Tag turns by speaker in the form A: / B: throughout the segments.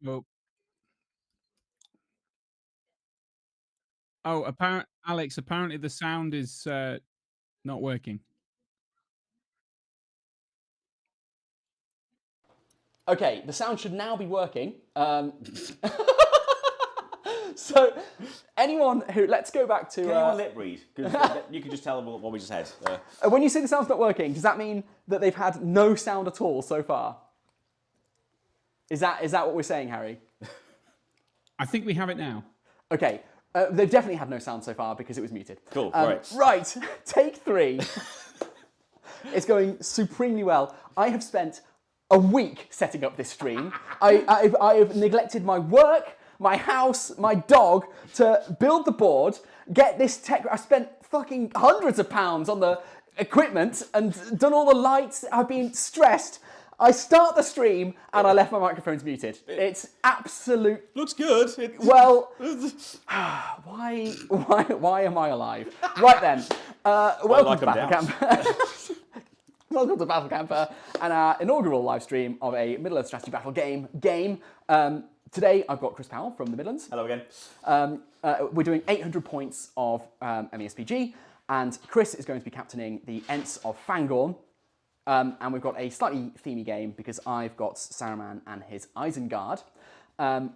A: Oh, oh, Alex, apparently the sound is not working.
B: Okay, the sound should now be working. So, anyone who let's go back to.
C: Can anyone lip read? Because you can just tell them what we just said.
B: When you say the sound's not working, does that mean that they've had no sound at all so far? Is that what we're saying, Harry?
A: I think we have it now.
B: Okay, they've definitely had no sound so far because it was muted.
C: Cool, right.
B: Right, take 3. It's going supremely well. I have spent a week setting up this stream. I have neglected my work, my house, my dog to build the board, get this tech. I spent fucking hundreds of pounds on the equipment and done all the lights. I've been stressed. I start the stream and I left my microphones muted. It's absolute.
C: Looks good.
B: Well, why am I alive? Right then, welcome to Battle Camp. Welcome to Battle Camper and our inaugural live stream of a Middle-earth strategy battle game. Today I've got Chris Powell from the Midlands.
C: Hello again.
B: We're doing 800 points of MESPG, and Chris is going to be captaining the Ents of Fangorn. And we've got a slightly themey game because I've got Saruman and his Isengard.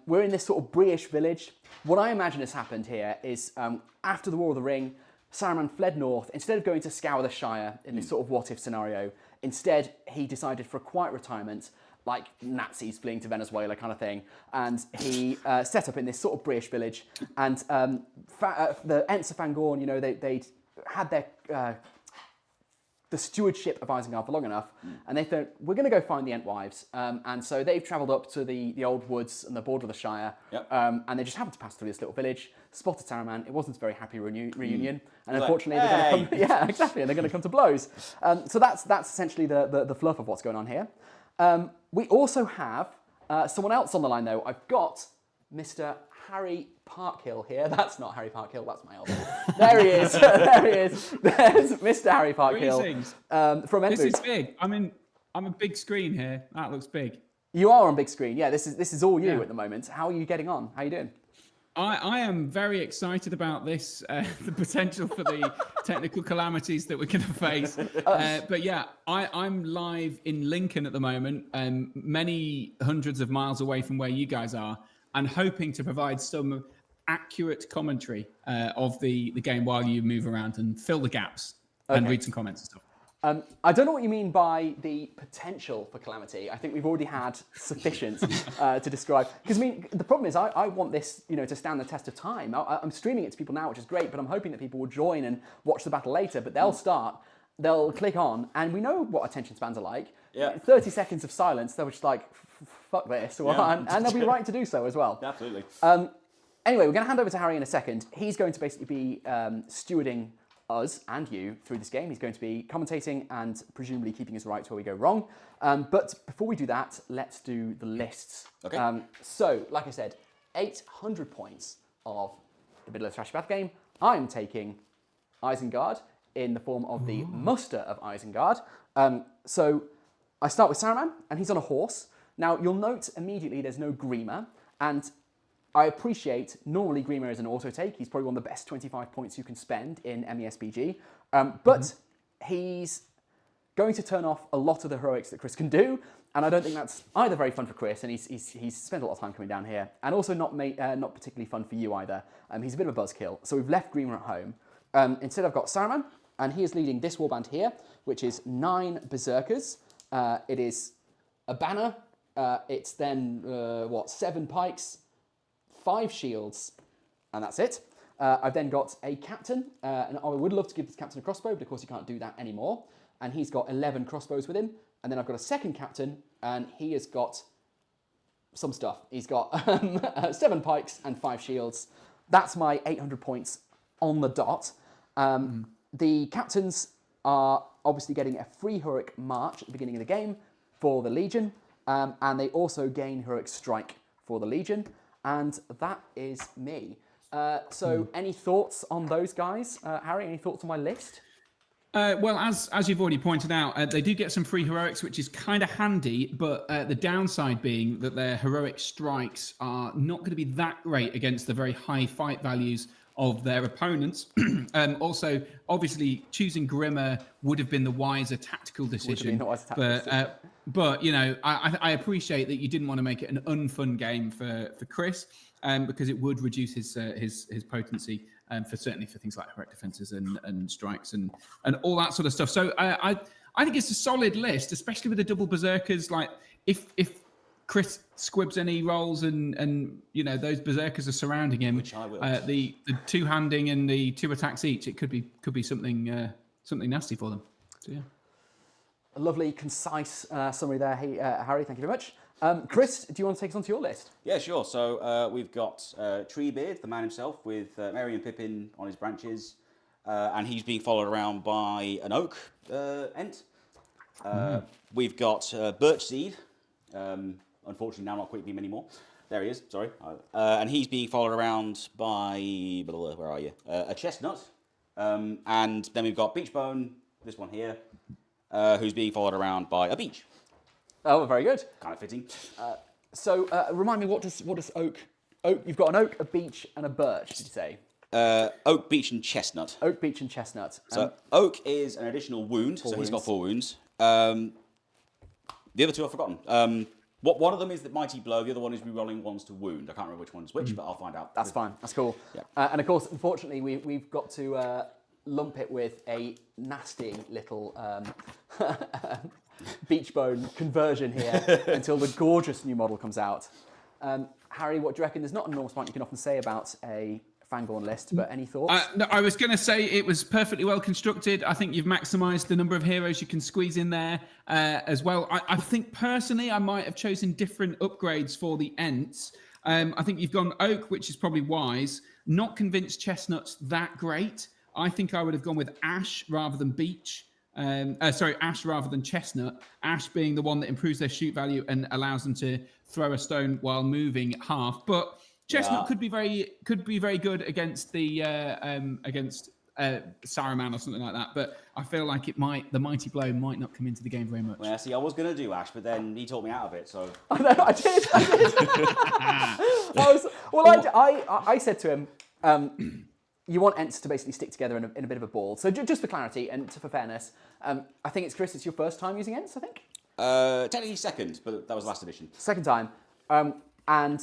B: We're in this sort of British village. What I imagine has happened here is after the War of the Ring, Saruman fled north. Instead of going to scour the Shire in this sort of what-if scenario, instead he decided for a quiet retirement, like Nazis fleeing to Venezuela kind of thing. And he set up in this sort of British village. And the Ents of Fangorn, you know, they'd had their... the stewardship of Isengard for long enough, and they thought, we're going to go find the Entwives. And so they've travelled up to the old woods and the border of the Shire, and they just happened to pass through this little village, spotted Saruman. It wasn't a very happy reunion, and unfortunately, they're going to come, yeah, exactly, and they're going to come to blows. So that's essentially the fluff of what's going on here. We also have someone else on the line, though. I've got Mr. Harry Parkhill here. That's not Harry Parkhill, that's my elbow. There he is. There he is. There's Mr. Harry Parkhill from
A: This is big. I'm a big screen here. That looks big.
B: You are on big screen. Yeah, this is all you at the moment. How are you getting on? How are you doing?
A: I am very excited about this, the potential for the technical calamities that we're going to face. But yeah, I'm live in Lincoln at the moment, many hundreds of miles away from where you guys are, and hoping to provide some accurate commentary of the game while you move around and fill the gaps and read some comments and stuff.
B: I don't know what you mean by the potential for calamity. I think we've already had sufficient to describe. Because I mean, the problem is I want this, you know, to stand the test of time. I'm streaming it to people now, which is great, but I'm hoping that people will join and watch the battle later. But they'll start, they'll click on, and we know what attention spans are like.
C: Yeah.
B: 30 seconds of silence, they'll just like, fuck this, and they'll be right to do so as well.
C: Absolutely.
B: Anyway, we're going to hand over to Harry in a second. He's going to basically be stewarding us and you through this game. He's going to be commentating and presumably keeping us right where we go wrong. But before we do that, let's do the lists.
C: Okay.
B: So, like I said, 800 points of the Middle-earth strategy battle game. I'm taking Isengard in the form of the Muster of Isengard. So I start with Saruman, and he's on a horse. Now, you'll note immediately there's no Grima, and I appreciate, normally Grima is an auto-take. He's probably one of the best 25 points you can spend in MESPG. But he's going to turn off a lot of the heroics that Chris can do, and I don't think that's either very fun for Chris, and he's spent a lot of time coming down here, and also not particularly fun for you either. He's a bit of a buzzkill, so we've left Grima at home. Instead, I've got Saruman, and he is leading this warband here, which is 9 Berserkers. It is a banner. It's then, 7 pikes, 5 shields, and that's it. I've then got a captain, and I would love to give this captain a crossbow, but of course you can't do that anymore. And he's got 11 crossbows with him. And then I've got a second captain, and he has got some stuff. He's got 7 pikes and 5 shields. That's my 800 points on the dot. The captains are obviously getting a free heroic march at the beginning of the game for the Legion, and they also gain heroic strike for the Legion. And that is me. So any thoughts on those guys? Harry, any thoughts on my list?
A: Well, as you've already pointed out, they do get some free heroics, which is kind of handy. But the downside being that their heroic strikes are not going to be that great against the very high fight values of their opponents. Also, obviously, choosing Grimmer would have been the wiser tactical decision. But you know, I appreciate that you didn't want to make it an unfun game for Chris, because it would reduce his potency. Certainly for things like heroic defenses and strikes and all that sort of stuff. So I think it's a solid list, especially with the double berserkers. Like if Chris squibs any rolls and you know those berserkers are surrounding him,
C: which I will.
A: The two handing and the 2 attacks each, it could be something nasty for them. So yeah.
B: A lovely, concise summary there, Harry. Thank you very much. Chris, do you want to take us onto your list?
C: Yeah, sure. So we've got Treebeard, the man himself, with Merry and Pippin on his branches, and he's being followed around by an oak ent. We've got Birchseed, unfortunately now not Quick Beam anymore. There he is, sorry. And he's being followed around by, where are you? A chestnut. And then we've got Beechbone, this one here, who's being followed around by a beech.
B: Oh, very good.
C: Kind of fitting.
B: So remind me, what does oak? You've got an oak, a beech, and a birch. Did you say?
C: Oak, beech, and chestnut.
B: Oak, beech, and chestnut.
C: So oak is an additional wound, so he's got 4 wounds. The other 2 I've forgotten. One of them is the mighty blow. The other one is re-rolling ones to wound. I can't remember which one's which, but I'll find out.
B: That's fine. That's cool.
C: Yeah.
B: And of course, unfortunately, we've got to lump it with a nasty little Beechbone conversion here until the gorgeous new model comes out. Harry, what do you reckon? There's not an enormous amount you can often say about a Fangorn list, but any thoughts?
A: No, I was going to say it was perfectly well constructed. I think you've maximised the number of heroes you can squeeze in there as well. I think personally I might have chosen different upgrades for the Ents. I think you've gone Oak, which is probably wise. Not convinced Chestnut's that great. I think I would have gone with Ash rather than Beech. Ash rather than Chestnut. Ash being the one that improves their shoot value and allows them to throw a stone while moving half. But Chestnut could be very good against the Saruman or something like that. But I feel like the mighty blow might not come into the game very much.
C: Well, see, I was going to do Ash, but then he talked me out of it. So
B: I did. I said to him. You want Ents to basically stick together in a bit of a ball. So just for clarity and for fairness, I think it's Chris, it's your first time using Ents, I think?
C: Technically second, but that was last edition.
B: Second time. And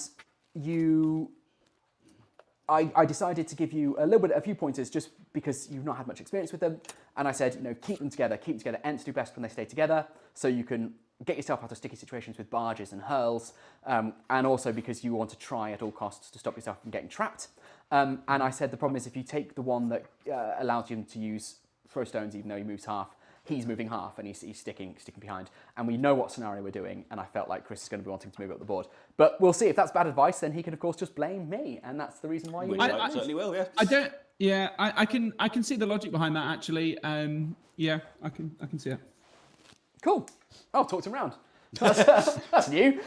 B: I decided to give you a few pointers just because you've not had much experience with them. And I said, keep them together. Ents do best when they stay together. So you can get yourself out of sticky situations with barges and hurls. And also because you want to try at all costs to stop yourself from getting trapped. And I said the problem is if you take the one that allows you to use throw stones even though he moves half, he's moving half and he's sticking behind. And we know what scenario we're doing, and I felt like Chris is going to be wanting to move up the board. But we'll see. If that's bad advice, then he can of course just blame me, and that's the reason why you.
C: I certainly will. Yeah.
A: I don't. Yeah, I can see the logic behind that actually. Yeah, I can see it.
B: Cool. I'll talk to him round. That's new.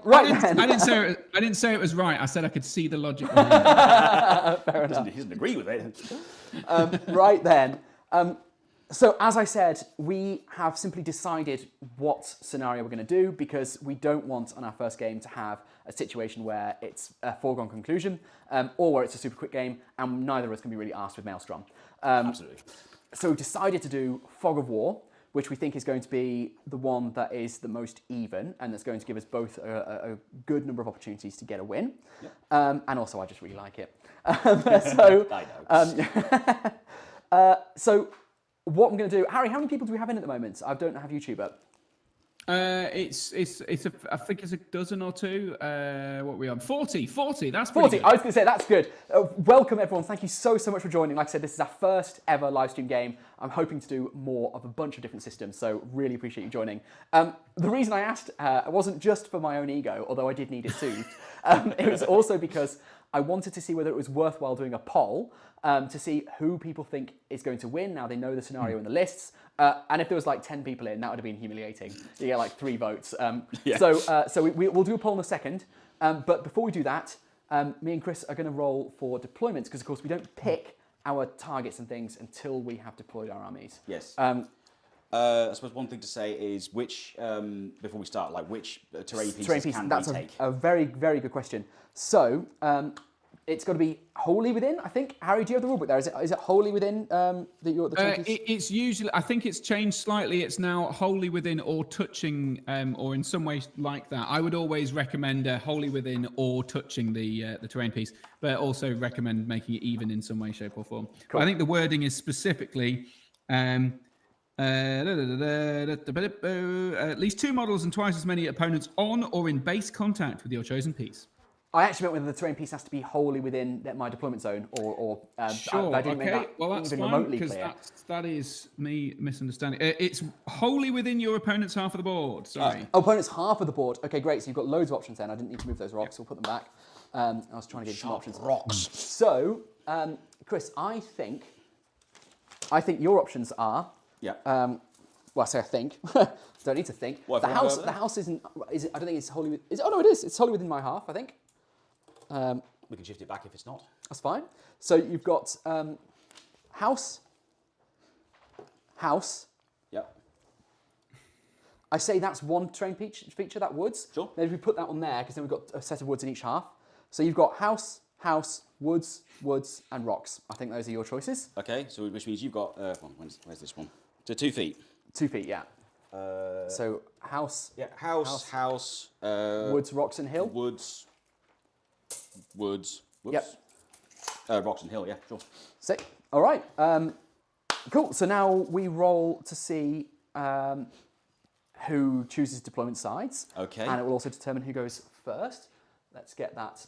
B: Right then.
A: I didn't say it was right. I said I could see the logic behind it.
B: Fair enough.
C: He doesn't agree with it.
B: Right then. So as I said, we have simply decided what scenario we're going to do because we don't want on our first game to have a situation where it's a foregone conclusion or where it's a super quick game and neither of us can be really arsed with Maelstrom.
C: Absolutely.
B: So we've decided to do Fog of War, which we think is going to be the one that is the most even and that's going to give us both a good number of opportunities to get a win. Yep. And also I just really like it. So what I'm going to do, Harry, how many people do we have in at the moment? I don't have YouTube up.
A: I think it's a dozen or two. What are we on? 40. That's pretty
B: 40.
A: good.
B: I was going to say, that's good. Welcome, everyone. Thank you so much for joining. Like I said, this is our first ever live stream game. I'm hoping to do more of a bunch of different systems, so really appreciate you joining. The reason I asked wasn't just for my own ego, although I did need it soothed. It was also because I wanted to see whether it was worthwhile doing a poll to see who people think is going to win. Now they know the scenario in the lists. And if there was like 10 people in, that would have been humiliating. You get like 3 votes.
C: Yeah.
B: So we'll do a poll in a second. But before we do that, me and Chris are going to roll for deployments because, of course, we don't pick our targets and things until we have deployed our armies.
C: Yes. I suppose one thing to say is which, before we start, like which terrain pieces can we take?
B: A very, very good question. So, it's got to be wholly within, I think. Harry, do you have the rulebook there? Is it wholly within the terrain piece?
A: It's usually, I think it's changed slightly. It's now wholly within or touching, or in some way like that. I would always recommend wholly within or touching the terrain piece, but also recommend making it even in some way, shape, or form.
B: Cool.
A: But I think the wording is specifically. At least 2 models and twice as many opponents on or in base contact with your chosen piece.
B: I actually meant whether the terrain piece has to be wholly within my deployment zone, or
A: sure.
B: I didn't make that
A: well, that's
B: even
A: fine,
B: remotely
A: because
B: clear.
A: that is me misunderstanding. It's wholly within your opponent's half of the board. Sorry.
B: Opponent's half of the board. Okay, great. So you've got loads of options then. I didn't need to move those rocks. We'll put them back. I was trying to get some options.
C: Rocks.
B: So, Chris, I think your options are.
C: Yeah.
B: Well, I say I think. Don't need to think.
C: What,
B: The house isn't. Is it? I don't think it's wholly. Is it? Oh no, it is. It's wholly within my half, I think.
C: We can shift it back if it's not.
B: That's fine. So you've got house.
C: Yep.
B: I say that's one terrain feature, that woods.
C: Sure.
B: Then if we put that on there, because then we've got a set of woods in each half. So you've got house, woods, and rocks. I think those are your choices.
C: Okay, so which means you've got, where's this one? So 2 feet.
B: 2 feet, yeah. So house.
C: Yeah, house.
B: Woods, rocks, and hill.
C: Woods.
B: Yep.
C: Rocks and hill, yeah, sure.
B: Sick. All right. Cool. So now we roll to see who chooses deployment sides.
C: Okay.
B: And it will also determine who goes first. Let's get that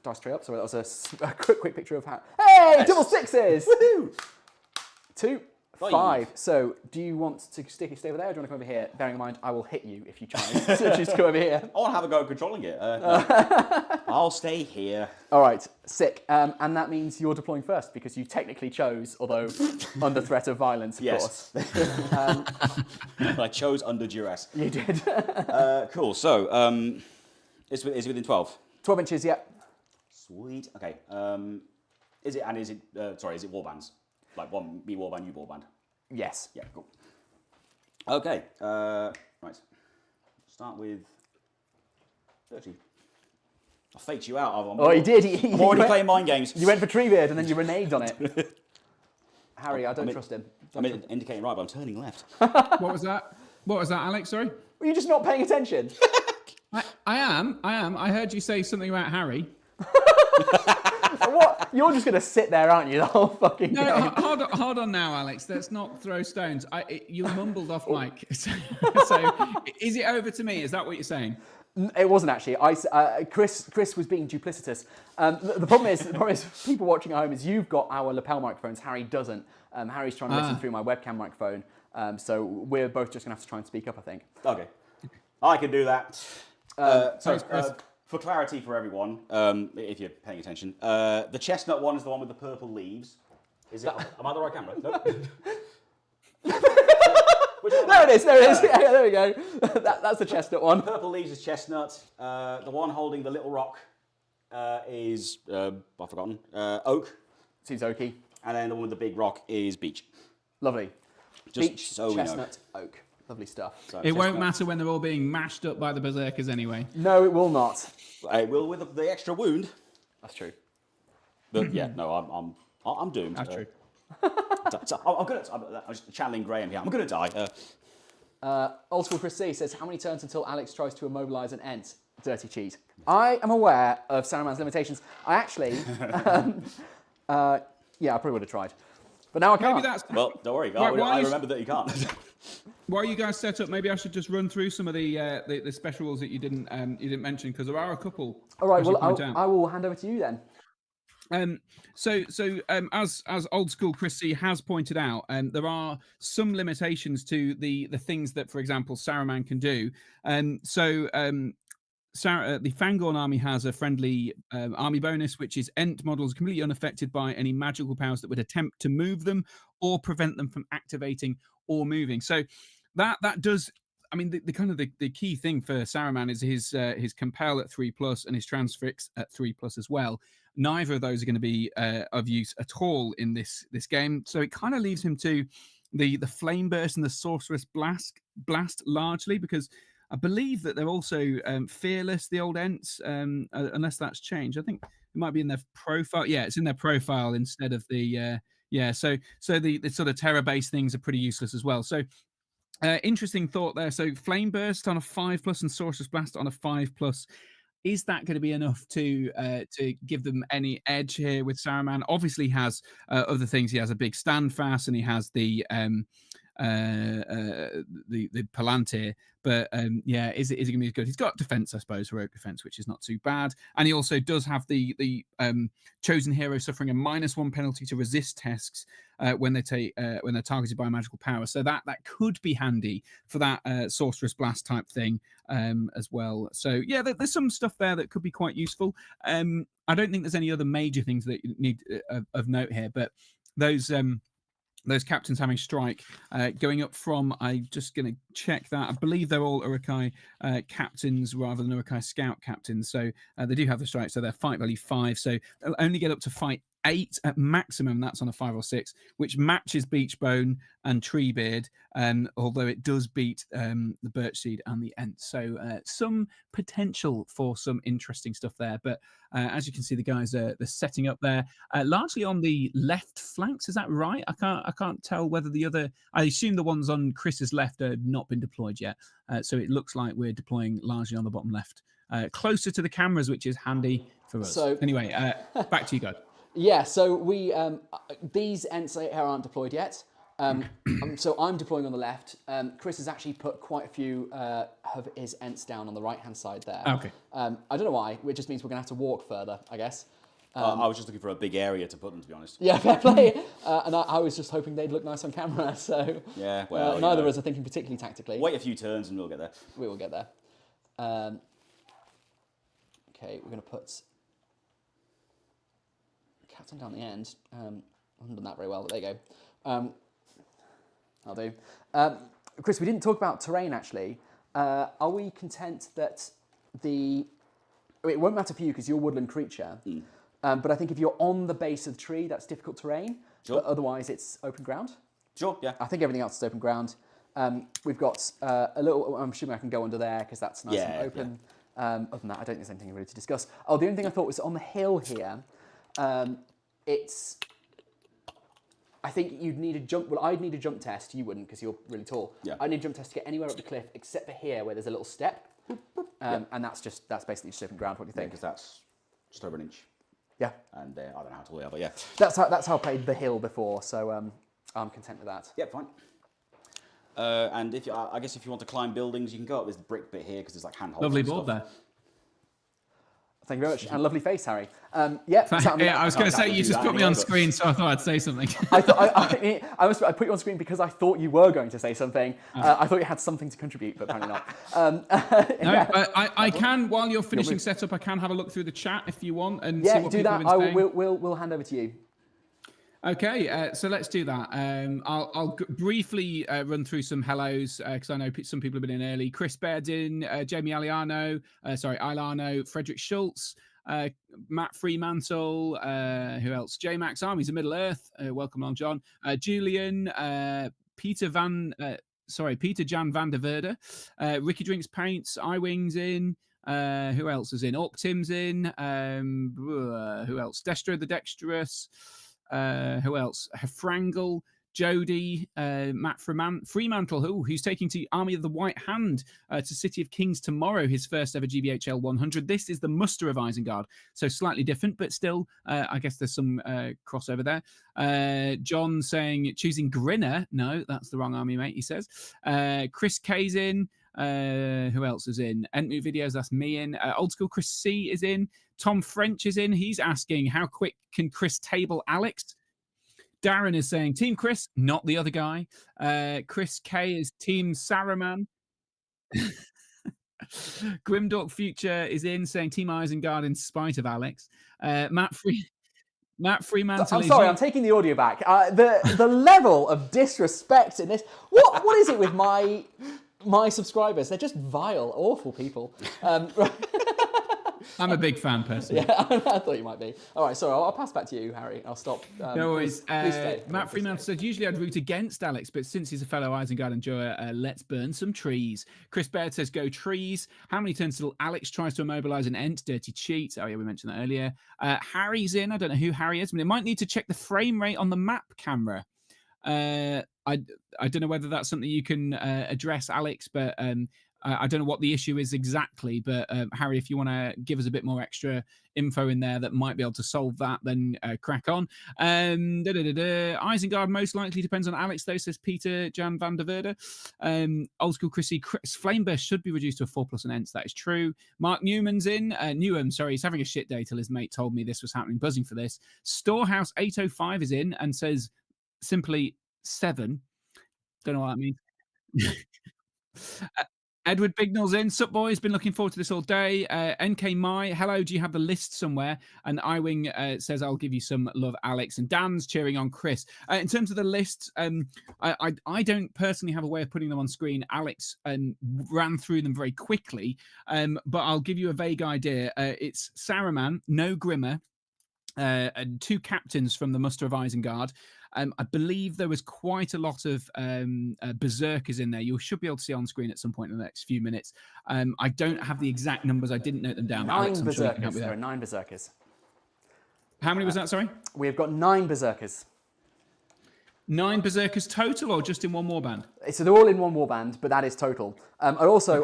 B: dice tray up. So that was a quick picture of how. Hey,
C: Yes.
B: double sixes!
C: Woohoo!
B: 2, 5. So do you want to stay over there, or do you want to come over here? Bearing in mind, I will hit you if you try to choose to come over here.
C: I want to have a go at controlling it. I'll stay here.
B: All right, sick. And that means you're deploying first because you technically chose, although under threat of violence, of
C: Yes.
B: course.
C: I chose under duress.
B: You did.
C: Cool, so is it within 12?
B: 12 inches, yeah.
C: Sweet. Okay. Is it warbands? Like one me warband, you warband?
B: Yes.
C: Yeah, cool. Okay. Right. Start with 30. I faked you out.
B: He did.
C: I'm already playing mind games.
B: You went for Treebeard and then you reneged on it. Harry, I don't trust him.
C: I'm indicating right, but I'm turning left.
A: What was that? What was that, Alex? Sorry.
B: Were you just not paying attention?
A: I am. I heard you say something about Harry.
B: What? You're just going to sit there, aren't you, the whole fucking
A: No,
B: game?
A: hold on now, Alex. Let's not throw stones. You mumbled off mic. So, is it over to me? Is that what you're saying?
B: It wasn't actually. Chris was being duplicitous. The problem is, people watching at home is you've got our lapel microphones. Harry doesn't. Harry's trying to listen through my webcam microphone. So we're both just going to have to try and speak up, I think.
C: Okay. I can do that.
A: Thanks, Chris.
C: For clarity for everyone, if you're paying attention, the chestnut one is the one with the purple leaves. Is it? Am I the right camera? No.
B: There it is. Yeah, there we go. That's the chestnut one.
C: Purple leaves is chestnut. The one holding the little rock is I've forgotten. Oak.
B: Seems oaky.
C: And then the one with the big rock is beech.
B: Lovely.
C: Just
B: Beech,
C: so we know.
B: chestnut, oak. Lovely stuff.
C: So
A: It won't
C: chestnut.
A: matter when they're all being mashed up by the berserkers anyway.
B: No, it will not.
C: It will with the extra wound.
B: That's true.
C: But yeah, no, I'm doomed.
A: That's true.
C: So I'm just channeling Graham here. I'm gonna die.
B: Old School Chris C says, how many turns until Alex tries to immobilise an Ent? Dirty cheat. I am aware of Saruman's limitations. I actually, I probably would have tried. But now I can't.
A: Maybe that's
C: Well, don't worry.
A: Why
C: I
A: is-
C: remember that you can't.
A: while you guys set up. Maybe I should just run through some of the special rules that you didn't mention, because there are a couple.
B: All right,
A: as you
B: well,
A: point out.
B: I will hand over to you then.
A: As old school Chris C has pointed out, there are some limitations to the things that, for example, Saruman can do. The Fangorn army has a friendly army bonus, which is Ent models completely unaffected by any magical powers that would attempt to move them or prevent them from activating or moving. So that does. I mean, the key thing for Saruman is his compel at 3+ and his transfix at 3+ as well. neither of those are going to be of use at all in this game. So it kind of leaves him to the Flame Burst and the Sorceress Blast largely, because I believe that they're also fearless, the old Ents, unless that's changed. I think it might be in their profile. Yeah, it's in their profile instead of the So the sort of terror based things are pretty useless as well. So interesting thought there. So Flame Burst on a 5+ and Sorceress Blast on a 5+. Is that going to be enough to give them any edge here with Saruman? Obviously, he has other things. He has a big Standfast, and he has the Palantir. But is it going to be good? He's got defense, I suppose, heroic defense, which is not too bad. And he also does have the chosen hero suffering a -1 penalty to resist tests when they're targeted by a magical power. So that could be handy for that Sorceress Blast type thing as well. So yeah, there's some stuff there that could be quite useful. I don't think there's any other major things that you need of note here, but those captains having strike going up from, I'm just going to check that. I believe they're all Urukai captains rather than Urukai scout captains. So they do have the strike. So they're fight value 5. So they'll only get up to fight 8 at maximum. That's on a 5 or 6, which matches Beachbone and Treebeard, although it does beat the Birchseed and the Ent. So some potential for some interesting stuff there. But as you can see, the guys they're setting up there largely on the left flanks. Is that right? I can't tell whether the other. I assume the ones on Chris's left have not been deployed yet. So it looks like we're deploying largely on the bottom left, closer to the cameras, which is handy for us. So anyway, back to you guys.
B: Yeah, so we these Ents here aren't deployed yet. So I'm deploying on the left. Chris has actually put quite a few of his Ents down on the right-hand side there.
A: Okay.
B: I don't know why. It just means we're going to have to walk further, I guess.
C: I was just looking for a big area to put them, to be honest.
B: Yeah, fair play. And I was just hoping they'd look nice on camera. So
C: yeah, well,
B: neither of us are thinking particularly tactically.
C: Wait a few turns and we'll get there.
B: We will get there. Okay, we're going to put captain down the end. I haven't done that very well, but there you go. I'll do. Chris, we didn't talk about terrain, actually. Are we content that it won't matter for you because you're a woodland creature, but I think if you're on the base of the tree, that's difficult terrain.
C: Sure.
B: But otherwise, it's open ground.
C: Sure, yeah.
B: I think everything else is open ground. We've got a little, I'm assuming I can go under there because that's nice and open. Yeah. Other than that, I don't think there's anything really to discuss. Oh, the only thing I thought was on the hill here, I think you'd need a jump. Well, I'd need a jump test. You wouldn't because you're really tall.
C: Yeah.
B: I'd need a jump test to get anywhere up the cliff except for here where there's a little step. And that's basically just open ground. What do you think?
C: Because that's just over an inch.
B: Yeah.
C: And I don't know how tall they are, but yeah.
B: That's how I played the hill before. So I'm content with that.
C: Yeah, fine. And I guess if you want to climb buildings, you can go up this brick bit here because there's like handholds.
A: Lovely board there.
B: Thank you very much. And lovely face, Harry.
A: I was going to say, you just put me on screen, so I thought I'd say something.
B: I put you on screen because I thought you were going to say something. I thought you had something to contribute, but apparently not.
A: I can, while you're finishing setup, I can have a look through the chat if you want. And
B: yeah,
A: see what
B: do that.
A: We'll
B: hand over to you.
A: Okay, so let's do that. I'll briefly run through some hellos because I know some people have been in early. Chris Baird's in, Jamie Ilano, Frederick Schultz, Matt Fremantle, who else? J Max Armies of Middle Earth. Welcome along, John. Julian, Peter Jan van der Verde, Ricky Drinks Paints, iWings in. Who else is in? Orc Tim's in. Who else? Destra the Dexterous. Who else? Hefrangle, Jody, Matt Fremantle, who's taking to Army of the White Hand to City of Kings tomorrow, his first ever GBHL 100. This is the muster of Isengard, so slightly different, but still, I guess there's some crossover there. John saying, choosing Grinner. No, that's the wrong army, mate, he says. Chris K's in. Who else is in? Entry videos, that's me in. Old School Chris C is in. Tom French is in. He's asking, how quick can Chris table Alex? Darren is saying, Team Chris, not the other guy. Chris K is Team Saruman. Grimdark Future is in, saying Team Isengard in spite of Alex. Matt Fremantle.
B: I'm sorry, I'm taking the audio back. The level of disrespect in this. What is it with my subscribers? They're just vile, awful people.
A: I'm a big fan personally.
B: Yeah, I thought you might be. All right, sorry, I'll pass back to you, Harry. I'll stop.
A: No worries.
B: Please stay.
A: Matt
B: Please
A: Freeman
B: stay.
A: said, usually I'd root against Alex, but since he's a fellow Isengard enjoyer, let's burn some trees. Chris Baird says, go trees. How many turns till Alex tries to immobilize an Ent? Dirty cheat. Oh, yeah, we mentioned that earlier. Harry's in. I don't know who Harry is, but it might need to check the frame rate on the map camera. I don't know whether that's something you can address, Alex, but I don't know what the issue is exactly. But Harry, if you want to give us a bit more extra info in there that might be able to solve that, then crack on. Isengard most likely depends on Alex, though, says Peter Jan van der Verde. Old school Chrissy, Flameburst should be reduced to a 4+ an Ents. That is true. Mark Newman's in. Newham, sorry, he's having a shit day till his mate told me this was happening, buzzing for this. Storehouse 805 is in and says simply 7. Don't know what that means. Edward Bignell's in. Sup, boys? Been looking forward to this all day. NK Mai, hello. Do you have the list somewhere? And Iwing says, I'll give you some love, Alex. And Dan's cheering on Chris. In terms of the list, I don't personally have a way of putting them on screen. Alex ran through them very quickly, but I'll give you a vague idea. It's Saruman, no Grimmer, and 2 captains from the Muster of Isengard. I believe there was quite a lot of berserkers in there. You should be able to see on screen at some point in the next few minutes. I don't have the exact numbers. I didn't note them down.
B: 9
A: Alex,
B: berserkers. There are 9 berserkers.
A: How many was that, sorry?
B: We have got 9 berserkers.
A: 9 berserkers total, or just in one warband?
B: So they're all in one warband, but that is total. And also,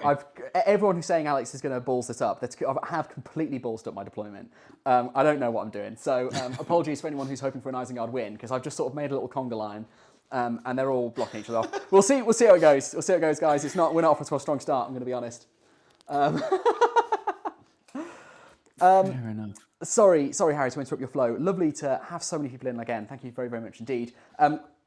B: everyone who's saying Alex is going to balls this up, I have completely ballsed up my deployment. I don't know what I'm doing. So apologies for anyone who's hoping for an Isengard win, because I've just sort of made a little conga line, and they're all blocking each other off. We'll see how it goes. We'll see how it goes, guys. We're not off to a strong start, I'm going to be honest.
A: Fair enough.
B: Sorry, Harry, to interrupt your flow. Lovely to have so many people in again. Thank you very, very much indeed.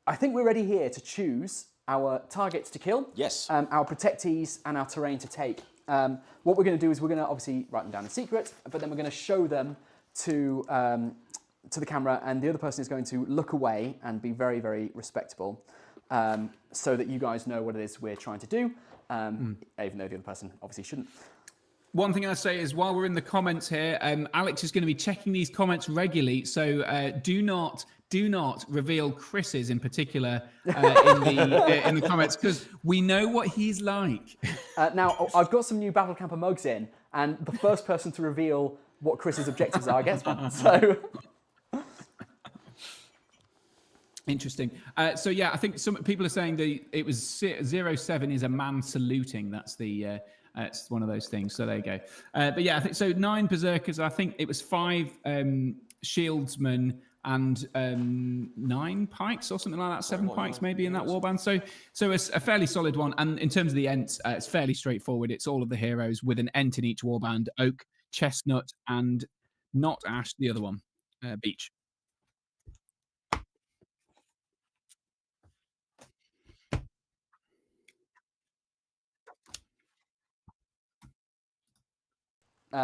B: I think we're ready here to choose our targets to kill.
C: Yes.
B: Our protectees and our terrain to take. What we're going to do is we're going to obviously write them down in secret, but then we're going to show them to the camera, and the other person is going to look away and be very, very respectable, so that you guys know what it is we're trying to do, even though the other person obviously shouldn't.
A: One thing I'd say is while we're in the comments here, Alex is going to be checking these comments regularly, so do not reveal Chris's in particular in the comments, because we know what he's like.
B: Now, I've got some new Battle Camper mugs in, and the first person to reveal what Chris's objectives are gets one. So.
A: Interesting. So yeah, I think some people are saying it was 07 is a man saluting. That's the it's one of those things. So there you go. But yeah, I think so. 9 berserkers. I think it was 5 shieldsmen and 9 pikes or something like that. 7 pikes maybe in that warband. So it's a fairly solid one. And in terms of the Ents, it's fairly straightforward. It's all of the heroes with an Ent in each warband: oak, chestnut, and not ash. The other one, beech.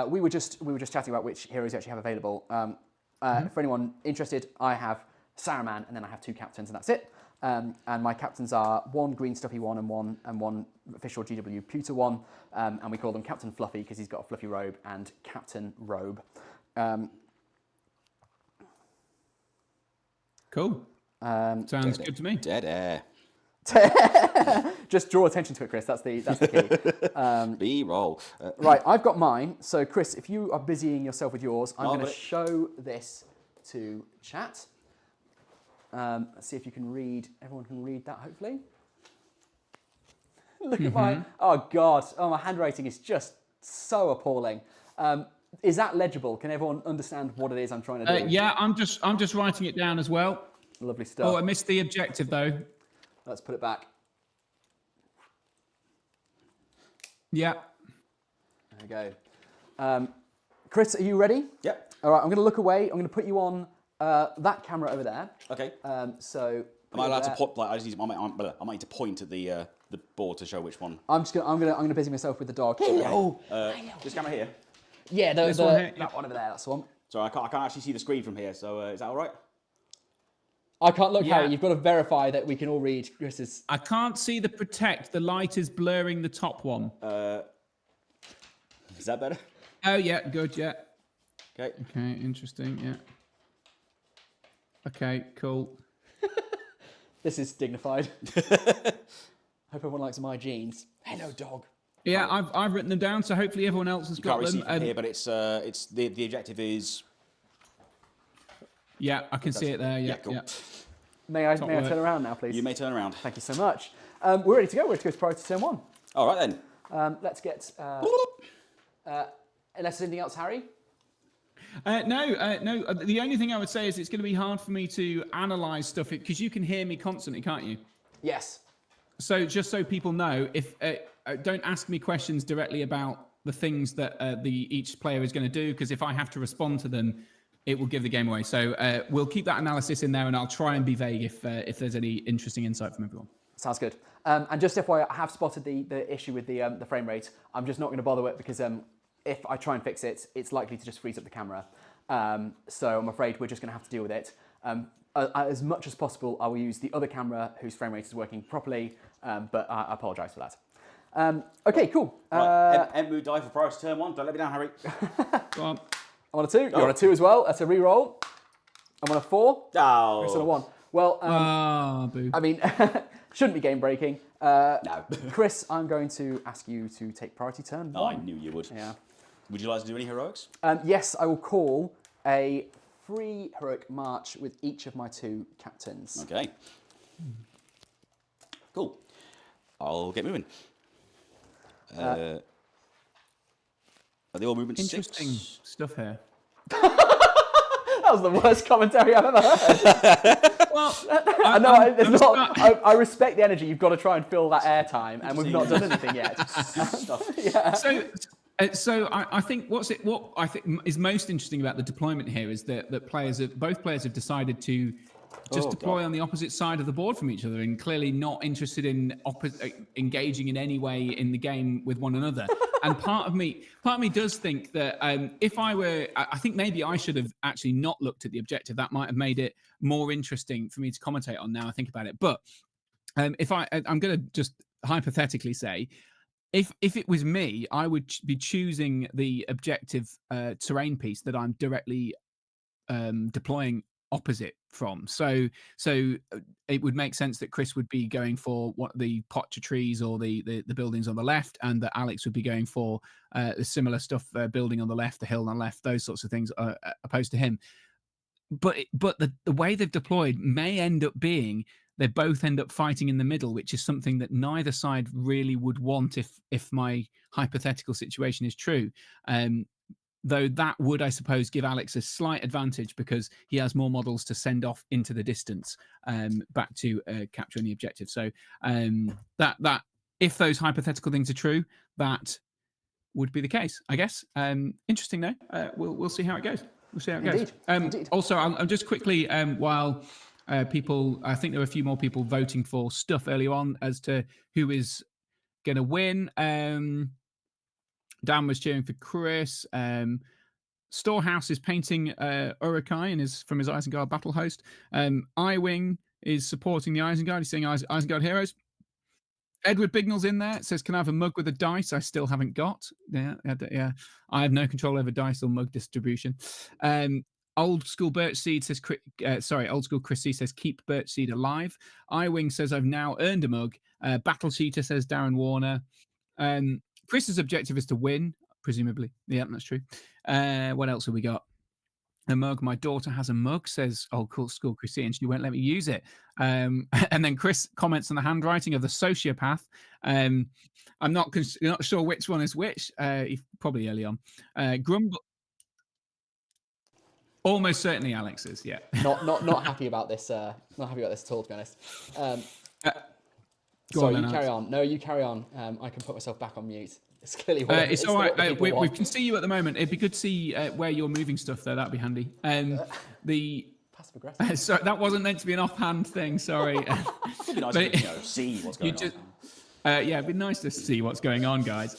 B: We were just chatting about which heroes you actually have available. For anyone interested, I have Saruman, and then I have 2 captains, and that's it. And my captains are 1 green stuffy one and one official GW pewter one, and we call them Captain Fluffy because he's got a fluffy robe, and Captain Robe.
A: Cool. Sounds good to me.
C: Dead air.
B: Just draw attention to it, Chris. That's the key.
C: B-roll.
B: Right, I've got mine. So, Chris, if you are busying yourself with yours, I'm going to show this to chat. Let's see if you can read. Everyone can read that, hopefully. Look at my... Oh, God. Oh, my handwriting is just so appalling. Is that legible? Can everyone understand what it is I'm trying to do?
A: Yeah, I'm just writing it down as well.
B: Lovely stuff.
A: Oh, I missed the objective, though.
B: Let's put it back.
A: Yeah.
B: There we go. Chris, are you ready?
C: Yep.
B: All right, I'm going to look away. I'm going to put you on that camera over there.
C: Okay.
B: So.
C: Am I allowed to point? Like, I might need to point at the board to show which one.
B: I'm going to busy myself with the dog.
C: Hello. This camera here.
B: Yeah,
A: one here.
B: that one over there. That's the one.
C: Sorry, I can't actually see the screen from here. So is that all right?
B: I can't look,
A: Yeah.
B: Harry. You've got to verify that we can all read Chris's.
A: I can't see the protect. The light is blurring the top one.
C: Is that better?
A: Oh yeah, good. Yeah.
C: Okay.
A: Okay, interesting. Yeah. Okay, cool.
B: This is dignified. Hope everyone likes my jeans. Hello, dog.
A: Yeah, I've written them down, so hopefully everyone else has
C: You
A: got
C: can't really
A: them.
C: see from here, but it's the objective is.
A: Yeah, I can see it there. Yeah,
C: cool.
A: yeah.
B: May I
A: work.
B: turn around now, please?
C: You may turn around.
B: Thank you so much. We're ready to go. We're ready to go to priority turn 1.
C: All right then.
B: Let's get. Unless there's anything else, Harry.
A: No. The only thing I would say is it's going to be hard for me to analyze stuff because you can hear me constantly, can't you?
B: Yes.
A: So just so people know, if don't ask me questions directly about the things that each player is going to do, because if I have to respond to them, it will give the game away. So we'll keep that analysis in there, and I'll try and be vague if there's any interesting insight from everyone.
B: Sounds good. And just FYI, I have spotted the issue with the frame rate. I'm just not going to bother with it because if I try and fix it, it's likely to just freeze up the camera. So I'm afraid we're just going to have to deal with it. As much as possible, I will use the other camera whose frame rate is working properly, but I apologise for that. Okay, cool.
C: Right. Mood die for priority turn 1. Don't let me down, Harry.
A: Go on.
B: I'm on a 2. You're on a 2 as well. That's a re-roll. I'm on a 4.
C: Oh.
B: Chris on a 1. Well,
A: Boo.
B: I mean, shouldn't be game breaking.
C: No.
B: Chris, I'm going to ask you to take priority turn 1.
C: Oh, I knew you would.
B: Yeah.
C: Would you like to do any heroics?
B: Yes, I will call a free heroic march with each of my 2 captains.
C: Okay. Cool. I'll get moving. Are they all movement
A: Interesting
C: 6?
A: stuff here.
B: That was the worst commentary I've ever heard.
A: Well,
B: I respect the energy. You've got to try and fill that airtime, and we've not done anything yet. Yeah.
A: So I think what I think is most interesting about the deployment here is that both players have decided to just deploy on the opposite side of the board from each other, and clearly not interested in engaging in any way in the game with one another. And part of me does think that if I think maybe I should have actually not looked at the objective. That might have made it more interesting for me to commentate on. Now I think about it, but I'm going to just hypothetically say, if it was me, I would be choosing the objective terrain piece that I'm directly deploying opposite from. So it would make sense that Chris would be going for the potcha trees or the buildings on the left, and that Alex would be going for the similar stuff, building on the left, the hill on the left, those sorts of things, opposed to him. But the way they've deployed may end up being they both end up fighting in the middle, which is something that neither side really would want if my hypothetical situation is true. Though that would, I suppose, give Alex a slight advantage because he has more models to send off into the distance back to capturing the objective. So that if those hypothetical things are true, that would be the case, I guess. Interesting, though. We'll see how it goes. We'll see how it goes.
B: Indeed.
A: Also, I'll just quickly, while people, I think there were a few more people voting for stuff earlier on as to who is going to win. Dan was cheering for Chris. Storehouse is painting Urukai from his Isengard battle host. iWing is supporting the Isengard. He's saying Isengard heroes. Edward Bignell's in there. It says, can I have a mug with a dice? I still haven't got. Yeah. I have no control over dice or mug distribution. Old School Birchseed says, Old School Chris C says, keep Birchseed alive. iWing says, I've now earned a mug. Battle Cheater says, Darren Warner. Chris's objective is to win, presumably. Yeah, that's true. What else have we got? A mug. My daughter has a mug, says Old School Chrissy, and she won't let me use it. And then Chris comments on the handwriting of the sociopath. I'm not sure which one is which. Probably early on. Grumble. Almost certainly Alex is, yeah.
B: Not happy about this. Not happy about this at all, to be honest.
A: Sorry,
B: you carry on. No, you carry on. I can put myself back on mute. It's clearly what
A: it's all right. We can see you at the moment. It'd be good to see where you're moving stuff, though. That'd be handy. The
B: passive aggressive.
A: Sorry, that wasn't meant to be an offhand thing. Sorry.
C: It'd be nice to see what's going on.
A: Yeah, it'd be nice to see what's going on, guys.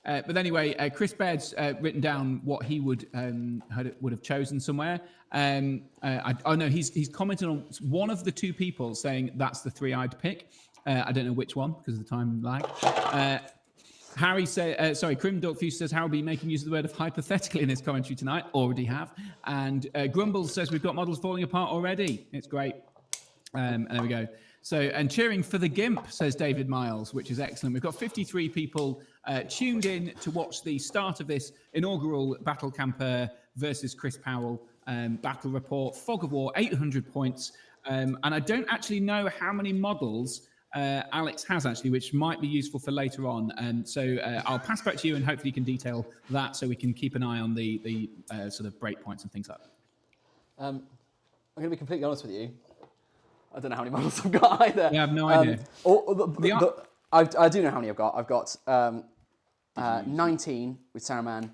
A: But anyway, Chris Baird's written down what he would have chosen somewhere. He's commented on one of the 2 people saying that's the 3 I'd pick. I don't know which one because of the time lag. Harry said, Crim Dorkfuse says, Harry will be making use of the word of hypothetically in his commentary tonight. Already have. And Grumbles says, we've got models falling apart already. It's great. And there we go. So, and cheering for the GIMP, says David Miles, which is excellent. We've got 53 people tuned in to watch the start of this inaugural Battle Camper versus Chris Powell battle report. Fog of War, 800 points. And I don't actually know how many models Alex has, actually, which might be useful for later on. So I'll pass back to you, and hopefully you can detail that so we can keep an eye on the sort of breakpoints and things like that.
B: I'm going to be completely honest with you. I don't know how many models I've got either.
A: Yeah, I have no idea.
B: I do know how many I've got. I've got 19 with Saruman,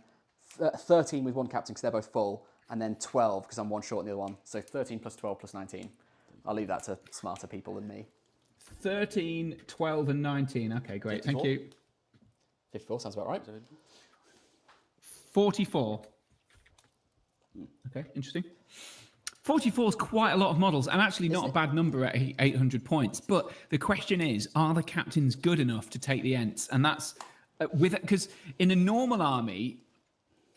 B: 13 with one captain because they're both full, and then 12 because I'm one short in the other one. So 13 plus 12 plus 19. I'll leave that to smarter people than me.
A: 13, 12, and 19. Okay, great. 54? Thank you.
B: 54 sounds about right.
A: 44. Okay, interesting. 44 is quite a lot of models, and actually not a bad number at 800 points. But the question is, are the captains good enough to take the Ents? And that's because in a normal army,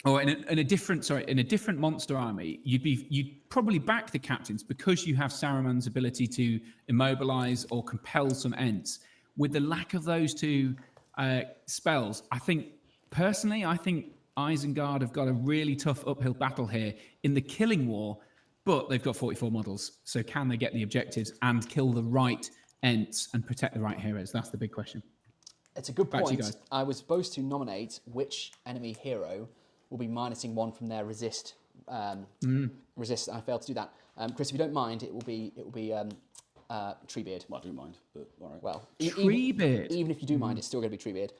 A: or in a different monster army, you'd probably back the captains because you have Saruman's ability to immobilize or compel some Ents. With the lack of those two spells, I think Isengard have got a really tough uphill battle here in the killing war. But they've got 44 models, so can they get the objectives and kill the right Ents and protect the right heroes? That's the big question.
B: It's a good point. I was supposed to nominate which enemy hero will be minusing one from their resist. Resist. I failed to do that. Chris, if you don't mind, it will be Treebeard.
C: Well, I do mind, but all right.
B: Well,
A: Treebeard.
B: Even if you do mind, it's still going to be Treebeard.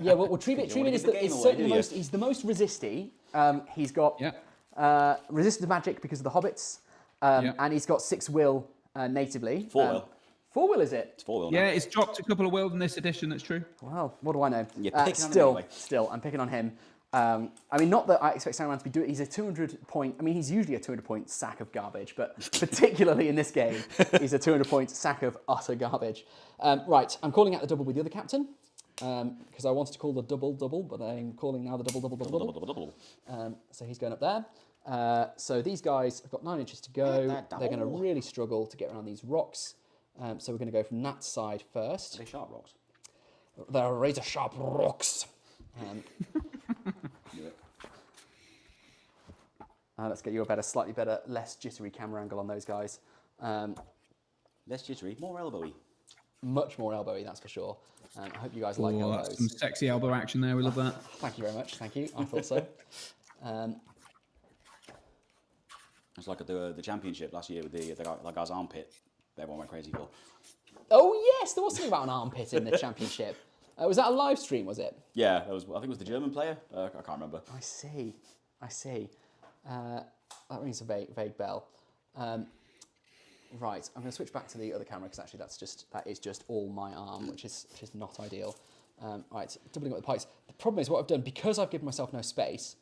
B: Yeah, well, Treebeard is certainly the most. He's the most resisty. He's got. Yeah. Resistant to magic because of the hobbits, and he's got 6 will natively.
C: 4 will.
B: 4 will, is it?
C: It's 4 will.
A: Yeah, it's dropped a couple of will in this edition. That's true.
B: Well, what do I know?
C: You're picking on him anyway.
B: Still, I'm picking on him. I mean, not that I expect Saruman to be doing. He's a 200-point. I mean, he's usually a 200-point sack of garbage, but particularly in this game, he's a 200-point sack of utter garbage. Right, I'm calling out the double with the other captain. Because I wanted to call the double, but I'm calling now the double. So he's going up there. So these guys have got 9 inches to go. They're going to really struggle to get around these rocks. So we're going to go from that side first.
C: Are they sharp rocks?
B: They're razor sharp rocks. Let's get you a slightly better, less jittery camera angle on those guys.
C: Less jittery, more elbowy.
B: Much more elbowy, that's for sure. I hope you guys like elbows.
A: That's some sexy elbow action there. We love that.
B: Thank you very much. Thank you. I thought so.
C: It's like the championship last year with the guy's armpit. Everyone went crazy for.
B: Oh yes, there was something about an armpit in the championship. Was that a live stream? Was it?
C: Yeah, I think it was the German player. I can't remember.
B: I see. That rings a vague bell. Right, I'm going to switch back to the other camera because actually that is just all my arm, which is not ideal. Right, doubling up the pikes. The problem is what I've done, because I've given myself no space,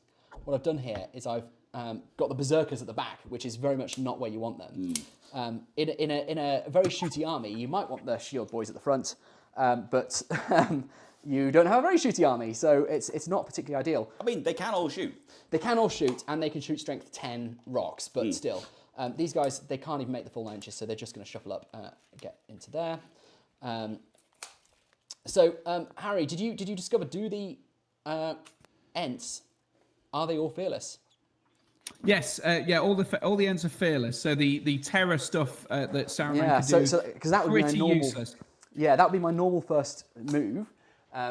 B: what I've done here is I've got the berserkers at the back, which is very much not where you want them. In a very shooty army, you might want the shield boys at the front, but you don't have a very shooty army, so it's not particularly ideal.
C: I mean, they can all shoot.
B: They can all shoot, and they can shoot strength 10 rocks, but still. These guys, they can't even make the full 9 inches, so they're just going to shuffle up and get into there. Harry, did you discover, do the Ents, are they all fearless?
A: Yes, all the Ents are fearless. So the terror stuff that Saruman can do,
B: because that would be my normal,
A: useless.
B: Yeah, that would be my normal first move.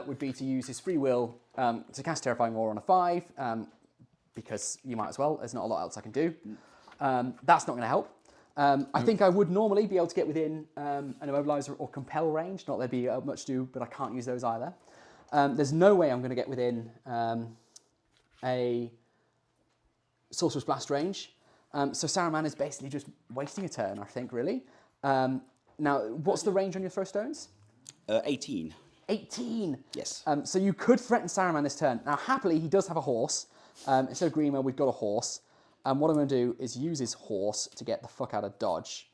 B: Would be to use his free will to cast Terrifying Roar on a 5, because you might as well. There's not a lot else I can do. That's not going to help. I think I would normally be able to get within an immobilizer or compel range. Not that there'd be much to do, but I can't use those either. There's no way I'm going to get within a Sorcerer's Blast range. So Saruman is basically just wasting a turn, I think, really. Now, what's the range on your throw stones?
C: 18.
B: 18?
C: Yes.
B: So you could threaten Saruman this turn. Now, happily, he does have a horse. Instead of Greenwell, we've got a horse. And what I'm going to do is use his horse to get the fuck out of dodge.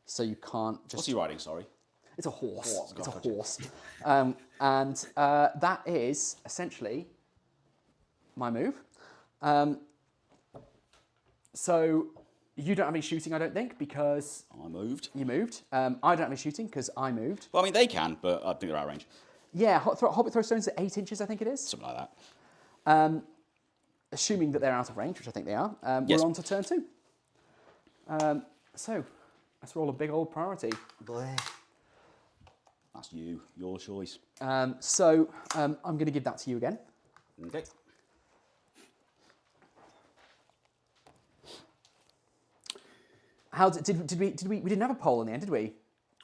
B: So you can't just...
C: What's he riding, sorry?
B: It's a horse.
C: Horse,
B: It's a
C: gotcha.
B: horse. That is essentially my move. So you don't have any shooting, I don't think, because
C: I moved.
B: you moved. I don't have any shooting because I moved.
C: Well, I mean, they can, but I think they're out of range.
B: Yeah, Hobbit throw stones at 8 inches, I think it is.
C: Something like that.
B: Assuming that they're out of range, which I think they are.
C: Yes.
B: We're on to turn 2. So let's roll a big old priority.
C: That's you. Your choice.
B: I'm going to give that to you again.
C: Okay.
B: How did we didn't have a poll in the end, did we?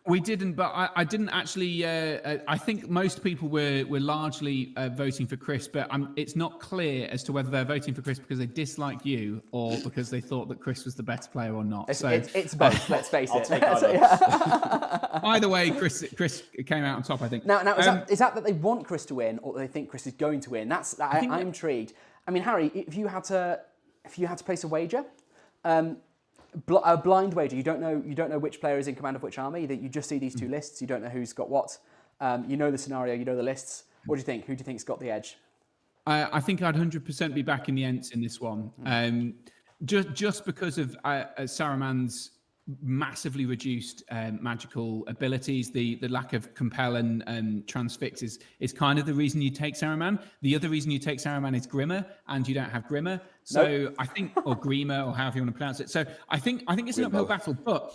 A: We didn't, but I didn't actually. I think most people were largely voting for Chris, but it's not clear as to whether they're voting for Chris because they dislike you or because they thought that Chris was the better player or not.
B: It's both. Let's face it.
C: take either.
A: Either way, Chris came out on top, I think.
B: Now is that they want Chris to win or they think Chris is going to win? I'm intrigued. I mean, Harry, if you had to place a wager, a blind wager, you don't know which player is in command of which army. That you just see these two lists. You don't know who's got what. You know the scenario. You know the lists. What do you think? Who do you think's got the edge?
A: I think I'd 100% be back in the Ents in this one. Just because of Saruman's massively reduced magical abilities, the lack of compel and transfix is kind of the reason you take Saruman. The other reason you take Saruman is Grimmer, and you don't have Grimmer. So nope. I think, or Grima, or however you want to pronounce it. So I think it's an uphill battle, but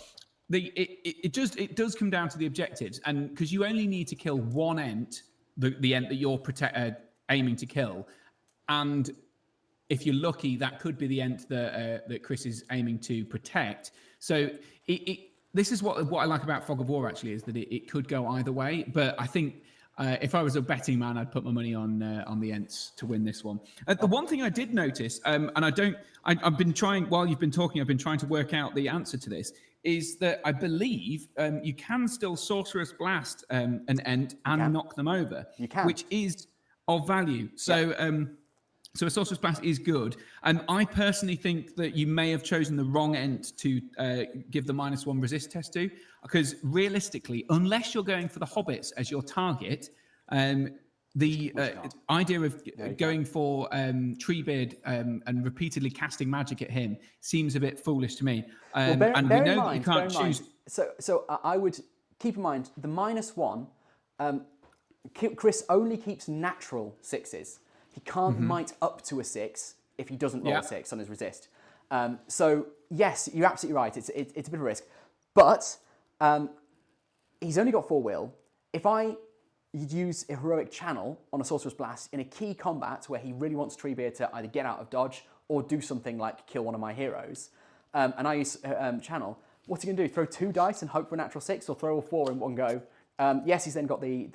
A: it does come down to the objectives, and because you only need to kill one Ent, the Ent that you're aiming to kill, and if you're lucky, that could be the Ent that Chris is aiming to protect. So this is what I like about Fog of War, actually, is that it could go either way. But I think if I was a betting man, I'd put my money on the Ents to win this one. The one thing I did notice, and I've been trying, while you've been talking, I've been trying to work out the answer to this, is that I believe you can still Sorcerous Blast an Ent and knock them over.
B: You can.
A: Which is of value. So... Yeah. So a Sorcerous Blast is good. And I personally think that you may have chosen the wrong Ent to give the -1 resist test to, because realistically, unless you're going for the Hobbits as your target, the idea of going for Treebeard and repeatedly casting magic at him seems a bit foolish to me. And we know that you can't choose...
B: So I would keep in mind, the -1, Chris only keeps natural 6s. He can't might up to a 6 if he doesn't roll a 6 on his resist. So yes, you're absolutely right. It's a bit of a risk, but he's only got 4 will. If you'd use a heroic channel on a Sorcerous Blast in a key combat where he really wants Treebeard to either get out of dodge or do something like kill one of my heroes, and I use channel, what's he going to do? Throw 2 dice and hope for a natural 6, or throw all 4 in one go? Yes, he's then got the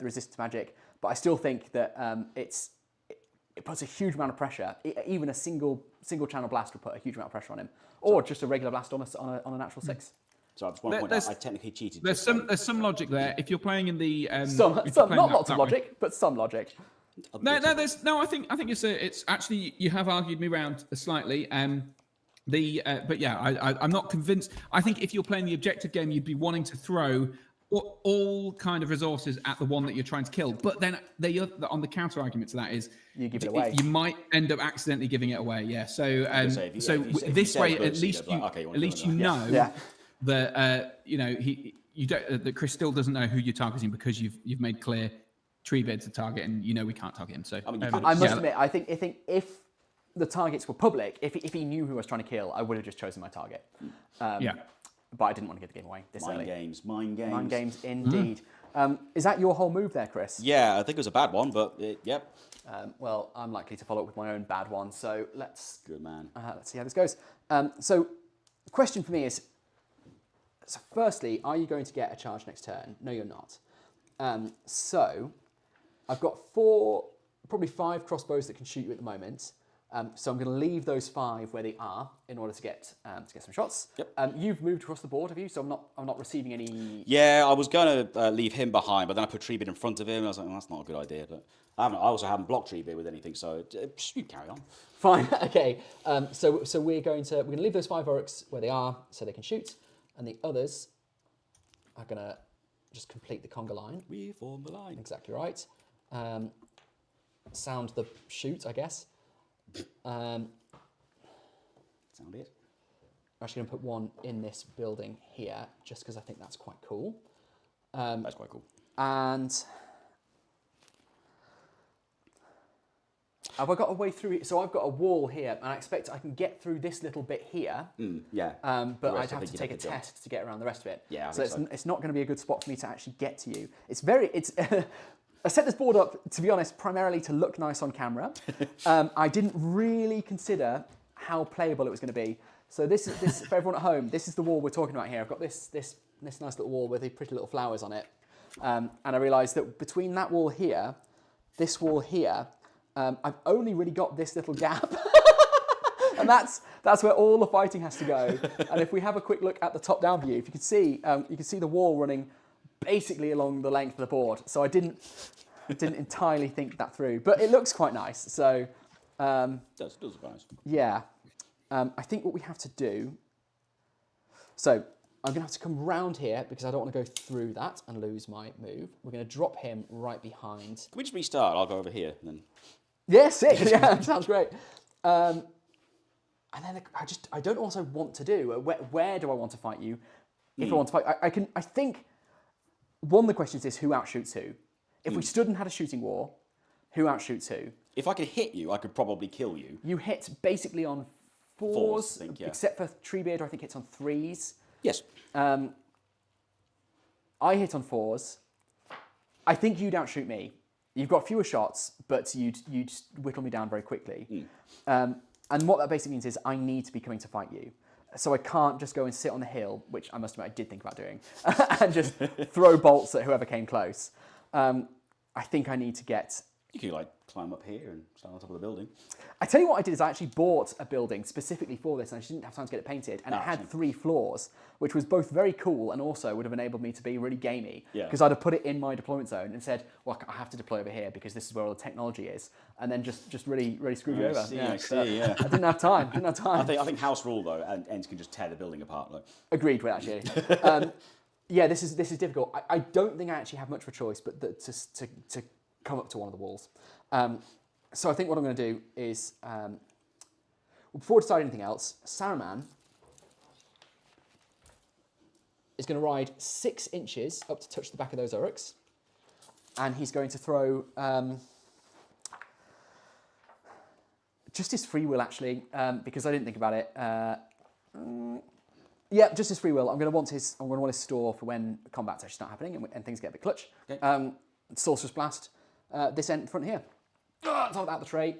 B: resist to magic, but I still think that it puts a huge amount of pressure. Even a single channel blast would put a huge amount of pressure on him, or just a regular blast on a natural 6.
C: So I just want to point out, I technically cheated.
A: There's some logic there. If you're playing in the
B: not lots of logic, but some logic.
A: No. I think it's actually, you have argued me around slightly. But yeah, I'm not convinced. I think if you're playing the objective game, you'd be wanting to throw all kind of resources at the one that you're trying to kill. But then on the counter argument to that is
B: you give it away.
A: You might end up accidentally giving it away. Yeah. So this way, at least you know that that Chris still doesn't know who you're targeting, because you've made clear Treebeard to target, and you know we can't target him. So
B: I must admit, I think if the targets were public, if he knew who I was trying to kill, I would have just chosen my target. But I didn't want to give the game away this early.
C: Mind games.
B: Mind games, indeed. Is that your whole move there, Chris?
C: Yeah, I think it was a bad one, but yep.
B: Well, I'm likely to follow up with my own bad one, so let's...
C: Good man.
B: Let's see how this goes. So the question for me is, so firstly, are you going to get a charge next turn? No, you're not. So I've got probably 5 crossbows that can shoot you at the moment. So I'm going to leave those 5 where they are in order to get some shots.
C: Yep.
B: You've moved across the board, have you? So I'm not receiving any.
C: Yeah, I was going to leave him behind, but then I put Treebeard in front of him, and I was like, that's not a good idea. But I also haven't blocked Treebeard with anything, so you carry on.
B: Fine. Okay. So we're going to leave those 5 orcs where they are, so they can shoot, and the others are going to just complete the conga line.
C: We form the line.
B: Exactly right. Sound the shoot, I guess.
C: Sound it.
B: I'm actually going to put one in this building here, just because I think that's quite cool.
C: That's quite cool.
B: And have I got a way through it? So I've got a wall here, and I expect I can get through this little bit here.
C: Yeah.
B: But I'd have to take a test to get around the rest of it.
C: Yeah.
B: So it's not going to be a good spot for me to actually get to you. I set this board up, to be honest, primarily to look nice on camera. I didn't really consider how playable it was going to be. So this for everyone at home, this is the wall we're talking about here. I've got this nice little wall with the pretty little flowers on it. And I realised that between that wall here, this wall here, I've only really got this little gap. And that's where all the fighting has to go. And if we have a quick look at the top-down view, if you can see the wall running basically along the length of the board. So I didn't entirely think that through, but it looks quite nice. So
C: It does look nice.
B: yeah, I think what we have to do. So I'm going to have to come round here because I don't want to go through that and lose my move. We're going to drop him right behind.
C: Can we just restart? I'll go over here and then.
B: Yeah, sick. Yeah, sounds great. And then I don't also want to do. Where do I want to fight you? If I want to fight, I think one of the questions is who outshoots who. If we stood and had a shooting war, who outshoots who?
C: If I could hit you, I could probably kill you.
B: You hit basically on fours,
C: I think, yeah.
B: except for Treebeard, I think hits on threes.
C: Yes.
B: I hit on fours. I think you'd outshoot me. You've got fewer shots, but you'd whittle me down very quickly. And what that basically means is I need to be coming to fight you. So I can't just go and sit on the hill, which I must admit I did think about doing, and just throw bolts at whoever came close. I think I need to get...
C: You could like climb up here and stand on top of the building.
B: I tell you what I did is I actually bought a building specifically for this, and I just didn't have time to get it painted, and it had 3 floors, which was both very cool and also would have enabled me to be really gamey, because I'd have put it in my deployment zone and said, well, I have to deploy over here because this is where all the technology is, and then just really screwed you over.
C: I see, yeah.
B: I didn't have time.
C: I think house rule though, and ends can just tear the building apart. Like.
B: Agreed with actually. Yeah, this is difficult. I don't think I actually have much of a choice, but to come up to one of the walls. So I think what I'm going to do is, before deciding anything else, Saruman is going to ride 6 inches up to touch the back of those Uruks, and he's going to throw just his free will actually, because I didn't think about it. Yeah, just his free will. I'm going to want his store for when combat's actually start happening and things get a bit clutch. Okay. Sorcerer's Blast. This end in front here. It's out the tray.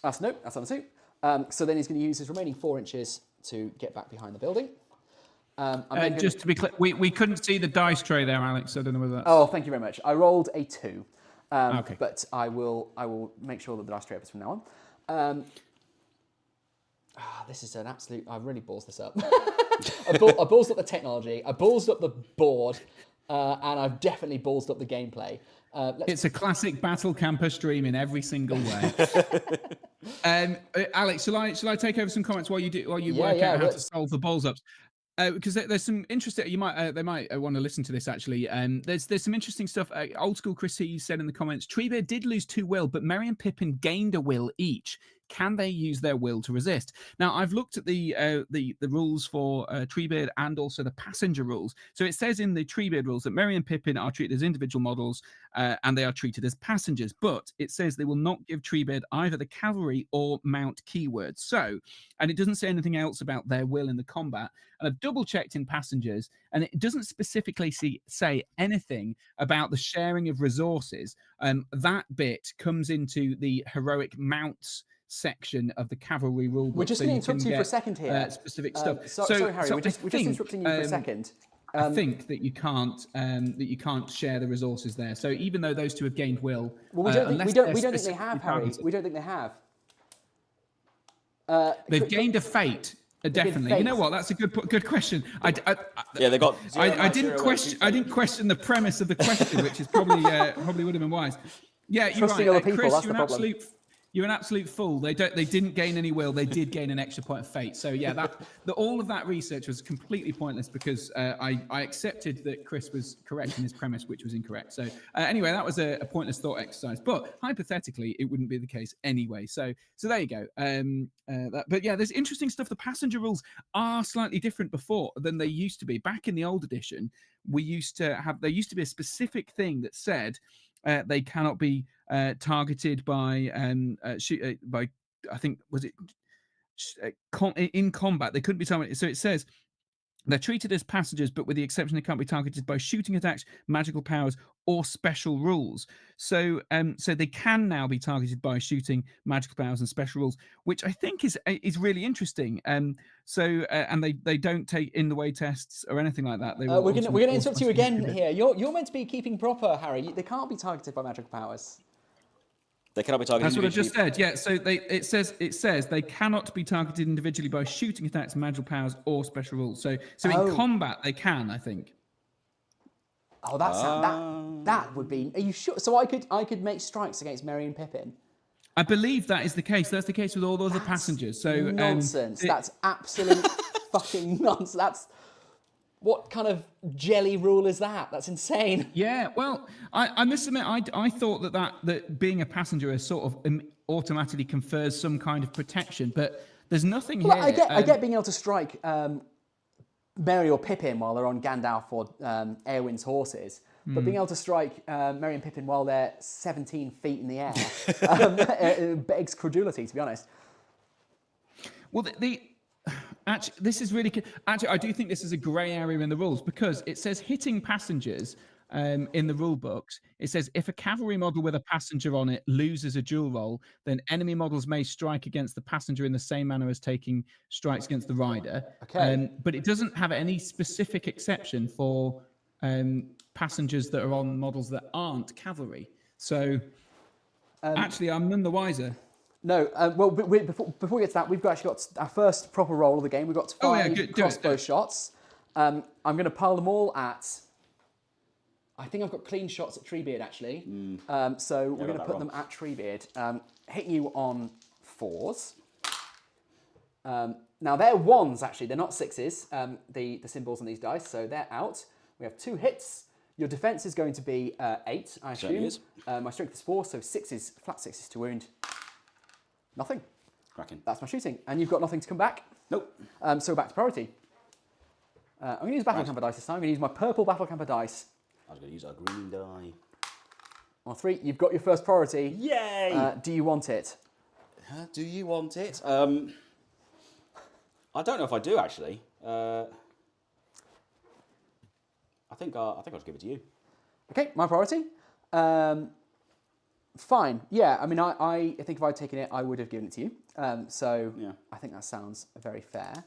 B: That's on the suit. So then he's going to use his remaining 4 inches to get back behind the building.
A: Just to be clear, we couldn't see the dice tray there, Alex. So I don't know whether that's...
B: Oh, thank you very much. I rolled a 2.
A: Okay.
B: But I will make sure that the dice tray is from now on. This is an absolute... I really balls this up. I balls up the technology. I balls up the board. And I've definitely ballsed up the gameplay.
A: It's a classic battle camper stream in every single way. Alex, shall I take over some comments while you work out how to solve the balls ups? Because there's some interesting. They might want to listen to this actually. There's some interesting stuff. Old school Chris he said in the comments, Treebeard did lose 2 will, but Merry and Pippin gained a will each. Can they use their will to resist? Now, I've looked at the rules for Treebeard and also the passenger rules. So it says in the Treebeard rules that Merry and Pippin are treated as individual models and they are treated as passengers. But it says they will not give Treebeard either the cavalry or mount keywords. So, and it doesn't say anything else about their will in the combat. And I've double checked in passengers, and it doesn't specifically say anything about the sharing of resources. That bit comes into the heroic mounts section of the cavalry rule book.
B: We're just going to interrupt you for a second here.
A: Specific stuff.
B: Sorry, Harry. We're just interrupting you for a second.
A: I think that you can't share the resources there. So even though those 2 have gained will,
B: we don't think they have, Harry. We don't think they have.
A: They've gained a fate. Definitely. You know what? That's a good question.
C: Yeah, they got.
A: I didn't question the premise of the question, which is probably would have been wise. Yeah, you're right.
B: Trusting other people, that's the problem.
A: You're an absolute fool. They didn't gain any will. They did gain an extra point of fate. So yeah, all of that research was completely pointless because I accepted that Chris was correct in his premise, which was incorrect. So anyway, that was a pointless thought exercise. But hypothetically, it wouldn't be the case anyway. So there you go. But yeah, there's interesting stuff. The passenger rules are slightly different before than they used to be. Back in the old edition, there used to be a specific thing that said they cannot be targeted by I think was it in combat. They couldn't be targeted. So it says they're treated as passengers, but with the exception they can't be targeted by shooting attacks, magical powers, or special rules. So they can now be targeted by shooting, magical powers, and special rules, which I think is really interesting. And they don't take in the way tests or anything like that.
B: We're gonna interrupt you again here. You're meant to be keeping proper, Harry. They can't be targeted by magical powers.
C: They cannot be targeted.
A: That's what I just said. Yeah. So it says they cannot be targeted individually by shooting attacks, magical powers, or special rules. So in combat they can, I think.
B: Oh, that would be. Are you sure? So I could make strikes against Merry and Pippin.
A: I believe that is the case. That's the case with all the other passengers. So
B: nonsense. That's absolute fucking nonsense. That's. What kind of jelly rule is that? That's insane.
A: Yeah, well, I must admit, I thought that being a passenger is sort of automatically confers some kind of protection, but there's nothing here.
B: I get being able to strike Merry or Pippin while they're on Gandalf or Eowyn's horses, but being able to strike Merry and Pippin while they're 17 feet in the air it begs credulity, to be honest.
A: Well, Actually, this is really. Actually, I do think this is a grey area in the rules because it says hitting passengers in the rule books. It says if a cavalry model with a passenger on it loses a duel roll, then enemy models may strike against the passenger in the same manner as taking strikes against the rider.
B: Okay.
A: But it doesn't have any specific exception for passengers that are on models that aren't cavalry. So actually, I'm none the wiser.
B: No, well, before we get to that, we've actually got our first proper roll of the game. We've got 5 crossbow shots. I'm going to pile them all at... I think I've got clean shots at Treebeard, actually. So we're going to put them at Treebeard. Hitting you on 4s. Now, they're 1s, actually. They're not 6s, the symbols on these dice, so they're out. We have 2 hits. Your defense is going to be 8, I assume. My strength is 4, so flat 6s to wound. Nothing.
C: Cracking.
B: That's my shooting. And you've got nothing to come back?
C: Nope.
B: So back to priority. I'm going to use battle camper dice this time. I'm going to use my purple battle camper dice.
C: I was going to use a green die.
B: On 3, you've got your first priority.
C: Yay!
B: Do you want it?
C: Do you want it? I don't know if I do, actually. I think I'll just give it to you.
B: Okay, my priority. Fine. Yeah, I mean, I think if I'd taken it, I would have given it to you. So yeah. I think that sounds very fair.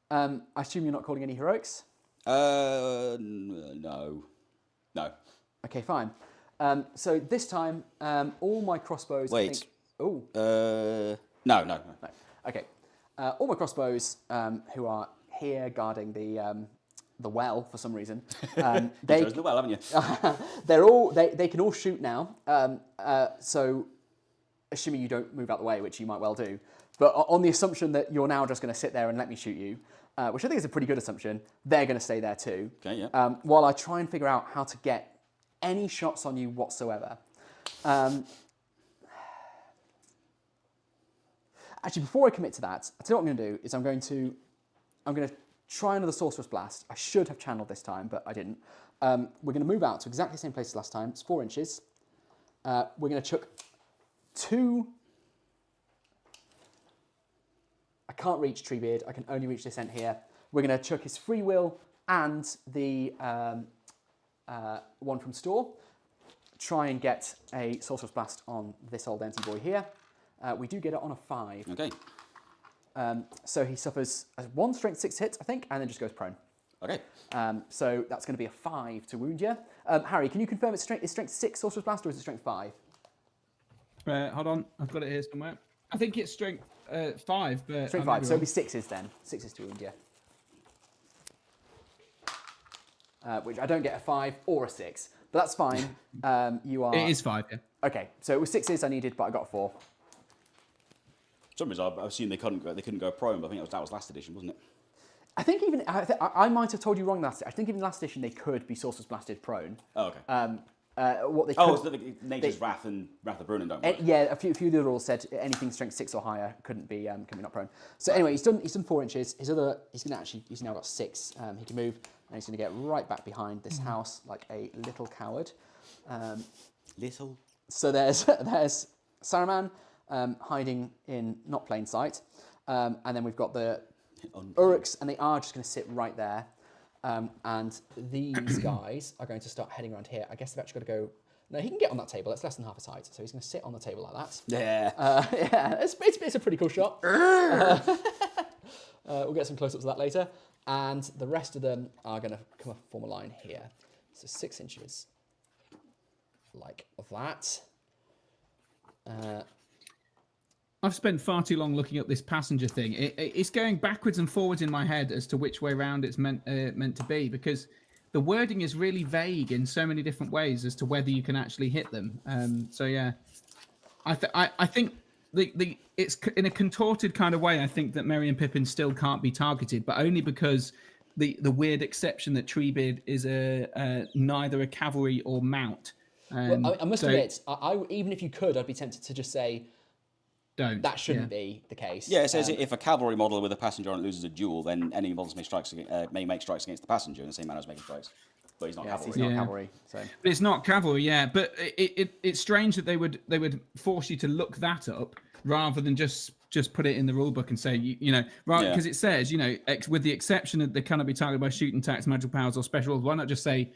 B: I assume you're not calling any heroics?
C: No.
B: Okay, fine. So this time, all my crossbows...
C: Wait.
B: No. Okay. All my crossbows, who are here guarding the well for some reason.
C: They chose the well, haven't you?
B: They can all shoot now. So, assuming you don't move out the way, which you might well do, but on the assumption that you're now just going to sit there and let me shoot you, which I think is a pretty good assumption, they're going to stay there too.
C: Okay, yeah.
B: While I try and figure out how to get any shots on you whatsoever. Actually, before I commit to that, I tell you what I'm going to do is I'm going to try another Sorcerer's Blast. I should have channeled this time, but I didn't. We're going to move out to exactly the same place as last time. It's 4 inches. We're going to chuck 2... I can't reach Treebeard. I can only reach this end here. We're going to chuck his free will and the one from store. Try and get a Sorcerer's Blast on this old empty boy here. We do get it on a 5.
C: Okay.
B: So he suffers 1 strength 6 hits, I think, and then just goes prone.
C: Okay.
B: So that's going to be a 5 to wound you. Harry, can you confirm it's strength 6 Sorcerer's Blast or is it strength 5?
A: Hold on, I've got it here somewhere. I think it's strength 5, but
B: strength 5. So it'll be 6s then. 6s to wound you. Which I don't get a 5 or a 6, but that's fine. You are.
A: It is 5, yeah.
B: Okay, so it was 6s I needed, but I got a 4.
C: some reason I assumed they couldn't go prone, but I think that was last edition, wasn't it?
B: I think even I might have told you wrong last. I think even last edition they could be Sorcerer's Blasted prone.
C: Oh, okay.
B: What they
C: Oh,
B: could,
C: it's Nature's Wrath and Wrath of Brunnen don't work.
B: yeah, a few of the rules said anything strength 6 or higher couldn't be not prone. So anyway, he's done 4 inches. He's now got 6. He can move, and he's going to get right back behind this house like a little coward.
C: Little.
B: So there's Saruman hiding in not plain sight, and then we've got the Uruks, and they are just going to sit right there. And these guys are going to start heading around here. I guess they've actually got to go. No, he can get on that table. It's less than half his height, so he's going to sit on the table like that.
C: Yeah.
B: Yeah, it's a pretty cool shot. We'll get some close-ups of that later. And the rest of them are going to come up and form a line here. So 6 inches, like that.
A: I've spent far too long looking at this passenger thing. It's going backwards and forwards in my head as to which way round it's meant to be, because the wording is really vague in so many different ways as to whether you can actually hit them. So yeah, I think it's in a contorted kind of way. I think that Merry and Pippin still can't be targeted, but only because the weird exception that Treebeard is neither a cavalry or mount.
B: Well, I must admit, even if you could, I'd be tempted to just say,
A: don't.
B: That shouldn't be the case.
C: Yeah, it says if a cavalry model with a passenger on it loses a duel, then any models may make strikes against the passenger in the same manner as making strikes. But he's not cavalry.
B: He's not cavalry. So.
A: But it's not cavalry, yeah. But it's strange that they would force you to look that up rather than just put it in the rule book and say because it says with the exception that they cannot be targeted by shooting attacks, magical powers, or special. Why not just say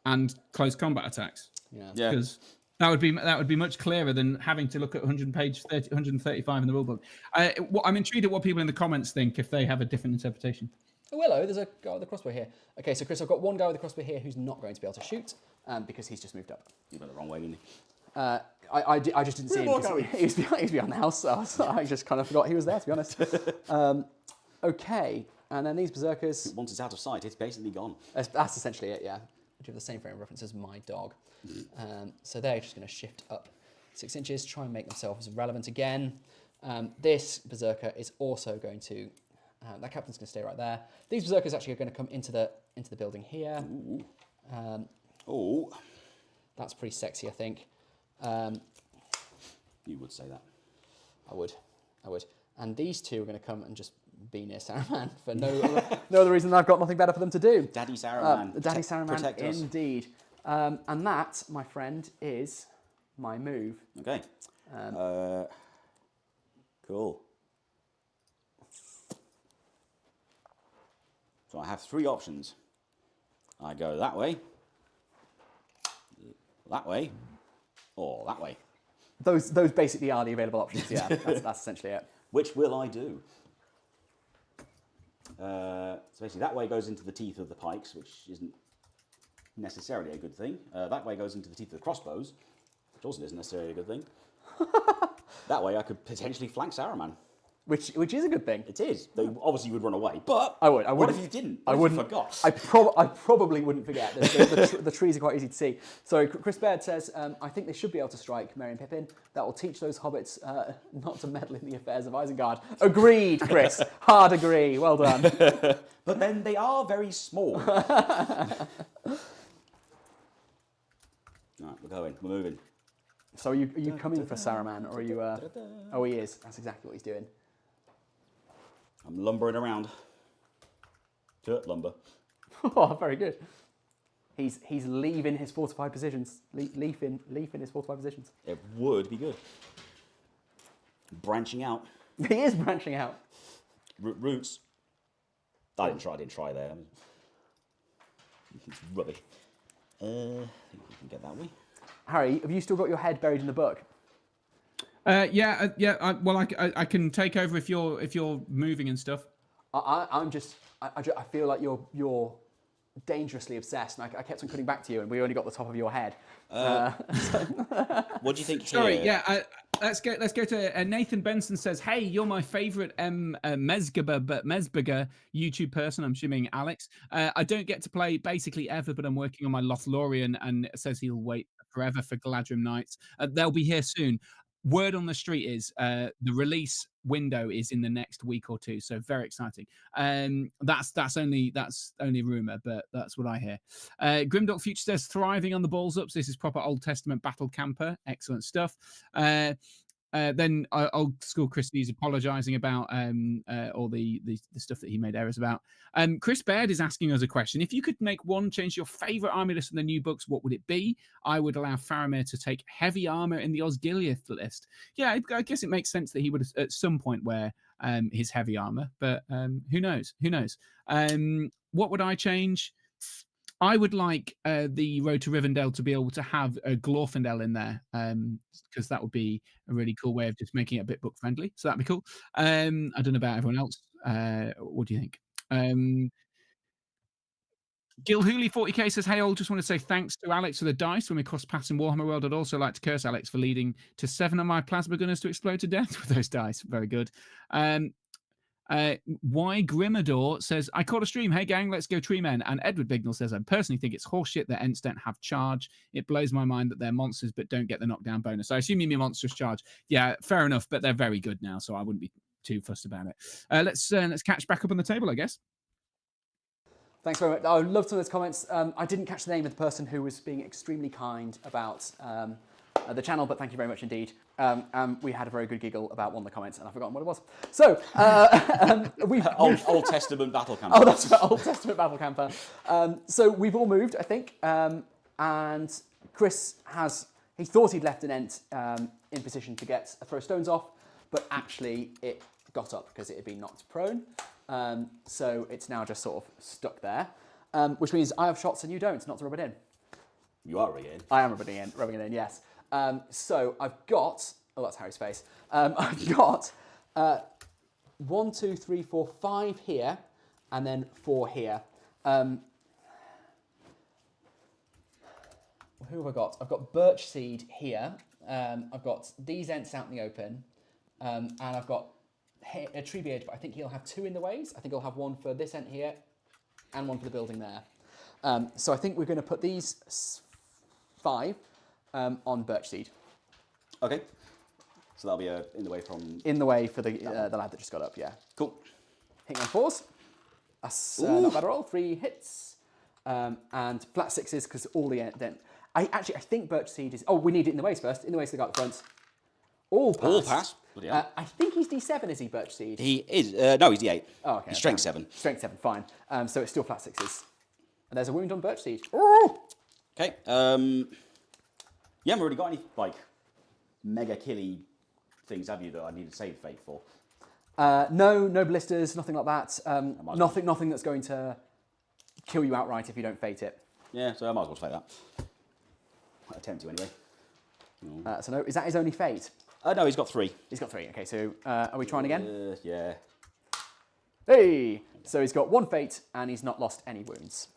A: and close combat attacks?
C: Yeah.
A: Because that would be much clearer than having to look at 135 in the rulebook. I'm intrigued at what people in the comments think if they have a different interpretation.
B: Oh, hello, there's a guy with a crossbow here. Okay, so Chris, I've got one guy with a crossbow here who's not going to be able to shoot because he's just moved up.
C: You went the wrong way, didn't he?
B: I just didn't see him. He was behind the house, so I just kind of forgot he was there, to be honest. Okay, and then these berserkers.
C: Once it's out of sight, it's basically gone.
B: That's essentially it, yeah. Which have the same frame of reference as my dog. So they're just going to shift up 6 inches, try and make themselves relevant again. This berserker is also going to. That captain's going to stay right there. These berserkers actually are going to come into the building here. That's pretty sexy, I think.
C: You would say that.
B: I would. And these two are going to come and just be near Saruman for no other reason than I've got nothing better for them to do.
C: Daddy Saruman.
B: Daddy Saruman,
C: protect us.
B: indeed. And that, my friend, is my move.
C: Okay. Cool. So I have 3 options. I go that way, or that way.
B: Those basically are the available options. Yeah, that's essentially it.
C: Which will I do? So basically, that way goes into the teeth of the pikes, which isn't necessarily a good thing. That way goes into the teeth of the crossbows, which also isn't necessarily a good thing. That way, I could potentially flank Saruman.
B: Which is a good thing.
C: It is. They obviously would run away, but
B: I would.
C: What if you didn't? What if you forgot?
B: I probably wouldn't forget. The trees are quite easy to see. So Chris Baird says, I think they should be able to strike Merry and Pippin. That will teach those hobbits not to meddle in the affairs of Isengard. Agreed, Chris. Hard agree. Well done.
C: But then they are very small. Right, we're going. We're moving.
B: So are you coming for Saruman, or are you... Oh, he is. That's exactly what he's doing.
C: I'm lumbering around. Dirt lumber.
B: Oh, very good. He's leaving his fortified positions. Leafing his fortified positions.
C: It would be good. Branching out.
B: He is branching out.
C: Roots. I didn't try there. It's rubbish. I think we can get that way.
B: Harry, have you still got your head buried in the book?
A: Yeah. I can take over if you're moving and stuff.
B: I feel like you're dangerously obsessed, and I kept on cutting back to you, and we only got the top of your head.
C: What do you think?
A: Sorry,
C: here?
A: yeah. Let's go to Nathan Benson says, "Hey, you're my favorite Mesberger YouTube person. I'm assuming Alex. I don't get to play basically ever, but I'm working on my Lothlorien, and it says he'll wait forever for Galadrim Nights. They'll be here soon." word on the street is the release window is in the next week or two, so very exciting. That's only rumor, but that's what I hear. Grimdark Future says thriving on the balls ups. This is proper Old Testament battle camper. Excellent stuff. Then old school Christie's apologising about all the stuff that he made errors about. Chris Baird is asking us a question. If you could make one change to your favourite army list in the new books, what would it be? I would allow Faramir to take heavy armour in the Osgiliath list. Yeah, I guess it makes sense that he would at some point wear his heavy armour, but who knows? Who knows? What would I change? I would like the Road to Rivendell to be able to have a Glorfindel in there, because that would be a really cool way of just making it a bit book friendly. So that'd be cool. I don't know about everyone else. What do you think? Gil Hooley 40k says, "Hey, all, just want to say thanks to Alex for the dice when we cross paths in Warhammer World. I'd also like to curse Alex for leading to 7 of my plasma gunners to explode to death with those dice. Very good." Y Grimador says, "I caught a stream. Hey gang, let's go tree men." And Edward Bignell says, "I personally think it's horseshit that Ents don't have charge. It blows my mind that they're monsters but don't get the knockdown bonus." I assume you mean monstrous charge. Yeah, fair enough, but they're very good now, so I wouldn't be too fussed about it. Let's catch back up on the table, I guess.
B: Thanks very much. I loved some of those comments. I didn't catch the name of the person who was being extremely kind about the channel, but thank you very much indeed. We had a very good giggle about one of the comments, and I've forgotten what it was. So, we've
C: Old Testament battle camper.
B: Oh, that's right, Old Testament battle camper. So we've all moved, I think, and Chris he thought he'd left an Ent in position to get a throw stones off, but actually it got up because it had been knocked prone. So it's now just sort of stuck there, which means I have shots and you don't, not to rub it in.
C: You are rubbing it in.
B: I am rubbing it in, yes. So I've got, oh, that's Harry's face. I've got 1, 2, 3, 4, 5 here, and then 4 here. Who have I got? I've got Birch Seed here. I've got these Ents out in the open, and I've got a Treebeard, but I think he'll have 2 in the ways. I think he'll have 1 for this Ent here, and 1 for the building there. So I think we're going to put these 5 on Birch Seed.
C: Okay. So that'll be in the way from...
B: In the way for the lad that just got up, yeah.
C: Cool.
B: Hitting on 4s. That's not bad at all. 3 hits. And flat 6s, because all the... I think Birch Seed is... Oh, we need it in the ways first. In the ways, they got the front. All pass.
C: All pass.
B: I think he's D7, is he, Birch Seed?
C: He is. No, he's D8.
B: Oh, okay.
C: He's strength 7.
B: Strength 7, fine. So it's still flat 6s. And there's a wound on Birch Seed.
C: Okay. You haven't really got any, like, mega killy things, have you, that I need to save fate for?
B: No blisters, nothing like that. Nothing that's going to kill you outright if you don't fate it.
C: Yeah, so I might as well fate that. I attempt to anyway.
B: So no, is that his only fate?
C: No, he's got 3.
B: He's got 3. Okay, so are we trying again?
C: Yeah.
B: Hey! So he's got 1 fate and he's not lost any wounds.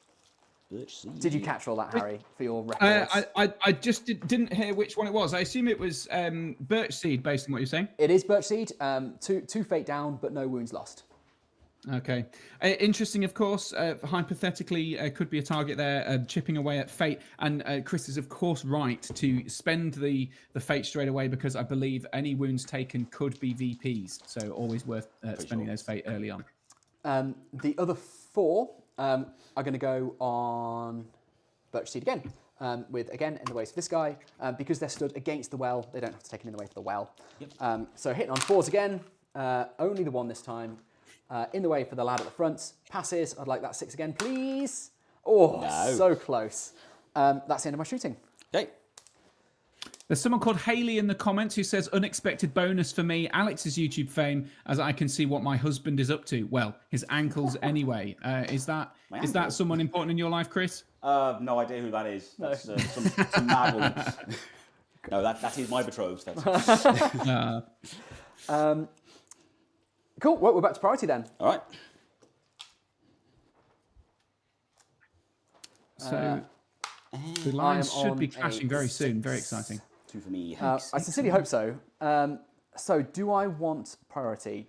B: Did you catch all that, Harry, for your records?
A: I just didn't hear which one it was. I assume it was Birch Seed, based on what you're saying.
B: It is Birch Seed. 2 fate down, but no wounds lost.
A: Okay. Interesting, of course. Hypothetically, could be a target there, chipping away at fate. And Chris is, of course, right to spend the fate straight away, because I believe any wounds taken could be VPs. So always worth spending those fate early on.
B: The other 4 are going to go on Birch Seed again. With, again, in the ways for this guy. Because they're stood against the well, they don't have to take it in the way for the well. Yep. So hitting on 4s again. Only the 1 this time. In the way for the lad at the front. Passes. I'd like that 6 again, please. Oh, no. So close. That's the end of my shooting.
C: Okay.
A: There's someone called Haley in the comments who says, "Unexpected bonus for me, Alex's YouTube fame, as I can see what my husband is up to." Well, his ankles anyway. Is that someone important in your life, Chris?
C: No idea who that is. No. That's some mad woman. No, that is my betrothed.
B: Cool. Well, we're back to priority then.
C: All right.
A: So the lines should be clashing very soon. Very exciting.
C: 2 for me.
B: I sincerely hope so. So do I want priority?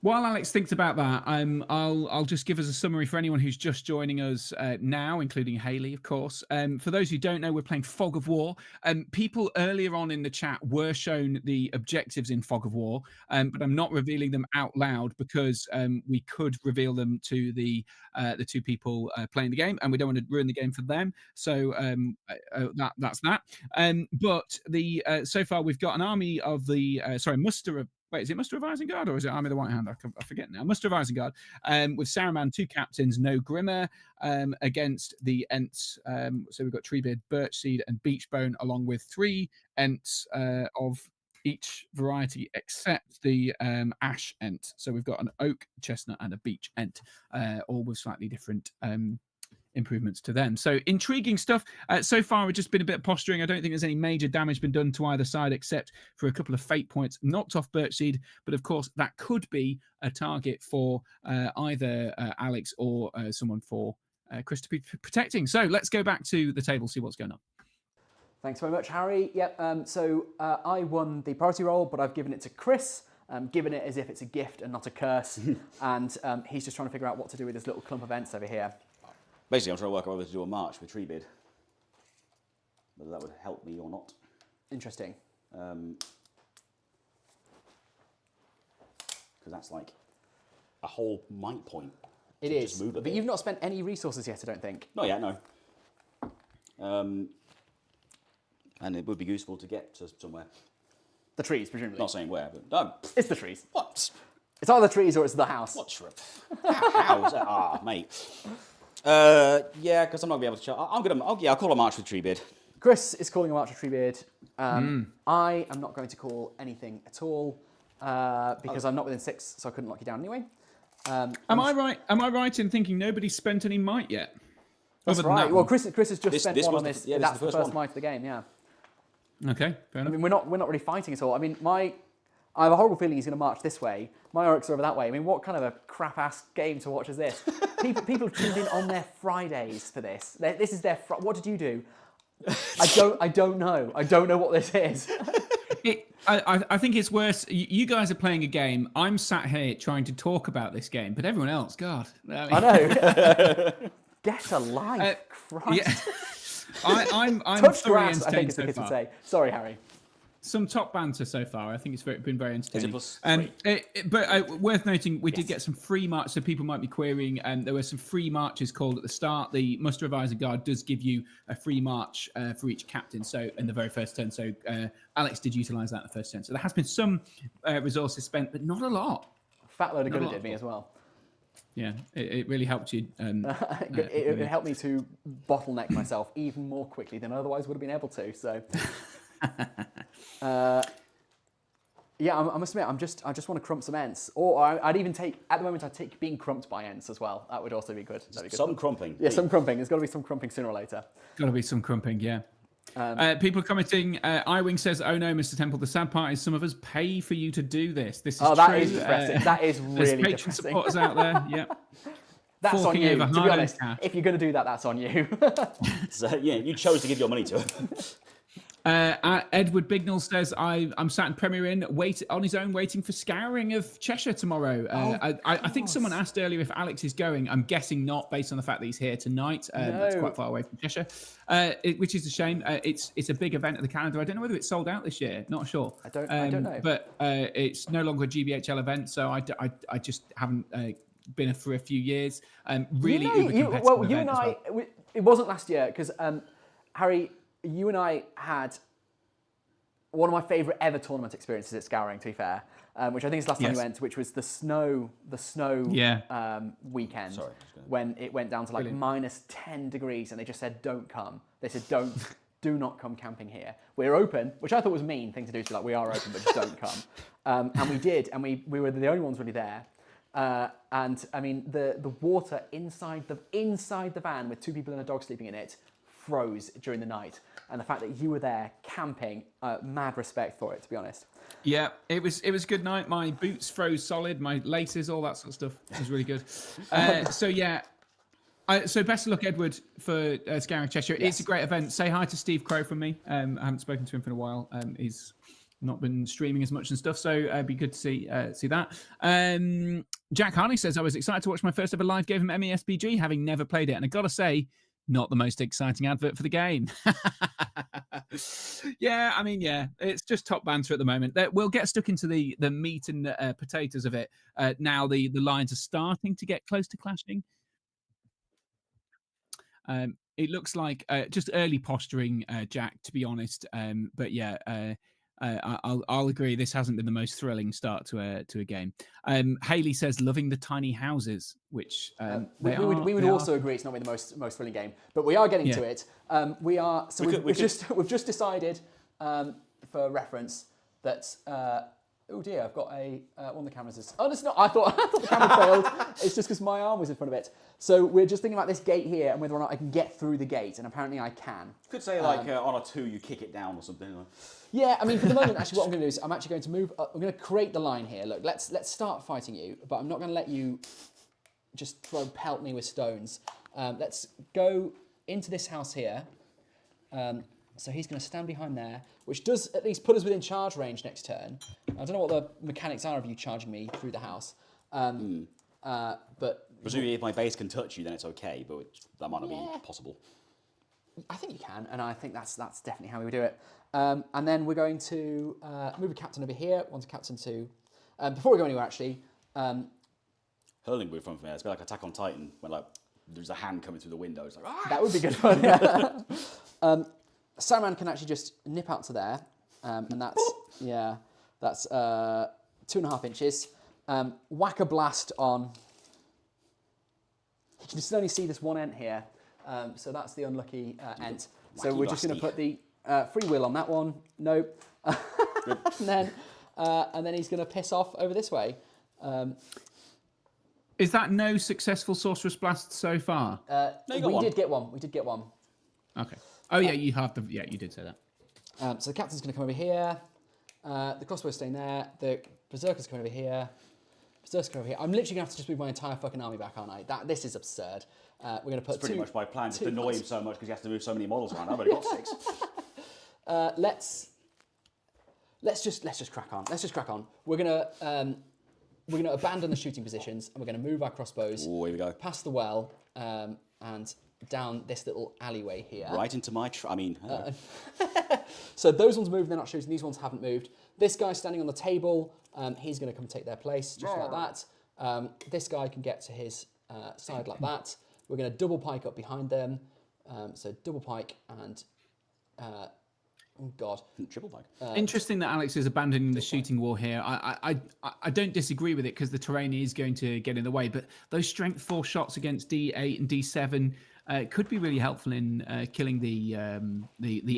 A: While Alex thinks about that, I'll just give us a summary for anyone who's just joining us now, including Hayley, of course. For those who don't know, we're playing Fog of War. People earlier on in the chat were shown the objectives in Fog of War, but I'm not revealing them out loud because we could reveal them to the two people playing the game, and we don't want to ruin the game for them. So that's that. But so far we've got an army of muster of. Wait, is it Muster of Isengard or is it Army of the White Hand? I forget now. Muster of Isengard, with Saruman, 2 captains, no Grimmer, against the Ents. So we've got Treebeard, Birchseed, and Beachbone, along with 3 Ents of each variety except the Ash Ent. So we've got an Oak, Chestnut, and a Beech Ent, all with slightly different improvements to them. So intriguing stuff. So far, it's just been a bit of posturing. I don't think there's any major damage been done to either side except for a couple of fate points knocked off Birchseed. But of course, that could be a target for either Alex or someone for Chris to be protecting. So let's go back to the table, see what's going on.
B: Thanks very much, Harry. Yep. So I won the priority roll, but I've given it to Chris. Given it as if it's a gift and not a curse. And he's just trying to figure out what to do with this little clump of Ents over here.
C: Basically, I'm trying to work out whether to do a march with Treebeard. Whether that would help me or not.
B: Interesting.
C: Because that's like a whole might point.
B: It is. Just move a bit. You've not spent any resources yet, I don't think.
C: Not yet, no. And it would be useful to get to somewhere.
B: The trees, presumably.
C: Not saying where, but
B: it's the trees.
C: What?
B: It's either the trees or it's the house.
C: What shrub? How is that? Ah, mate. Yeah, because I'm not going to be able to. I'll call a march with Treebeard.
B: Chris is calling a march with Treebeard. I am not going to call anything at all because I'm not within 6, so I couldn't lock you down anyway.
A: Am I right in thinking nobody's spent any might yet?
B: That's right. Well, Chris has just spent one on this. Yeah, that's the first might of the game. Yeah.
A: Okay, fair enough.
B: I mean, we're not really fighting at all. I mean, I have a horrible feeling he's going to march this way. My orcs are over that way. I mean, what kind of a crap-ass game to watch is this? People have tuned in on their Fridays for this. This is their. What did you do? I don't know. I don't know what this is.
A: I think it's worse. You guys are playing a game. I'm sat here trying to talk about this game, but everyone else, God.
B: I know. Get a life, Christ.
A: Yeah. I'm
B: touch
A: thoroughly
B: grass, I think is the kids would say. Sorry, Harry.
A: Some top banter so far. I think it's been very entertaining.
B: But
A: worth noting, we did get some free marches, so people might be querying. There were some free marches called at the start. The Muster of Isengard does give you a free march for each captain. So in the very first turn, so Alex did utilise that in the first turn. So there has been some resources spent, but not a lot.
B: Fat load of good it did me as well.
A: Yeah, it really helped you.
B: It helped me to bottleneck myself even more quickly than I otherwise would have been able to. So. Yeah, I must admit, I just want to crump some Ents, or I'd even take at the moment. I'd take being crumped by Ents as well. That would also be good. That'd be good
C: some crumping.
B: Yeah, some crumping. There's got to be some crumping sooner or later.
A: Got to be some crumping, yeah. People are commenting. iWing says, "Oh no, Mr. Temple. The sad part is some of us pay for you to do this. This is true.
B: That is depressing. That is really
A: there's patron
B: depressing.
A: supporters out there. Yeah,
B: that's
A: forking
B: on you.
A: over
B: To be honest,
A: cash.
B: if you're going to do that, that's on you.
C: So, yeah, you chose to give your money to it.
A: Edward Bignell says, I'm sat in Premier Inn, on his own, waiting for Scouring of Cheshire tomorrow. I think someone asked earlier if Alex is going. I'm guessing not, based on the fact that he's here tonight. It's quite far away from Cheshire, which is a shame. It's a big event at the calendar. I don't know whether it's sold out this year. Not sure.
B: I don't know.
A: But it's no longer a GBHL event, so I just haven't been for a few years. Really uber competitive
B: well, you
A: event
B: and
A: as
B: I, it wasn't last year because Harry, you and I had one of my favourite ever tournament experiences at Scouring, to be fair, which I think is the last time you went, which was the snow weekend when it went down to like minus 10 degrees and they just said, don't come. They said, do not come camping here. We're open, which I thought was a mean thing to do, to be like, we are open, but just don't come. And we did, and we were the only ones really there. And I mean, the water inside the van with 2 people and a dog sleeping in it froze during the night, and the fact that you were there camping, mad respect for it, to be honest.
A: Yeah, it was a good night. My boots froze solid, my laces, all that sort of stuff. It was really good. So best of luck, Edward, for Scouring Cheshire. Yes. It's a great event. Say hi to Steve Crow from me. I haven't spoken to him for a while. He's not been streaming as much and stuff, so it'd be good to see that. Jack Harley says, I was excited to watch my first ever live game from MESBG, having never played it, and I gotta say, not the most exciting advert for the game. Yeah, I mean, yeah, it's just top banter at the moment. We'll get stuck into the meat and potatoes of it. Now the lines are starting to get close to clashing. It looks like just early posturing, Jack, to be honest. But yeah, I'll agree. This hasn't been the most thrilling start to a game. Haley says loving the tiny houses, which
B: we would also agree it's not been the most thrilling game, but we are getting to it. We've just decided, for reference, that. Oh dear, I've got one of the cameras is... Oh, it's not. I thought the camera failed. It's just because my arm was in front of it. So we're just thinking about this gate here and whether or not I can get through the gate, and apparently I can.
C: You could say like on a 2 you kick it down or something. Like.
B: Yeah, I mean for the moment, actually, what I'm going to do is I'm actually going to move. I'm going to create the line here. Look, let's start fighting you, but I'm not going to let you just pelt me with stones. Let's go into this house here. So he's going to stand behind there, which does at least put us within charge range next turn. I don't know what the mechanics are of you charging me through the house. But
C: presumably, if my base can touch you, then it's okay. But that might not be possible.
B: I think you can, and I think that's definitely how we would do it. And then we're going to move a captain over here. One's captain two. Before we go anywhere, actually,
C: hurling would be fun for me. It's a bit like Attack on Titan, when like there's a hand coming through the window. It's like
B: that would be good fun. Yeah. Saruman can actually just nip out to there, and that's 2.5 inches. Whack a blast on. You can just only see this one ent here, so that's the unlucky ent. So we're just going to put the free will on that one. Nope. and then he's going to piss off over this way.
A: Is that no successful sorceress blast so far?
B: No, we did get one. We did get one.
A: Okay. Oh yeah, you have the. Yeah, you did say that.
B: So the captain's going to come over here. The crossbow's staying there. The berserker's coming over here. Berserker's coming over here. I'm literally going to have to just move my entire fucking army back, aren't I? This is absurd. We're going to put
C: pretty much my plan, just annoy him so much because he has to move so many models around. I've only got 6.
B: Let's just crack on. Let's just crack on. We're gonna abandon the shooting positions and we're gonna move our crossbows.
C: Oh, here we go.
B: Past the well and down this little alleyway here.
C: Right into my.
B: So those ones moved. They're not shooting. These ones haven't moved. This guy's standing on the table. He's gonna come take their place just like that. This guy can get to his side like that. We're gonna double pike up behind them. So double pike and. Oh God!
C: Triple pike.
A: Interesting that Alex is abandoning the shooting war here. I don't disagree with it because the terrain is going to get in the way. But those strength 4 shots against D8 and D7 could be really helpful in killing the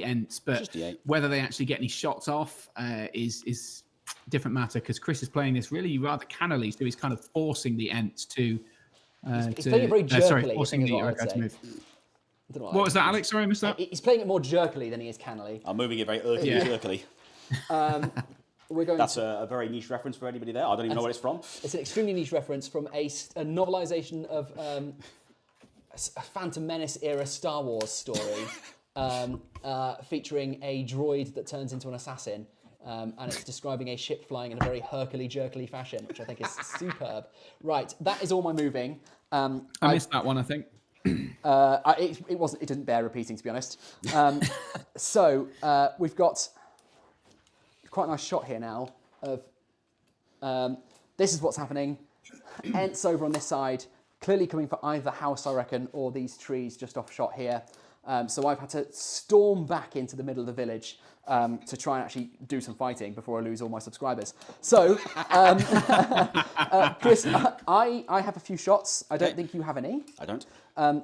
A: Ents. But whether they actually get any shots off is different matter because Chris is playing this really rather cannily, so he's kind of forcing the Ents to.
B: He's playing it very jerkily.
A: Forcing the Uruguay to move. What was that, Alex? Sorry, I missed that.
B: He's playing it more jerkily than he is cannily.
C: I'm moving it very jerkily.
B: We're going.
C: That's a very niche reference for anybody there. I don't even know what it's from.
B: It's an extremely niche reference from a novelization of a Phantom Menace era Star Wars story featuring a droid that turns into an assassin. And it's describing a ship flying in a very herkily-jerkily fashion, which I think is superb. Right, that is all my moving.
A: I missed that one, I think.
B: It didn't bear repeating, to be honest. So we've got quite a nice shot here now of this is what's happening. Ents over on this side, clearly coming for either house, I reckon, or these trees just off shot here. So I've had to storm back into the middle of the village to try and actually do some fighting before I lose all my subscribers. So, Chris, I have a few shots. I don't think you have any.
C: I don't.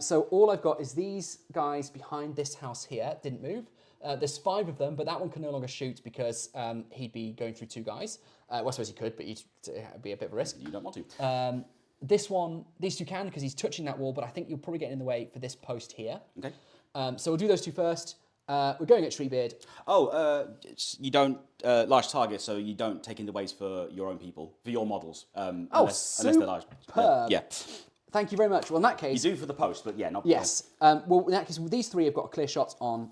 B: So all I've got is these guys behind this house here. Didn't move. There's 5 of them, but that one can no longer shoot because he'd be going through 2 guys. Well, I suppose he could, but it'd be a bit of a risk.
C: You don't want to.
B: These 2 can because he's touching that wall, but I think you'll probably get in the way for this post here.
C: Okay.
B: So we'll do those 2 first. We're going at Treebeard.
C: You don't large targets, so you don't take in the ways for your own people, for your models. Unless they're large. Yeah.
B: Thank you very much. Well, in that case,
C: you do for the post, but yeah, not.
B: Yes. Well, in that case, these 3 have got a clear shot on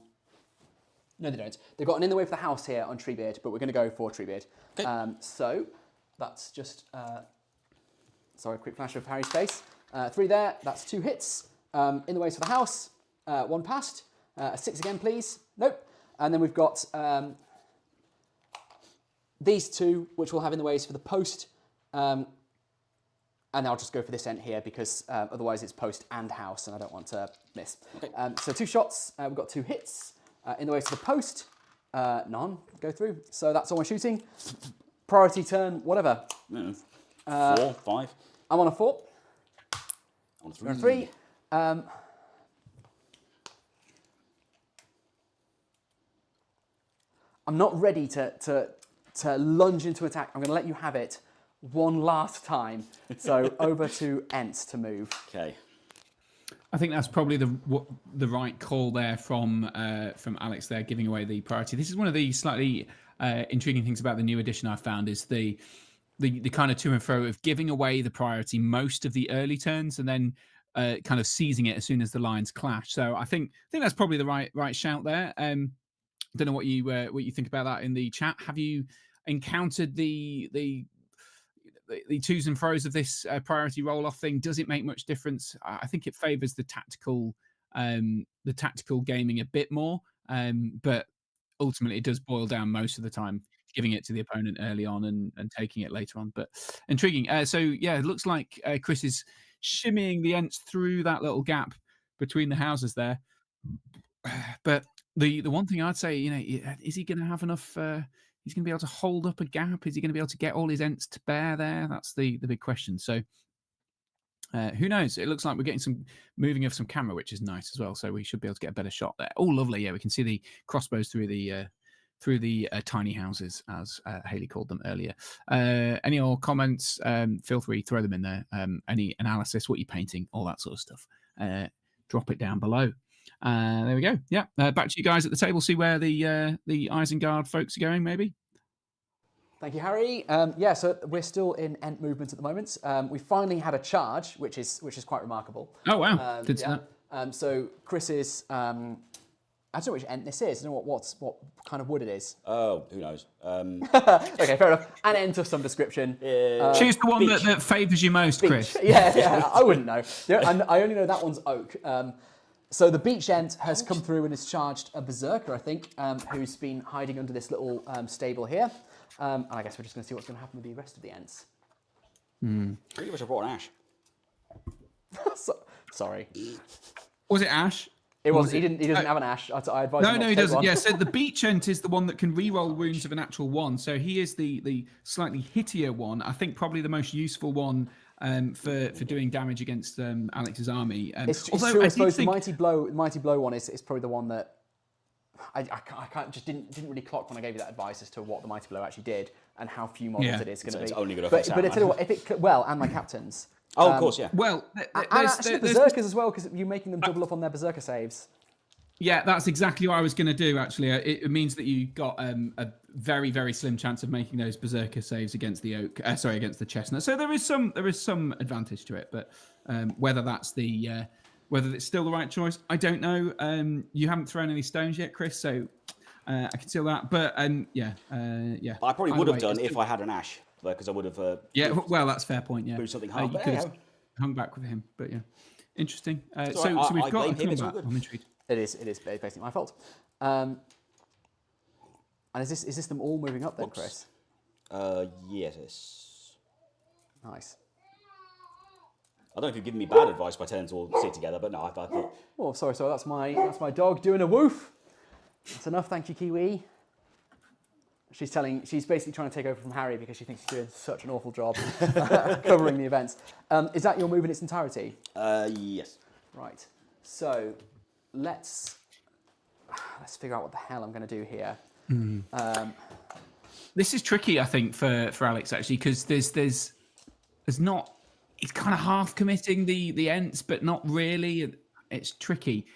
B: No, they don't. They've got an in the way for the house here on Treebeard, but we're going to go for Treebeard.
C: Okay.
B: So that's just... sorry, quick flash of Harry's face. 3 there, that's 2 hits. In the ways for the house, 1 passed. A 6 again, please. Nope. And then we've got these 2, which we'll have in the ways for the post. And I'll just go for this end here because otherwise it's post and house, and I don't want to miss. Okay. So 2 shots. We've got 2 hits. In the ways for the post, none go through. So that's all my shooting. Priority turn, whatever.
C: 4, 5.
B: I'm on a 4.
C: On 3.
B: You're on 3. I'm not ready to lunge into attack. I'm going to let you have it one last time. So over to Ents to move.
C: Okay.
A: I think that's probably the right call there from Alex there, giving away the priority. This is one of the slightly intriguing things about the new edition I've found is the kind of to and fro of giving away the priority most of the early turns and then kind of seizing it as soon as the lines clash. So I think that's probably the right shout there. Don't know what you think about that in the chat. Have you encountered the twos and fro's of this priority roll-off thing? Does it make much difference? I think it favours the tactical gaming a bit more, but ultimately it does boil down most of the time giving it to the opponent early on and taking it later on. But intriguing. So yeah, it looks like Chris is shimmying the Ents through that little gap between the houses there. But the one thing I'd say, is he going to have enough? He's going to be able to hold up a gap. Is he going to be able to get all his Ents to bear there? That's the big question. So who knows? It looks like we're getting some moving of some camera, which is nice as well. So we should be able to get a better shot there. Oh, lovely! Yeah, we can see the crossbows through the tiny houses, as Haley called them earlier. Any more comments? Feel free, throw them in there. Any analysis, what you're painting, all that sort of stuff. Drop it down below. There we go. Yeah, back to you guys at the table. See where the Isengard folks are going, maybe.
B: Thank you, Harry. Yeah, so we're still in Ent movement at the moment. We finally had a charge, which is quite remarkable.
A: Oh wow! Did see
B: that. So Chris is. I don't know which Ent this is. I don't know what kind of wood it is.
C: Oh, who knows?
B: Okay, fair enough. An Ent of some description.
A: Choose the one that favours you most,
B: beech.
A: Chris.
B: Yeah, I wouldn't know. And I only know that one's oak. So the beech Ent has come through and has charged a berserker, I think, who's been hiding under this little stable here. And I guess we're just going to see what's going to happen with the rest of the Ents.
C: Pretty much I brought an ash.
B: Sorry.
A: Was it Ash?
B: It was. He doesn't have an ash. I advise him
A: No, he doesn't.
B: one.
A: Yeah, so the beech Ent is the one that can re-roll wounds of a natural 1. So he is the slightly hittier one. I think probably the most useful one for doing damage against Alex's army.
B: It's true. I suppose the mighty blow one is probably the one that I didn't really clock when I gave you that advice as to what the mighty blow actually did and how few models it is going to be.
C: It's only going to affect
B: but I tell you what, if it and my captains.
C: Oh, of course, yeah.
A: Well,
B: and actually berserkers as well, because you're making them double up on their berserker saves.
A: Yeah, that's exactly what I was going to do, actually. It means that you got a very, very slim chance of making those berserker saves against the oak. Against the chestnut. So there is some advantage to it, but whether that's whether it's still the right choice, I don't know. You haven't thrown any stones yet, Chris, so I can see that. But yeah.
C: I probably would have done if I had an ash, because I would have.
A: Yeah, well, that's a fair point. Yeah,
C: something hard.
A: You could have hung back with him, but yeah, interesting. So we've got a combat. I'm intrigued.
B: It is basically my fault. And is this them all moving up then, Chris?
C: Yes.
B: Nice.
C: I don't know if you've given me bad advice by telling us all to sit together, but no, I thought.
B: Oh, sorry. That's my dog doing a woof. That's enough, thank you, Kiwi. She's basically trying to take over from Harry because she thinks he's doing such an awful job covering the events. Is that your move in its entirety?
C: Yes.
B: Right. So let's figure out what the hell I'm going to do here.
A: This is tricky, I think, for Alex actually, because there's not. He's kind of half committing the Ents, but not really. It's tricky.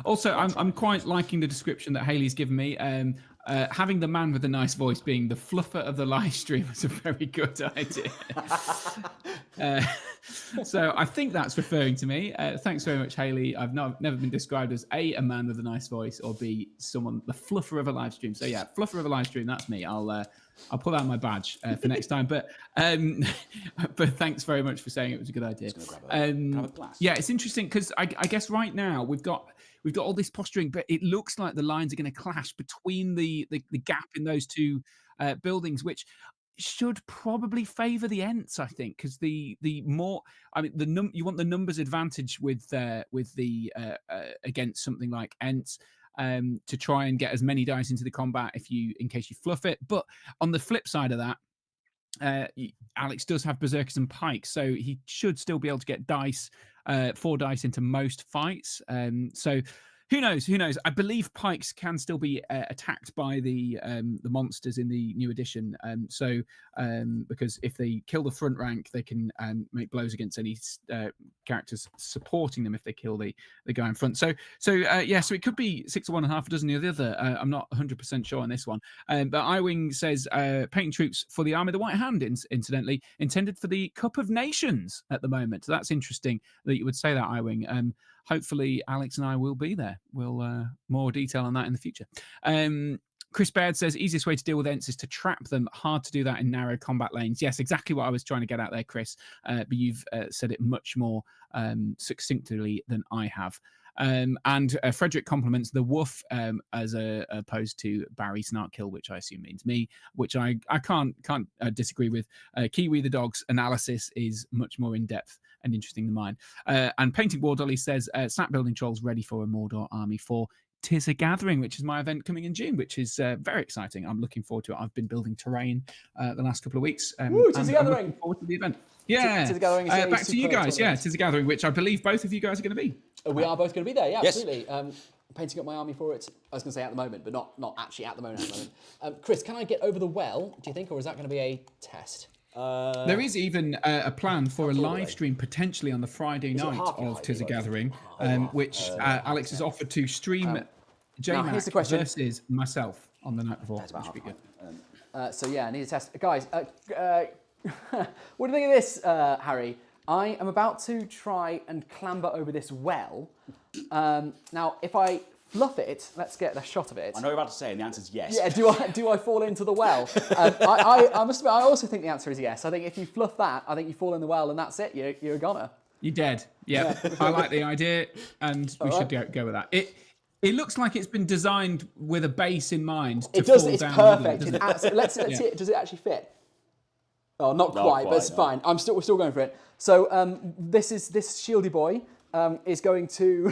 A: Also, I'm quite liking the description that Haley's given me. having the man with the nice voice being the fluffer of the live stream was a very good idea. So I think that's referring to me. Thanks very much, Hayley. I've never been described as A, a man with a nice voice, or B, someone, the fluffer of a live stream. So yeah, fluffer of a live stream, that's me. I'll pull out my badge for next time. But thanks very much for saying it was a good idea.
C: Grab a glass.
A: Yeah, it's interesting because I guess right now we've got all this posturing, but it looks like the lines are going to clash between the gap in those two buildings, which should probably favour the Ents, I think, because the more, I mean, you want the numbers advantage with the against something like Ents. To try and get as many dice into the combat in case you fluff it. But on the flip side of that, Alex does have berserkers and pikes, so he should still be able to get 4 dice into most fights. So who knows? I believe pikes can still be attacked by the monsters in the new edition. Because if they kill the front rank, they can make blows against any characters supporting them if they kill the guy in front. So it could be 6 of one and half a dozen of the other. I'm not 100% sure on this one. But iWing says painting troops for the Army of the White Hand, incidentally, intended for the Cup of Nations at the moment. So that's interesting that you would say that, iWing. Hopefully, Alex and I will be there. We'll more detail on that in the future. Chris Baird says, easiest way to deal with Ents is to trap them. Hard to do that in narrow combat lanes. Yes, exactly what I was trying to get out there, Chris. But you've said it much more succinctly than I have. And Frederick compliments the woof as opposed to Barry Snarkkill, which I assume means me, which I can't disagree with. Kiwi the dog's analysis is much more in-depth and interesting than mine. And Painting War Dolly says, snap building trolls ready for a Mordor army for Tis a Gathering, which is my event coming in June, which is very exciting. I'm looking forward to it. I've been building terrain the last couple of weeks.
B: Woo, Tis a Gathering!
A: I'm looking forward to the event. Yeah.
B: Tis a Gathering is
A: back to you guys. Yeah, Tis a Gathering, which I believe both of you guys are going to be.
B: We are both going to be there, yeah,
C: Yes.
B: absolutely. Painting up my army for it. I was going to say at the moment, but not actually at the moment. Chris, can I get over the well, do you think, or is that going to be a test?
A: There is even a plan for a live stream potentially on the Friday night of Tis a Gathering, which Alex has offered to stream
B: here's the
A: JMac
B: question.
A: versus myself on the night before, which would be good.
B: So yeah, I need a test. Guys, what do you think of this, Harry? I am about to try and clamber over this well. Now, if I fluff it, let's get a shot of it.
C: I know you're about to say, and the answer's yes.
B: Yeah, do I fall into the well? I must admit, I also think the answer is yes. I think if you fluff that, I think you fall in the well, and that's it. You're a goner.
A: You're dead. Yeah, I like the idea, and we should go with that. It looks like it's been designed with a base in mind.
B: It does. It's perfect. Let's see it. Does it actually fit? Oh, not quite, but it's fine. We're still going for it. So this shieldy boy is going to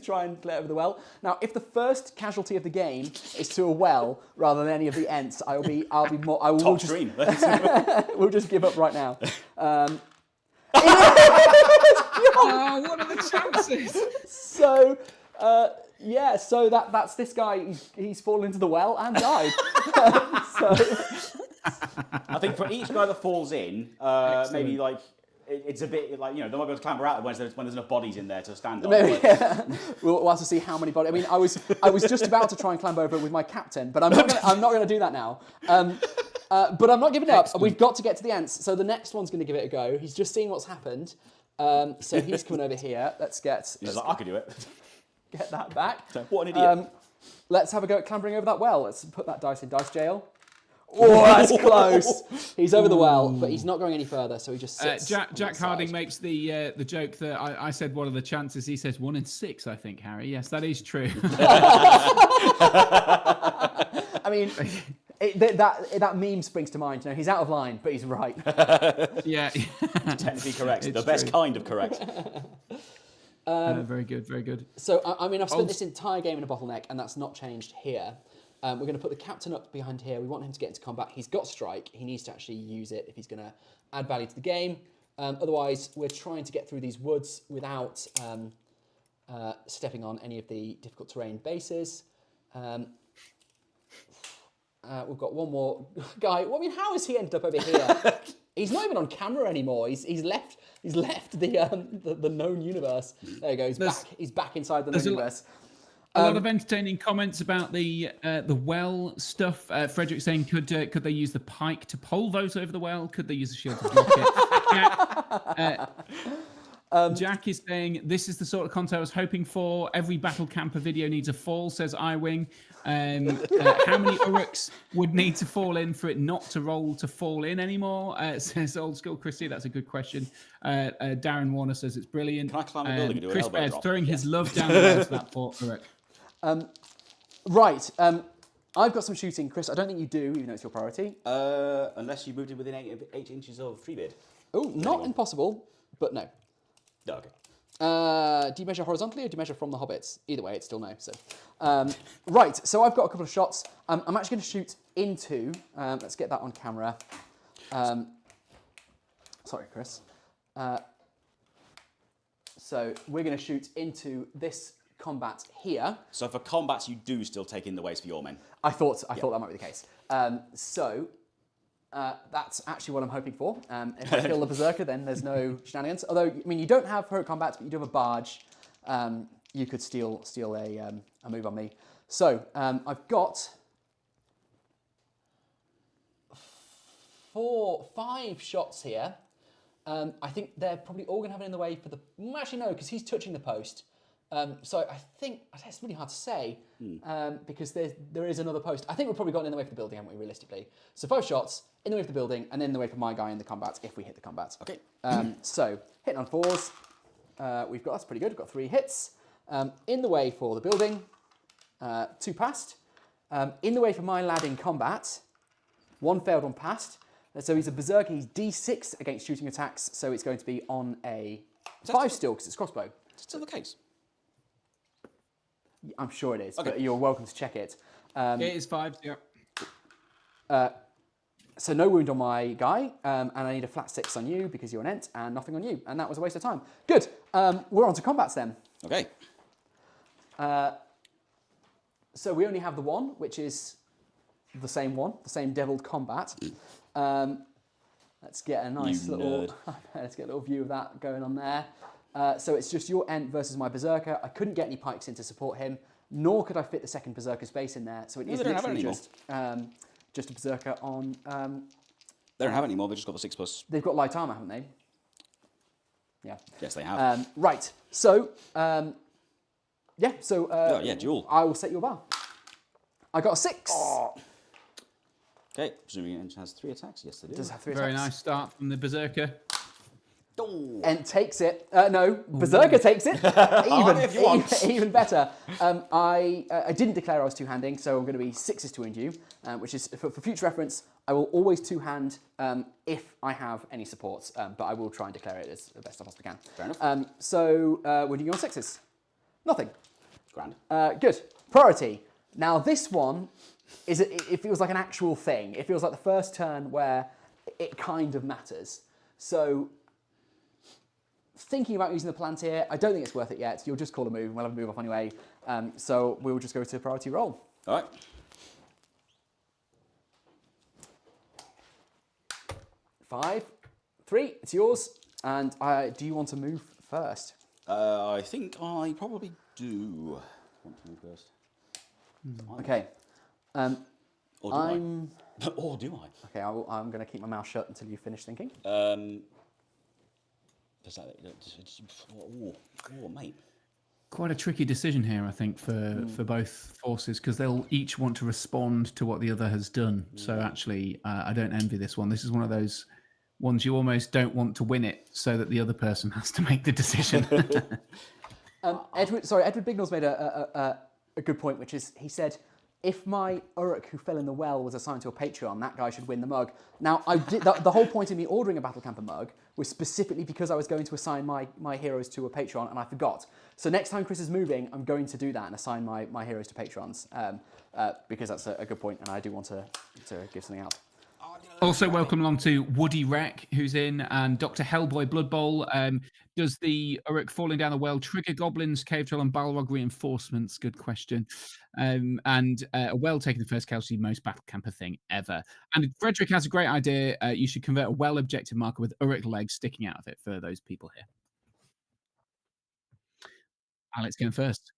B: try and clear over the well. Now, if the first casualty of the game is to a well rather than any of the Ents, I'll be more.
C: Top stream.
B: We'll just give up right now.
A: Oh, what are the chances?
B: So. So that's this guy. He's fallen into the well and died.
C: I think for each guy that falls in, maybe like it's a bit like, they might be able to clamber out when there's enough bodies in there to stand on.
B: Maybe, yeah. We'll have to see how many bodies. I mean, I was just about to try and clamber over with my captain, but I'm not going to do that now. But I'm not giving up.
A: Excellent.
B: We've got to get to the Ents. So the next one's going to give it a go. He's just seeing what's happened. So he's coming over here. Let's
C: He's like, I could do it.
B: Get that back.
C: What an idiot.
B: Let's have a go at clambering over that well. Let's put that dice in dice jail. Oh, that's close. He's over the well, but he's not going any further, so he just sits.
A: Jack Harding makes the joke that I said, what are the chances? He says 1 in 6, I think, Harry. Yes, that is true.
B: I mean, that meme springs to mind. He's out of line, but he's right.
A: Yeah.
C: Technically correct. The best kind of correct.
A: Very good, very good.
B: So, I've spent this entire game in a bottleneck, and that's not changed here. We're going to put the captain up behind here. We want him to get into combat. He's got strike. He needs to actually use it if he's going to add value to the game. Otherwise, we're trying to get through these woods without stepping on any of the difficult terrain bases. We've got one more guy. Well, I mean, how has he ended up over here? He's not even on camera anymore. He's left the known universe. There you go. He's back inside the known universe.
A: A lot of entertaining comments about the well stuff. Frederick saying, could they use the pike to pole vault over the well? Could they use the shield to block it? Jack is saying, this is the sort of content I was hoping for. Every battle camper video needs a fall, says iWing. How many Uruks would need to fall in for it not to roll to fall in anymore? Says Old School Chrissy. That's a good question. Darren Warner says it's brilliant.
C: Can I climb a building and do an
A: Chris
C: elbow
A: Bear's
C: drop?
A: throwing his love down the road to that poor Uruk.
B: Right. I've got some shooting, Chris. I don't think you do, even though it's your priority.
C: Unless you moved it within 8 inches of Treebeard.
B: Oh, not impossible, but no.
C: Oh, okay.
B: Do you measure horizontally or do you measure from the hobbits? Either way, it's still no. So, right. So I've got a couple of shots. I'm actually going to shoot into. Let's get that on camera. Sorry, Chris. So we're going to shoot into this combat here.
C: So for combats, you do still take in the waste for your men.
B: I thought that might be the case. That's actually what I'm hoping for. If I kill the Berserker, then there's no shenanigans. Although, I mean, you don't have heroic combats, but you do have a barge. You could steal a move on me. So I've got 5 shots here. I think they're probably all going to have it in the way for the... Actually, no, because he's touching the post. So I think it's really hard to say because there is another post. I think we've probably gotten in the way for the building, haven't we, realistically? So 5 shots in the way for the building and then in the way for my guy in the combat if we hit the combat.
C: Okay.
B: So hitting on 4s. That's pretty good. We've got 3 hits. In the way for the building, 2 passed. In the way for my lad in combat, 1 failed, 1 passed. So he's a Berserker. He's D6 against shooting attacks. So it's going to be on a 5 still because it's crossbow.
C: Is it still the case?
B: I'm sure it is,
C: Okay.
B: but you're welcome to check it.
A: It is 5, yeah.
B: So no wound on my guy, and I need a flat 6 on you because you're an ent, and nothing on you, and that was a waste of time. Good. We're on to combats then.
C: Okay.
B: So we only have the 1, which is the same one, the same deviled combat. Let's get a nice let's get a little view of that going on there. So it's just your ent versus my Berserker. I couldn't get any pikes in to support him, nor could I fit the second Berserker space in there. So it is literally just a Berserker on...
C: They don't have it anymore, they've just got the 6+.
B: They've got light armor, haven't they? Yeah.
C: Yes, they have.
B: Right. So,
C: duel.
B: I will set your bar. I got a 6.
C: Oh. Okay, presuming it has 3 attacks. Yes, it does.
B: Does have 3
A: Very
B: attacks.
A: nice start from the Berserker.
C: Oh.
B: Ent takes it. No, Berserker takes it. Even better. I didn't declare I was two-handing, so I'm going to be 6s to wound you, which is, for future reference, I will always two-hand if I have any supports, but I will try and declare it as the best I possibly can.
C: Fair enough.
B: Wounding you on 6s. Nothing.
C: Grand.
B: Good. Priority. Now, this one, it feels like an actual thing. It feels like the first turn where it kind of matters. So... thinking about using the Palantir, I don't think it's worth it yet. You'll just call a move, and we'll have a move off anyway. So we'll just go to priority roll.
C: All right.
B: 5, 3, it's yours. And do you want to move first?
C: I think I probably do want to move first.
B: Okay.
C: Or do I? Or do I?
B: Okay, I'm going to keep my mouth shut until you finish thinking.
C: Mate.
A: Quite a tricky decision here, I think, for both forces, because they'll each want to respond to what the other has done. So actually, I don't envy this one. This is one of those ones you almost don't want to win it so that the other person has to make the decision.
B: Edward Bignall's made a good point, which is, he said, if my Uruk who fell in the well was assigned to a Patreon, that guy should win the mug. Now, the whole point of me ordering a Battle Camper mug was specifically because I was going to assign my heroes to a Patreon, and I forgot. So next time Chris is moving, I'm going to do that and assign my heroes to Patrons, because that's a good point, and I do want to give something out.
A: Also, welcome along to Woody Wreck, who's in, and Dr. Hellboy Blood Bowl. Does the Uruk falling down the well trigger goblins, cave troll, and Balrog reinforcements? Good question. And a well taking the first kill is the most battle camper thing ever. And Frederick has a great idea. You should convert a well objective marker with Uruk legs sticking out of it for those people here. Alex going first.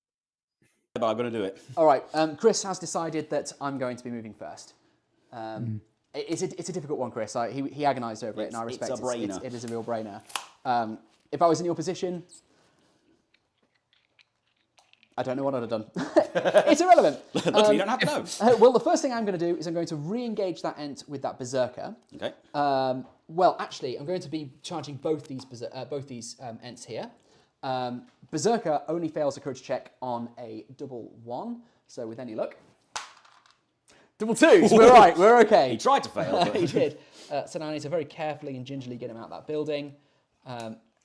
C: but I'm going to do it.
B: All right, Chris has decided that I'm going to be moving first. It's a difficult one, Chris. He agonised over it, and I respect it.
C: It's a brainer.
B: It is a real brainer. If I was in your position, I don't know what I'd have done. It's irrelevant.
C: Luckily, you don't have to know.
B: Well, the first thing I'm going to do is I'm going to re-engage that Ent with that Berserker.
C: Okay.
B: Well, actually, I'm going to be charging both these Ents here. Berserker only fails a courage check on a double 1, so with any luck. Double 2, so we're right, we're okay.
C: He tried to fail. But...
B: He did. So now I need to very carefully and gingerly get him out that building.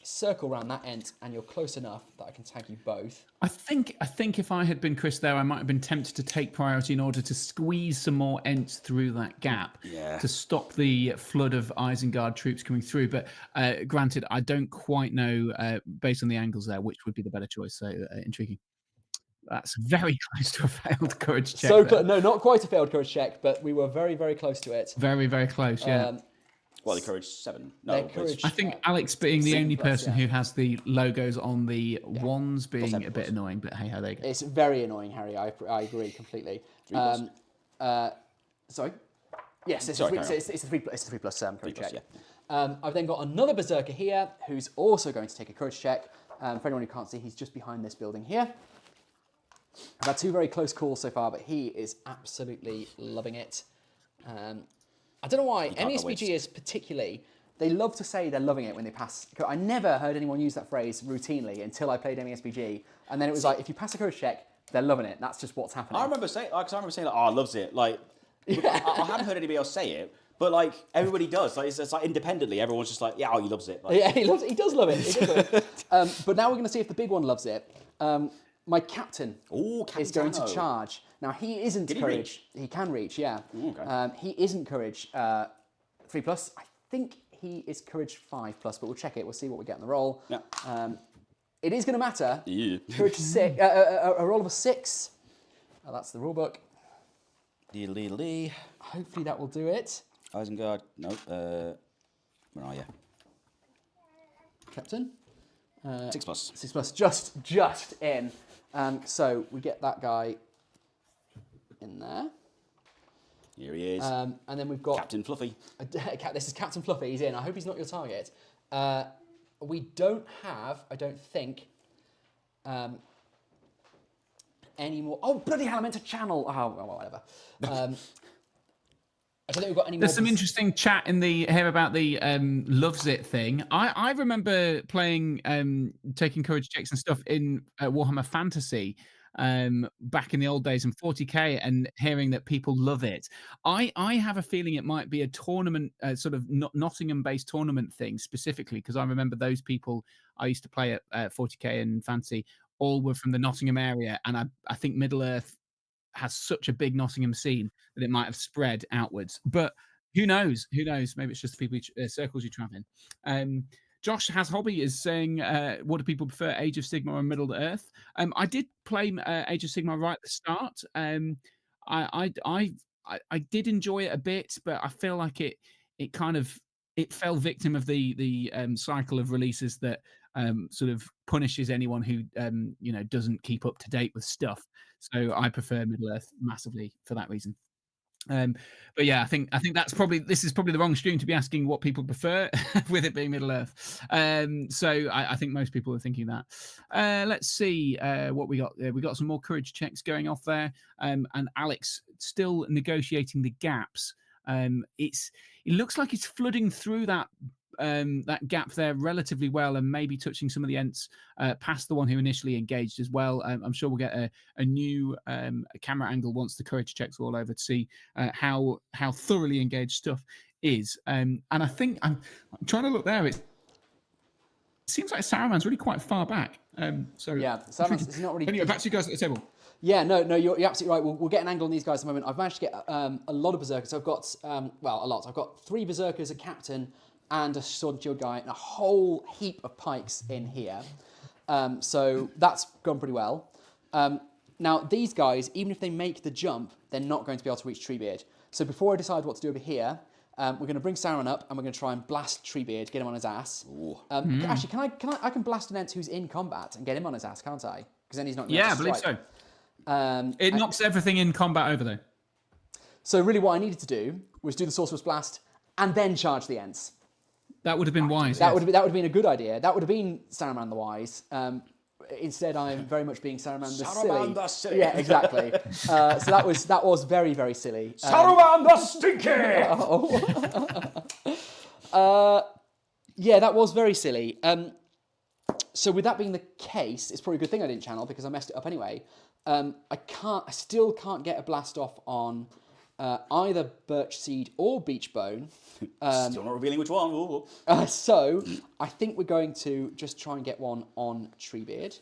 B: Circle around that Ent, and you're close enough that I can tag you both.
A: I think if I had been Chris there, I might have been tempted to take priority in order to squeeze some more Ents through that gap to stop the flood of Isengard troops coming through. But granted, I don't quite know, based on the angles there, which would be the better choice. So intriguing. That's very close to a failed courage check.
B: No, not quite a failed courage check, but we were very, very close to it.
A: Very, very close, yeah.
C: Well, the courage 7. No,
B: courage,
A: I think Alex being the only person who has the logos on the wands being a bit annoying, but hey, how they go.
B: It's very annoying, Harry. I agree completely.
C: 3+.
B: Sorry? Yes, it's a 3+ courage check.
C: Yeah.
B: I've then got another Berserker here who's also going to take a courage check. For anyone who can't see, he's just behind this building here. I've had 2 very close calls so far, but he is absolutely loving it. I don't know why. NESBGers particularly, they love to say they're loving it when they pass. I never heard anyone use that phrase routinely until I played NESBG. And then it was like, if you pass a courage check, they're loving it. That's just what's happening.
C: I remember saying, like, oh, loves it. Like, I haven't heard anybody else say it, but like everybody does. Like, it's like independently, everyone's just like, yeah, oh, he loves it. Like,
B: yeah, he does love it. But now we're going to see if the big one loves it. My captain is going to charge. Now, he isn't
C: Can he
B: courage.
C: reach?
B: He can reach, yeah.
C: Okay.
B: He isn't courage 3+. I think he is courage 5+, but we'll check it. We'll see what we get in the roll.
C: Yeah.
B: It is going to matter.
C: Yeah.
B: Courage 6, a roll of a 6. That's the rule book.
C: Lee.
B: Hopefully that will do it.
C: Isengard. No. Where are you?
B: Captain.
C: 6+.
B: 6+, just in. So we get that guy in there.
C: Here he is.
B: And then we've got
C: Captain Fluffy.
B: This is Captain Fluffy. He's in. I hope he's not your target. We don't have, I don't think, any more. Oh, bloody hell! I meant to channel. Oh, well, whatever. I don't think we've got any more.
A: There's some interesting chat in the here about the loves it thing. I remember playing taking courage checks and stuff in Warhammer Fantasy back in the old days in 40k and hearing that people love it. I have a feeling it might be a tournament, sort of Nottingham based tournament thing specifically, because I remember those people I used to play at 40k and Fantasy all were from the Nottingham area, and I think Middle Earth has such a big Nottingham scene that it might have spread outwards. But who knows? Who knows? Maybe it's just the people circles you travel in. Josh Has Hobby is saying, what do people prefer, Age of Sigmar or Middle Earth? I did play Age of Sigmar right at the start. I did enjoy it a bit, but I feel like it fell victim of the cycle of releases that sort of punishes anyone who doesn't keep up to date with stuff. So I prefer Middle Earth massively for that reason. But yeah, I think this is probably the wrong stream to be asking what people prefer with it being Middle Earth. So I think most people are thinking that. Let's see what we got there. We got some more courage checks going off there, and Alex still negotiating the gaps. It looks like it's flooding through that gap there relatively well, and maybe touching some of the Ents past the one who initially engaged as well. I'm sure we'll get a new camera angle once the courage checks are all over to see how thoroughly engaged stuff is. And I think I'm trying to look there. It seems like Saruman's really quite far back. So
B: yeah, Saruman's not really.
A: Anyway, back to you guys at the table.
B: Yeah, no, you're absolutely right. We'll get an angle on these guys in a moment. I've managed to get a lot of Berserkers. So I've got, a lot. I've got 3 Berserkers, a Captain, and a Sword and Shield guy, and a whole heap of pikes in here. So that's gone pretty well. Now, these guys, even if they make the jump, they're not going to be able to reach Treebeard. So before I decide what to do over here, we're going to bring Sauron up, and we're going to try and blast Treebeard, get him on his ass. Actually, I can blast an Ent who's in combat and get him on his ass, can't I? Because then he's not going to
A: I believe so. It knocks everything in combat over, though.
B: So really what I needed to do was do the Sorcerer's Blast and then charge the Ents.
A: That would have been wise.
B: That would have been a good idea. That would have been Saruman the Wise. Instead, I'm very much being Saruman the Silly.
C: Saruman the Silly.
B: Yeah, exactly. So that was very, very silly.
C: Saruman the Stinky!
B: Yeah, that was very silly. So with that being the case, it's probably a good thing I didn't channel because I messed it up anyway. I still can't get a blast off on either Birch Seed or Beach Bone.
C: Still not revealing which one. Ooh.
B: So I think we're going to just try and get one on Treebeard.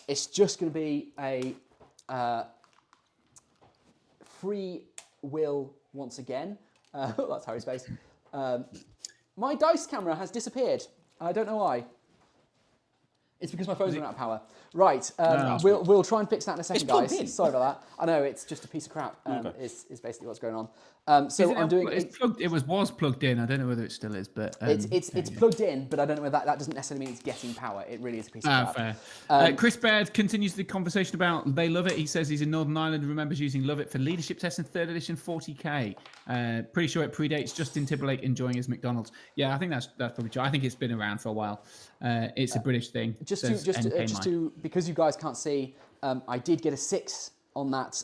B: It's just going to be a free will once again. That's Harry's face. My dice camera has disappeared. I don't know why. It's because my phone's running out of power. Right, we'll try and fix that in a second, guys.
C: In.
B: Sorry about that. I know, it's just a piece of crap, is basically what's going on. So I'm doing...
A: It was plugged in. I don't know whether it still is, but...
B: it's plugged in, but I don't know whether that doesn't necessarily mean it's getting power. It really is a piece of crap.
A: Fair. Chris Baird continues the conversation about They Love It. He says he's in Northern Ireland and remembers using Love It for leadership tests in 3rd edition 40k. Pretty sure it predates Justin Timberlake enjoying his McDonald's. Yeah, I think that's probably true. I think it's been around for a while. It's a British thing.
B: Just to because you guys can't see, I did get a 6 on that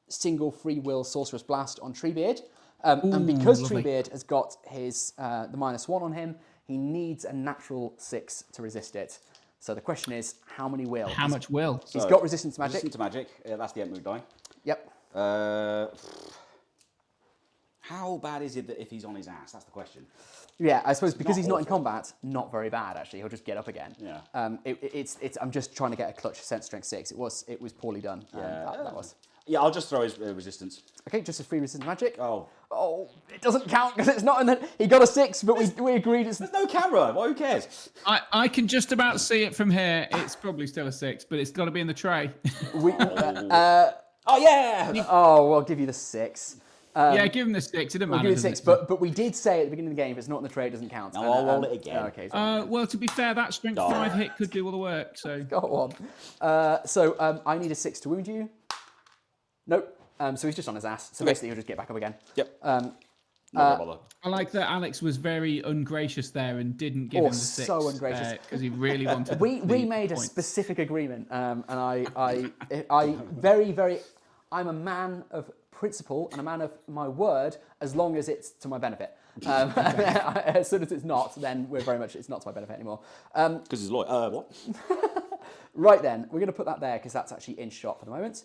B: single free will Sorcerer's Blast on Treebeard. And because
A: lovely.
B: Treebeard has got his the -1 on him, he needs a natural 6 to resist it. So the question is, how many will?
A: How much will?
B: He's got resistance to magic.
C: Resistance to magic. That's the Ent die.
B: Yep.
C: How bad is it that if he's on his ass? That's the question.
B: Yeah, I suppose because he's not in
C: awful.
B: combat, not very bad actually. He'll just get up again.
C: Yeah.
B: I'm just trying to get a clutch sense strength 6. It was poorly done. That was.
C: Yeah, I'll just throw his resistance.
B: Okay, just a free resistance magic.
C: Oh,
B: it doesn't count because it's not in the. He got a 6, but we agreed it's.
C: there's no camera. Well, who cares?
A: I can just about see it from here. It's probably still a 6, but it's got to be in the tray.
C: Oh yeah.
B: Oh, I'll give you the 6.
A: Yeah, give him the 6. It doesn't matter.
B: Give you the 6, but we did say at the beginning of the game, if it's not in the tray, it doesn't count.
C: No, I'll roll it again.
B: Okay.
A: Well, to be fair, that strength 5 hit could do all the work. So
B: Go on. So I need a 6 to wound you. Nope. So he's just on his ass. So basically, he'll just get back up again.
C: Yep. No bother.
A: I like that Alex was very ungracious there and didn't give him the 6.
B: So ungracious
A: because he really wanted.
B: We made a specific agreement, and I very I'm a man of principle and a man of my word as long as it's to my benefit. As soon as it's not, then we're very much it's not to my benefit anymore.
C: Because he's lawyer. What?
B: Right then, we're going to put that there because that's actually in shot for the moment.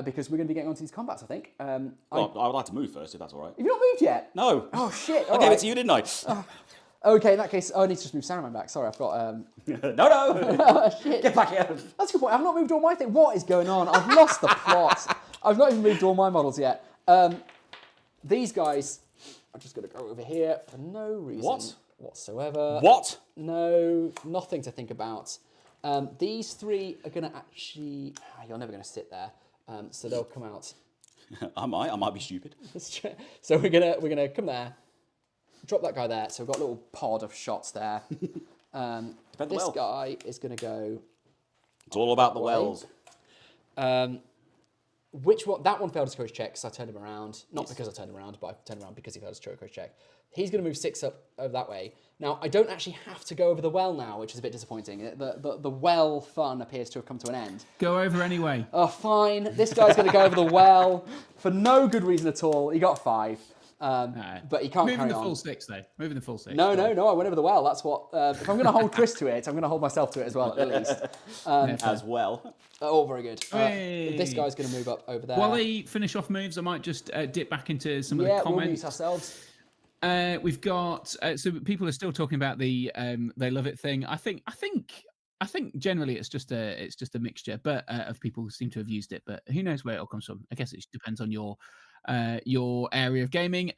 B: Because we're going to be getting onto these combats, I think.
C: I would like to move first, if that's all right.
B: Have you not moved yet?
C: No.
B: Oh shit!
C: I gave it to you, didn't I?
B: Okay, in that case, I need to just move Saruman back. Sorry, I've got.
C: No.
B: Shit.
C: Get back here.
B: That's a good point. I've not moved all my thing. What is going on? I've lost the plot. I've not even moved all my models yet. These guys are just going to go over here for no reason whatsoever.
C: What?
B: No, nothing to think about. These 3 are going to actually... You're never going to sit there. So they'll come out.
C: I might be stupid.
B: So we're gonna come there, drop that guy there. So we've got a little pod of shots there. This guy is going to go...
C: It's all about the wells.
B: Which one? That one failed his courage check because I turned him around. Not because I turned him around, but I turned him around because he failed his courage check. He's going to move 6 up over that way. Now, I don't actually have to go over the well now, which is a bit disappointing. The well fun appears to have come to an end.
A: go over anyway.
B: Oh, fine. This guy's going to go over the well for no good reason at all. He got 5. But he can't
A: Moving
B: carry
A: the
B: on.
A: full 6, though. Moving the full 6.
B: No, I went over the well. That's what... if I'm going to hold Chris to it, I'm going to hold myself to it as well, at least.
C: As well.
B: Oh, very good.
A: Hey.
B: This guy's going to move up over there.
A: While they finish off moves, I might just dip back into some of the
B: we'll
A: comments.
B: mute ourselves.
A: We've got so people are still talking about the They Love It thing. I think generally it's just a mixture, but of people who seem to have used it. But who knows where it all comes from? I guess it depends on your area of gaming.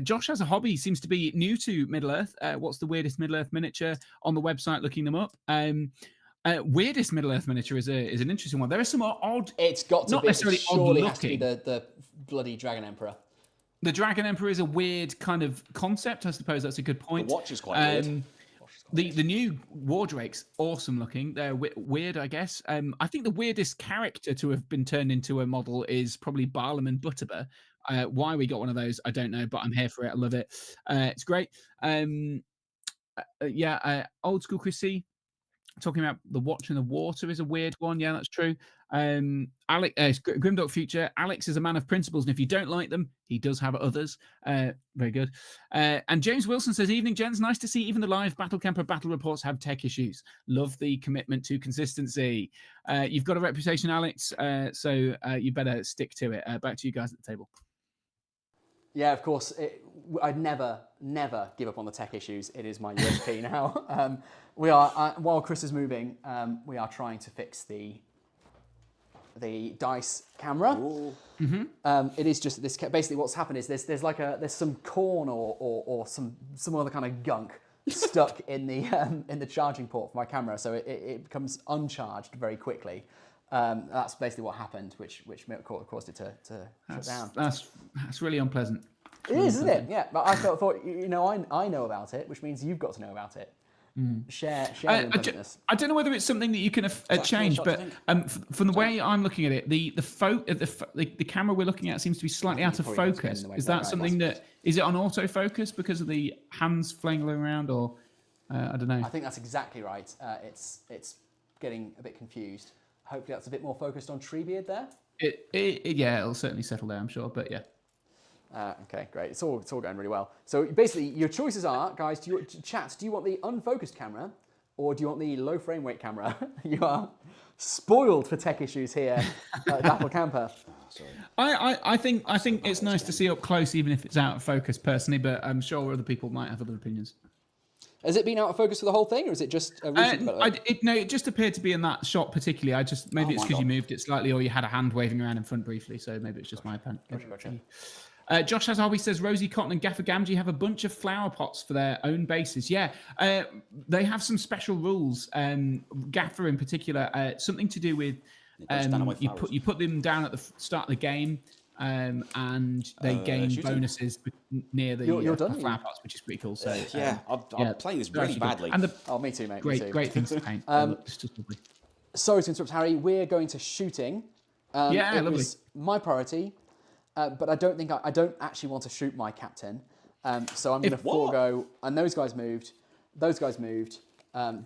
A: Josh has a hobby. Seems to be new to Middle Earth. What's the weirdest Middle Earth miniature on the website? Looking them up. Weirdest Middle Earth miniature is an interesting one. There are some odd.
B: It's got to
A: not
B: be
A: necessarily
B: surely
A: odd
B: has to be
A: looking.
B: the bloody Dragon Emperor.
A: The Dragon Emperor is a weird kind of concept. I suppose that's a good point.
C: The watch is quite weird.
A: The new war drakes, awesome looking. They're weird, I guess. I think the weirdest character to have been turned into a model is probably Barlam and Butterbur. Why we got one of those, I don't know, but I'm here for it. I love it. It's great. Old school Chrissy. Talking about the watching the water is a weird one. Yeah, that's true. Alex, Grimdark Future. Alex is a man of principles, and if you don't like them, he does have others. Very good. And James Wilson says, "Evening, gents. Nice to see even the live Battle Camper battle reports have tech issues. Love the commitment to consistency. You've got a reputation, Alex. So you better stick to it. Back to you guys at the table."
B: Yeah, of course. I'd never give up on the tech issues. It is my USP now. We are while Chris is moving, we are trying to fix the dice camera. It is just this. Basically, what's happened is there's some corn or some other kind of gunk stuck in the charging port for my camera, so it becomes uncharged very quickly. That's basically what happened, which caused it to shut down.
A: That's really unpleasant.
B: It is, isn't it? Yeah, but I thought I know about it, which means you've got to know about it. Share the unpleasantness.
A: I don't know whether it's something that you can change, but from the way I'm looking at it, the camera we're looking at seems to be slightly out of focus. Is that something that is it on autofocus because of the hands flailing around, or I don't know?
B: I think that's exactly right. It's getting a bit confused. Hopefully, that's a bit more focused on Treebeard there.
A: It'll certainly settle there, I'm sure. But yeah.
B: Okay, great. It's all going really well. So basically, your choices are, guys. Do you want the unfocused camera, or do you want the low frame rate camera? You are spoiled for tech issues here at Battle Camper.
A: I think it's nice to see up close, even if it's out of focus, personally. But I'm sure other people might have other opinions.
B: Has it been out of focus for the whole thing, or is it just a recent
A: it just appeared to be in that shot particularly. Maybe it's because you moved it slightly, or you had a hand waving around in front briefly. So maybe it's just my opinion.
B: Gotcha.
A: Josh Hazarby says Rosie Cotton and Gaffer Gamgee have a bunch of flower pots for their own bases. Yeah, they have some special rules. Gaffer in particular, something to do with you put them down at the start of the game, and they gain bonuses near the flower pots, which is pretty cool. So
C: I'm playing this really badly.
B: And me too, mate.
A: Great things to paint.
B: Sorry to interrupt, Harry. We're going to shooting.
A: Lovely.
B: Was my priority. But I don't actually want to shoot my captain. So I'm going to forego. And those guys moved.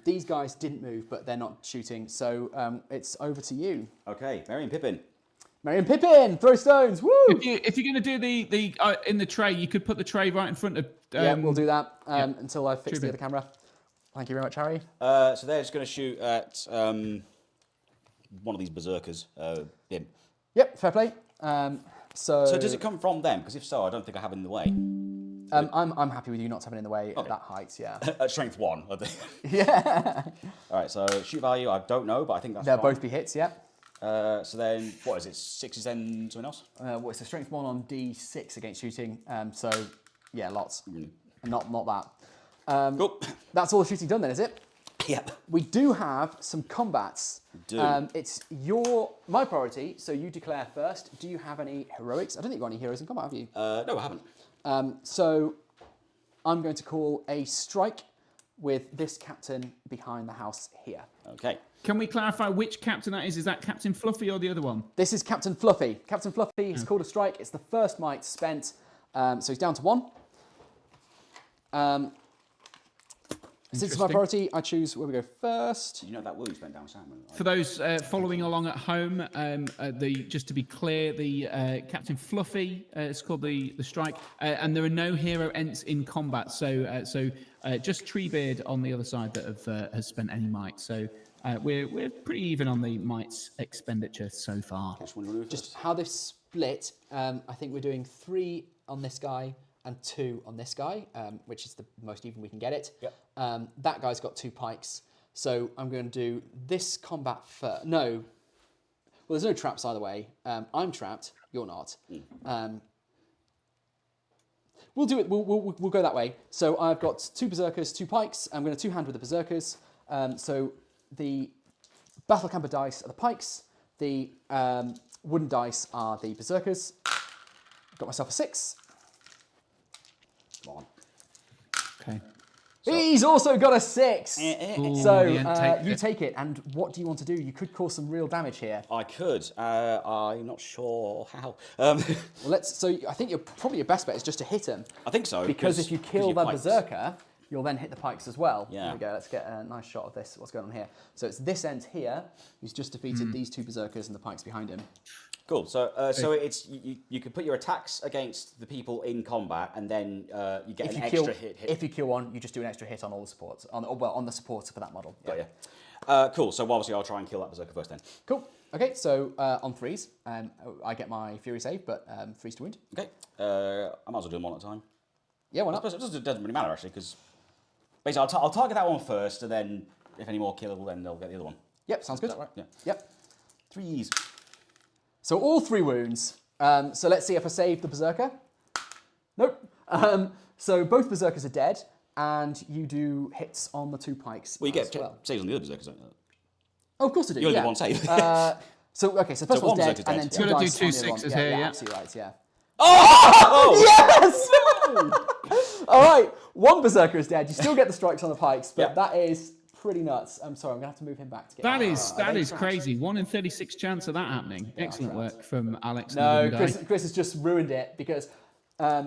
B: These guys didn't move, but they're not shooting. So it's over to you.
C: Okay, Merry and
B: Pippin, throw stones. Woo!
A: If you're going to do the in the tray, you could put the tray right in front of.
B: We'll do that until I fix the other camera. Thank you very much, Harry.
C: So they're just going to shoot at one of these berserkers. Him.
B: Yep, fair play. So
C: does it come from them? Because if so, I don't think I have it in the way.
B: I'm happy with you not having it in the way at that height. Yeah.
C: At strength 1. I think.
B: Yeah.
C: All right. So shoot value, I don't know, but I think that's.
B: They'll both be hits. Yeah.
C: So then, what is it? 6 is then something else?
B: It's a strength 1 on D6 against shooting. So yeah, lots. Not that.
C: Cool.
B: That's all the shooting done then, is it?
C: Yep.
B: We do have some combats. It's my priority, so you declare first. Do you have any heroics? I don't think you've got any heroes in combat, have you?
C: No, I haven't.
B: So I'm going to call a strike with this captain behind the house here.
C: Okay.
A: Can we clarify which captain that is? Is that Captain Fluffy or the other one?
B: This is Captain Fluffy. Captain Fluffy has called a strike. It's the first might spent. So he's down to 1. Since it's my priority, I choose where we go first.
C: You know that will you spend down salmon. Right?
A: For those following along at home, just to be clear, the Captain Fluffy is called the strike, and there are no hero ents in combat. So just Treebeard on the other side that has spent any might. So we're pretty even on the mights expenditure so far.
B: Just how they've split, I think we're doing 3 on this guy and 2 on this guy, which is the most even we can get it.
C: Yep.
B: That guy's got 2 pikes, so I'm going to do this combat first. No, well, there's no traps either way. I'm trapped, you're not. We'll do it. We'll go that way. So I've got 2 berserkers, 2 pikes. I'm going to 2-hand with the berserkers. So the battle camper dice are the pikes. The wooden dice are the berserkers. Got myself a 6.
C: Come on.
A: Okay.
B: He's also got a 6.
A: Ooh,
B: So
A: the Ent takes
B: you
A: it.
B: take it, and what do you want to do? You could cause some real damage here.
C: I could. I'm not sure how.
B: Well, I think probably your best bet is just to hit him.
C: I think so.
B: Because if you kill
C: your
B: the
C: pikes.
B: berserker, you'll then hit the pikes as well.
C: Yeah.
B: There we go. Let's get a nice shot of this. What's going on here? So it's this Ent here who's just defeated these 2 berserkers and the pikes behind him.
C: Cool. So it's you can put your attacks against the people in combat, and then you get an extra hit.
B: If you kill one, you just do an extra hit on all the supports. On the supports for that model.
C: Yeah. Yeah. Cool. So obviously I'll try and kill that berserker first then.
B: Cool. Okay. So on 3s, I get my fury save, but 3s to wound.
C: Okay. I might as well do them one at a time.
B: Yeah. Why
C: I
B: not?
C: suppose it doesn't really matter actually, because basically I'll target that one first, and then if any more killable, then they'll get the other one.
B: Yep. Sounds good.
C: Is that right? Yeah.
B: Yep.
C: 3s.
B: So all 3 wounds. So let's see if I save the berserker. Nope. So both berserkers are dead, and you do hits on the 2 pikes.
C: Well, you get
B: as well.
C: saves on the other berserkers. Don't you?
B: Oh, of course I do.
C: You only
B: yeah.
C: do one save.
B: So first one's
C: one
B: dead,
C: berserker's
B: and then
C: dead.
B: 2
A: You've got to
B: dice
A: do
B: on
A: 2
B: the other one.
A: sixes
B: Yeah,
A: here,
B: yeah,
A: yeah.
B: absolutely right. Yeah.
C: Oh!
B: Yes! All right, 1 berserker is dead. You still get the strikes on the pikes, but
C: Yeah.
B: that is pretty nuts. I'm sorry, I'm gonna have to move him back to get.
A: That is crazy. 1 in 36 chance of that happening. Excellent work from Alex.
B: No,
A: and the guy.
B: Chris has just ruined it because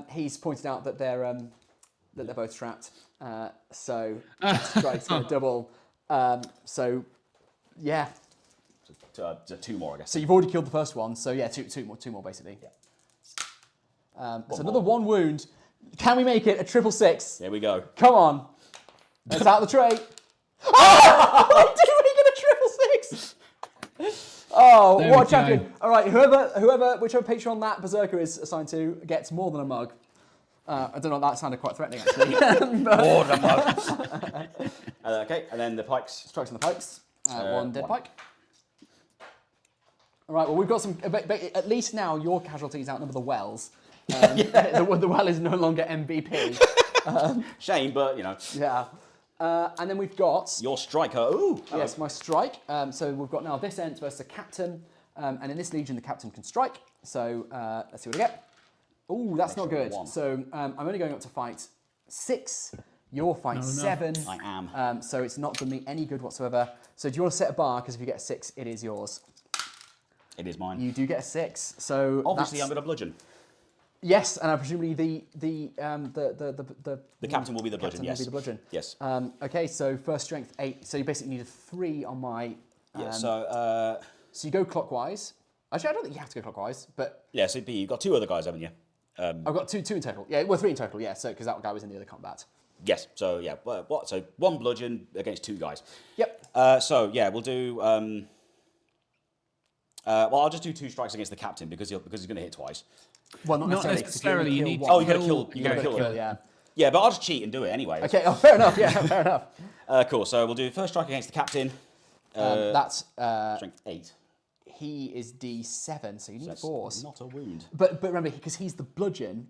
B: he's pointed out that they're both trapped. So strikes going to double. So yeah.
C: So 2 more, I guess.
B: So you've already killed the first one. So yeah, two more basically.
C: Yeah.
B: So another 1 wound. Can we make it a 666?
C: There we go.
B: Come on. That's out the tray. Oh! Did we make it a 666? Oh,
A: There
B: what a
A: we
B: champion.
A: go.
B: All right, whichever Patreon that berserker is assigned to gets more than a mug. I don't know, that sounded quite threatening actually.
C: More than one. Okay, and then the pikes.
B: Strikes on the pikes. 1 dead pike. All right, well, we've got some, but at least now your casualties outnumber the wells. The well is no longer MVP.
C: Shame, but you know.
B: Yeah. And then we've got...
C: Your striker. Ooh.
B: Yes, my strike. So we've got now this Ent versus the captain. And in this legion, the captain can strike. So let's see what I get. Ooh, that's not good.
C: 1.
B: So I'm only going up to fight 6. You're fight 7.
C: I am.
B: So it's not done me any good whatsoever. So do you want to set a bar? Because if you get a 6, it is yours.
C: It is mine.
B: You do get a 6. So
C: Obviously, I'm going to bludgeon.
B: Yes, and presumably the
C: captain will be the bludgeon.
B: captain
C: Yes.
B: will be the bludgeon.
C: Yes.
B: Okay, so first strength 8. So you basically need a 3 on my.
C: Yeah. So.
B: So you go clockwise. Actually, I don't think you have to go clockwise, but
C: Yeah. So you've got 2 other guys, haven't you?
B: I've got two in total. Yeah, well, 3 in total. Yeah, so because that guy was in the other combat.
C: Yes. So yeah. What? So 1 bludgeon against 2 guys.
B: Yep.
C: So yeah, we'll do. Well, I'll just do 2 strikes against the captain because he's going to hit twice.
B: Well, not
A: Not
B: necessarily. 'cause
A: necessarily, you
B: only
A: need
B: kill
A: to
B: one.
C: you gotta kill-
A: you
C: gotta
A: gotta
C: kill
A: kill.
B: Yeah.
C: Yeah, but I'll just cheat and do it anyway.
B: Okay. Oh, fair enough. Yeah, fair enough.
C: Cool. So we'll do first strike against the captain.
B: That's
C: Strength 8.
B: he is D7, so you need
C: That's
B: force.
C: not a wound.
B: But remember, because he's the bludgeon,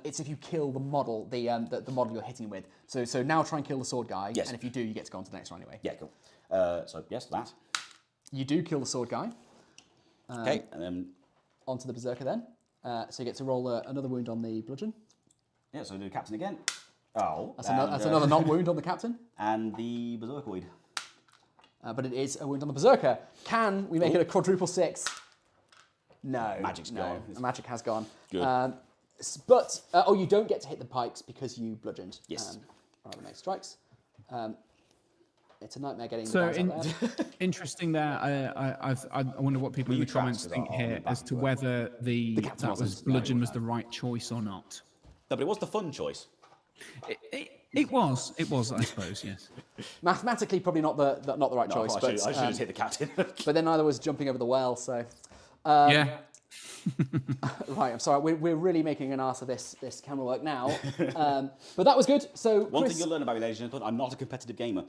B: it's if you kill the model, the model you're hitting with. So now try and kill the sword guy,
C: Yes.
B: and if you do, you get to go on to the next one anyway.
C: Yeah. Cool. So yes, that.
B: You do kill the sword guy.
C: Okay, and then
B: Onto the berserker then. So you get to roll another wound on the bludgeon.
C: yeah, so do the captain again. Oh,
B: That's another not wound on the captain.
C: And the berserkoid.
B: But it is a wound on the berserker. Can we make it a quadruple 6? No.
C: Magic's
B: no.
C: gone.
B: Magic has gone.
C: Good.
B: But you don't get to hit the pikes because you bludgeoned.
C: Yes.
B: Rather than make strikes. It's a nightmare getting
A: So
B: the dice out there.
A: interesting there. I wonder what people in
C: you
A: the comments
C: trapped?
A: think
C: Oh,
A: here
C: back
A: as to
C: to it.
A: whether
B: captain
A: that was
B: wasn't.
A: bludgeon was the right choice or not.
C: No, but it was the fun choice.
A: It was, I suppose, yes.
B: Mathematically, probably not the right
C: No,
B: choice.
C: I
B: But
C: should just hit the captain.
B: but then neither was jumping over the well. So
A: Yeah.
B: right, I'm sorry. We're really making an ass of this camera work now. But that was good. So
C: One
B: Chris,
C: thing you'll learn about me, ladies and gentlemen, I'm not a competitive gamer.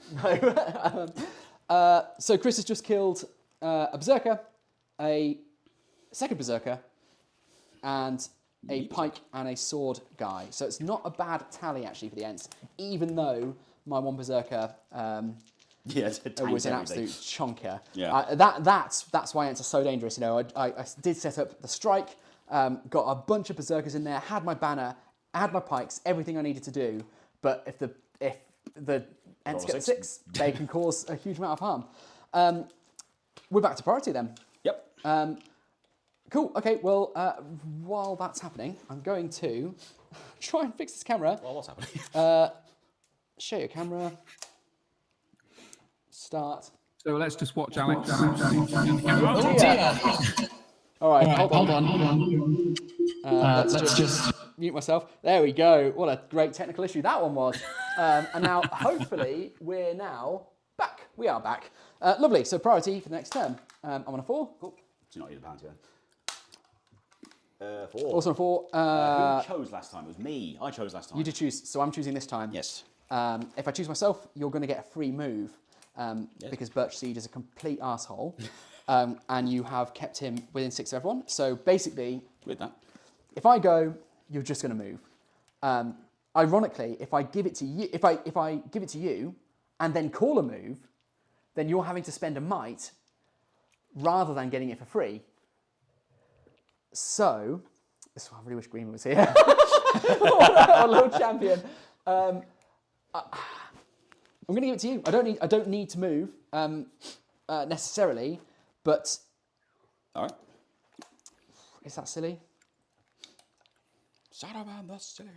B: So Chris has just killed a berserker, a second berserker, and a pike and a sword guy. So it's not a bad tally actually for the Ents, even though my 1 berserker
C: Yeah, it
B: was an
C: everything.
B: absolute chonker.
C: Yeah.
B: That's why Ents are so dangerous. You know, I did set up the strike, got a bunch of berserkers in there, had my banner, had my pikes, everything I needed to do. But if the Ents get the
C: 6.
B: 6. They can cause a huge amount of harm. We're back to priority then.
C: Yep.
B: Cool. Okay. Well, while that's happening, I'm going to try and fix this camera.
C: Well, what's happening?
B: Share your camera. Start.
A: So let's just watch Alex.
B: All right. Hold on. Let's just mute myself. There we go. What a great technical issue that one was. And now, hopefully, we're now back. We are back. Lovely. So priority for the next turn. I'm on a 4. Cool.
C: Do you not need a bounty then? 4.
B: Also on 4.
C: Who chose last time? It was me. I chose last time.
B: You did choose, so I'm choosing this time.
C: Yes.
B: If I choose myself, you're going to get a free move because Birch Seed is a complete arsehole. And you have kept him within 6 of everyone. So basically,
C: With that.
B: if I go, you're just going to move. Ironically, if I give it to you, if I give it to you and then call a move, then you're having to spend a might rather than getting it for free. So, this is why I really wish Green was here. Our Lord Champion. I'm going to give it to you. I don't need to move necessarily, but
C: All right.
B: is that silly?
C: Saraban, that's silly.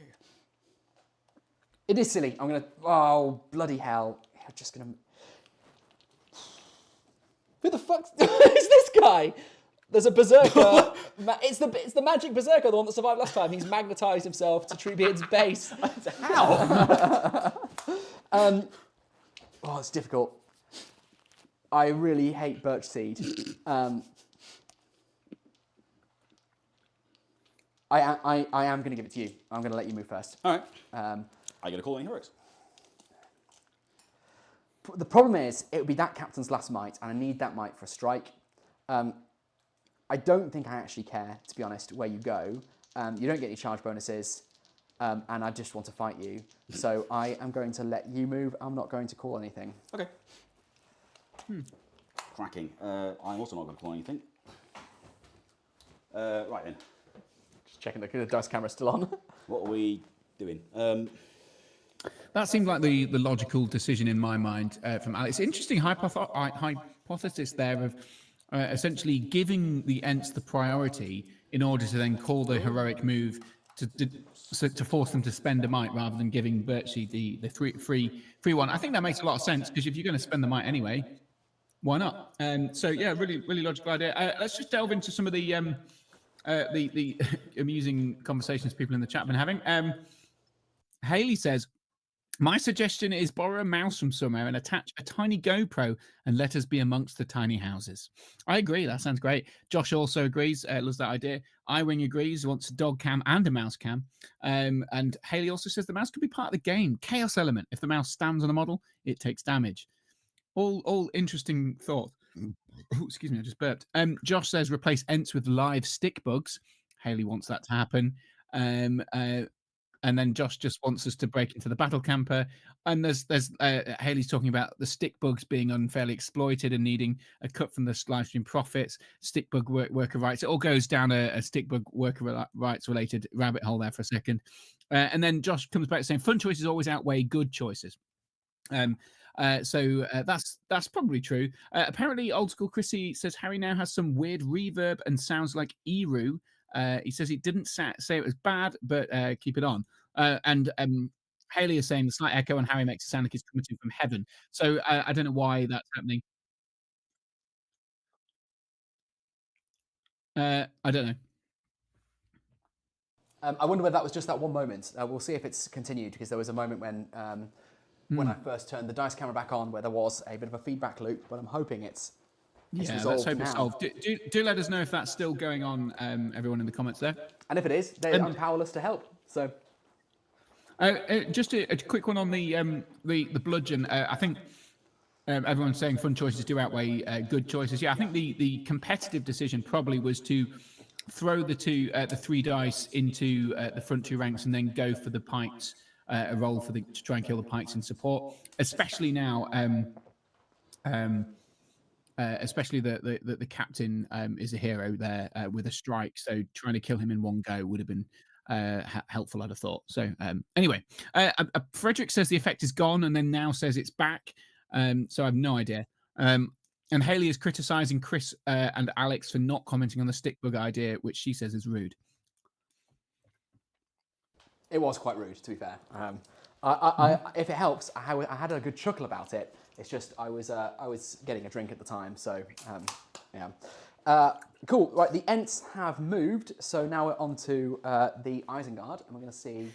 B: It is silly. I'm going to. Oh bloody hell! I'm just going to. Who the fuck is this guy? There's a berserker. It's the magic berserker, the one that survived last time. He's magnetised himself to Treebeard's base.
C: How?
B: Oh, it's difficult. I really hate Birch Seed. I am going to give it to you. I'm going to let you move first.
C: All right. I get a call when he works.
B: The problem is, it would be that captain's last might, and I need that might for a strike. I don't think I actually care, to be honest, where you go. You don't get any charge bonuses, and I just want to fight you. So I am going to let you move. I'm not going to call anything.
C: Okay. Cracking. I'm also not going to call anything. Right then.
B: Just checking the dice camera's still on.
C: What are we doing?
A: That seemed like the logical decision in my mind from Alex. Interesting hypothesis there of essentially giving the Ents the priority in order to then call the heroic move to force them to spend a might rather than giving Birchie the free one. I think that makes a lot of sense because if you're going to spend the might anyway, why not? So yeah, really logical idea. Let's just delve into some of the amusing conversations people in the chat have been having. Haley says, my suggestion is borrow a mouse from somewhere and attach a tiny GoPro and let us be amongst the tiny houses. I agree. That sounds great. Josh also agrees. Loves that idea. iWing agrees. Wants a dog cam and a mouse cam. And Haley also says the mouse could be part of the game. Chaos element. If the mouse stands on a model, it takes damage. All interesting thought. Oh, excuse me, I just burped. Josh says replace Ents with live stick bugs. Haley wants that to happen. And then Josh just wants us to break into the battle camper. And there's Haley's talking about the stick bugs being unfairly exploited and needing a cut from the live stream profits. Stick bug worker rights. It all goes down a stick bug worker rights related rabbit hole there for a second. And then Josh comes back saying fun choices always outweigh good choices. So that's probably true. Apparently, old school Chrissy says Harry now has some weird reverb and sounds like Eru. He says he didn't say it was bad, but keep it on. And Haley is saying the slight echo and Harry makes it sound like he's coming to from heaven. So I don't know why that's happening. I don't know.
B: I wonder whether that was just that one moment. We'll see if it's continued because there was a moment when I first turned the dice camera back on where there was a bit of a feedback loop, but I'm hoping it's
A: let's hope it's solved. Do let us know if that's still going on, everyone in the comments there.
B: And if it is, I'm powerless to help. So,
A: just a quick one on the bludgeon. I think everyone's saying fun choices do outweigh good choices. Yeah, I think the competitive decision probably was to throw the 3 dice into the front 2 ranks and then go for the pikes. A roll to try and kill the pikes in support, especially now. Especially the captain is a hero there with a strike, so trying to kill him in one go would have been helpful, I'd have thought. So anyway, Frederick says the effect is gone and then now says it's back. So I have no idea. And Haley is criticizing Chris and Alex for not commenting on the stick bug idea, which she says is rude.
B: It was quite rude, to be fair. If it helps, I had a good chuckle about it. It's just I was getting a drink at the time, so yeah. Cool. Right, the Ents have moved, so now we're on to the Isengard, and we're going to see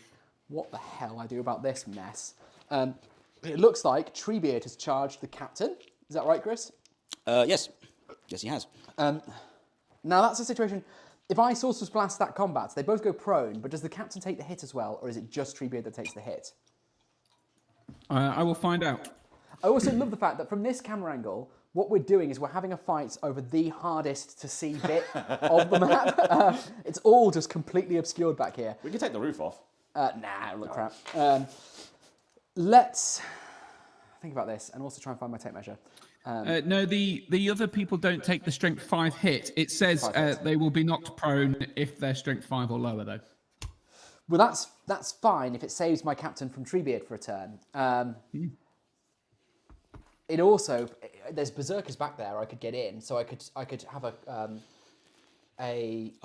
B: what the hell I do about this mess. It looks like Treebeard has charged the captain. Is that right, Chris?
C: Yes. Yes, he has.
B: Now that's a situation. If I Sorcerer's Blast that combat, they both go prone, but does the captain take the hit as well, or is it just Treebeard that takes the hit?
A: I will find out.
B: I also love the fact that from this camera angle, what we're doing is we're having a fight over the hardest to see bit of the map. It's all just completely obscured back here.
C: We can take the roof off.
B: Nah, it'll look crap. Let's think about this and also try and find my tape measure.
A: No, the other people don't take the strength 5 hit. It says they will be knocked prone if they're strength 5 or lower, though.
B: Well, that's fine if it saves my captain from Treebeard for a turn. It also there's berserkers back there. I could get in, so I could have a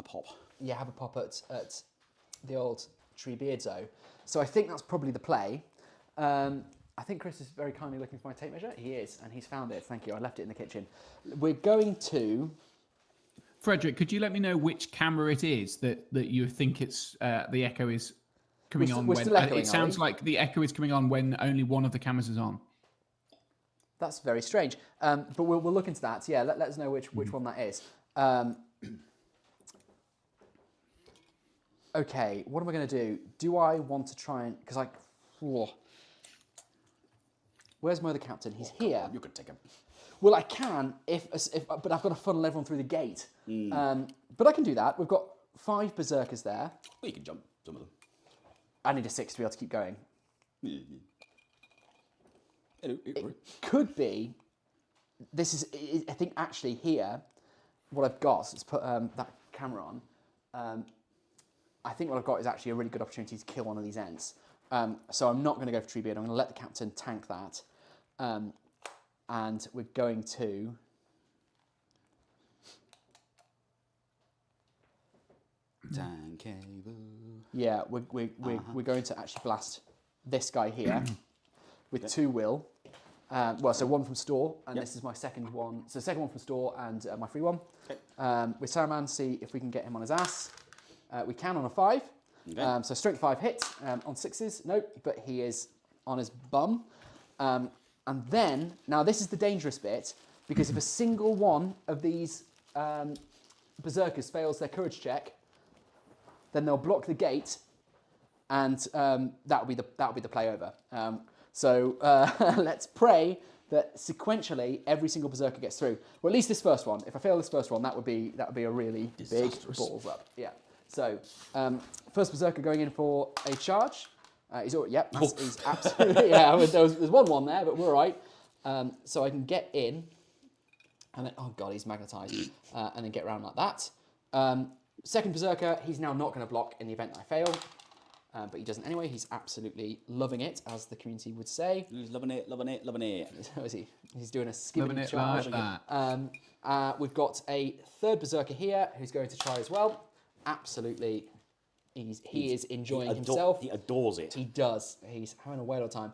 C: pop.
B: Yeah, have a pop at the old Treebeard zone. So I think that's probably the play. I think Chris is very kindly looking for my tape measure. He is, and he's found it. Thank you. I left it in the kitchen. We're going to...
A: Frederick, could you let me know which camera it is that you think it's the echo is coming on?
B: We're still echoing,
A: it sounds like the echo is coming on when only one of the cameras is on.
B: That's very strange. But we'll look into that. Yeah, let us know which one that is. Okay, what am I going to do? Do I want to try and... Because I... Whoa. Where's my other captain? He's here.
C: You could take him.
B: Well, I can, but I've got to funnel everyone through the gate. But I can do that. We've got 5 berserkers there.
C: Well, you can jump some of them.
B: I need a 6 to be able to keep going.
C: Hello.
B: It could be... This is, I think, actually here, what I've got, let's put that camera on. I think what I've got is actually a really good opportunity to kill one of these Ents. So I'm not going to go for Treebeard. I'm going to let the captain tank that. And we're going to... Yeah, we're going to actually blast this guy here with 2 will. So 1 from store, and this is my second one. So second one from store and my free one. Okay. With Saruman, see if we can get him on his ass. We can on a 5. Okay. So strength 5 hit on 6s. Nope, but he is on his bum. And then, now this is the dangerous bit, because if a single one of these berserkers fails their courage check, then they'll block the gate, and that'll be the play over. So let's pray that sequentially every single berserker gets through. Well, at least this first one. If I fail this first one, that would be a really big balls up. Yeah. So first berserker going in for a charge. He's absolutely there's 1-1 there, but we're all right. So I can get in, and then oh god, he's magnetised, and then get around like that. Second berserker, he's now not going to block in the event that I fail. But he doesn't anyway. He's absolutely loving it, as the community would say.
C: He's loving it, loving it, loving it.
B: How is he? He's doing a skipping
A: it
B: charge.
A: Like that.
B: We've got a third berserker here who's going to try as well. Absolutely, he is enjoying himself.
C: He adores it.
B: He does. He's having a whale of a time.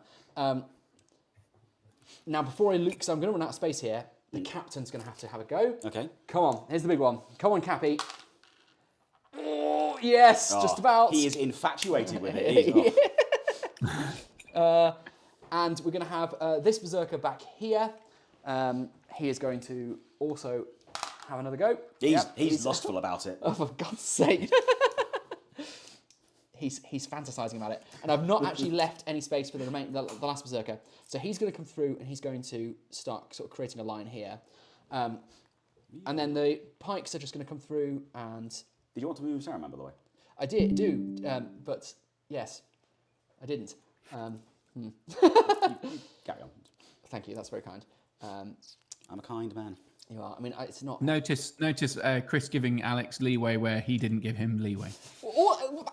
B: Now, before I look, because I'm going to run out of space here, the captain's going to have a go.
C: Okay.
B: Come on, here's the big one. Come on, Cappy. Oh, yes, just about.
C: He is infatuated with it.
B: And we're going to have this berserker back here. He is going to also have another go.
C: He's lustful about it.
B: Oh, for God's sake. He's fantasizing about it. And I've not actually left any space for the last berserker. So he's going to come through and he's going to start sort of creating a line here. And then the pikes are just going to come through and...
C: Did you want to move Saruman, by the way?
B: I do, but yes, I didn't.
C: Carry on.
B: Thank you, that's very kind.
C: I'm a kind man.
B: You are. I mean, it's not...
A: Notice Chris giving Alex leeway where he didn't give him leeway.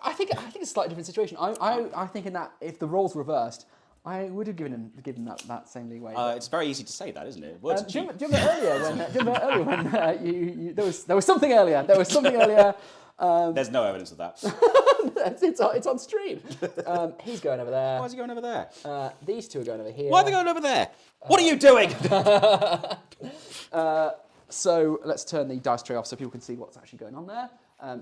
B: I think it's a slightly different situation. I think in that if the roles reversed, I would have given that same leeway.
C: It's very easy to say that, isn't it? Words are
B: do you
C: cheap.
B: remember earlier when there was something earlier? There was something earlier.
C: There's no evidence of that.
B: it's on stream. He's going over there.
C: Why is he going over there?
B: These two are going over here.
C: Why are they going over there? What are you doing?
B: So let's turn the dice tray off so people can see what's actually going on there.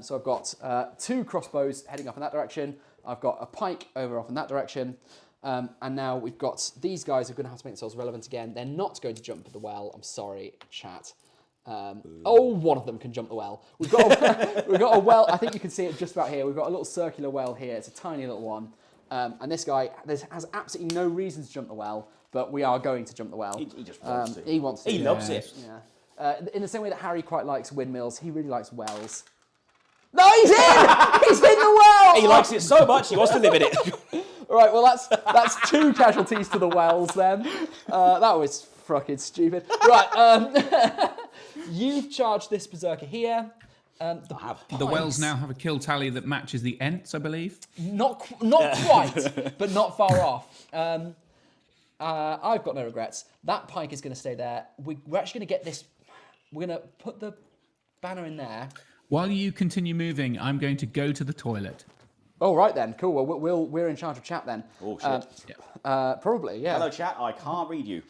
B: So I've got 2 crossbows heading off in that direction. I've got a pike over off in that direction. And now we've got these guys who are going to have to make themselves relevant again. They're not going to jump at the well. I'm sorry, chat. One of them can jump the well. We've got a well. I think you can see it just about here. We've got a little circular well here. It's a tiny little one. And this guy has absolutely no reason to jump the well, but we are going to jump the well.
C: He just wants to.
B: He wants to.
C: He loves it.
B: Yeah. In the same way that Harry quite likes windmills, he really likes wells. No, he's in! He's in the well!
C: He likes it so much, he wants to live in it.
B: All right, well, that's 2 casualties to the wells then. That was fucking stupid. Right, you've charged this berserker here.
A: The wells now have a kill tally that matches the Ents, I believe.
B: Not quite, but not far off. I've got no regrets. That pike is going to stay there. We're actually going to get this. We're going to put the banner in there.
A: While you continue moving, I'm going to go to the toilet.
B: Oh, right then. Cool. Well, we're in charge of chat then.
C: Oh, shit.
B: Probably, yeah.
C: Hello, chat. I can't read you.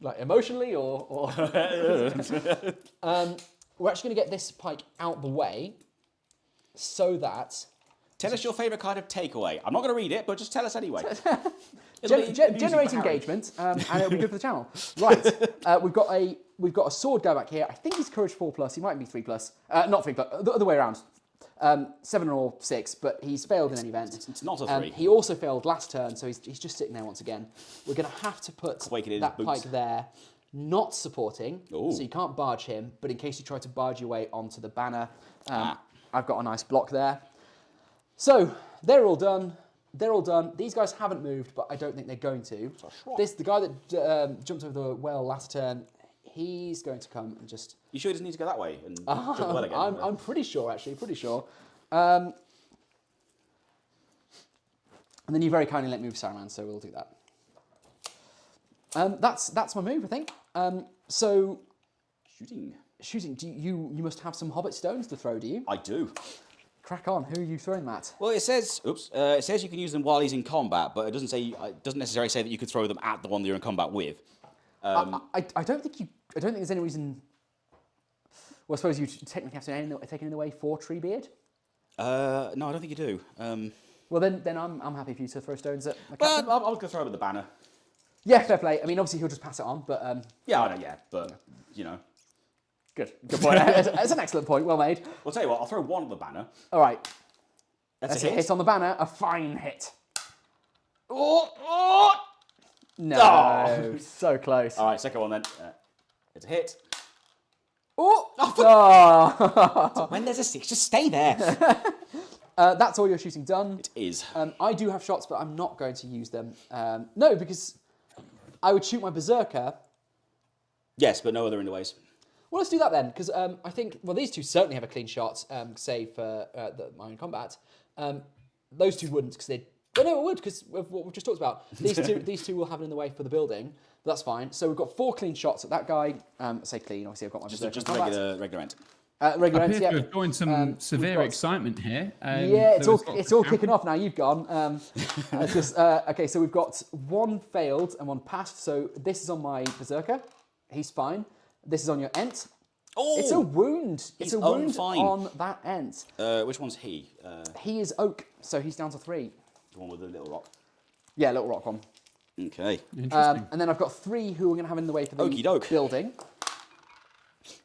B: Like emotionally or... We're actually going to get this pike out the way so that...
C: Tell us your favourite kind of takeaway. I'm not going to read it, but just tell us anyway.
B: Generate engagement, and it'll be good for the channel. Right, we've got a sword guy back here. I think he's courage 4+. He might be 3+. Not 3+. The other way around. 7 or 6, but he's failed in any event.
C: It's not a 3.
B: He also failed last turn, so he's just sitting there once again. We're going to have to put that pike there, not supporting, so you can't barge him. But in case you try to barge your way onto the banner, I've got a nice block there. So they're all done. They're all done. These guys haven't moved, but I don't think they're going to. The guy that jumped over the well last turn, he's going to come and just...
C: You sure he doesn't need to go that way and jump the well again?
B: I'm pretty sure, actually. Pretty sure. And then you very kindly let me move Saruman, so we'll do that. That's my move, I think. So... Shooting. You must have some Hobbit stones to throw, do you?
C: I do.
B: Crack on. Who are you throwing, Matt?
C: Well, it says you can use them while he's in combat, but it doesn't say. It doesn't necessarily say that you could throw them at the one that you're in combat with.
B: I don't think there's any reason. Well, I suppose you technically have to take it in the way for Treebeard.
C: No, I don't think you do.
B: Well, then I'm happy for you to throw stones at.
C: Well, I'll go throw him at the banner.
B: Yeah, fair play. I mean, obviously he'll just pass it on, but
C: yeah, I know. Yeah, but you know.
B: Good point. That's an excellent point. Well made.
C: Well, tell you what, I'll throw one at the banner.
B: All right.
C: That's
B: a hit on the banner. A fine hit. Oh! No. So close.
C: All right, second one then. It's a hit.
B: Oh!
C: When there's a 6, just stay there.
B: That's all your shooting done.
C: It is.
B: I do have shots, but I'm not going to use them. No, because I would shoot my berserker.
C: Yes, but no other underways.
B: Well, let's do that then, because I think, well, these two certainly have a clean shot, save for my own combat. Those two wouldn't, because they'd... Well, no, it would, because of what we've just talked about. These two will have it in the way for the building, but that's fine. So we've got 4 clean shots at that guy. I say clean, obviously I've got my berserker
C: Just
B: in
C: a
B: combat.
C: regular ent.
B: Regular
A: I
B: ents,
A: appear
B: yeah.
A: to have joined some severe excitement here.
B: Yeah, it's all kicking off now. You've gone. Okay, so we've got 1 failed and 1 passed. So this is on my berserker. He's fine. This is on your ent.
C: Oh,
B: it's a wound. It's a wound
C: unfine.
B: on that ent.
C: Which one's he?
B: He is oak, so he's down to 3.
C: The one with the little rock.
B: Yeah, little rock one.
C: Okay.
A: Interesting.
B: And then I've got 3 who are going to have in the way for the building.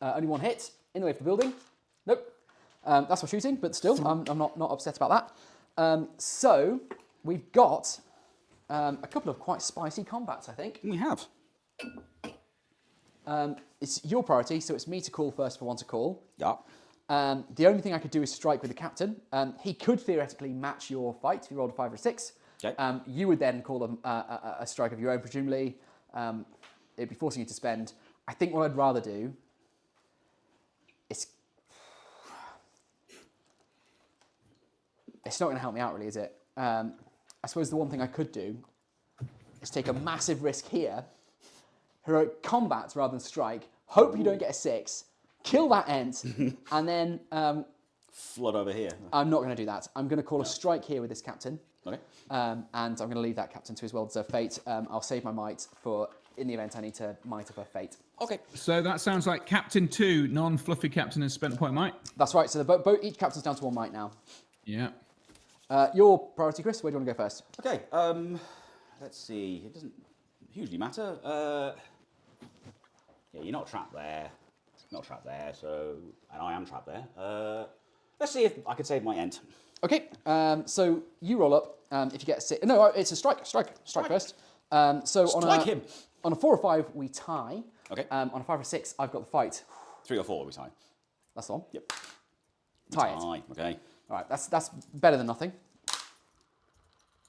B: Only 1 hit in the way for the building. Nope. That's my shooting, but still, I'm not upset about that. So we've got a couple of quite spicy combats, I think.
C: We have.
B: It's your priority, so it's me to call first if I want to call.
C: Yeah.
B: The only thing I could do is strike with the captain. He could theoretically match your fight if you rolled a 5 or a 6.
C: Okay.
B: You would then call a strike of your own, presumably. It'd be forcing you to spend. I think what I'd rather do is... it's not going to help me out, really, is it? I suppose the one thing I could do is take a massive risk here, heroic combat rather than strike, hope you don't get a 6, kill that Ent, and then...
C: flood over here.
B: I'm not going to do that. I'm going to call a strike here with this captain.
C: Okay.
B: And I'm going to leave that captain to his well-deserved fate. I'll save my might for, in the event I need to might up her fate.
C: Okay.
A: So that sounds like Captain 2, non-fluffy captain, has spent a point of might.
B: That's right. So each captain's down to 1 might now.
A: Yeah.
B: Your priority, Chris. Where do you want to go first?
C: Okay. Let's see. It doesn't hugely matter. Yeah, you're not trapped there. Not trapped there. So, and I am trapped there. Let's see if I could save my Ent.
B: Okay. So you roll up. If you get a 6, no, it's a strike. Strike first. So
C: Strike him.
B: On a 4 or 5, we tie.
C: Okay.
B: On a 5 or 6, I've got the fight.
C: 3 or 4 we tie.
B: That's the one.
C: Yep.
B: Tie it.
C: Tie. Okay.
B: All right. That's better than nothing.
C: It's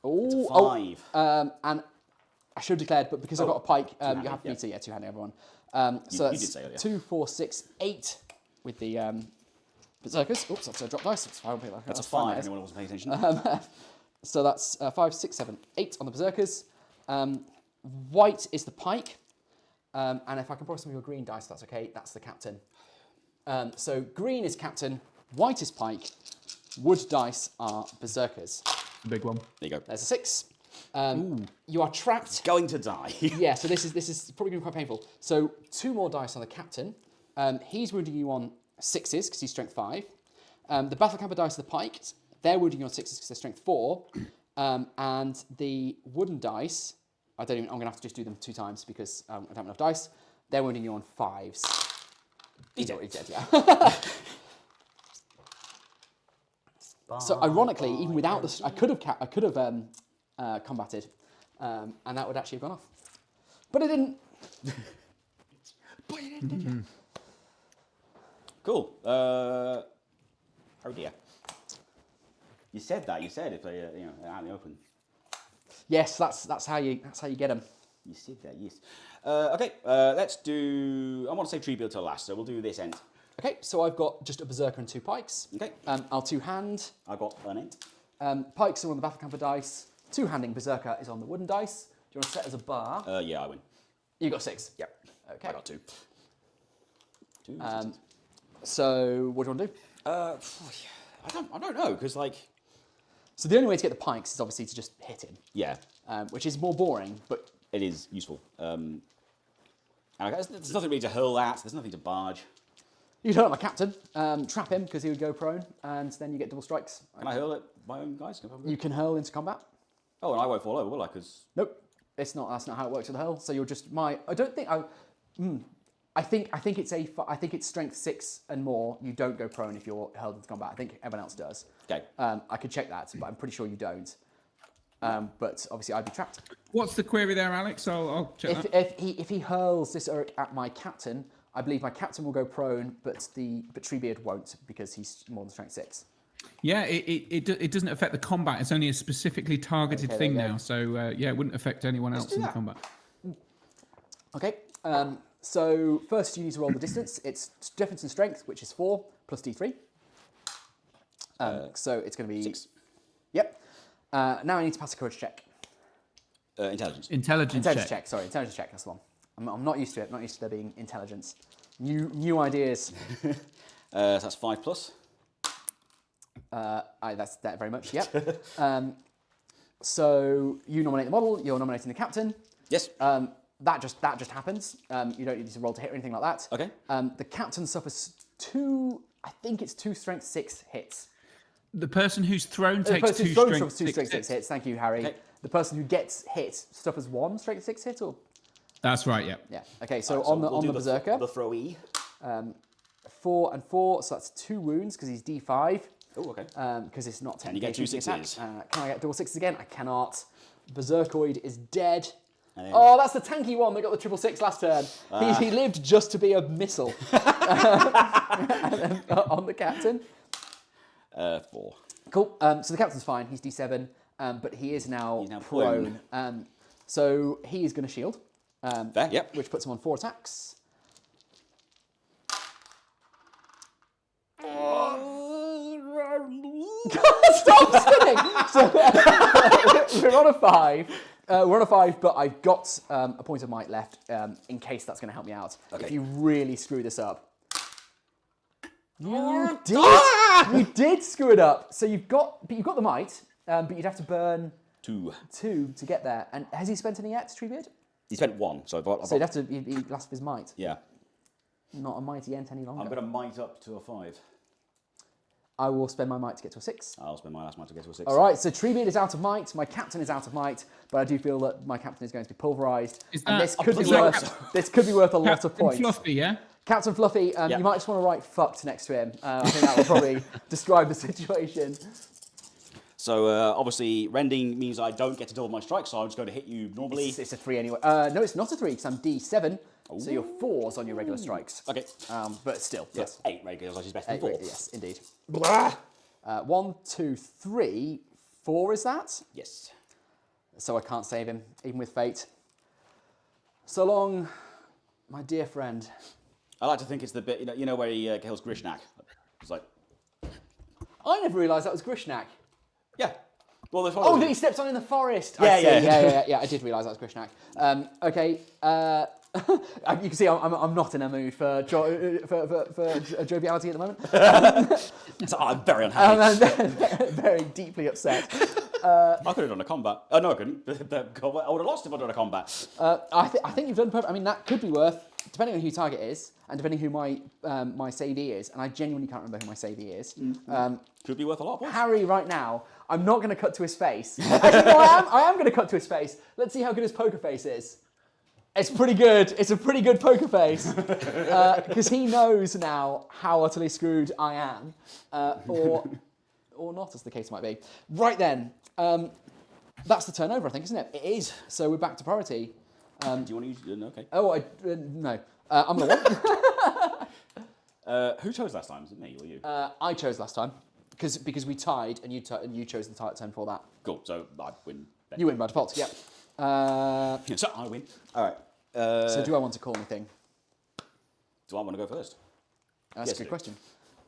C: a
B: Oh,
C: 5.
B: and I should have declared, but because I've got a pike, you
C: two-handed,
B: have me
C: yeah.
B: to two-handed everyone.
C: You
B: So
C: did
B: that's
C: say earlier.
B: 2, 4, 6, 8 with the berserkers. Oops, that's a drop dice. That's fine.
C: That's a 5. Anyone wasn't paying attention.
B: So that's 5, 6, 7, 8 on the berserkers. White is the pike, and if I can borrow some of your green dice, that's okay. That's the captain. So green is captain, white is pike, wood dice are berserkers.
A: Big one.
C: There you go.
B: There's a 6. You are trapped.
C: Going to die.
B: Yeah, so this is probably going to be quite painful. So 2 more dice on the captain. He's wounding you on 6s because he's strength 5. The battle camper dice are the pike. They're wounding you on 6s because they're strength 4. And the wooden dice, I'm going to have to just do them 2 times because I don't have enough dice. They're wounding you on 5s. He's already dead, yeah. So ironically, even without this, I could have combated, and that would actually have gone off. But it didn't.
C: Cool. Oh dear. You said that. You said if they, out in the open.
B: Yes, that's how you get them.
C: You said that. Yes. Okay. Let's do. I want to say tree build till last, so we'll do this end.
B: Okay, so I've got just a berserker and 2 pikes.
C: Okay.
B: I'll 2-hand.
C: I've got an end.
B: Pikes are on the battle camper dice. 2-handing berserker is on the wooden dice. Do you want to set as a bar?
C: Yeah, I win.
B: You got 6.
C: Yep.
B: Okay.
C: I got 2. 2.
B: So what do you want to do?
C: I don't know because
B: So the only way to get the pikes is obviously to just hit him,
C: yeah,
B: which is more boring, but
C: it is useful. And there's nothing really to hurl at. There's nothing to barge.
B: you can hurl at my captain, trap him because he would go prone, and then you get double strikes.
C: Can I hurl at my own guys?
B: You can hurl into combat.
C: Oh, and I won't fall over, will I? Because
B: Nope, it's not. That's not how it works with the hurl. So you're just I don't think I think it's strength 6 and more. You don't go prone if you're hurled into combat. I think everyone else does.
C: okay.
B: I could check that, but I'm pretty sure you don't. But obviously, I'd be trapped.
A: What's the query there, Alex? I'll check that.
B: If he hurls this Urk at my captain, I believe my captain will go prone, but Treebeard won't because he's more than strength 6.
A: Yeah, it doesn't affect the combat. It's only a specifically targeted
B: Okay,
A: thing
B: there you go.
A: now. So yeah, it wouldn't affect anyone else in the
C: that.
A: combat.
B: Okay. So first you need to roll the distance. It's difference in strength, which is 4 plus D3. So it's going to be
C: 6.
B: Yep. Now I need to pass a courage check.
C: Intelligence.
A: Intelligence check.
B: Sorry, intelligence check. That's the one. I'm not used to it. Not used to there being intelligence. New ideas.
C: So that's 5 plus.
B: That's that very much. Yep. So you nominate the model. You're nominating the captain.
C: Yes.
B: That just happens. You don't need to roll to hit or anything like that.
C: Okay.
B: The captain suffers 2. I think it's 2 strength 6 hits.
A: The person who's thrown
B: The
A: takes
B: person
A: 2
B: who's thrown
A: strength
B: suffers 2 strength 6 hits. Thank you, Harry.
C: Okay.
B: The person who gets hit suffers 1 strength 6 hit, or
A: That's right. Yeah.
B: yeah. Okay. So
C: So
B: on
C: we'll do
B: the berserker,
C: the throwy.
B: 4 and 4. So that's 2 wounds because he's D5.
C: Oh, okay.
B: Because it's not
C: And you get 2
B: technically
C: sixes.
B: attack. Can I get double 6s again? I cannot. Berserkoid is dead.
C: And then-
B: Oh, that's the tanky one that got the 666 last turn. He lived just to be a missile. On the captain.
C: 4.
B: Cool. So the captain's fine. He's D7, but he is now,
C: He's now
B: prone. So he is going to shield,
C: There, yep.
B: which puts him on 4 attacks. Stop spinning! So we're on a 5. We're on a 5, but I've got a point of might left in case that's going to help me out.
C: Okay.
B: If you really screw this up. You did screw it up. So you've got the might, but you'd have to burn 2 to get there. And has he spent any yet, Treebeard?
C: He spent 1, so I've got...
B: So he'd last of his might.
C: Yeah.
B: Not a mighty ent any longer.
C: I'm going to might up to a 5.
B: I will spend my might to get to a 6.
C: I'll spend my last might to get to a 6.
B: All right, so Treebeard is out of might. My captain is out of might, but I do feel that my captain is going to be pulverised. And this could be worth a lot of points.
A: Fluffy, yeah?
B: Captain Fluffy, you might just want to write fucked next to him. I think that will probably describe the situation.
C: So obviously, rending means I don't get to double my strike, so I'm just going to hit you normally.
B: It's a 3 anyway. No, it's not a 3 because I'm D7.
C: Ooh.
B: So you're 4s on your regular strikes.
C: Okay.
B: But still, yes.
C: 8 regulars, which is better than 4.
B: Yes, indeed. 1, 2, 3, 4 is that?
C: Yes.
B: So I can't save him, even with fate. So long, my dear friend.
C: I like to think it's the bit, you know where he kills Grishnak. It's like...
B: I never realised that was Grishnak.
C: Yeah. Well, there's
B: Oh, that he steps on in the forest.
C: Yeah.
B: I did realise that was Grishnak. Okay. You can see I'm not in a mood for joviality at the moment.
C: So I'm very unhappy.
B: I'm very deeply upset.
C: I could have done a combat. Oh, no, I couldn't. I would have lost if I'd done a combat.
B: I think you've done perfect. I mean, that could be worth, depending on who your target is, and depending who my savey is, and I genuinely can't remember who my savey is.
C: Could be worth a lot of points.
B: Harry, right now, I'm not going to cut to his face. Actually, no, I am going to cut to his face. Let's see how good his poker face is. It's pretty good. It's a pretty good poker face. Because he knows now how utterly screwed I am. Or not, as the case might be. Right then. That's the turnover, I think, isn't it? It is. So we're back to priority.
C: Do you want to use... okay.
B: Oh, no. I'm going to what?
C: Who chose last time? Was it me or you?
B: I chose last time. Because we tied, and you chose the turn for that.
C: Cool, so I win. Then.
B: You win by default, yeah.
C: So I win. All right.
B: So do I want to call anything?
C: Do I want to go first?
B: That's a good question.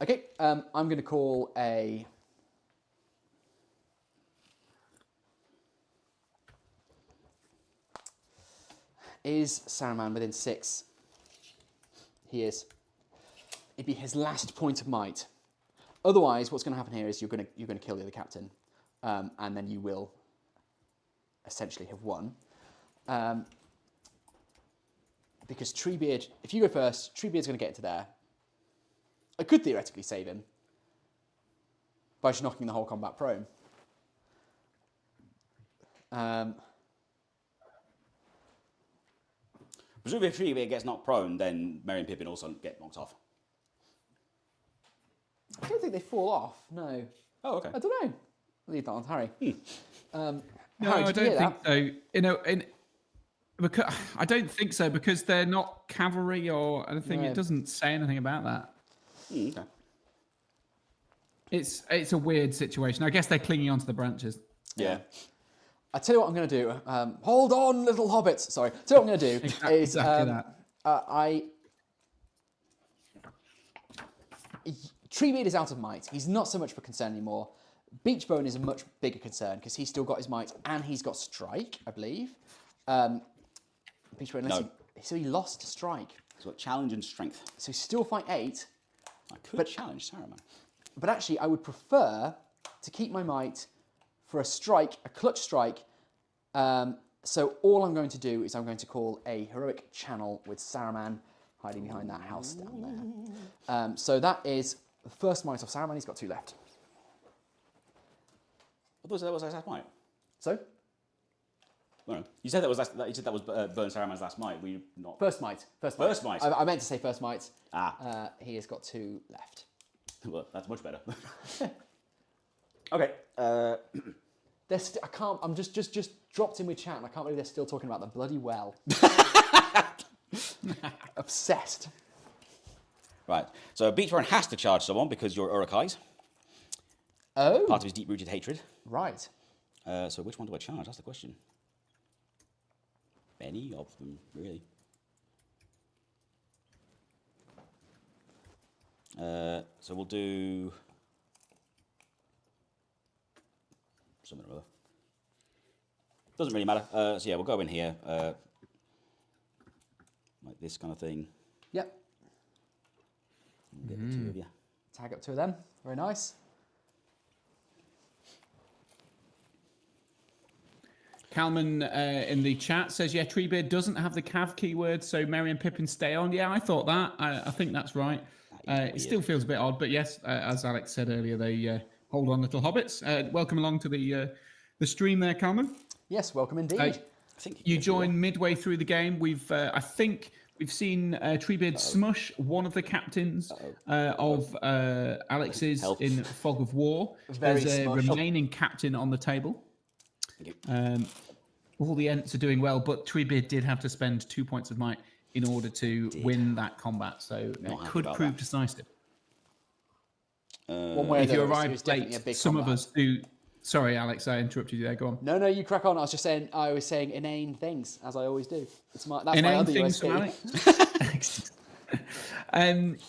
B: Okay, I'm going to call a... Is Saruman within 6? He is. It'd be his last point of might. Otherwise, what's going to happen here is you're going to kill the other captain, and then you will essentially have won. Because Treebeard, if you go first, Treebeard's going to get into there. I could theoretically save him by just knocking the whole combat prone.
C: Presumably if Treebeard gets knocked prone, then Merry and Pippin also get knocked off.
B: I don't think they fall off, no.
C: Oh, okay.
B: I don't know. Leave that on to Harry.
A: No,
B: Harry,
A: I
B: did you hear
A: don't think so. Because I don't think so because they're not cavalry or anything.
B: No.
A: It doesn't say anything about that.
C: Okay.
A: It's a weird situation. I guess they're clinging onto the branches.
C: Yeah.
B: I tell you what I'm going to do. Hold on, little hobbits. Sorry. Tell you what I'm going to do is
A: Exactly that.
B: Treebeard is out of might. He's not so much of a concern anymore. Beachbone is a much bigger concern because he's still got his might and he's got strike, I believe. Beachbone, so he lost strike.
C: He's got challenge and strength.
B: So he's still fight 8.
C: I could challenge Saruman.
B: But actually, I would prefer to keep my might for a strike, a clutch strike. So all I'm going to do is I'm going to call a heroic channel with Saruman hiding behind that house down there. So that is the first might of Saruman. He's got 2 left.
C: I thought that was last might.
B: So?
C: No. You said that was burn Saruman's last might. We not
B: First might.
C: First might.
B: I meant to say first might.
C: Ah.
B: He has got 2 left.
C: Well, that's much better. Okay.
B: I can't. I'm just dropped in with chat, and I can't believe they're still talking about the bloody well. Obsessed.
C: Right. So Beachburn has to charge someone because you're Urukais.
B: Oh.
C: Part of his deep-rooted hatred.
B: Right.
C: So which one do I charge? That's the question. Any of them, really. So we'll do... something or other. Doesn't really matter. So yeah, we'll go in here. Like this kind of thing.
B: Yep.
C: Get the two of you.
B: Tag up two of them. Very nice.
A: Calman in the chat says, yeah, Treebeard doesn't have the cav keyword, so Merry and Pippin stay on. Yeah, I thought that. I think that's right. It still feels a bit odd, but yes, as Alex said earlier, they hold on, little hobbits. Welcome along to the stream there, Calman.
B: Yes, welcome indeed.
C: I think
A: You joined midway through the game. I think we've seen Treebeard smush one of the captains of Alex's in Fog of War.
B: Very
A: There's a
B: smush.
A: remaining captain on the table. All the Ents are doing well, but Treebeard did have to spend 2 points of might in order to win that combat, so it could prove decisive.
B: One way or
A: If
B: the
A: you
B: other, it was
A: arrived
B: definitely a
A: late,
B: big
A: some of
B: combat.
A: us do. Sorry, Alex, I interrupted you there. Go on.
B: No, you crack on. I was just saying, I was saying inane things, as I always do. That's my other
A: things from
B: USP.
A: Alex.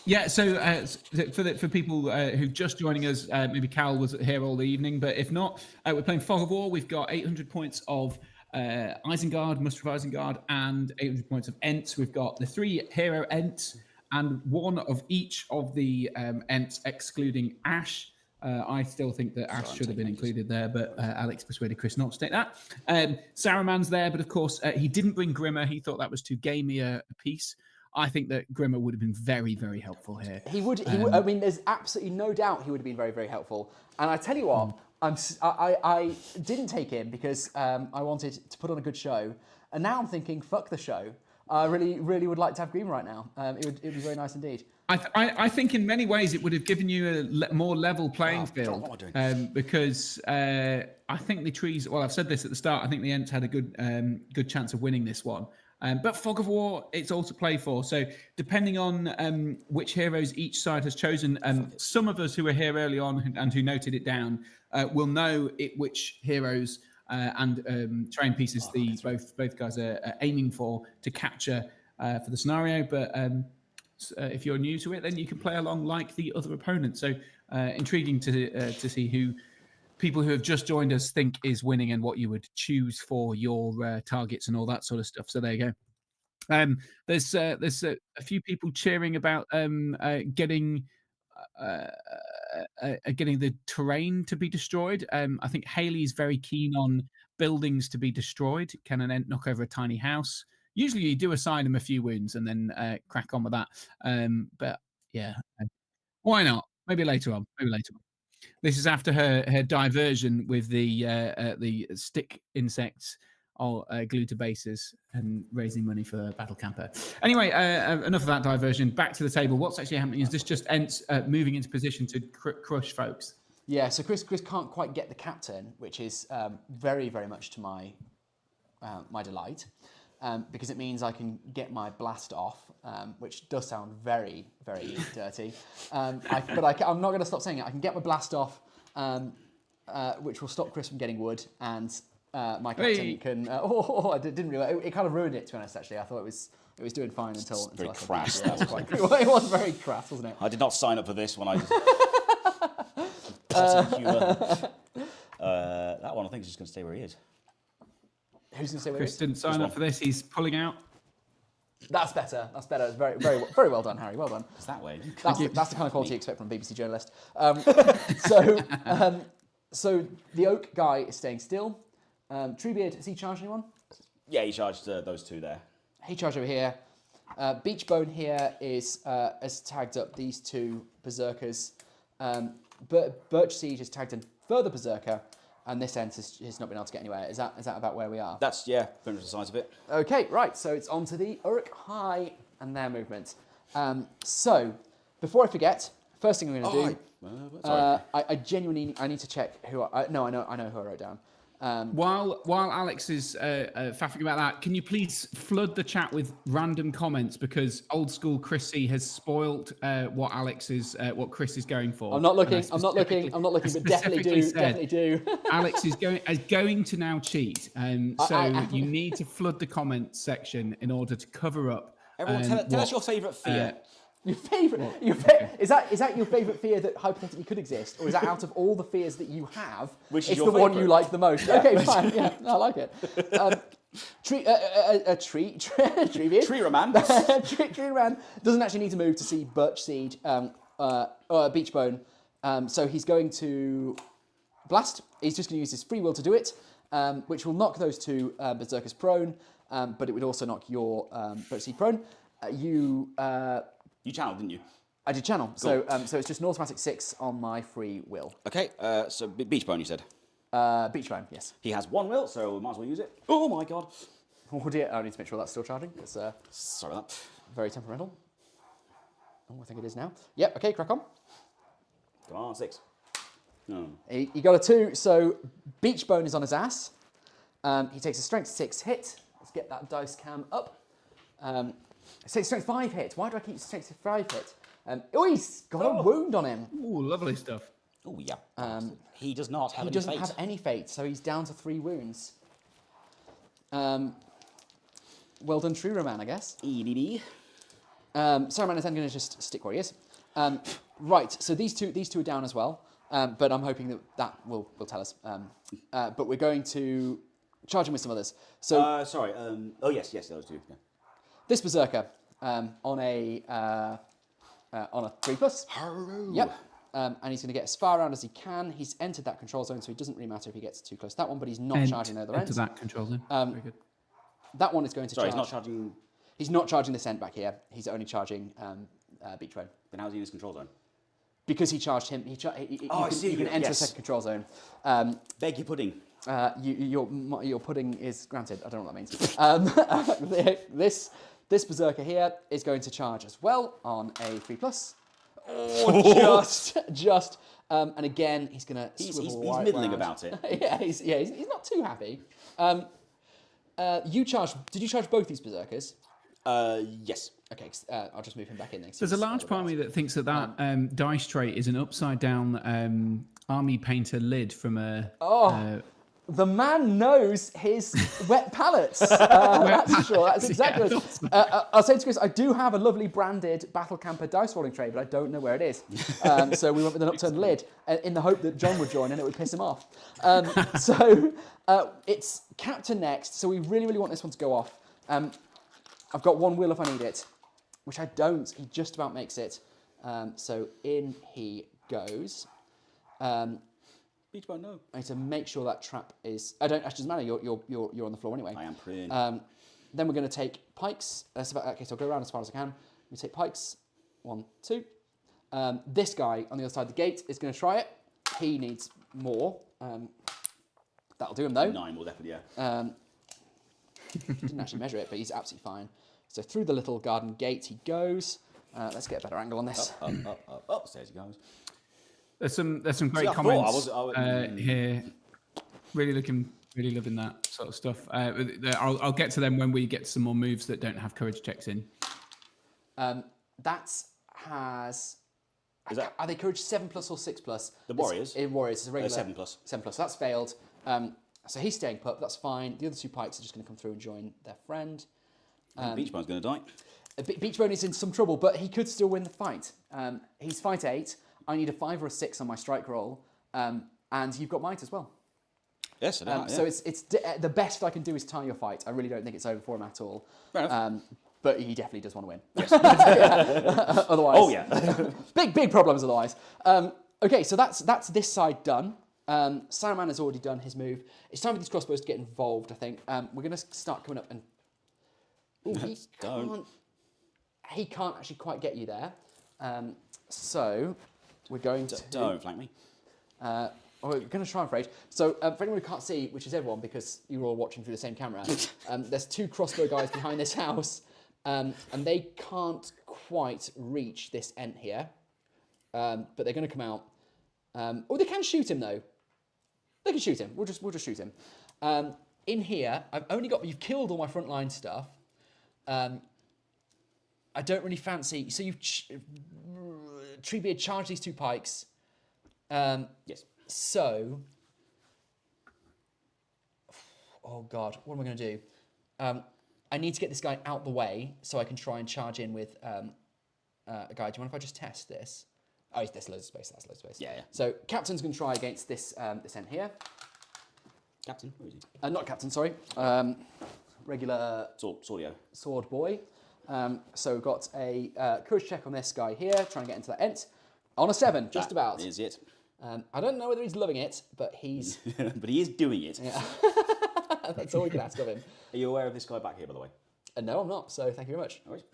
A: Yeah, so for people who just joining us, maybe Cal was here all the evening, but if not, we're playing Fog of War. We've got 800 points of Isengard, Muster of Isengard, and 800 points of Ents. We've got the 3 hero Ents and 1 of each of the Ents, excluding Ash. I still think that Ash should have been included there, but Alex persuaded Chris not to take that. Saruman's there, but of course he didn't bring Grimmer. He thought that was too gamey a piece. I think that Grimmer would have been very, very helpful here.
B: He would. I mean, there's absolutely no doubt he would have been very, very helpful. And I tell you what, I didn't take him because I wanted to put on a good show, and now I'm thinking, fuck the show. I really, really would like to have Green right now. It would be very nice indeed.
A: I think in many ways it would have given you a more level playing field,
C: what am I doing?
A: because I think the trees. Well, I've said this at the start. I think the Ents had a good chance of winning this one. But Fog of War, it's all to play for. So depending on which heroes each side has chosen, some of us who were here early on and who noted it down will know which heroes and terrain pieces both guys are aiming for to capture for the scenario. But if you're new to it, then you can play along like the other opponent. So intriguing to see who people who have just joined us think is winning and what you would choose for your targets and all that sort of stuff. So there you go. There's a few people cheering about getting the terrain to be destroyed. I think Haley's very keen on buildings to be destroyed. Can an Ent knock over a tiny house? Usually you do assign them a few wounds and then crack on with that. But yeah, why not? Maybe later on. This is after her diversion with the stick insects all glued to bases and raising money for Battle Camper. Anyway, enough of that diversion. Back to the table. What's actually happening? Is this just Ents moving into position to crush folks?
B: Yeah, so Chris can't quite get the captain, which is very, very much to my delight. Because it means I can get my blast off, which does sound very, very dirty. I'm not going to stop saying it. I can get my blast off, which will stop Chris from getting wood, and my captain can. I didn't realize it kind of ruined it. To be honest, actually, I thought it was doing fine until
C: very
B: I said
C: crass.
B: that. It was very crass, wasn't it?
C: I did not sign up for this when I just potting that one I think is just going to stay where he is.
B: Who's going to say where
A: Chris didn't sign up for this. He's pulling out.
B: That's better. It's very, very, very well done, Harry. Well done.
C: It's that way.
B: That's the kind of quality you expect from a BBC journalist. So the oak guy is staying still. Treebeard, has he charged anyone?
C: Yeah, he charged those two there.
B: He charged over here. Beachbone here has tagged up these two berserkers. Birch Siege has tagged in further berserker, and this Ent has not been able to get anywhere. Is that about where we are?
C: That's, yeah, pretty much the size of it.
B: Okay, right. So it's on to the Uruk High and their movement. So before I forget, first thing I'm going to do. I genuinely need to check who I know who I wrote down.
A: While Alex is faffing about that, can you please flood the chat with random comments, because old school Chris C has spoilt what Chris is going for.
B: I'm not looking, but definitely do.
A: Alex is going to now cheat, so you need to flood the comments section in order to cover up.
C: Everyone, tell us your favourite fear.
B: Your favourite? Is that your favourite fear that hypothetically could exist, or is that out of all the fears that you have,
C: Which is
B: it's
C: your
B: the one
C: favourite?
B: you like the most? Okay, fine. Yeah, I like it. Tree beard.
C: Tree romance.
B: Tree man doesn't actually need to move to see Birch Seed, Beach Bone. So he's going to blast. He's just going to use his free will to do it, which will knock those two berserkers prone, but it would also knock your Birch Seed prone. You
C: channeled, didn't you?
B: I did channel, so it's just an automatic 6 on my free will.
C: Okay, so Beach Bone, you said?
B: Beach Bone, yes.
C: He has 1 will, so we might as well use it. Oh my god.
B: Oh dear, I need to make sure that's still charging. It's
C: Sorry about that.
B: very temperamental. Oh, I think it is now. Yep, okay, crack on.
C: Come on, 6. No.
B: He got a 2, so Beach Bone is on his ass. He takes a strength 6 hit. Let's get that dice cam up. It takes strength 5 hit. Why do I keep strength 5 hit? He's got a wound on him.
A: Ooh, lovely stuff.
C: Oh yeah. He does not have
B: He
C: any
B: doesn't
C: fate.
B: have any fate, so he's down to 3 wounds. Well done, True Man, I guess.
C: EDD.
B: Saruman is then going to just stick where he is. Right, so these two are down as well, but I'm hoping that will tell us. But we're going to charge him with some others. So
C: Sorry. Oh yes, those two. Yeah.
B: this Berserker on a 3+.
C: Hurrah.
B: Yep. And he's going to get as far around as he can. He's entered that control zone, so it doesn't really matter if he gets too close to that one, but he's not charging the other end.
A: Enter that control zone. Very good.
B: That one is going to
C: Sorry,
B: charge.
C: he's not charging.
B: He's not charging this end back here. He's only charging Beach Bone.
C: Then how's he in his control zone?
B: Because he charged him. You can enter a
C: yes.
B: second control zone.
C: Beg your pudding.
B: Your pudding is granted. I don't know what that means. This Berserker here is going to charge as well on a 3+. Oh, just. And again, he's going to
C: He's
B: swivel
C: middling
B: round.
C: about it.
B: He's not too happy. Did you charge both these Berserkers?
C: Yes.
B: Okay, I'll just move him back in then.
A: There's a large part of me that thinks that dice trait is an upside down army painter lid from a.
B: The man knows his wet palettes. That's sure. That's exactly.
A: Yeah,
B: I'll say to Chris, I do have a lovely branded Battle Camper dice rolling tray, but I don't know where it is. So we went with an upturned lid in the hope that John would join and it would piss him off. So it's Captain next. So we really, really want this one to go off. I've got 1 will if I need it, which I don't. He just about makes it. So in he goes.
C: Beach Bone, no.
B: I need to make sure that trap is. I don't. Actually, doesn't matter. You're on the floor anyway.
C: I am praying.
B: Then we're going to take pikes. Okay, so I'll go around as far as I can. We take pikes. 1, 2. This guy on the other side of the gate is going to try it. He needs more. That'll do him though.
C: 9 will definitely, yeah.
B: Didn't actually measure it, but he's absolutely fine. So through the little garden gate he goes. Let's get a better angle on this.
C: Up, stairs he goes.
A: There's some great
C: I thought
A: comments
C: I was-
A: here. Really loving that sort of stuff. I'll get to them when we get some more moves that don't have courage checks in.
B: Are they courage 7+ or 6+?
C: The warriors?
B: Warriors is a regular
C: 7+.
B: 7+. That's failed. So he's staying put. That's fine. The other 2 pikes are just going to come through and join their friend.
C: Beach Bone's going to die.
B: Beach Bone is in some trouble, but he could still win the fight. He's fight 8. I need a 5 or a 6 on my strike roll, and you've got might as well.
C: Yes, I know.
B: So it's the best I can do is tie your fight. I really don't think it's over for him at all.
C: Fair enough.
B: But he definitely does want to win.
C: Yes.
B: Otherwise,
C: Oh yeah.
B: big problems otherwise. Okay, so that's this side done. Saruman has already done his move. It's time for these crossbows to get involved. I think we're going to start coming up and. Ooh, he can't actually quite get you there. So we're going to.
C: Don't flank me.
B: We're going to try and phrase. So for anyone who can't see, which is everyone because you're all watching through the same camera, there's 2 crossbow guys behind this house, and they can't quite reach this ent here, but they're going to come out. They can shoot him though. They can shoot him. We'll just shoot him. In here, you've killed all my frontline stuff. I don't really fancy. So you've Treebeard charged these 2 pikes.
C: Yes.
B: So, oh God, what am I going to do? I need to get this guy out the way so I can try and charge in with Guy, do you mind if I just test this? Oh, there's loads of space. That's loads of space.
C: Yeah.
B: So captain's going to try against this this end here.
C: Captain, where is he?
B: Not captain, sorry. Regular
C: Swordio.
B: sword boy. So we've got a courage check on this guy here, trying to get into that ent. On a 7, just about.
C: Is it?
B: I don't know whether he's loving it, but he's...
C: But he is doing it.
B: Yeah. That's all we can ask of him.
C: Are you aware of this guy back here, by the way?
B: No, I'm not, so thank you very much.
C: No worries.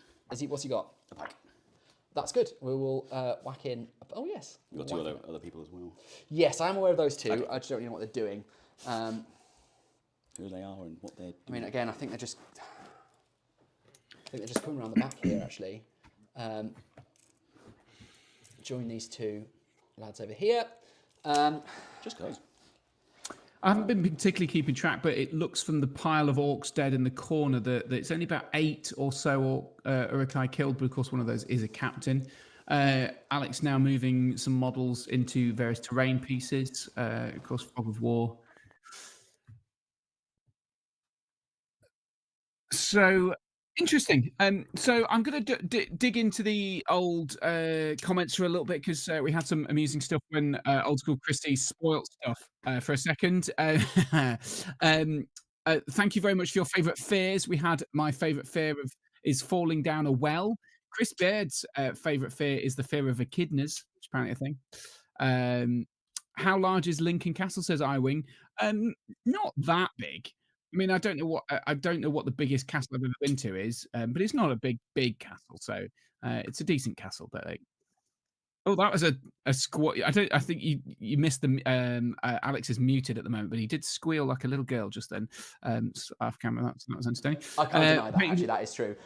B: What's he got?
C: A pack.
B: That's good. We will whack in... Oh, yes.
C: You've got two other people as well.
B: Yes, I'm aware of those two.
C: Okay.
B: I just don't really know what they're doing.
C: Who they are and what they're doing.
B: I mean, again, I think they're just coming around the back here, actually. Join these two lads over here.
C: Just goes.
A: I haven't been particularly keeping track, but it looks from the pile of orcs dead in the corner that it's only about 8 or so Urukai killed, but of course one of those is a captain. Alex now moving some models into various terrain pieces, of course, Fog of War. So interesting. So I'm going to dig into the old comments for a little bit because we had some amusing stuff when old school Christie spoilt stuff for a second. Thank you very much for your favourite fears. We had my favourite fear is falling down a well. Chris Baird's favourite fear is the fear of echidnas, which apparently a thing. How large is Lincoln Castle? Says iWing. Not that big. I mean, I don't know what the biggest castle I've ever been to is, but it's not a big castle, so it's a decent castle. But oh, that was a squat. I think you missed the. Alex is muted at the moment, but he did squeal like a little girl just then. Off camera, that was entertaining.
B: I can't deny that. Actually, that is true.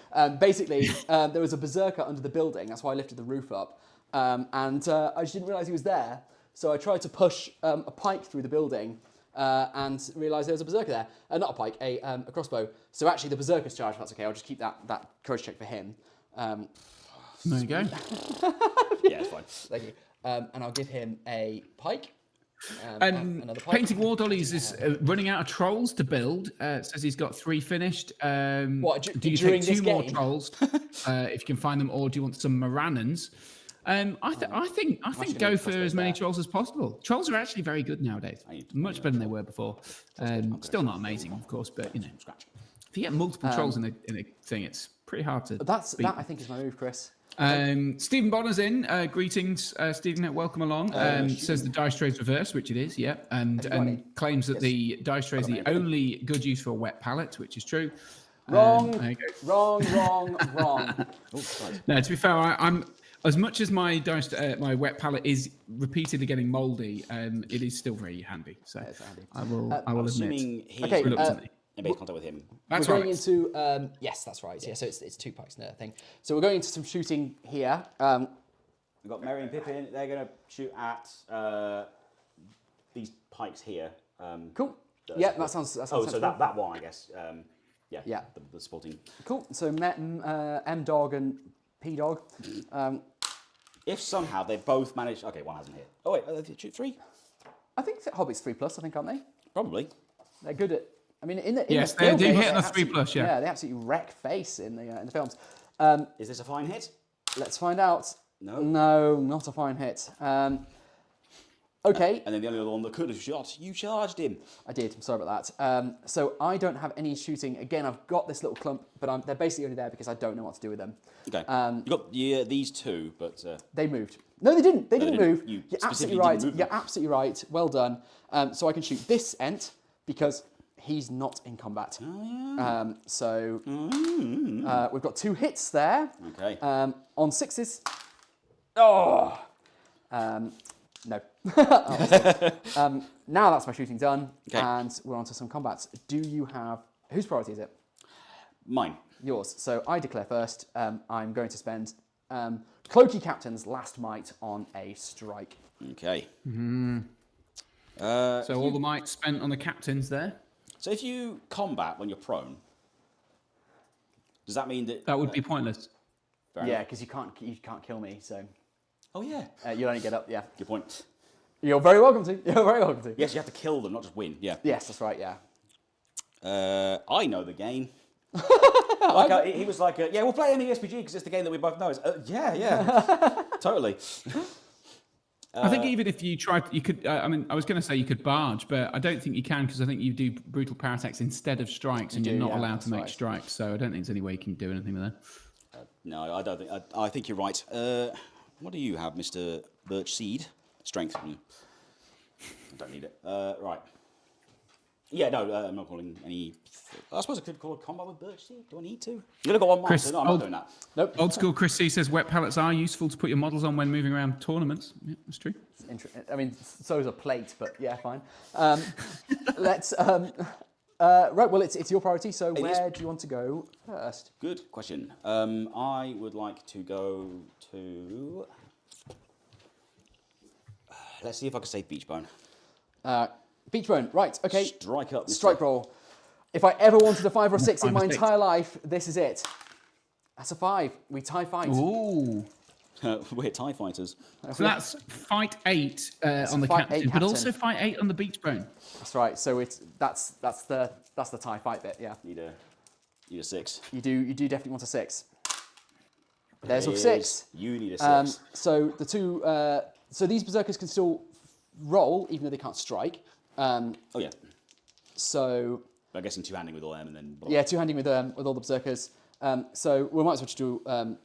B: Basically, there was a berserker under the building. That's why I lifted the roof up, and I just didn't realise he was there. So I tried to push a pike through the building. And realised there was a berserker there. Not a pike, a crossbow. So actually the berserker's charge, if that's okay. I'll just keep that courage check for him.
A: There you go.
C: Yeah, it's fine.
B: Thank you. And I'll give him a pike. Another pike.
A: Painting War Dollies is running out of trolls to build. Says he's got 3 finished.
B: What,
A: do you
B: during
A: take 2 more
B: game?
A: trolls if you can find them, or do you want some Morannons? I think go for as many trolls as possible. Trolls are actually very good nowadays, much better than they were before. Still not amazing, of course, but you know, if you get multiple trolls in a thing, it's pretty hard to.
B: That I think is my move, Chris.
A: Stephen Bonner's in. Greetings, Stephen. Welcome along. Says the dice tray's reversed, which it is, yeah, and claims that the dice tray is the only good use for a wet pallet, which is true.
B: Wrong.
A: No, to be fair, I'm. As much as my my wet palette is repeatedly getting mouldy, it is still very handy. So I will admit.
C: Assuming he's
B: Okay,
C: made contact with him.
A: That's
B: we're
A: right.
B: going into yes, that's right. Yeah, so it's 2 pikes and thing. So we're going into some shooting here.
C: We've got Merry and Pippin. They're going to shoot at these pikes here.
B: Cool. Yeah, that sounds.
C: So
B: sensible.
C: that one, I guess.
B: Yeah.
C: The sporting.
B: Cool. So M Dog and P Dog.
C: If somehow they both manage, okay, one hasn't hit. Oh wait, they shoot 3.
B: I think Hobbit's 3+. I think, aren't they?
C: Probably.
B: They're good at. I mean, in the
A: Yes,
B: the film,
A: they do hit
B: they
A: on a
B: absolutely-
A: 3+, yeah.
B: Yeah, they absolutely wreck face in the films.
C: Is this a fine hit?
B: Let's find out.
C: No.
B: No, not a fine hit. Okay.
C: And then the only other one that could have shot, you charged him.
B: I did. I'm sorry about that. So I don't have any shooting. Again, I've got this little clump, but they're basically only there because I don't know what to do with them.
C: Okay. You got these 2, but
B: They moved. No, they didn't. They didn't
C: didn't.
B: move.
C: You
B: You're
C: specifically
B: absolutely right.
C: didn't move
B: You're
C: them.
B: absolutely right. Well done. So I can shoot this ent because he's not in combat. So we've got 2 hits there.
C: Okay.
B: On 6s. Oh. No. Now that's my shooting done,
C: Okay.
B: and we're on to some combats. Do you have... Whose priority is it?
C: Mine.
B: Yours. So I declare first. I'm going to spend Cloaky Captain's last might on a strike.
C: Okay.
A: So all the might spent on the captains there.
C: So if you combat when you're prone, does that mean that...
A: That would be pointless.
C: Fair
B: Yeah,
C: enough.
B: because you can't kill me, so
C: Oh, yeah.
B: you'll only get up. Yeah.
C: Good point.
B: You're very welcome to. You're very welcome to.
C: Yes, you have to kill them, not just win. Yeah.
B: Yes, that's right. Yeah.
C: I know the game. He was like, yeah, we'll play MESPG because it's the game that we both know. Yeah, totally.
A: I think even if you tried, you could. I mean, I was going to say you could barge, but I don't think you can because I think you do brutal power attacks instead of strikes, and you're not allowed to make strikes. So I don't think there's any way you can do anything with that.
C: No, I don't think. I think you're right. What do you have, Mr. Birchseed? Strength. I don't need it. Right. Yeah, no, I'm not calling any. I suppose I could call a combat with Birchseed. Do I need to? You're gonna go on
A: Chris,
C: so no, I'm not doing that.
B: Nope.
A: Old school Chris C says wet pallets are useful to put your models on when moving around tournaments. Yeah, that's true.
B: I mean, so is a plate, but yeah, fine. Let's. Right. Well, it's your priority. So where do you want to go first?
C: Good question. I would like to go to. Let's see if I can save Beachbone.
B: Beachbone. Right. Okay.
C: Strike up. Mr.
B: Strike roll. If I ever wanted a 5 or 6 in my entire life, this is it. That's a 5. We tie fight.
A: Ooh.
C: We're TIE fighters.
A: So that's fight 8 on the captain, but also fight 8 on the Beachbone.
B: That's right. So that's the tie fight bit. Yeah.
C: Need a 6.
B: You do definitely want a 6. There's a 6.
C: You need a 6.
B: So the two. So these berserkers can still roll even though they can't strike.
C: Oh yeah.
B: So.
C: I guess in two-handing with all them and then. Blah.
B: Yeah, two-handing with all the berserkers. So we might as well just do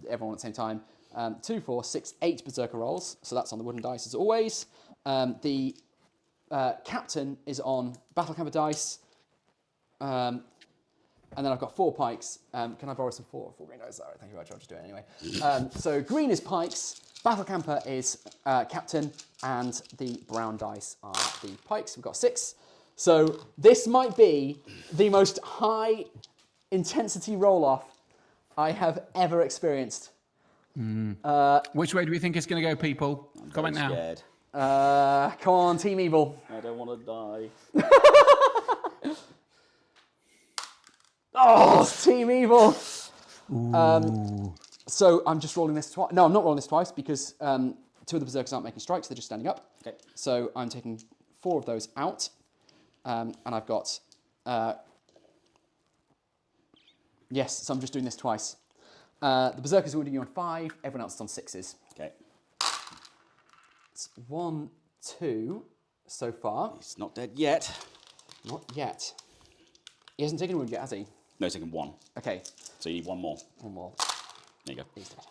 B: everyone at the same time. 2, 4, 6, 8 berserker rolls. So that's on the wooden dice as always. The captain is on battle camper dice. And then I've got 4 pikes. Can I borrow some 4 green dice? All right, thank you very much. I'll just do it anyway. So green is pikes, battle camper is captain, and the brown dice are the pikes. We've got 6. So this might be the most high intensity roll-off I have ever experienced.
A: Which way do we think it's going to go, people? Comment now.
C: Scared.
B: Come on, Team Evil.
C: I don't want to die.
B: Oh, Team Evil. So I'm just rolling this twice. No, I'm not rolling this twice because 2 of the berserkers aren't making strikes. They're just standing up.
C: Okay.
B: So I'm taking 4 of those out. And I've got... yes, so I'm just doing this twice. The berserkers are wounding you on 5. Everyone else is on 6s.
C: Okay.
B: It's 1, 2 so far.
C: He's not dead yet.
B: Not yet. He hasn't taken a wound yet, has he?
C: No, he's taken 1.
B: Okay.
C: So you need 1 more.
B: 1 more.
C: There you go.
B: He's dead.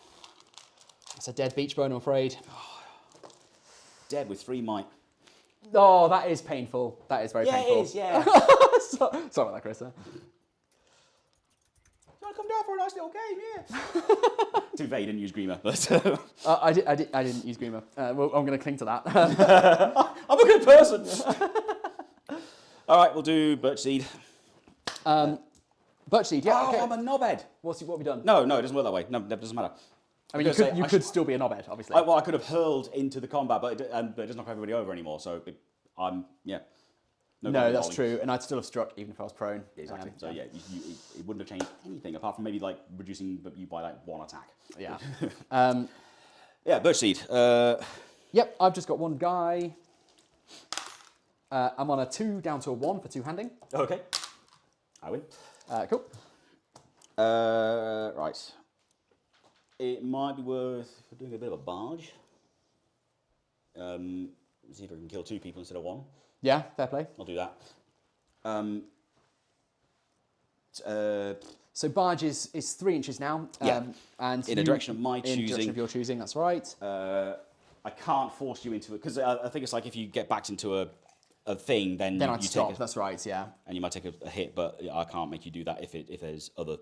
B: That's a dead Beachbone, I'm afraid.
C: Dead with 3 might.
B: Oh, that is painful. That is very painful.
C: Yeah, it is, yeah.
B: Sorry about that, Chris.
C: You want to come down for a nice little game, yeah. Too vague, didn't use Grima. But
B: I didn't use Grima. Well, I'm going to cling to that.
C: I'm a good person. All right, we'll do Birchseed.
B: Birchseed, yeah.
C: Oh,
B: Okay.
C: I'm a knobhead.
B: What have we done?
C: No, it doesn't work that way. No, that doesn't matter.
B: I mean, you could still be a knobhead, obviously.
C: Well, I could have hurled into the combat, but it doesn't knock everybody over anymore. So I'm, yeah.
B: No, that's true. And I'd still have struck even if I was prone.
C: Exactly. So yeah, it wouldn't have changed anything apart from maybe like reducing you by like 1 attack.
B: Yeah.
C: Yeah, Birchseed.
B: Yep, I've just got 1 guy. I'm on a 2 down to a 1 for 2-handing.
C: Okay. I win.
B: Cool.
C: Right. It might be worth doing a bit of a barge. See if I can kill 2 people instead of 1.
B: Yeah, fair play.
C: I'll do that.
B: So barge is 3 inches now.
C: Yeah.
B: And
C: in a direction of my choosing.
B: In a direction of your choosing, that's right.
C: I can't force you into it because I think it's like if you get backed into a thing, then
B: I'd
C: you
B: stop.
C: take
B: That's right. Yeah.
C: and you might take a hit, but I can't make you do that if there's other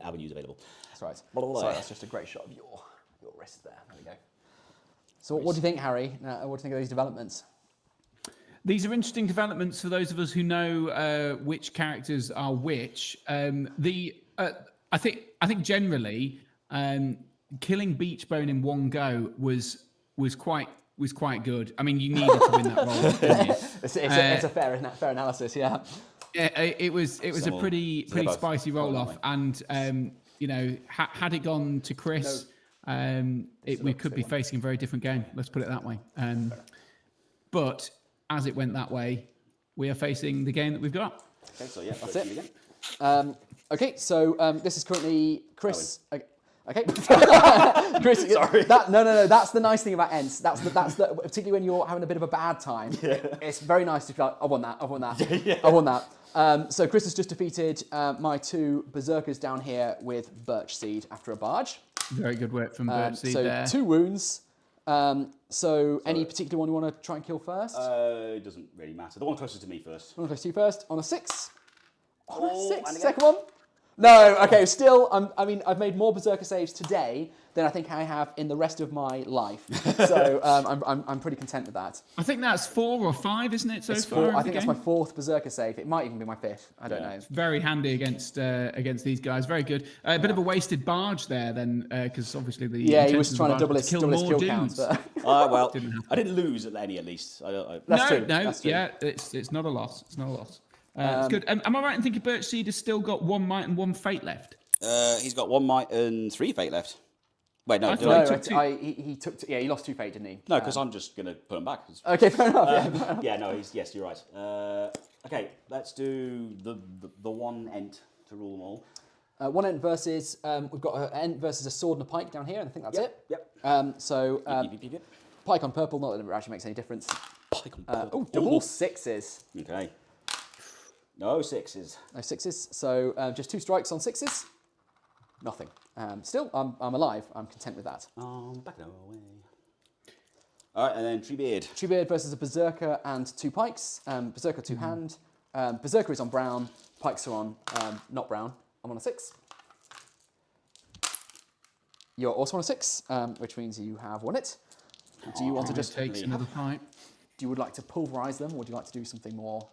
C: avenues available.
B: That's right.
C: Blah.
B: Sorry, that's just a great shot of your wrist there. There we go. So what do you think, Harry? What do you think of these developments?
A: These are interesting developments for those of us who know which characters are which. I think generally killing Beachbone in one go was quite good. I mean, you needed to win that role. Didn't you?
B: It's a fair analysis, yeah.
A: Yeah, it was a pretty spicy roll off, and had it gone to Chris, we could be facing a very different game. Let's put it that way. But as it went that way, we are facing the game that we've got.
C: Okay, so yeah,
B: that's it. Okay, so this is currently Chris. Okay. Chris,
C: Sorry.
B: No. That's the nice thing about Ents. That's the particularly when you're having a bit of a bad time. Yeah. It's very nice to be like, I want that.
C: Yeah.
B: I want that. So Chris has just defeated my 2 berserkers down here with Birch Seed after a barge.
A: Very good work from Birch Seed there.
B: So 2 wounds. So any particular one you want to try and kill first?
C: It doesn't really matter. The one closest to me first.
B: One close to you first on a 6. On a 6.
C: And again.
B: Second one. No, okay, still, I've made more Berserker saves today than I think I have in the rest of my life. So I'm pretty content with that.
A: I think that's 4 or 5, isn't it, so far?
B: I think that's my 4th Berserker save. It might even be my 5th. I don't know.
A: It's very handy against these guys. Very good. A bit of a wasted barge there then, because obviously the...
B: Yeah, he was trying to double his kill count. But...
C: Well, I didn't lose at any at least.
B: That's true.
A: No,
B: that's true.
A: yeah, it's not a loss. It's not a loss. It's good. Am I right in thinking Birch Seed has still got 1 might and 1 fate left?
C: He's got 1 might and 3 fate left. Wait, no.
B: He lost 2 fate, didn't he?
C: No, because I'm just going to put him back.
B: Okay, fair enough.
C: Yes, you're right. Okay, let's do the 1 Ent to rule them all.
B: 1 Ent versus, we've got an Ent versus a sword and a pike down here, and I think that's it.
C: Yep.
B: Pike on purple, not that it actually makes any difference.
C: Pike on purple.
B: Double 6s.
C: Okay. No 6s.
B: No 6s. So just 2 strikes on 6s. Nothing. Still, I'm alive. I'm content with that.
C: Back away. All right, and then Treebeard.
B: Treebeard versus a Berserker and 2 pikes. Berserker 2 hand. Berserker is on brown. Pikes are on not brown. I'm on a 6. You're also on a 6, which means you have won it. Do you want to just
A: take another pike?
B: Do you would like to pulverize them, or would you like to do something more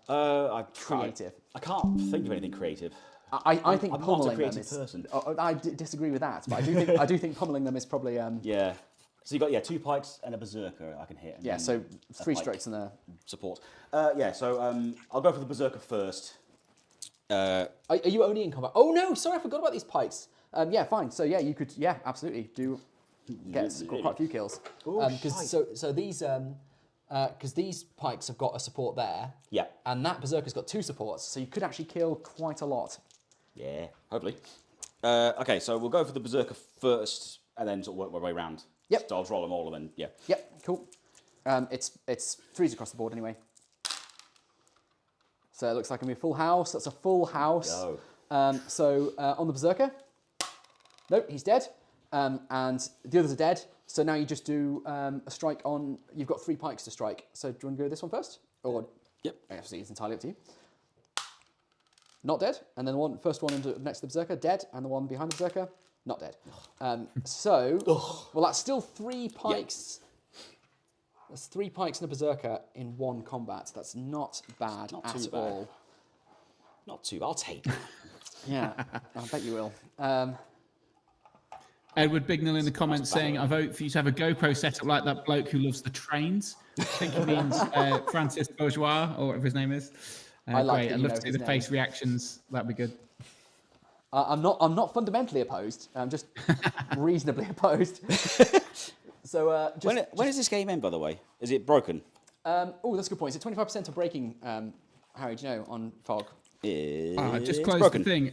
B: creative?
C: I can't think of anything creative.
B: I think
C: I'm
B: pummeling
C: not a creative
B: them is.
C: person.
B: I disagree with that, but I do think pummeling them is probably.
C: Yeah. So you got 2 pikes and a berserker I can hit. And
B: yeah. So 3 strikes and a
C: support. So I'll go for the berserker first.
B: Are you only in combat? Oh no, sorry, I forgot about these pikes. Yeah, fine. So yeah, you could absolutely get quite a few kills. So these because these pikes have got a support there.
C: Yeah.
B: And that berserker's got 2 supports, so you could actually kill quite a lot.
C: Yeah, hopefully. Okay, so we'll go for the berserker first, and then sort of work my way around.
B: Yep.
C: So I'll roll them all, and then
B: Yep. Cool. It's 3s across the board anyway. So it looks like I'm a full house. That's a full house.
C: Go.
B: So on the berserker, nope, he's dead, and the others are dead. So now you just do a strike on. You've got 3 pikes to strike. So do you want to go this one first, or
C: Yep.
B: Actually, it's entirely up to you. Not dead, and then the first one next to the berserker dead, and the one behind the berserker not dead. Well, that's still 3 pikes. Yep. That's 3 pikes and a berserker in 1 combat. That's not bad at all.
C: Not too. I'll take that.
B: Yeah, I bet you will.
A: Edward Bignell in the comments saying, I vote for you to have a GoPro set up like that bloke who loves the trains. I think he means Francis Bourgeois, or whatever his name is.
B: I like
A: great. I'd love to see the face reactions. That'd be good.
B: I'm not fundamentally opposed. I'm just reasonably opposed. So
C: when does this game end, by the way? Is it broken?
B: Oh, that's a good point. Is it 25% of breaking, Harry, do you know, on Fog?
A: Just close the thing.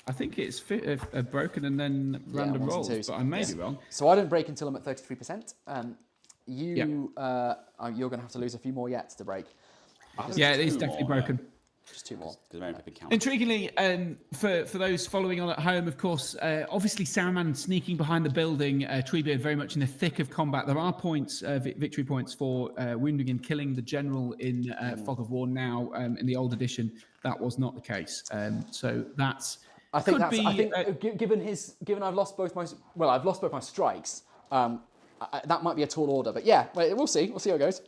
A: I think it's broken and then random rolls, but I may be wrong.
B: So I don't break until I'm at 33%. You're going to have to lose a few more yet to break.
A: Yeah, it is definitely broken.
B: Just 2 more.
A: Intriguingly, for those following on at home, of course, obviously Saruman sneaking behind the building, Treebeard very much in the thick of combat. There are points, victory points for wounding and killing the general in Fog of War now. In the old edition, that was not the case. So that's...
B: I think given I've lost both my strikes. That might be a tall order, but yeah, we'll see. We'll see how it goes.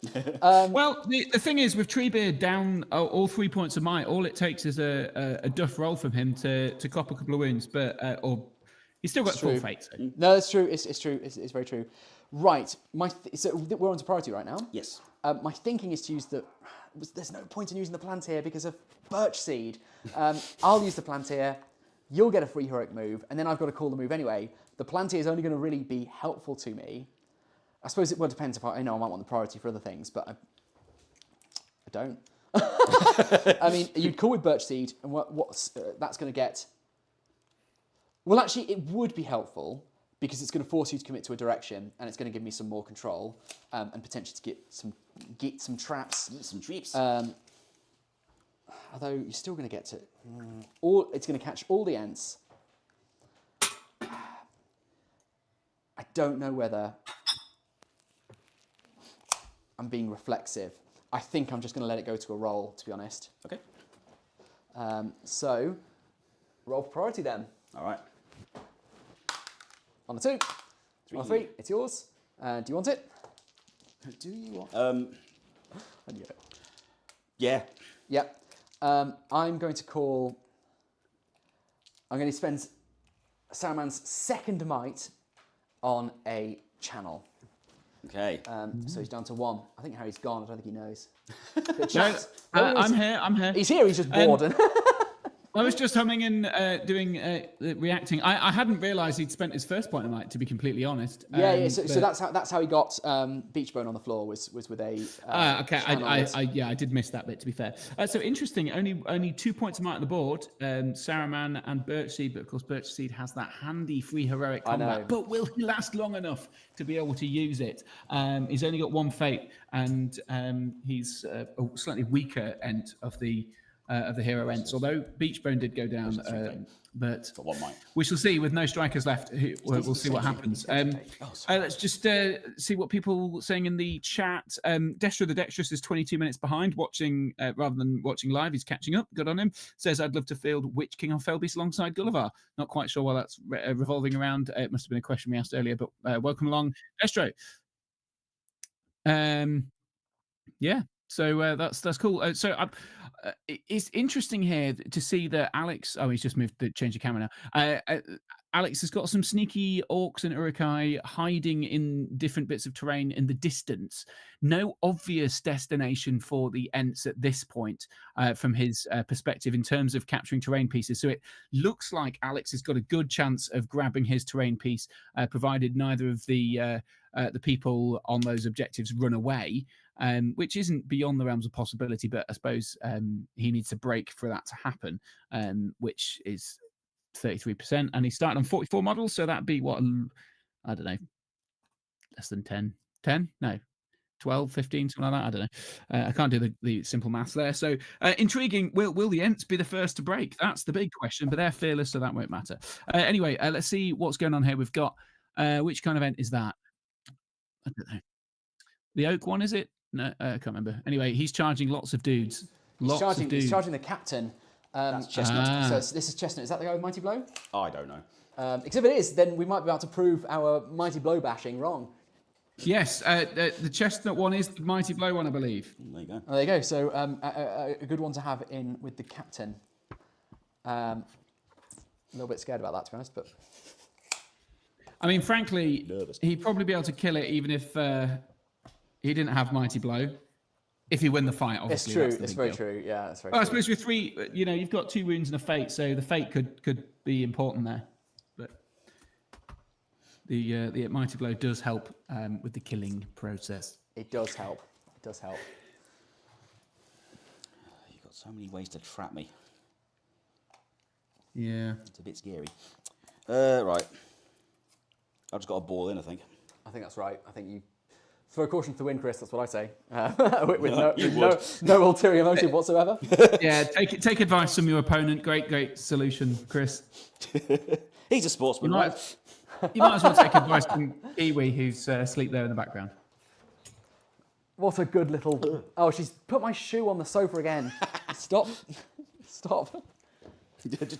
A: Well, the thing is, with Treebeard down all 3 points of might, all it takes is a duff roll from him to cop a couple of wounds, but or he's still got full fate. So.
B: No, that's true. It's true. It's very true. Right. So we're on to priority right now.
C: Yes.
B: My thinking is to use there's no point in using the Plantier because of Birch Seed. I'll use the Plantier. You'll get a free heroic move, and then I've got to call the move anyway. The Plantier is only going to really be helpful to me. I suppose it depends if I might want the priority for other things, but I don't. I mean, you'd call with Birchseed, and what's that's going to get? Well, actually, it would be helpful because it's going to force you to commit to a direction, and it's going to give me some more control, and potentially to get some traps.
C: Some treeps.
B: Although you're still going to get to it's going to catch all the Ents. I don't know whether I'm being reflexive. I think I'm just going to let it go to a roll, to be honest.
C: Okay.
B: So, roll for priority then.
C: All right.
B: On a 2. On a 3, it's yours. Do you want it?
C: Do you want?
B: I knew it.
C: Yeah.
B: Yep. I'm going to spend Saruman's second might on a channel.
C: Okay.
B: So he's down to 1. I think Harry's gone. I don't think he knows.
A: No, I'm here.
B: He's here. He's just bored.
A: I was just humming and doing reacting. I hadn't realised he'd spent his first point of night, to be completely honest.
B: Yeah. So that's how he got Beachbone on the floor was with a.
A: Okay. I did miss that bit, to be fair. So interesting. Only 2 points of might on the board. Saruman and Birchseed, but of course Birchseed has that handy free heroic combat. But will he last long enough to be able to use it? He's only got 1 fate, and he's a slightly weaker end of the hero ends, although Beachbone did go down, but we shall see. With no strikers left, we'll see what happens. Let's just see what people are saying in the chat. Destra the Dexterous is 22 minutes behind, watching rather than watching live. He's catching up. Good on him. Says, I'd love to field Witch King on Felbeast alongside Gulliver. Not quite sure why that's revolving around. It must have been a question we asked earlier, but welcome along, Destro. Yeah. So that's cool. It's interesting here to see that Alex. Oh, he's just moved to change the camera now. Alex has got some sneaky orcs and urukai hiding in different bits of terrain in the distance. No obvious destination for the Ents at this point, from his perspective, in terms of capturing terrain pieces. So it looks like Alex has got a good chance of grabbing his terrain piece, provided neither of the people on those objectives run away. Which isn't beyond the realms of possibility, but I suppose he needs to break for that to happen, which is 33%. And he's starting on 44 models, so that'd be what, I don't know, less than 10? No, 12, 15, something like that. I don't know. I can't do the simple maths there. So intriguing. Will the Ents be the first to break? That's the big question, but they're fearless, so that won't matter. Anyway, let's see what's going on here. We've got, which kind of Ent is that? I don't know. The oak one, is it? No, I can't remember. Anyway, he's charging lots of dudes. He's
B: charging the captain.
C: That's Chestnut.
B: So this is Chestnut. Is that the guy with Mighty Blow?
C: I don't know.
B: Because if it is, then we might be able to prove our Mighty Blow bashing wrong.
A: Yes, the Chestnut one is the Mighty Blow one, I believe.
C: There you go.
B: There you go. So a good one to have in with the captain. A little bit scared about that, to be honest, but.
A: I mean, frankly, he'd probably be able to kill it even if he didn't have Mighty Blow. If he win the fight, obviously.
B: It's true. It's very true. Yeah, that's very true.
A: I suppose with 3, you've got 2 wounds and a fate, so the fate could be important there. But the Mighty Blow does help with the killing process.
B: It does help. It does help.
C: You've got so many ways to trap me.
A: Yeah.
C: It's a bit scary. Right. I've just got a ball in, I think.
B: I think that's right. I think you throw caution to the wind, Chris. That's what I say. With no ulterior motive whatsoever.
A: Yeah, take advice from your opponent. Great solution, Chris.
C: He's a sportsman,
A: you might as well take advice from Kiwi, who's asleep there in the background.
B: What a good little... Oh, she's put my shoe on the sofa again. Stop.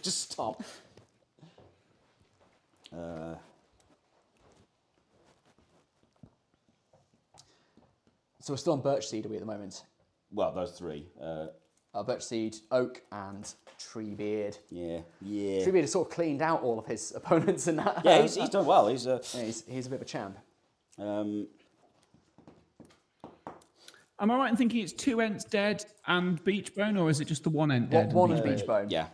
C: Just stop.
B: So we're still on Birchseed, are we, at the moment?
C: Well, those 3.
B: Birchseed, Oak, and Treebeard.
C: Yeah.
B: Treebeard has sort of cleaned out all of his opponents in that.
C: Yeah, he's done well. He's
B: a bit of a champ.
A: Am I right in thinking it's 2 Ents dead and Beachbone, or is it just the 1 Ent dead?
B: One and Beachbone.
C: Yeah.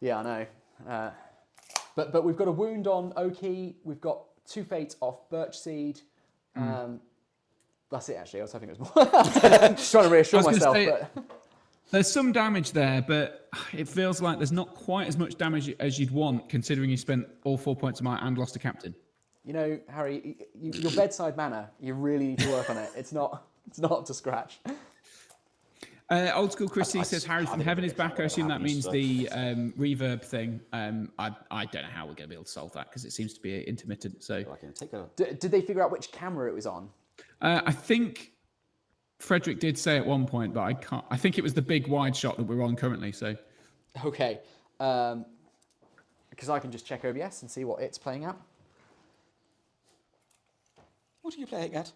B: Yeah, I know. But we've got a wound on Oaky. We've got 2 fates off Birchseed. That's it, actually. I was hoping it was more. Just trying to reassure myself. But...
A: There's some damage there, but it feels like there's not quite as much damage as you'd want, considering you spent all 4 points of might and lost a captain.
B: You know, Harry, your bedside manner, you really need to work on it. It's not up to scratch.
A: Old School Christy says Harry from Heaven is back. I assume that means the reverb thing. I don't know how we're going to be able to solve that because it seems to be intermittent. So,
B: Did they figure out which camera it was on?
A: I think Frederick did say at one point, but I can't. I think it was the big wide shot that we're on currently. So,
B: okay, because I can just check OBS and see what it's playing at.
C: What did you play at?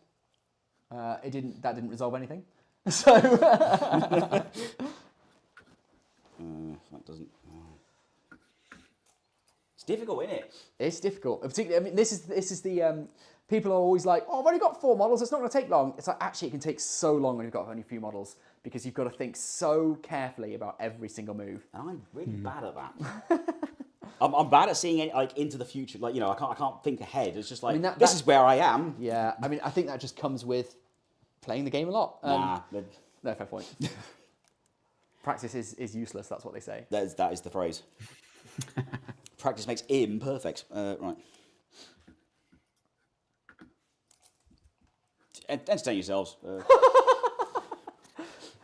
B: That didn't resolve anything. So
C: that doesn't. It's difficult, isn't it?
B: It's difficult. Particularly, I mean, this is the people are always like, "Oh, I've only got 4 models. It's not going to take long." It's like actually, it can take so long when you've got only a few models because you've got to think so carefully about every single move.
C: And I'm really bad at that. I'm bad at seeing it like into the future. Like I can't think ahead. It's just like this is where I am.
B: Yeah, I mean, I think that just comes with playing the game a lot. No, fair point. Practice is useless. That's what they say.
C: That is the phrase. Practice makes imperfect. Right. Entertain yourselves.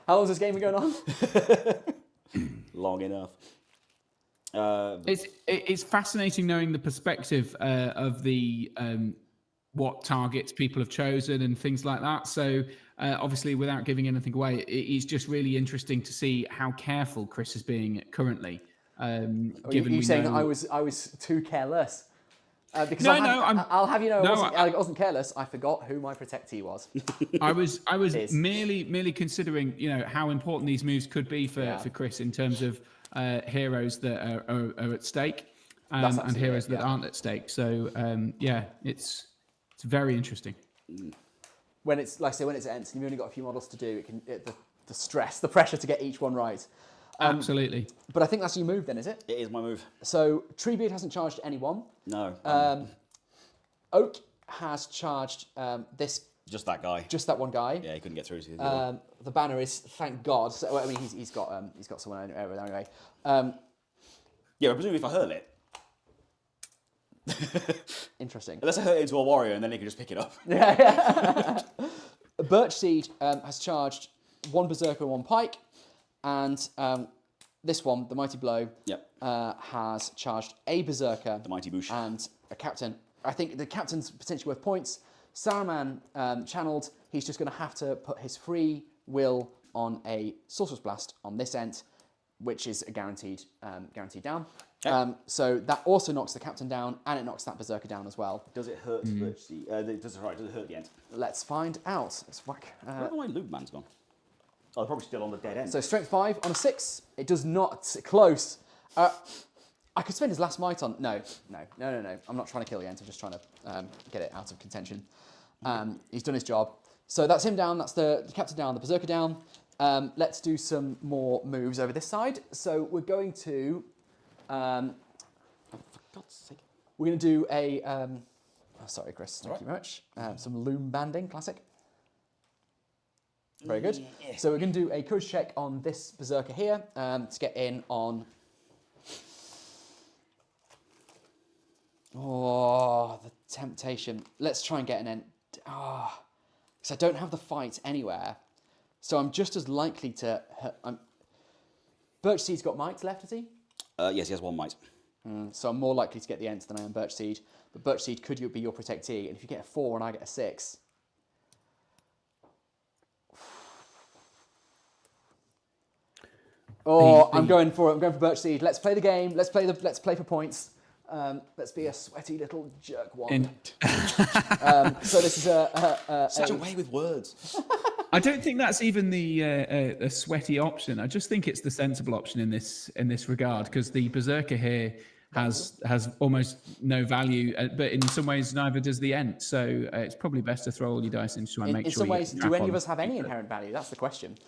B: How long has this game been going on?
C: Long enough.
A: It's fascinating knowing the perspective of the what targets people have chosen and things like that. So obviously, without giving anything away, it's just really interesting to see how careful Chris is being currently. Given
B: you saying that I was too careless? Because I'll have you know, I wasn't careless. I forgot who my protectee was.
A: I was merely considering how important these moves could be for Chris in terms of heroes that are at stake and heroes that aren't at stake. So it's very interesting.
B: When it's like I say, when it's at Ents and you've only got a few models to do, the stress, the pressure to get each one right.
A: Absolutely.
B: But I think that's your move then, is it?
C: It is my move.
B: So Treebeard hasn't charged anyone.
C: No.
B: Oak has charged this.
C: Just that guy.
B: Just that one guy.
C: Yeah, he couldn't get through to
B: the banner is thank God. So, I mean, he's got someone anyway.
C: Yeah, but presumably if I hurl it.
B: Interesting.
C: Unless I hurt it into a warrior and then he can just pick it up.
B: Yeah. Birchseed has charged 1 berserker and 1 pike, and this one, the Mighty Blow, has charged a berserker,
C: the Mighty Boosh,
B: and a captain. I think the captain's potentially worth points. Saruman channeled. He's just going to have to put his free will on a Sorcerer's Blast on this end, which is a guaranteed down. Okay. So that also knocks the captain down, and it knocks that berserker down as well.
C: Does it hurt does it hurt the end?
B: Let's find out. Let's whack.
C: I don't know why Lube Man's gone. Oh, they're probably still on the dead end.
B: So strength 5 on a 6. It does not close. I could spend his last might on. No. I'm not trying to kill the Ent. I'm just trying to get it out of contention. He's done his job. So that's him down. That's the captain down. The berserker down. Let's do some more moves over this side. So we're going to.
C: For God's sake.
B: We're going to do a. Sorry, Chris. Thank you very much. Some loom banding, classic. Very good. Yeah. So we're going to do a courage check on this berserker here to get in on. Oh, the temptation. Let's try and get an end. Oh, because I don't have the fight anywhere. So I'm just as likely to... Birchseed's got might left, has he?
C: Yes, he has 1 might.
B: So I'm more likely to get the Ent than I am Birchseed. But Birchseed could be your protectee. And if you get a 4 and I get a 6... Oh, I'm going for Birchseed. Let's play the game. Let's play for points. Let's be a sweaty little jerkwad. So this is
C: such a way with words.
A: I don't think that's even a sweaty option. I just think it's the sensible option in this regard because the berserker here has almost no value, but in some ways neither does the Ent. So it's probably best to throw all your dice in to try and make sure.
B: In some ways, do any of us have any inherent value? That's the question.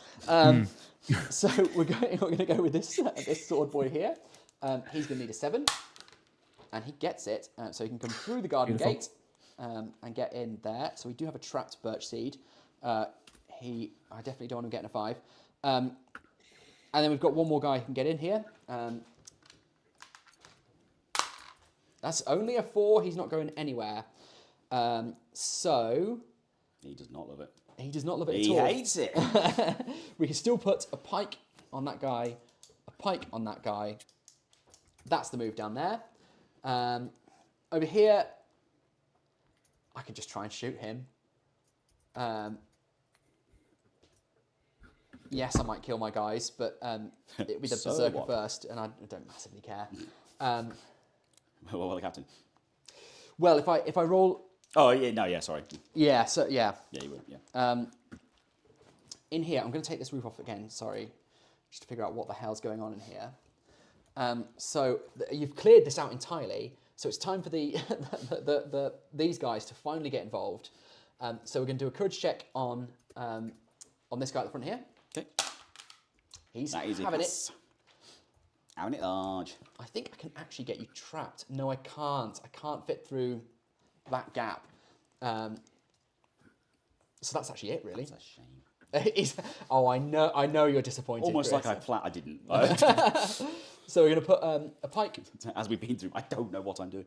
B: So we're going to go with this sword boy here. He's going to need a 7, and he gets it. So he can come through the garden gate and get in there. So we do have a trapped Birchseed. I definitely don't want him getting a 5. And then we've got one more guy who can get in here. That's only a 4. He's not going anywhere. So...
C: He does not love it.
B: He does not love it at
C: He
B: all.
C: hates it.
B: We can still put a pike on that guy, a pike on that guy. That's the move down there. Over here, I could just try and shoot him. Yes, I might kill my guys, but it'll be the
C: So
B: Berserker
C: what?
B: first, and I don't massively care.
C: Well, the captain.
B: Well, if I roll...
C: Oh, yeah, no, yeah, sorry.
B: Yeah, so, yeah.
C: Yeah, you would, yeah.
B: In here, I'm going to take this roof off again, sorry, just to figure out what the hell's going on in here. So you've cleared this out entirely, so it's time for these guys to finally get involved. So we're going to do a courage check on this guy at the front here.
C: Okay.
B: He's
C: That easy.
B: having it.
C: Having it large.
B: I think I can actually get you trapped. No, I can't. I can't fit through that gap. So that's actually it, really.
C: That's a shame.
B: I know you're disappointed.
C: Almost
B: Chris.
C: like I didn't.
B: So we're going to put a pike.
C: As we've been through, I don't know what I'm doing.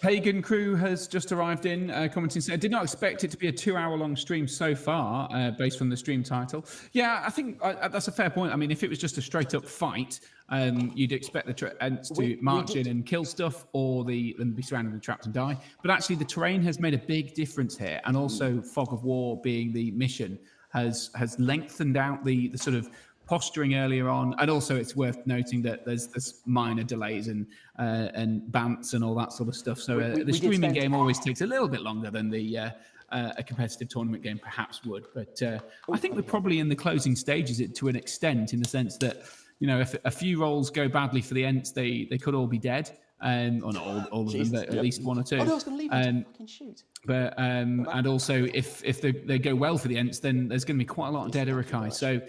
A: Pagan Crew has just arrived in, commenting, saying, I did not expect it to be a 2-hour-long stream so far, based on the stream title. Yeah, I think that's a fair point. I mean, if it was just a straight-up fight, you'd expect the Ents to march in and kill stuff, or them be surrounded and trapped and die. But actually, the terrain has made a big difference here, and also Fog of War being the mission has lengthened out the sort of posturing earlier on, and also it's worth noting that there's minor delays and bants and all that sort of stuff. So the streaming game always takes a little bit longer than a competitive tournament game perhaps would. But I think we're probably in the closing stages to an extent, in the sense that, you know, if a few rolls go badly for the Ents, they could all be dead. Or not all of them, but at least one or two.
B: Oh, no, I was going to leave him to fucking shoot.
A: But and also if they go well for the Ents, then there's going to be quite a lot of dead Urukai. So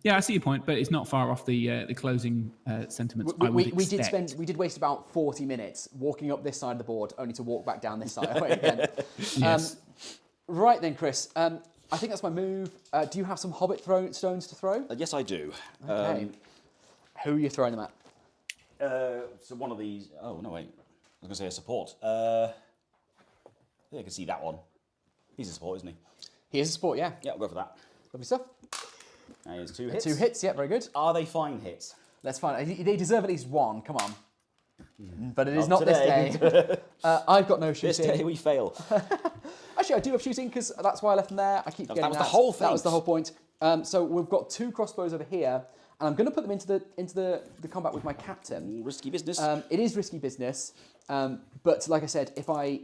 A: yeah, I see your point, but it's not far off the closing sentiments.
B: We did waste about 40 minutes walking up this side of the board, only to walk back down this side again.
A: Yes.
B: Right then, Chris. I think that's my move. Do you have some Hobbit stones to throw?
C: Yes, I do.
B: Okay. Who are you throwing them at?
C: So one of these... Oh, no, wait. I was going to say a support. I think I can see that one. He's a support, isn't he?
B: He is a support, yeah.
C: Yeah, we'll go for that.
B: Lovely stuff.
C: There's 2 hits.
B: 2 hits, yeah, very good.
C: Are they fine hits?
B: Let's find it. They deserve at least 1, come on. But it is
C: Not
B: not this day. I've got no shooting.
C: This day we fail.
B: Actually, I do have shooting, because that's why I left them there. I keep getting
C: That was the whole thing.
B: That was the whole point. So we've got 2 crossbows over here, and I'm going to put them into the combat with my captain.
C: Risky business.
B: It is risky business, but like I said, if I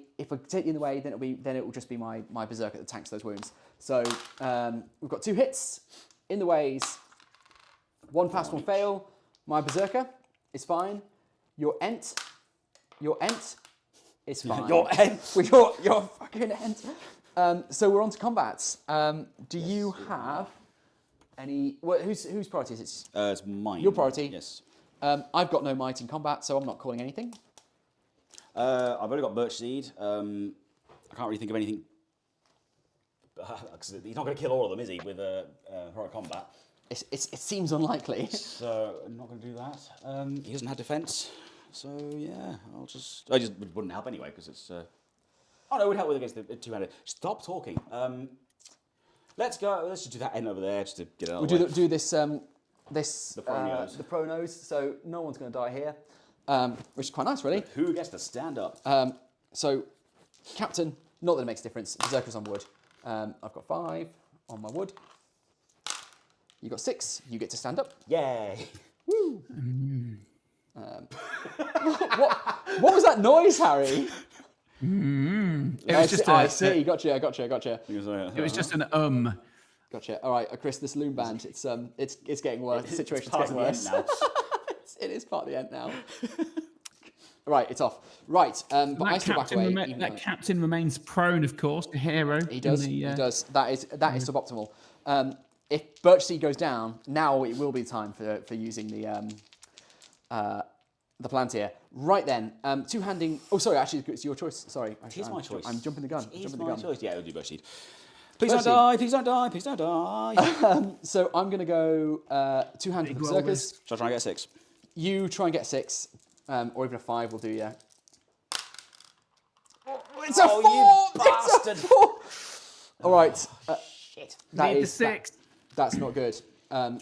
B: take you in the way, then it will just be my berserker that tanks those wounds. So we've got 2 hits in the ways. 1 pass, 1 fail. My berserker is fine. Your Ent is fine.
C: Your Ent.
B: Well, your fucking Ent. So we're on to combats. Do you have any? Well, whose priority is it?
C: It's mine.
B: Your priority?
C: Yes.
B: I've got no might in combat, so I'm not calling anything.
C: I've only got Birch Seed. I can't really think of anything. Because he's not going to kill all of them, is he, with horror combat?
B: It seems unlikely.
C: So I'm not going to do that. He doesn't have defense. So yeah, I just wouldn't help anyway, because it's... Oh no, it would help with against the 2-handed. Stop talking. Let's just do that end over there, just to get it out of the way.
B: Do this... the
C: pronos.
B: The pronos, so no one's going to die here, which is quite nice, really.
C: Who gets to stand up?
B: So, captain, not that it makes a difference. Berserker's on wood. I've got 5 on my wood. You got 6. You get to stand up.
C: Yay!
B: Woo! What was that noise, Harry?
A: It was just
B: I see. Gotcha.
C: It
A: was just an
B: Gotcha. All right, Chris, this loom band, it's getting worse. The situation's getting worse.
C: Now.
B: It is part of the end now. Right, it's off. Right, but I still back away.
A: That captain remains prone, of course, the hero.
B: He does. He does. That is suboptimal. If Birch Seed goes down, now it will be time for using the plant here. Right then, 2-handing. Oh, sorry. Actually, it's your choice. Sorry,
C: It is my choice.
B: I'm jumping the gun.
C: It is my choice. Yeah, I'll do Birch Seed. Please don't
B: Percy.
C: die, please don't die, please don't die.
B: So I'm going to go two-handed
A: Big
B: berserkers.
C: Shall I try and get 6?
B: You try and get 6, or even a 5 will do, yeah. It's a 4!
C: you
B: It's a
C: bastard.
B: 4! All right.
C: Shit.
B: That
A: Need the
B: is
A: 6.
B: that's not good.
C: No.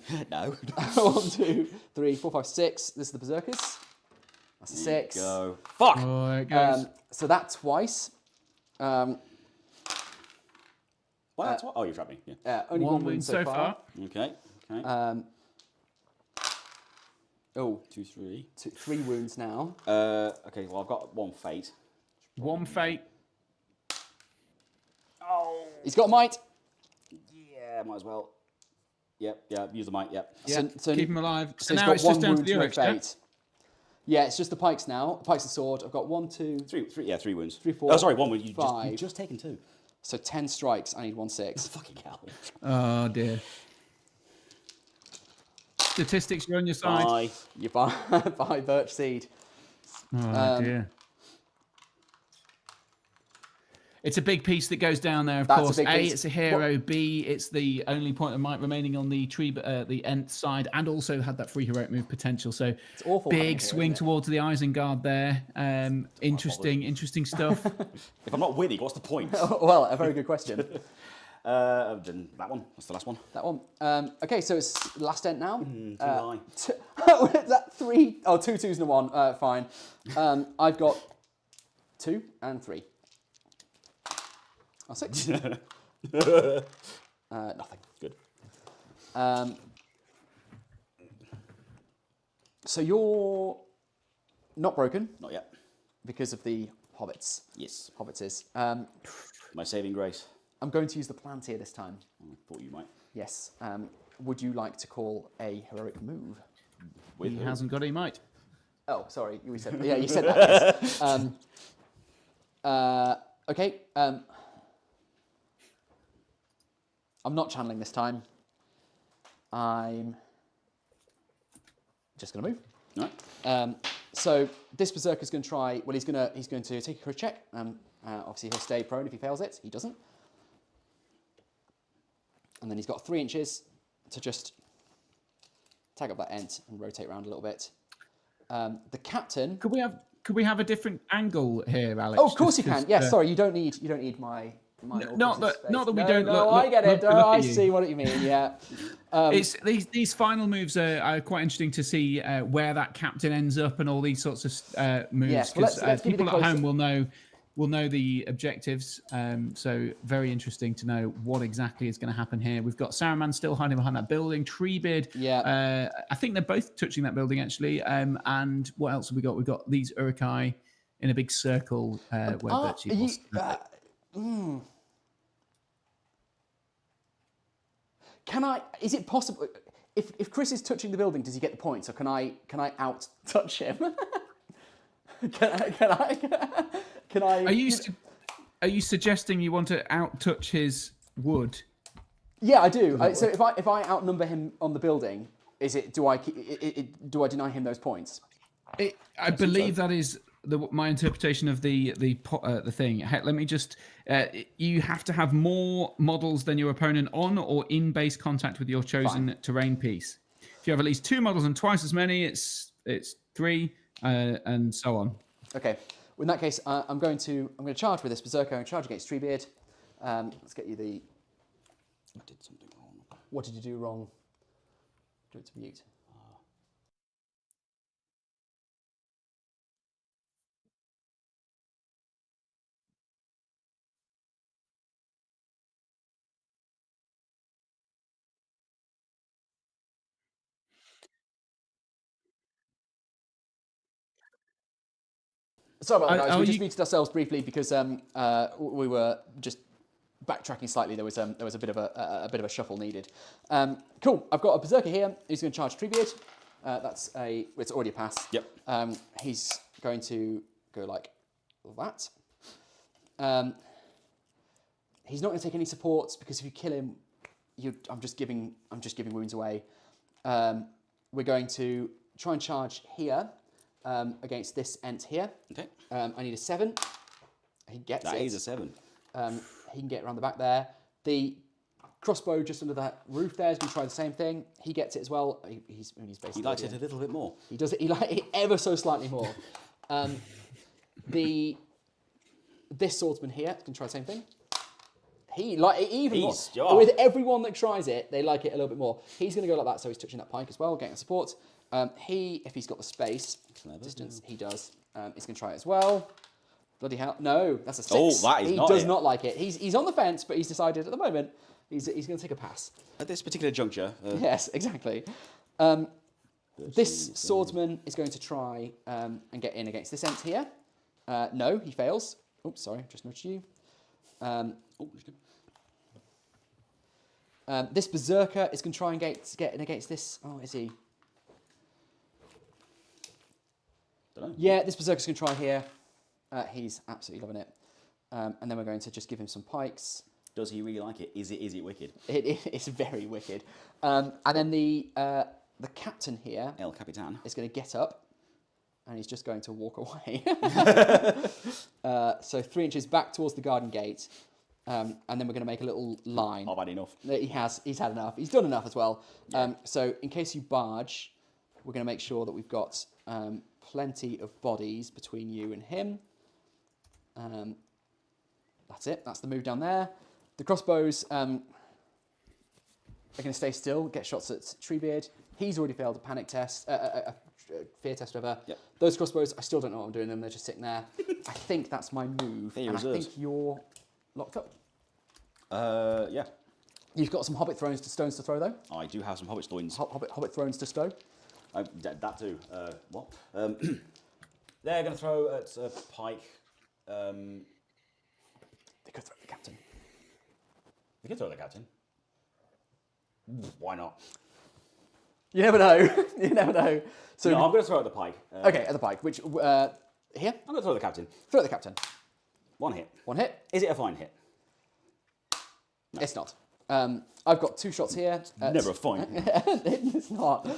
B: 1, 2, 3, 4, 5, 6. This is the berserkers. That's a 6.
C: Go. Fuck!
A: Oh, it goes.
B: So that twice.
C: Well, that's what. Oh, you trapped me. Yeah.
B: Only
A: One
B: one
A: wound
B: wound
A: so far.
C: Okay. Okay.
B: Oh,
C: 2, 3.
B: 3 wounds now.
C: Okay. Well, I've got 1 fate.
A: 1 fate.
C: Oh.
B: He's got a might.
C: Yeah. Might as well. Yep. Yeah. Use the might. Yep.
A: Yeah,
B: So-
A: keep him alive. So
B: he's
A: now
B: got
A: it's
B: one
A: just down to
B: wound
A: the
B: to no
A: Urix, yeah?
B: fate. Yeah, it's just the pikes now. Pikes and sword. I've got 1, 2,
C: 3. Yeah. 3 wounds.
B: 3, 4.
C: Oh, sorry. 1 wound. You've
B: 5.
C: just taken 2.
B: So 10 strikes. I need 1 6.
C: Fucking hell.
A: Oh, dear. Statistics are on your side.
C: Bye.
B: You buy birch seed.
A: Oh, dear. It's a big piece that goes down there, of
B: That's a
A: course.
B: big
A: A,
B: piece.
A: it's a hero. B, it's the only point of might remaining on the tree, the Ent side, and also had that free heroic move potential. So
B: It's awful. having
A: big
B: it here,
A: swing
B: isn't it?
A: towards the Isengard there. Interesting stuff.
C: If I'm not winning, what's the point?
B: Well, a very good question.
C: Then that one. That's the last one.
B: That one. Okay, so it's last end now.
C: Too high.
B: Is that 3? Oh, 2 2s and a 1. Fine. I've got 2 and 3. Oh, 6. Nothing.
C: Good.
B: So you're not broken
C: Not yet.
B: because of the hobbits.
C: Yes.
B: Hobbitses.
C: My saving grace.
B: I'm going to use the plant here this time.
C: I thought you might.
B: Yes. Would you like to call a heroic move?
C: With
A: He
C: who?
A: hasn't got any might.
B: Oh, sorry. You said. Yeah, you said that. Yes. Okay. I'm not channeling this time. I'm just going to move.
C: No.
B: So this berserker is going to try. Well, he's going to take a crit check. Obviously, he'll stay prone if he fails it. He doesn't. And then he's got 3 inches to just tag up that Ent and rotate around a little bit. The captain.
A: Could we have a different angle here, Alex?
B: Oh, of course you
A: Just
B: can. Yes. Sorry, you don't need my.
A: Not that we
B: no,
A: don't
B: No,
A: look-
B: I get it.
A: look- look
B: I
A: at you.
B: see what you mean. Yeah.
A: It's these final moves are quite interesting to see where that captain ends up and all these sorts of moves.
B: Yes, well, let's give you the
A: people at
B: closer-
A: home will know the objectives. So very interesting to know what exactly is going to happen here. We've got Saruman still hiding behind that building. Treebeard.
B: Yeah.
A: I think they're both touching that building actually. And what else have we got? We've got these Uruk-hai in a big circle where Birchie was.
B: Can I? Is it possible? If Chris is touching the building, does he get the points, or can I out touch him? Can I?
A: Are you suggesting you want to out touch his wood?
B: Yeah, I do. So if I outnumber him on the building, do I deny him those points?
A: I believe that is my interpretation of the thing. Let me just. You have to have more models than your opponent on or in base contact with your chosen terrain piece. If you have at least 2 models and twice as many, it's 3, and so on.
B: Okay. Well, in that case, I'm going to charge with this berserker. I'm going to charge against Treebeard. Let's get you the.
C: I did something wrong.
B: What did you do wrong? Do it to mute. Sorry about that, guys. We just muted ourselves briefly because we were just backtracking slightly. There was a bit of a shuffle needed. Cool. I've got a berserker here. He's going to charge Treebeard. It's already a pass.
C: Yep.
B: He's going to go like that. He's not going to take any supports because if you kill him, I'm just giving wounds away. We're going to try and charge here. Against this Ent here.
C: Okay.
B: I need a 7. He gets it.
C: That is a 7.
B: He can get around the back there. The crossbow just under that roof there is going to try the same thing. He gets it as well. He's basically...
C: He likes it a little bit more.
B: He does it. He likes it ever so slightly more. This swordsman here can try the same thing. He like it even more. With everyone that tries it, they like it a little bit more. He's going to go like that, so he's touching that pike as well, getting support. If he's got the space, distance, he does. He's going to try it as well. Bloody hell! No, that's a 6.
C: Oh, that is
B: he
C: not
B: does
C: it.
B: not like it. He's on the fence, but he's decided at the moment he's going to take a pass.
C: At this particular juncture.
B: Yes, exactly. This swordsman is going to try and get in against this ent here. No, he fails. Oops, sorry, just nudged you. This berserker is going to try and get in against this. Oh, is he?
C: Dunno.
B: Yeah, this berserker's going to try here. He's absolutely loving it. And then we're going to just give him some pikes.
C: Does he really like it? Is it wicked?
B: It's very wicked. And then the captain here
C: El Capitan
B: is going to get up, and he's just going to walk away. So 3 inches back towards the garden gate, and then we're going to make a little line.
C: I've had enough.
B: He's had enough. He's done enough as well. Yeah. So in case you barge, we're going to make sure that we've got plenty of bodies between you and him. That's it. That's the move down there. The crossbows are going to stay still, get shots at Treebeard. He's already failed a panic test, a fear test, whatever.
C: Yep.
B: Those crossbows, I still don't know what I'm doing them. They're just sitting there. I think that's my move.
C: Hey,
B: and
C: reserves.
B: I think you're locked up.
C: Yeah.
B: You've got some hobbit stones to throw, though.
C: I do have some hobbit stones.
B: Hobbit thrones to stow.
C: That too. What? They're going to throw at Pike.
B: They could throw at the captain.
C: They could throw at the captain. Why not?
B: You never know. You never know. So
C: No, I'm going to throw at the Pike.
B: okay, at the pike. Which here?
C: I'm going to throw at the captain.
B: Throw at the captain.
C: 1 hit.
B: 1 hit.
C: Is it a fine hit?
B: It's not. I've got 2 shots here.
C: Never a fine hit.
B: It's not.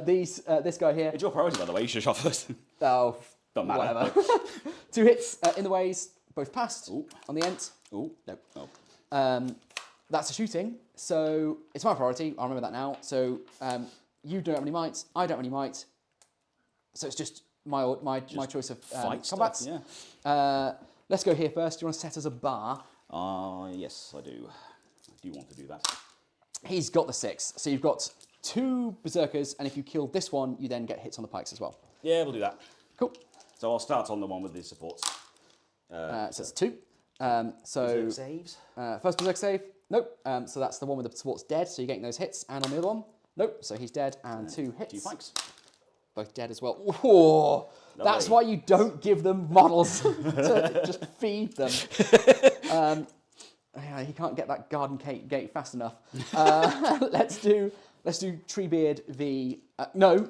B: This guy here.
C: It's your priority, by the way. You should have shot first.
B: Oh,
C: Don't matter.
B: whatever. 2 hits in the ways, both passed.
C: Ooh.
B: On the ent.
C: Ooh.
B: Nope.
C: Oh.
B: That's a shooting, so it's my priority. I'll remember that now. So you don't have any might. I don't have any might. So it's just my choice of
C: Fight
B: combats.
C: stuff, yeah.
B: Let's go here first. Do you want to set as a bar?
C: Yes, I do. I do want to do that.
B: He's got the 6. So you've got 2 berserkers, and if you kill this one, you then get hits on the pikes as well.
C: Yeah, we'll do that.
B: Cool.
C: So I'll start on the one with the supports.
B: So it's 2. So
C: Berserk saves.
B: first berserk save. Nope. So that's the one with the support's dead. So you're getting those hits. And on the other one, nope. So he's dead and 2 hits.
C: 2 pikes.
B: Both dead as well. Whoa. That's why you don't give them models. Just feed them. Yeah, he can't get that garden gate fast enough. Let's do Treebeard v. No,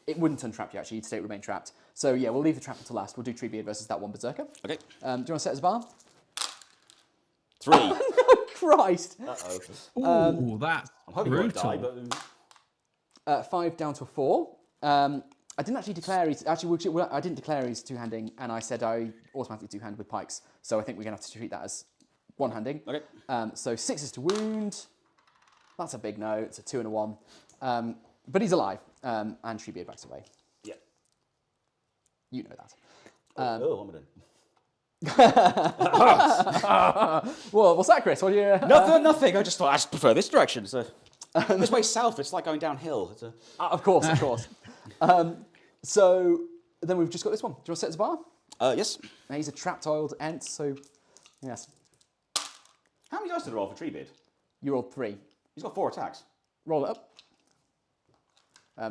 B: it wouldn't untrap you actually. You'd stay remain trapped. So yeah, we'll leave the trap until last. We'll do Treebeard versus that one berserker.
C: Okay.
B: Do you want to set as a bar?
C: 3.
B: Christ.
C: Uh-oh.
A: Ooh, that's
C: I'm hoping you won't die,
A: brutal.
C: but...
B: 5 down to a 4. I didn't actually declare I didn't declare he's two-handing, and I said I automatically two-hand with pikes. So I think we're going to have to treat that as one-handing.
C: Okay.
B: So 6 is to wound. That's a big no. It's a 2 and a 1. But he's alive, and Treebeard backs away.
C: Yeah.
B: You know that.
C: What am I doing?
B: Well, what's that, Chris? What do you?
C: Nothing. I just thought I just prefer this direction. So this way south, it's like going downhill. It's a...
B: Of course. So then we've just got this one. Do you want to set as a bar?
C: Yes.
B: Now he's a trap-tiled ent, so yes.
C: How many dice did I roll for Treebeard?
B: You rolled 3.
C: He's got 4 attacks.
B: Roll it up.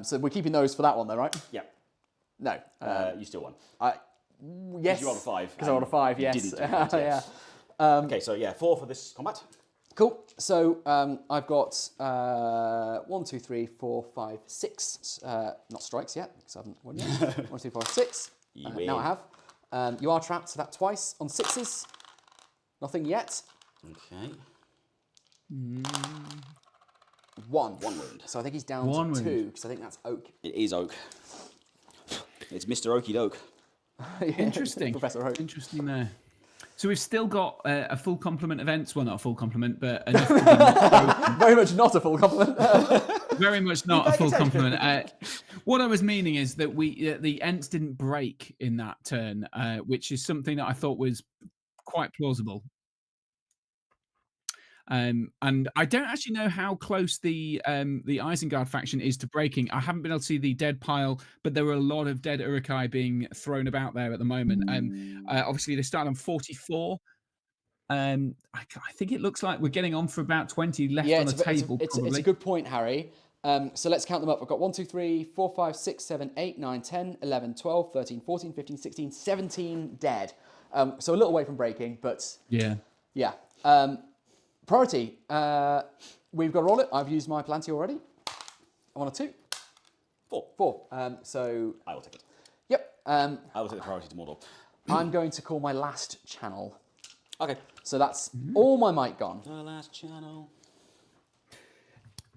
B: So we're keeping those for that one, though, right?
C: Yeah.
B: No.
C: You still won.
B: Yes.
C: You rolled a 5.
B: Because I rolled a 5. Yes.
C: Didn't do that, yes.
B: Yeah.
C: Okay, so yeah, 4 for this combat.
B: Cool. So I've got 1, 2, 3, 4, 5, 6. Not strikes yet, because I haven't won yet. 1, 2, 4, 6. Now I have. You are trapped, so that twice on 6s. Nothing yet.
C: Okay.
B: 1.
C: 1 wound.
B: So I think he's down
A: One
B: to
A: wound.
B: 2, because I think that's oak.
C: It is Oak. It's Mr. Okie Doke.
A: Interesting.
B: Professor Oak.
A: Interesting there. So we've still got a full complement of Ents. Well, not a full complement, but enough to be not
B: Very much not a full compliment.
A: very much not a full complement. What I was meaning is that the Ents didn't break in that turn, which is something that I thought was quite plausible. And I don't actually know how close the Isengard faction is to breaking. I haven't been able to see the dead pile, but there were a lot of dead Urukai being thrown about there at the moment. Obviously, they started on 44. I think it looks like we're getting on for about 20 left on the table.
B: It's a good point, Harry. So let's count them up. I've got 1, 2, 3, 4, 5, 6, 7, 8, 9, 10, 11, 12, 13, 14, 15, 16, 17 dead. So a little way from breaking, but
A: yeah.
B: Priority. We've got to roll it. I've used my Palantir already. I want a 2. 4. So
C: I will take it.
B: Yep.
C: I will take the priority to Mordor.
B: I'm going to call my last channel.
C: Okay.
B: So that's all my might gone.
C: The last channel.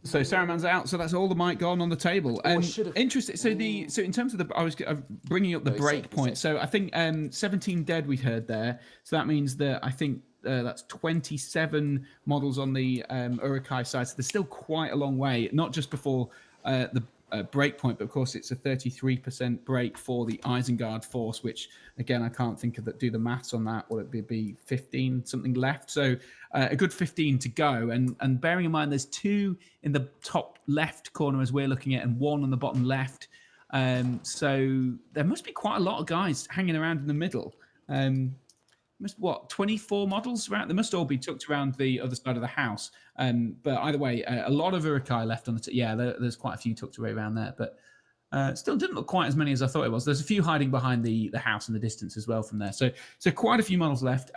A: So Saruman's out. So that's all the might gone on the table. Interesting. So in terms of I was bringing up the break point. So I think 17 dead we heard there. So that means that I think that's 27 models on the Urukai side. So there's still quite a long way. Not just before the break point, but of course it's a 33% break for the Isengard force, which again I can't think of do the maths on that. Will it be 15 something left? So a good 15 to go. And bearing in mind there's 2 in the top left corner as we're looking at, and 1 on the bottom left. So there must be quite a lot of guys hanging around in the middle. 24 models around? They must all be tucked around the other side of the house. But either way, a lot of Urukai left on the there's quite a few tucked away around there, but still didn't look quite as many as I thought it was. There's a few hiding behind the house in the distance as well from there. So quite a few models left.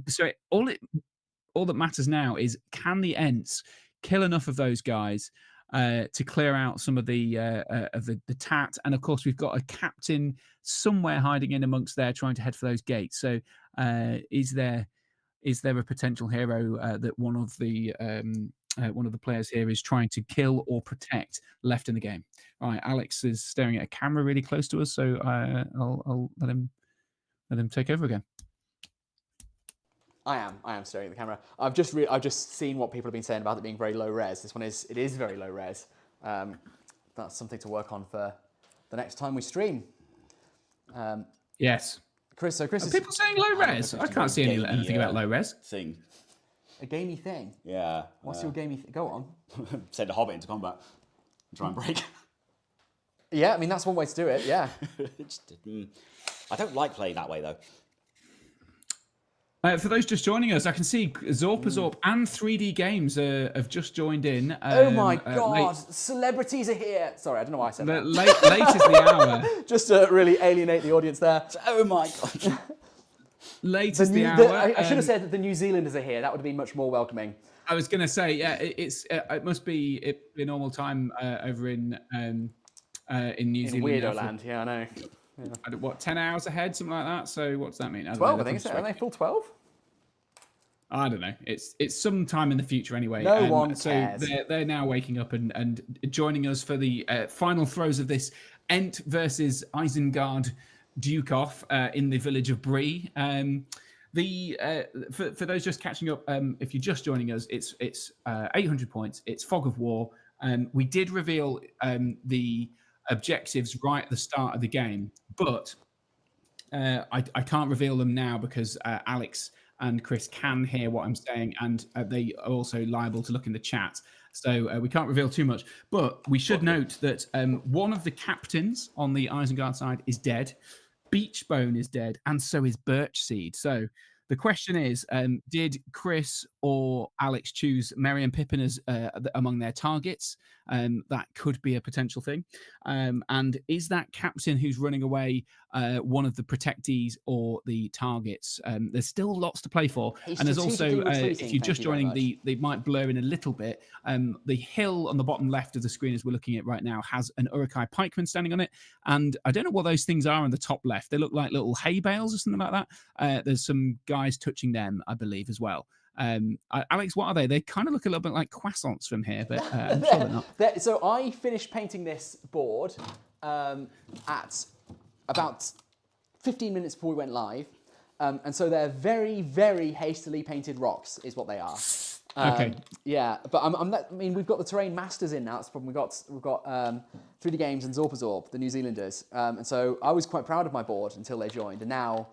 A: So all that matters now is, can the Ents kill enough of those guys to clear out some of the tat? And of course, we've got a captain somewhere hiding in amongst there, trying to head for those gates. So is there a potential hero that one of the players here is trying to kill or protect left in the game? All right, Alex is staring at a camera really close to us, so I'll let him take over again.
B: I am staring at the camera. I've just seen what people have been saying about it being very low res. It is very low res. That's something to work on for the next time we stream.
A: Yes.
B: Chris
A: Are people saying low res? I can't see anything about low res.
C: Thing.
B: A gamey thing?
C: Yeah.
B: What's your gamey thing? Go on.
C: Send a hobbit into combat and try and break.
B: Yeah, I mean, that's one way to do it, yeah.
C: I don't like playing that way, though.
A: For those just joining us, I can see Zorp and 3D Games have just joined in.
B: Oh my God, celebrities are here. Sorry, I don't know why I said that.
A: Late is the hour.
B: Just to really alienate the audience there.
C: Oh my God.
A: Late is the hour.
B: I should have said that the New Zealanders are here. That would have been much more welcoming.
A: I was going to say, yeah, it must be a normal time over in New Zealand.
B: In Weirdo land, yeah, I know.
A: Yeah. What, 10 hours ahead, something like that? So what's that mean?
B: 12, I think. Are they full 12?
A: I don't know. It's some time in the future anyway.
B: No one cares.
A: So they're now waking up and joining us for the final throes of this Ent versus Isengard duke-off in the village of Bree. For those just catching up, if you're just joining us, it's 800 points. It's Fog of War. We did reveal the objectives right at the start of the game, but I can't reveal them now because Alex and Chris can hear what I'm saying, and they are also liable to look in the chat. So we can't reveal too much. But we should note that one of the captains on the Isengard side is dead. Beachbone is dead, and so is Birchseed. So the question is, did Chris or Alex choose Merry and Pippin as among their targets? That could be a potential thing. And is that captain who's running away one of the protectees or the targets? There's still lots to play for. And there's also, if you're just joining, they might blur in a little bit. The hill on the bottom left of the screen, as we're looking at right now, has an Urukai pikeman standing on it. And I don't know what those things are on the top left. They look like little hay bales or something like that. There's some guys touching them, I believe, as well. Alex, what are they? They kind of look a little bit like croissants from here, but I'm sure they're not.
B: So I finished painting this board at about 15 minutes before we went live. And so they're very, very hastily painted rocks, is what they are.
A: Okay.
B: Yeah, but we've got the terrain masters in now. That's the problem. We've got 3D Games and Zorpazorp, the New Zealanders. And so I was quite proud of my board until they joined, and now.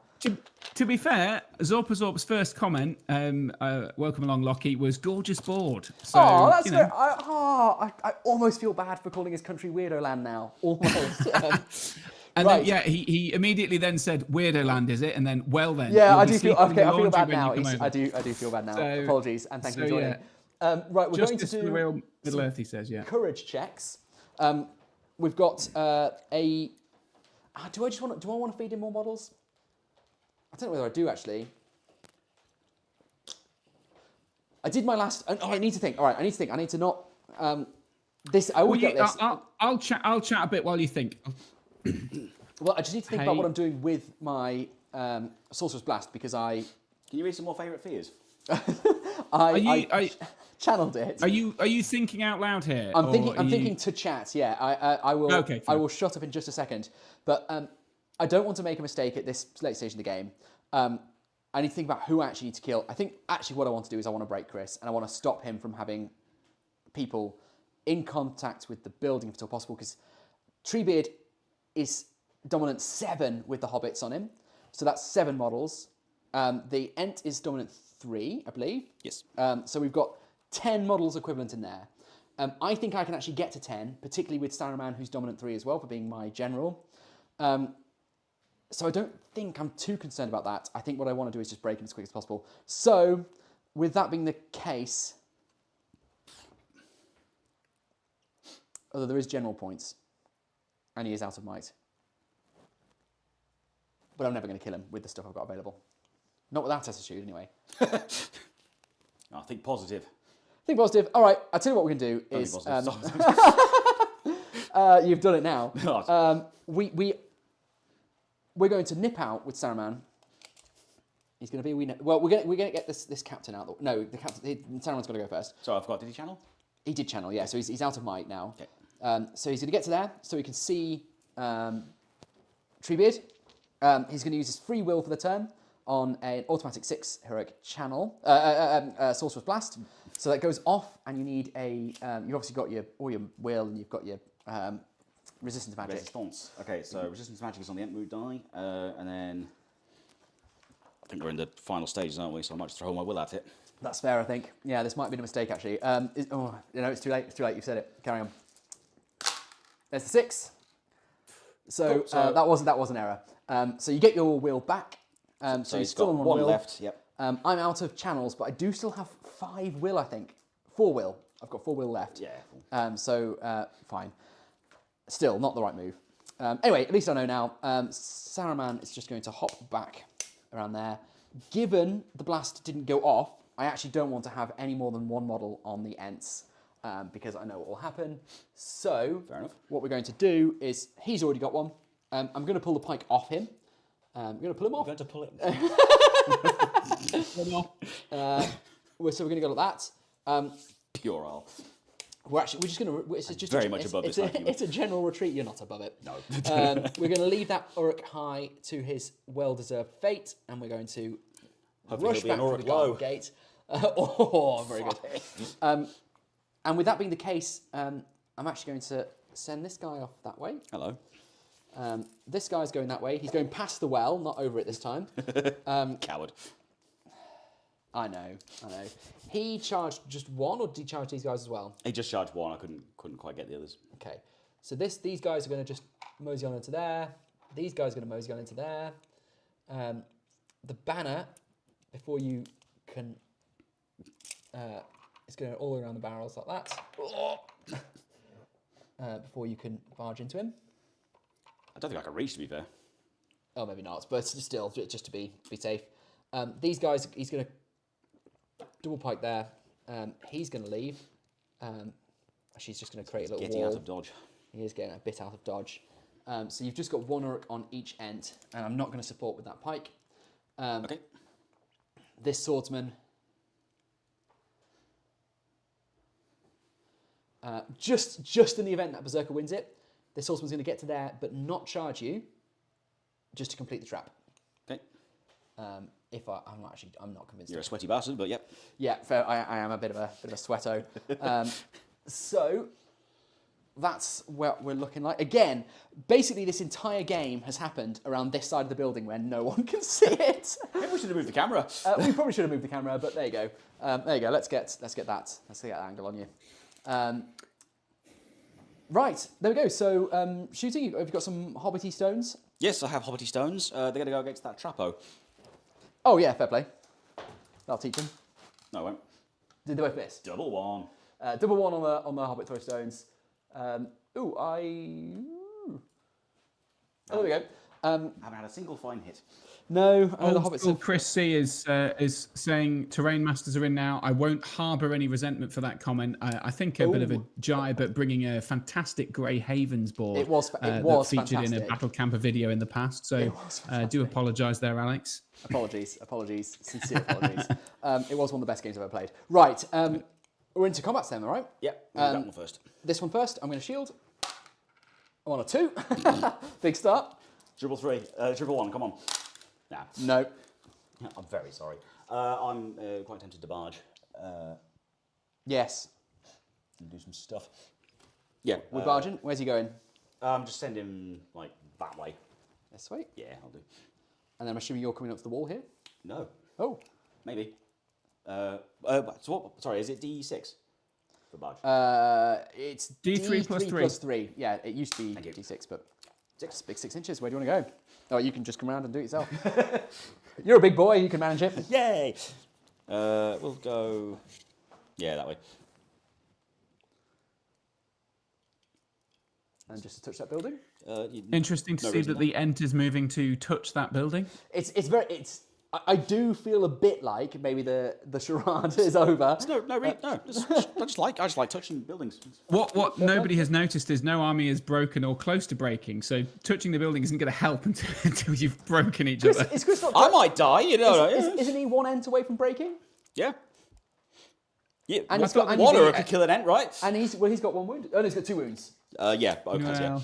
A: To be fair, Zorpazorp's first comment, welcome along, Lockie, was gorgeous board. So,
B: Oh, that's
A: you
B: very,
A: know.
B: I almost feel bad for calling his country Weirdo Land now. Almost.
A: And
B: right.
A: then, yeah, he immediately then said, Weirdo Land, is it? And then, well then.
B: Yeah,
A: you'll
B: I
A: be
B: do feel
A: sleeping in
B: okay.
A: the
B: I feel
A: laundry
B: bad
A: when
B: now.
A: you come over.
B: I do feel bad now.
A: So-
B: Apologies, and thank you for joining.
A: yeah.
B: Right, we're going to
A: Justice for the
B: do
A: real Middle Earth, he says, yeah.
B: courage checks. We've got a. Do I want to feed in more models? I don't know whether I do actually. I did my last. Oh, I need to think. All right, I need to think. I need to not. This. I always get this.
A: I'll chat a bit while you think.
B: Well, I just need to think about what I'm doing with my Sorcerer's Blast because I.
C: Can you read some more favourite fears?
B: I channeled it.
A: Are you thinking out loud here?
B: I'm thinking to chat. Yeah, I will.
A: Okay,
B: I
A: fine.
B: will shut up in just a second. But I don't want to make a mistake at this late stage in the game. I need to think about who I actually need to kill. I think actually what I want to do is I want to break Chris and I want to stop him from having people in contact with the building if at all possible because Treebeard is dominant 7 with the hobbits on him. So that's 7 models. The Ent is dominant 3, I believe.
C: Yes.
B: So we've got 10 models equivalent in there. I think I can actually get to 10, particularly with Saruman, who's dominant 3 as well, for being my general. So I don't think I'm too concerned about that. I think what I want to do is just break him as quick as possible. So, with that being the case, although there is general points, and he is out of might. But I'm never going to kill him with the stuff I've got available. Not with that attitude, anyway.
C: I think positive.
B: Think positive. All right, I'll tell you what we can do is... you've done it now. We're going to nip out with Saruman. He's going to be a wee... Well, we're going to get this captain out. No, the captain... Saruman's got to go first.
C: Sorry, I forgot. Did he channel?
B: He did channel, yeah. So he's out of might now.
C: Okay.
B: So he's going to get to there so he can see Treebeard. He's going to use his free will for the turn on an automatic 6 heroic channel, Sorcerer's Blast. So that goes off, and you need a... you've obviously got all your will, and you've got your resistance magic.
C: Resistance. Okay, so resistance magic is on the Ent mood die, and then I think we're in the final stages, aren't we? So I might just throw my will at it.
B: That's fair, I think. Yeah, this might have been a mistake, actually. It's too late. It's too late. You've said it. Carry on. There's the 6. So,
C: Cool.
B: that was an error. So you get your will back. So you're
C: he's
B: still
C: got
B: on
C: one
B: will.
C: left. Yep.
B: I'm out of channels, but I do still have 5 will, I think. 4 will. I've got 4 will left.
C: Yeah.
B: Fine. Still, not the right move. Anyway, at least I know now. Saruman is just going to hop back around there. Given the blast didn't go off, I actually don't want to have any more than 1 model on the Ents because I know what will happen. So,
C: Fair enough.
B: what we're going to do is, he's already got one. I'm going to pull the pike off him. I'm going to pull him off.
C: I'm going to pull it.
B: So we're going to go like that.
C: Pure all.
B: We're just going to. It's just
C: Very much above this argument.
B: It's a general retreat. You're not above it.
C: No.
B: We're going to leave that Uruk High to his well-deserved fate, and we're going to
C: Hopefully
B: rush
C: he'll be
B: back
C: an
B: through
C: Uruk
B: the garden
C: low.
B: gate. Very good. And with that being the case, I'm actually going to send this guy off that way.
C: Hello.
B: This guy's going that way. He's going past the well, not over it this time.
C: Coward.
B: I know. He charged just 1, or did he charge these guys as well?
C: He just charged 1. I couldn't quite get the others.
B: Okay. So these guys are going to just mosey on into there. These guys are going to mosey on into there. The banner, before you can... it's going all around the barrels like that. Before you can barge into him.
C: I don't think I can reach, to be fair.
B: Oh, maybe not, but still, just to be safe. These guys, he's going to double pike there. He's going to leave. She's just going to create a little
C: Getting
B: wall.
C: out of dodge.
B: He is getting a bit out of dodge. So you've just got 1 Uruk on each end, and I'm not going to support with that pike.
C: Okay.
B: This swordsman, just in the event that Berserker wins it, this swordsman's going to get to there, but not charge you, just to complete the trap.
C: Okay.
B: I'm not convinced.
C: You're a sweaty bastard, but yep.
B: Yeah, fair. I am a bit of a sweato. So that's what we're looking like. Again, basically this entire game has happened around this side of the building where no one can see it.
C: Maybe we should have moved the camera.
B: We probably should have moved the camera, but there you go. There you go. Let's get that angle on you. Right, there we go. So, shooting. Have you got some hobbity stones?
C: Yes, I have hobbity stones. They're going to go against that Trapo.
B: Oh yeah, fair play. That'll teach them.
C: No, I won't.
B: Did they both miss?
C: Double one.
B: Double one on the hobbit throw stones. Oh, there we go.
C: Haven't had a single fine hit.
B: No, the hobbits.
A: Old Chris C is saying terrain masters are in now. I won't harbour any resentment for that comment. I think a bit of a jibe at bringing a fantastic Grey Havens board.
B: It was
A: that featured
B: fantastic.
A: in a Battle Camper video in the past. So do apologise there, Alex.
B: Apologies, sincere apologies. It was one of the best games I've ever played. Right, we're into combat then, all right?
C: Yep, that one first.
B: This one first. I'm going to shield. I'm on a 2. Big start.
C: Triple 3. Triple 1, come on. Nah.
B: No.
C: I'm very sorry. I'm quite tempted to barge.
B: Yes.
C: And do some stuff. Yeah.
B: We're barging. Where's he going?
C: Just send him, like, that way.
B: This way.
C: Yeah, I'll do.
B: And then I'm assuming you're coming up to the wall here?
C: No.
B: Oh.
C: Maybe. So what, sorry, is it D6 for barge?
B: It's
A: D3 plus 3.
B: plus 3. Yeah, it used to be D6, but 6. Big 6 inches. Where do you want to go? Oh, you can just come around and do it yourself. You're a big boy. You can manage it.
C: Yay! We'll go... Yeah, that way.
B: And just to touch that building.
A: Interesting to see that the Ent is moving to touch that building.
B: I do feel a bit like maybe the charade is over.
C: No. I just like touching buildings.
A: What nobody has noticed is no army is broken or close to breaking. So touching the building isn't going to help until you've broken each other.
B: Is Chris not
C: I might die, you know.
B: Isn't he one Ent away from breaking?
C: Yeah. Yeah.
B: And he's got
C: one or could kill an Ent, right?
B: And he's got 1 wound. Oh, no, he's got 2 wounds.
C: Yeah, okay, yeah.
A: Well,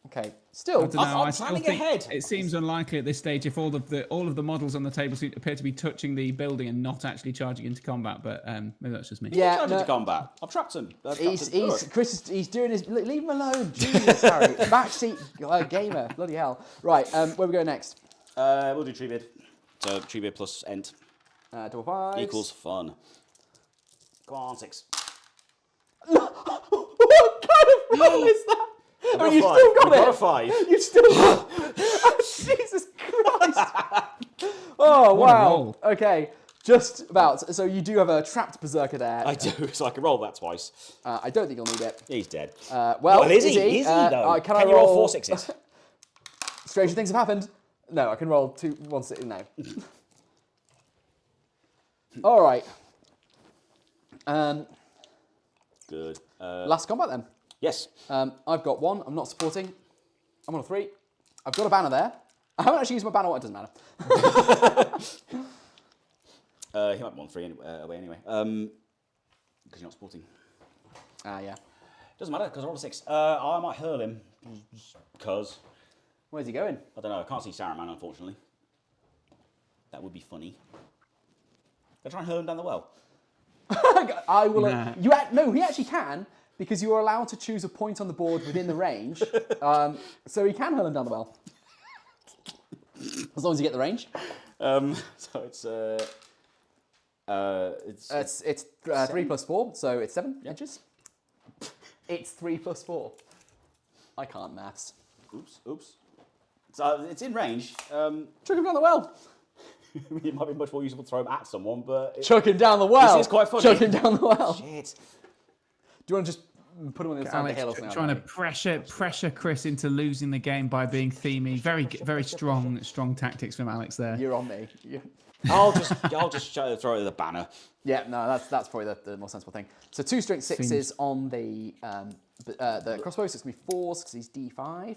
B: Okay. Still,
A: I don't know.
C: I'm
A: I still
C: planning
A: think
C: ahead.
A: it seems unlikely at this stage if all of the models on the table appear to be touching the building and not actually charging into combat. But maybe that's just me.
B: Yeah,
C: Charge into combat. I've trapped him.
B: He's doing his. Leave him alone. Jesus, Harry. Backseat gamer. Bloody hell. Right. Where we go next?
C: We'll do tree bid. So tree bid plus Ent
B: Double 5
C: equals fun. Come on, 6.
B: What kind of roll is that? Oh, you still got it.
C: Got a 5.
B: You still got it. Jesus Christ. Oh, wow.
A: roll.
B: Okay. Just about. So you do have a trapped berserker there.
C: I do, so I can roll that twice.
B: I don't think you'll need it.
C: He's dead.
B: Well,
C: is he? Is he, though?
B: Can
C: you roll 4 6s?
B: Stranger things have happened. No, I can roll 1 6. No. All right.
C: Good.
B: Last combat then.
C: Yes.
B: I've got 1. I'm not supporting. I'm on a 3. I've got a banner there. I haven't actually used my banner. It doesn't matter.
C: He might be on 3 away anyway. Because you're not supporting.
B: Yeah.
C: Doesn't matter, because I rolled a 6. I might hurl him. Because...
B: Where's he going?
C: I don't know. I can't see Saruman, unfortunately. That would be funny. I'll try and hurl him down the well.
B: I will.
A: Nah.
B: No, he actually can, because you are allowed to choose a point on the board within the range. So he can hurl him down the well. As long as you get the range.
C: So
B: It's 3 plus 4, so it's 7 inches. It's 3 plus 4. I can't maths.
C: Oops. So it's in range.
B: Chuck him down the well.
C: It might be much more useful to throw him at someone, but...
B: Chuck him down the well.
C: This is quite funny.
B: Chuck him down the well.
C: Shit.
B: Do you want to just put him on the other side of the hill or something?
A: Trying to pressure Chris into losing the game by being themey. Very strong tactics from Alex there.
B: You're on me.
C: I'll just throw it at the banner.
B: Yeah, no, that's probably the more sensible thing. So 2 strength 6s on the crossbow, so it's going to be 4s because he's D5.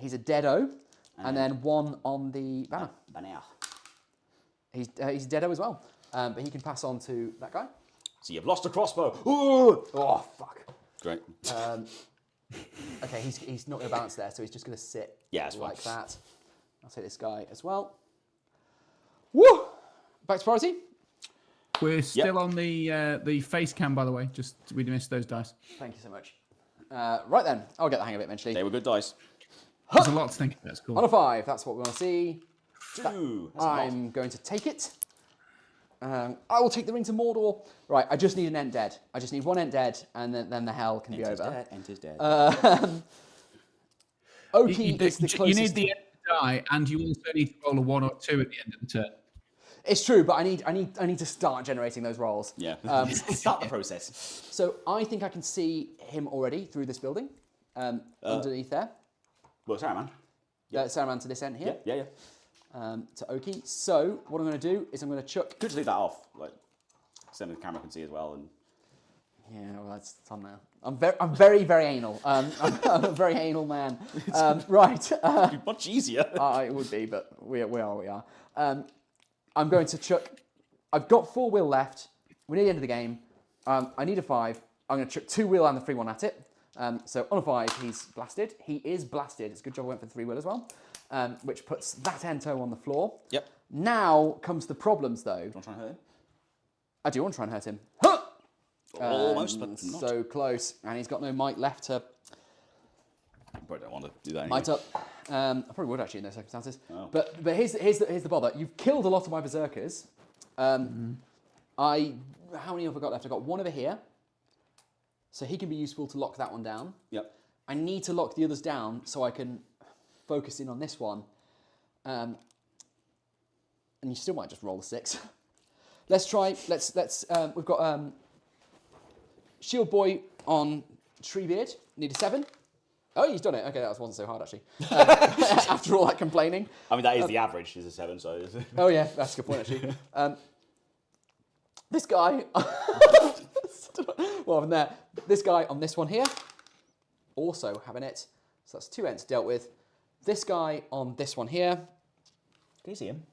B: He's a deado, and then 1 on the banner.
C: Banner.
B: He's deado as well, but he can pass on to that guy.
C: So you've lost a crossbow. Ooh!
B: Oh, fuck.
C: Great.
B: Okay, he's not going to balance there, so he's just going to sit
C: Yeah, that's
B: like
C: fine.
B: that. I'll take this guy as well. Woo! Back to priority.
A: We're still on the face cam, by the way. Just we missed those dice.
B: Thank you so much. Right then, I'll get the hang of it eventually.
C: They were good dice.
A: There's a lot to think about. That's cool.
B: On a 5, that's what we want to see.
C: 2. That's a lot.
B: I'm going to take it. I will take the ring to Mordor. Right, I just need an Ent dead. I just need one Ent dead, and then the hell can be over.
C: Ent is dead.
B: Oki is the closest.
A: You need the end to die, and you also need to roll a 1 or 2 at the end of the turn.
B: It's true, but I need to start generating those rolls.
C: Yeah. Start the process.
B: So I think I can see him already through this building, underneath there.
C: Well, sorry, man.
B: Saruman to this end here.
C: Yeah.
B: To Oki. So what I'm going to do is I'm going to chuck.
C: Could just leave that off, like, so the camera can see as well. And
B: Yeah, well, that's on now. I'm very, very anal. I'm a very anal man. Right.
C: it'd be much easier.
B: It would be, but we are. I'm going to chuck. I've got 4 will left. We're near the end of the game. I need a 5. I'm going to chuck 2 will and the 3-1 at it. So on a 5, he's blasted. He is blasted. It's a good job I went for the 3 will as well, which puts that Ento on the floor.
C: Yep.
B: Now comes the problems, though.
C: Do you want to try and hurt him?
B: I do want to try and hurt him.
C: Almost, but not.
B: So close, and he's got no might left to
C: I probably don't want to do that anyway.
B: might up. I probably would actually in those circumstances.
C: Oh.
B: But here's the bother. You've killed a lot of my berserkers. How many have I got left? I've got 1 over here. So he can be useful to lock that one down.
C: Yep.
B: I need to lock the others down so I can focus in on this one. And you still might just roll a 6. Let's try. We've got Shield Boy on Treebeard. Need a 7. Oh, he's done it. Okay, that wasn't so hard actually. After all that complaining.
C: I mean, that is the average, is a 7, so...
B: Oh yeah, that's a good point actually. This guy... well, from there. This guy on this one here. Also having it. So that's 2 Ents dealt with. This guy on this one here.
C: Can you see him?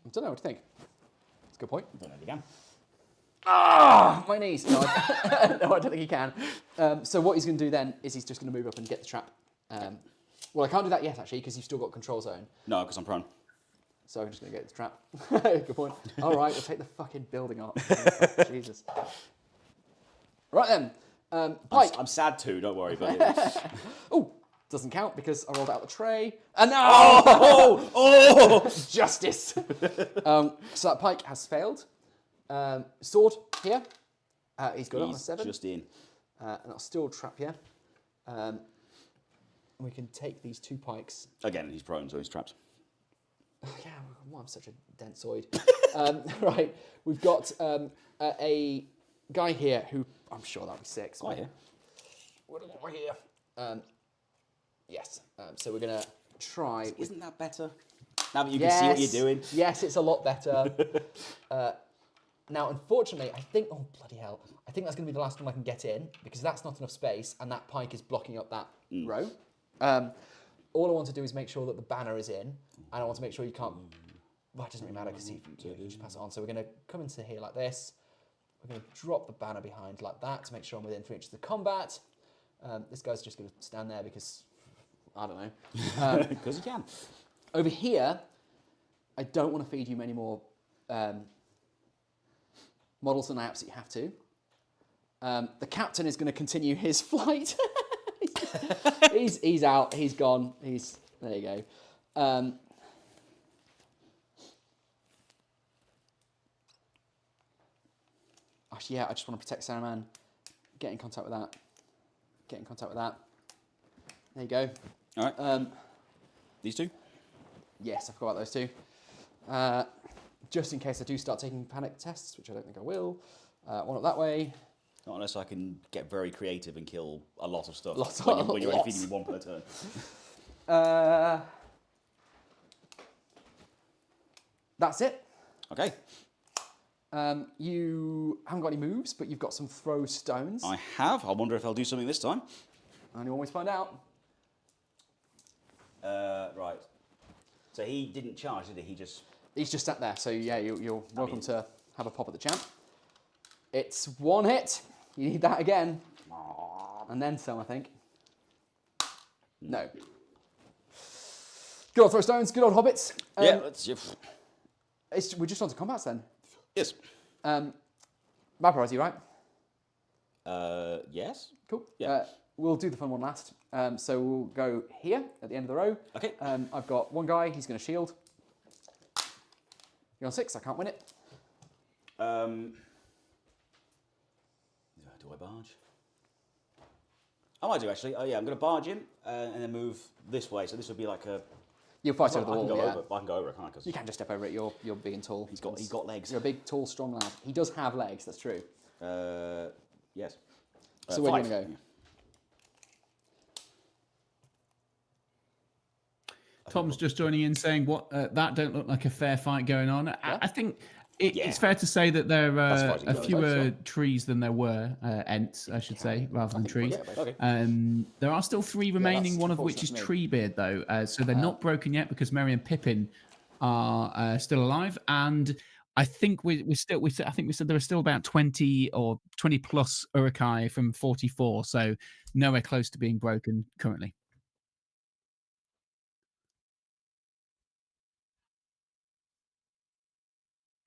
B: I don't know, what do you think? That's a good point.
C: I don't know if you can.
B: Ah, my knees. No, I don't think he can. So what he's going to do then is he's just going to move up and get the trap. Well, I can't do that yet, actually, because you've still got control zone.
C: No, because I'm prone.
B: So I'm just going to get the trap. Good point. All right, we'll take the fucking building up. Jesus. Right then. Pike.
C: I'm sad too, don't worry. But
B: Oh, doesn't count because I rolled out the tray. And no!
C: oh!
B: Justice. So that pike has failed. Sword here. He's got it on a 7.
C: Just in.
B: And I'll still trap here. We can take these 2 pikes.
C: Again, he's prone, so he's trapped.
B: Yeah, well, I'm such a densoid. Right, we've got a guy here who I'm sure that'll be 6.
C: Right here.
B: What have we got here? Yes. So we're gonna try.
C: Isn't that better? Now that you can see what you're doing.
B: Yes, it's a lot better. Now, unfortunately, I think. Oh bloody hell! I think that's going to be the last one I can get in because that's not enough space, and that pike is blocking up that row. All I want to do is make sure that the banner is in, and I want to make sure you can't. Well, it doesn't really matter because you just pass it on. So we're going to come into here like this. We're going to drop the banner behind like that to make sure I'm within 3 inches of the combat. This guy's just going to stand there because I don't know.
C: Because you can.
B: Over here, I don't want to feed you many more models than I absolutely have to. The captain is going to continue his flight. he's out. He's gone. There you go. Actually, yeah, I just want to protect Saruman. Get in contact with that. Get in contact with that. There you go.
C: All right. These 2?
B: Yes, I forgot about those 2. Just in case I do start taking panic tests, which I don't think I will. One up that way.
C: Not unless I can get very creative and kill a lot of stuff.
B: Lots
C: when
B: of
C: you're only
B: lots.
C: feeding me 1 per turn.
B: That's it.
C: Okay.
B: You haven't got any moves, but you've got some throw stones.
C: I have. I wonder if I'll do something this time.
B: And you always find out.
C: Right. So he didn't charge, did he?
B: He's just sat there, so yeah, you're welcome to have a pop at the champ. It's 1 hit. You need that again. And then some, I think. No. Good old throw stones, good old hobbits.
C: Yeah, let's.
B: We're just on to combats then.
C: Yes.
B: My priority, right?
C: Yes.
B: Cool.
C: Yeah.
B: We'll do the fun one last. So we'll go here at the end of the row.
C: Okay.
B: I've got one guy, he's going to shield. You're on 6, I can't win it.
C: Do I barge? I might do actually. Oh yeah, I'm going to barge in and then move this way. So this would be like a.
B: You'll fight over the
C: I can
B: wall,
C: go
B: yeah.
C: over. I can go over it, can't I? 'Cause
B: You can't just step over it, you're big and tall.
C: he's got legs.
B: You're a big, tall, strong lad. He does have legs, that's true.
C: Yes.
B: So where do you want to go?
A: Tom's just joining in saying, "What that don't look like a fair fight going on." I think it's fair to say that there are fewer trees than there were Ents, I should say, rather than trees.
C: Okay.
A: There are still 3 remaining, one of which is
B: unfortunate
A: Treebeard, though. So they're not broken yet because Merry and Pippin are still alive, and I think I think we said there are still about 20 or 20 plus Urukai from 44, so nowhere close to being broken currently.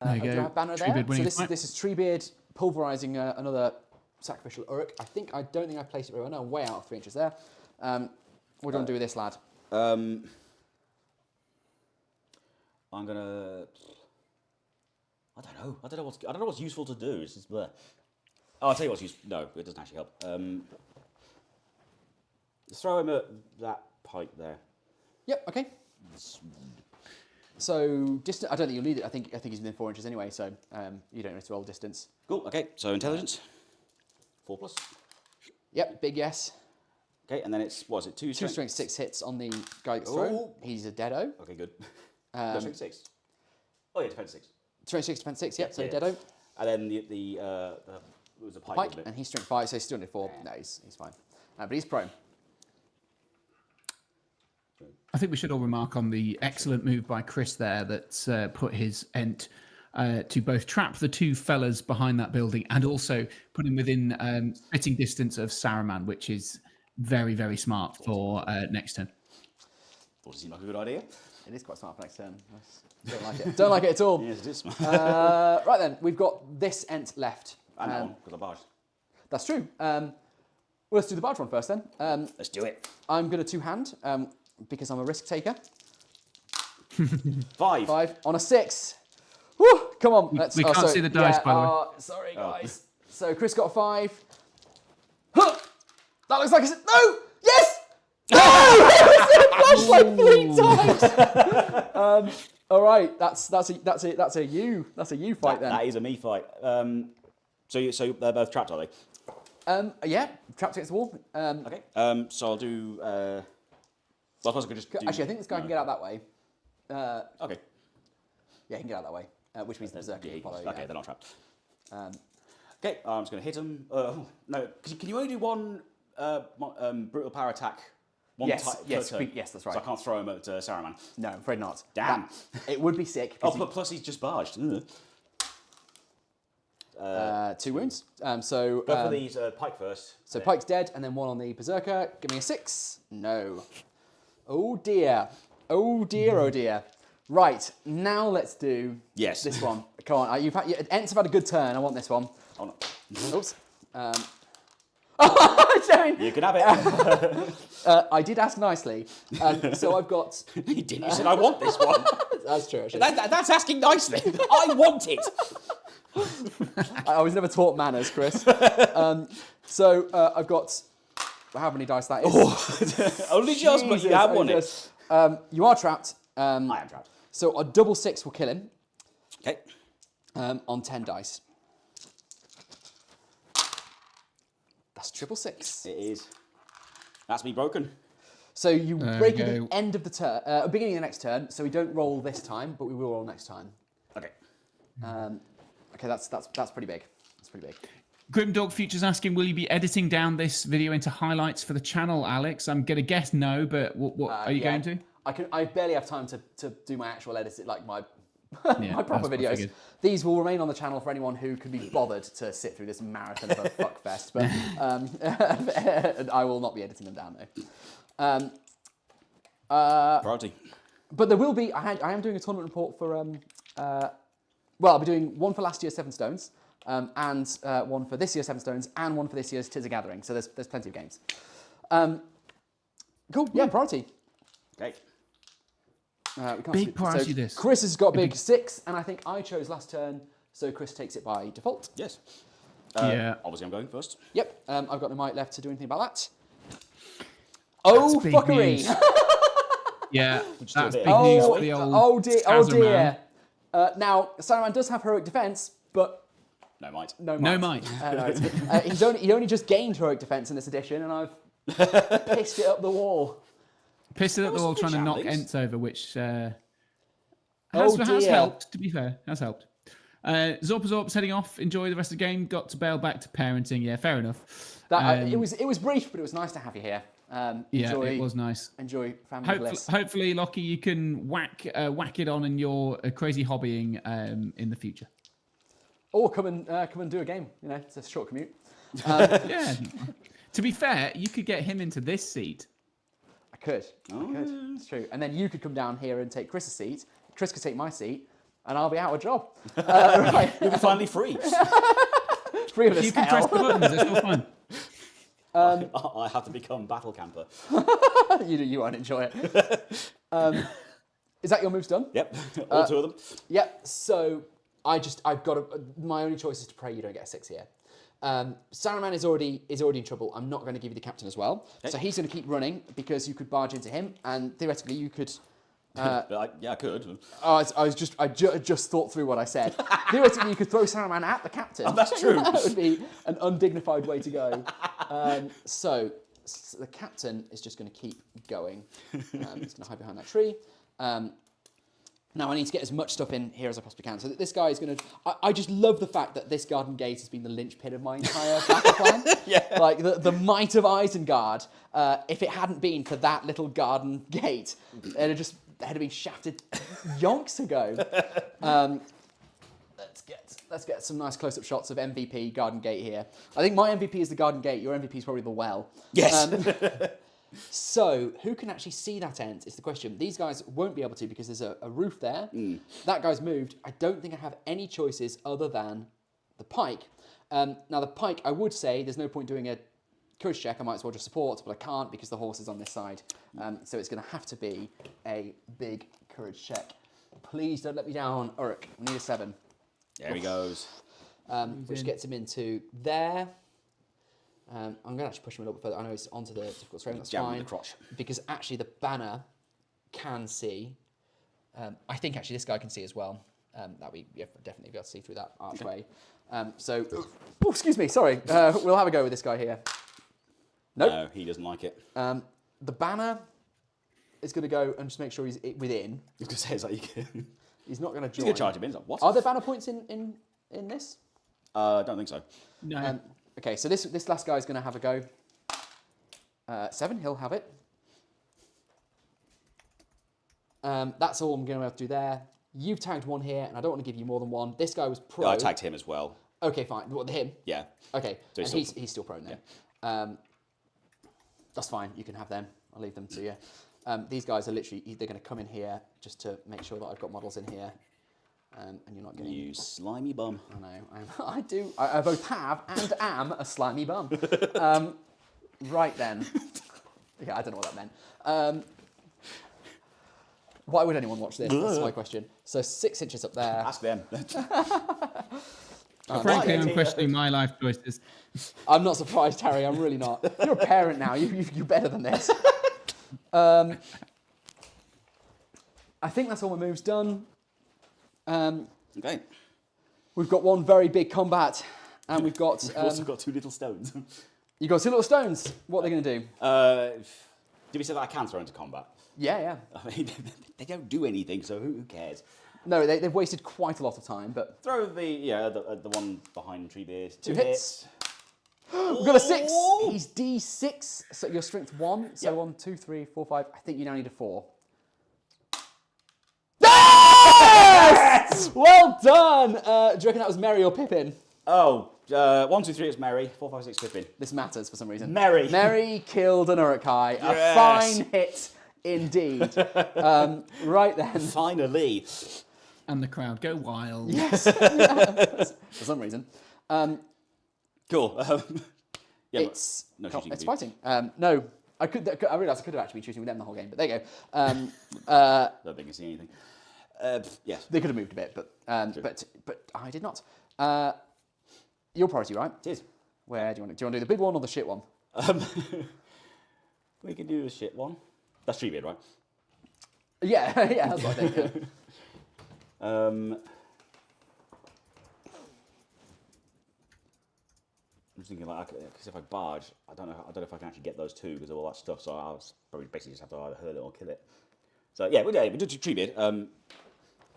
A: There you
B: Do I
A: go.
B: have banner there?
A: Treebeard
B: So
A: winning
B: this,
A: a fight.
B: this is Treebeard pulverising another sacrificial Uruk. I don't think I placed it very well. No, I'm way out of 3 inches there. What do you want to do with this lad?
C: I'm gonna. I don't know what's useful to do. It's just bleh. Oh, I'll tell you what's useful. No, it doesn't actually help. Let's throw him at that pike there.
B: Yep. Okay. So distance. I don't think you'll need it. I think he's within 4 inches anyway. So you don't need to roll distance.
C: Cool. Okay. So intelligence. 4+.
B: Yep. Big yes.
C: Okay, and then it's what is it? 2
B: 2 strength, 6 hits on the guy that's thrown.
C: Oh.
B: He's a deado.
C: Okay, good. No, strength 6. Oh yeah, defense 6.
B: Strength 6, defense 6. Yep. So
C: Yeah.
B: deado.
C: And then the it was a pike,
B: Pike,
C: wasn't it?
B: and he's strength 5, so he's still under 4. No, he's fine. But he's prone.
A: I think we should all remark on the excellent move by Chris there that put his Ent to both trap the 2 fellas behind that building and also put him within spitting distance of Saruman, which is very, very smart for next turn.
C: Doesn't seem like a good idea.
B: It is quite smart for next turn. Don't like it. Don't like it at all.
C: Yes, it is smart.
B: Right then, we've got this Ent left.
C: And that one, because I barged.
B: That's true. Well, let's do the barge one first then.
C: Let's do it.
B: I'm going to 2-hand because I'm a risk taker.
C: 5.
B: 5 on a 6. Woo! Come on.
A: We can't see the dice, by the way.
B: Sorry, guys. So Chris got a 5. Huh! That looks like a... No! Yes! No! It's flashed like 3 times. All right, that's a you fight then.
C: That is a me fight. So they're both trapped, are they?
B: Yeah, trapped against the wall.
C: Okay. So I'll do. Well, I suppose I could just.
B: Actually, I think this guy can get out that way.
C: Okay.
B: Yeah, he can get out that way, which means the Berserker can follow.
C: Okay,
B: Yeah.
C: they're not trapped. Okay, I'm just going to hit him. No, can you only do one brutal power attack? One
B: Yes,
C: per
B: yes,
C: turn?
B: yes, that's right.
C: So I can't throw him at Saruman.
B: No, I'm afraid not.
C: Damn.
B: It would be sick.
C: Oh, plus he's just barged.
B: 2 wounds. So
C: Go for these pike first.
B: So Pike's dead, and then 1 on the Berserker. Give me a 6. No. Oh dear. Oh dear. Oh dear. Right now, let's do this one. Come on, Ents have had a good turn. I want this one.
C: Oh no.
B: Oops. Shane.
C: You can have it.
B: I did ask nicely. So I've got.
C: You didn't. You said I want this one.
B: That's true. Actually.
C: That's asking nicely. I want it.
B: I was never taught manners, Chris. So I've got how many dice that is?
C: Only just, but you have won it.
B: You are trapped.
C: I am trapped.
B: So a double 6 will kill him.
C: Okay.
B: On 10 dice. That's triple 6.
C: It is. That's me broken.
B: So you break it at
A: go.
B: the end of the turn, beginning of the next turn. So we don't roll this time, but we will roll next time.
C: Okay.
B: Okay, that's pretty big. That's pretty big.
A: Grimdog Future's asking, will you be editing down this video into highlights for the channel, Alex? I'm going to guess no, but what are you going to?
B: I barely have time to do my actual editing, like my
A: Yeah,
B: my proper
A: that's what I
B: videos.
A: figured.
B: These will remain on the channel for anyone who can be bothered to sit through this marathon of a fuckfest. But I will not be editing them down though.
C: Priority.
B: But there will be. I am doing a tournament report for. Well, I'll be doing one for last year's Seven Stones, and one for this year's Seven Stones, and one for this year's Tis a Gathering. So there's plenty of games. Cool. Yeah, priority.
C: Okay.
B: We can't
A: Big priority
B: so
A: this.
B: Chris has got big 6, and I think I chose last turn, so Chris takes it by default.
C: Yes.
A: Yeah.
C: Obviously, I'm going first.
B: Yep. I've got no might left to do anything about that. Oh,
A: big
B: fuckery!
A: news. Yeah,
C: Just
A: that's
C: do a
A: big
C: bit.
A: news
B: Oh,
A: for the old
B: oh dear! Oh dear!
A: Sazeraman.
B: Now, Saruman does have heroic defense, but
C: No, might.
B: no
A: No
B: might.
A: might.
B: He only just gained heroic defense in this edition, and I've pissed it up the wall.
A: Pissed it at the wall
C: some
A: trying to knock
C: javelins.
A: Ents over, which has
B: dear.
A: helped, to be fair. Has helped. Zorpazorp's heading off. Enjoy the rest of the game. Got to bail back to parenting. Yeah, fair enough.
B: It was brief, but it was nice to have you here.
A: Yeah, it was nice.
B: Enjoy family bliss.
A: Hopefully, Lockie, you can whack it on in your crazy hobbying in the future.
B: Or come and do a game. You know, it's a short commute.
A: Yeah. To be fair, you could get him into this seat.
B: I could. It's true. And then you could come down here and take Chris's seat. Chris could take my seat, and I'll be out of a job. Right.
C: You'll be finally free.
B: Free of this
A: You can press
B: hell.
A: the buttons. It's all fun.
C: I have to become battle camper.
B: You won't enjoy it. Is that your moves done?
C: Yep. All 2 of them.
B: Yep. So I've got my only choice is to pray you don't get a 6 here. Saruman is already in trouble. I'm not going to give you the captain as well.
C: Okay.
B: So he's going to keep running because you could barge into him, and theoretically you could.
C: Yeah, I could.
B: I just thought through what I said. Theoretically, you could throw Saruman at the captain.
C: Oh, that's true.
B: That would be an undignified way to go. So the captain is just going to keep going. He's going to hide behind that tree. Now I need to get as much stuff in here as I possibly can. So this guy is going to... I just love the fact that this garden gate has been the linchpin of my entire battle plan.
C: Yeah.
B: Like the might of Isengard, if it hadn't been for that little garden gate, they'd have been shafted yonks ago. Let's get some nice close-up shots of MVP Garden Gate here. I think my MVP is the Garden Gate. Your MVP is probably the well.
C: Yes.
B: So, who can actually see that end is the question. These guys won't be able to because there's a roof there. That guy's moved. I don't think I have any choices other than the pike. Now, the pike, I would say there's no point doing a courage check. I might as well just support, but I can't because the horse is on this side. So it's going to have to be a big courage check. Please don't let me down, Uruk. We need a 7.
C: There he goes.
B: Which gets him into there. I'm going to actually push him a little bit further. I know it's onto the difficult terrain, that's
C: Jam him in
B: fine.
C: the crotch.
B: Because actually the banner can see. I think actually this guy can see as well. That we definitely be able to see through that archway. Oh, excuse me, sorry. We'll have a go with this guy here. Nope.
C: No, he doesn't like it.
B: The banner is going to go and just make sure he's within.
C: I was going to say, it's like
B: He's not going to
C: he's
B: join.
C: going to charge him in. It's like, what?
B: Are there banner points in this?
C: I don't think so.
A: No.
B: Okay, so this last guy is going to have a go. 7, he'll have it. That's all I'm going to have to do there. You've tagged 1 here, and I don't want to give you more than 1. This guy was pro.
C: I tagged him as well.
B: Okay, fine. What, him?
C: Yeah.
B: Okay,
C: So
B: and he's still prone then. That's fine. You can have them. I'll leave them to you. These guys are literally, they're going to come in here just to make sure that I've got models in here. And you're not getting...
C: You slimy bum.
B: I know. I do. I both have and am a slimy bum. Right then. Yeah, I don't know what that meant. Why would anyone watch this? That's my question. So 6 inches up there.
C: Ask them.
A: Frankly, I'm questioning my life choices.
B: I'm not surprised, Harry. I'm really not. You're a parent now. You're better than this. I think that's all my moves done.
C: Okay.
B: We've got one very big combat, and we've got...
C: We've also got 2 little stones.
B: You've got 2 little stones. What are they going to do?
C: Did we say that I can throw into combat?
B: Yeah.
C: I mean, they don't do anything, so who cares?
B: No, they've wasted quite a lot of time, but...
C: Throw the one behind Treebeard.
B: 2 hits. We've got a 6. He's D6, so your strength 1. So
C: Yep.
B: 1, 2, 3, 4, 5. I think you now need a 4. Yes! Well done! Do you reckon that was Merry or Pippin?
C: Oh, 1, 2, 3 is Mary. 4, 5, 6 Pippin.
B: This matters for some reason.
C: Merry.
B: Merry killed an Uruk-hai. A
C: Yes.
B: fine hit Indeed. Right then.
C: Finally.
A: And the crowd go wild.
B: Yes. For some reason.
C: Cool. Yeah,
B: It's
C: no shooting
B: it's
C: would
B: fighting. No, I realised I could have actually been shooting with them the whole game, but there you go.
C: don't think I can see anything. Yes.
B: They could have moved a bit, but I did not. Your priority, right?
C: It is.
B: Where do you want to do the big one or the shit one?
C: We can do the shit one. That's Treebeard, right?
B: Yeah, yeah, that's what I think. Yeah.
C: I'm just thinking like, because if I barge, I don't know if I can actually get those two because of all that stuff. So I'll probably basically just have to either hurl it or kill it. So yeah, we'll do Treebeard.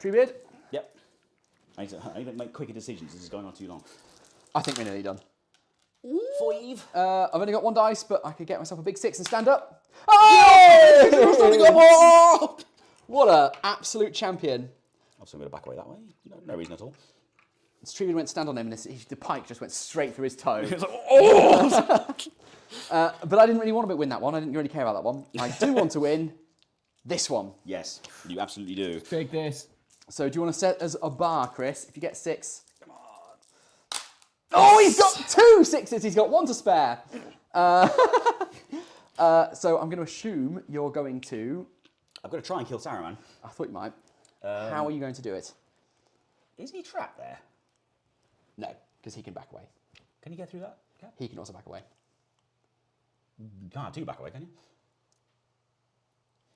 B: Treebeard?
C: Yep. I need to make quicker decisions. This is going on too long.
B: I think we're nearly done.
C: 5.
B: I've only got 1 dice, but I could get myself a big 6 and stand up. Oh! What an absolute champion.
C: Obviously, I'm going to back away that way. No reason at all.
B: Treebeard went to stand on him, and the pike just went straight through his toe.
C: It's like, oh!
B: But I didn't really want to win that one. I didn't really care about that one. I do want to win this one.
C: Yes, you absolutely do.
A: Big this.
B: So do you want to set as a bar, Chris? If you get 6. Come on. Oh, he's got 2 6s. He's got 1 to spare. So I'm going to assume you're going to...
C: I've got to try and kill Saruman.
B: I thought you might. How are you going to do it?
C: Is he trapped there?
B: No, because he can back away.
C: Can you get through that? Okay.
B: He can also back away.
C: You can't do back away, can you?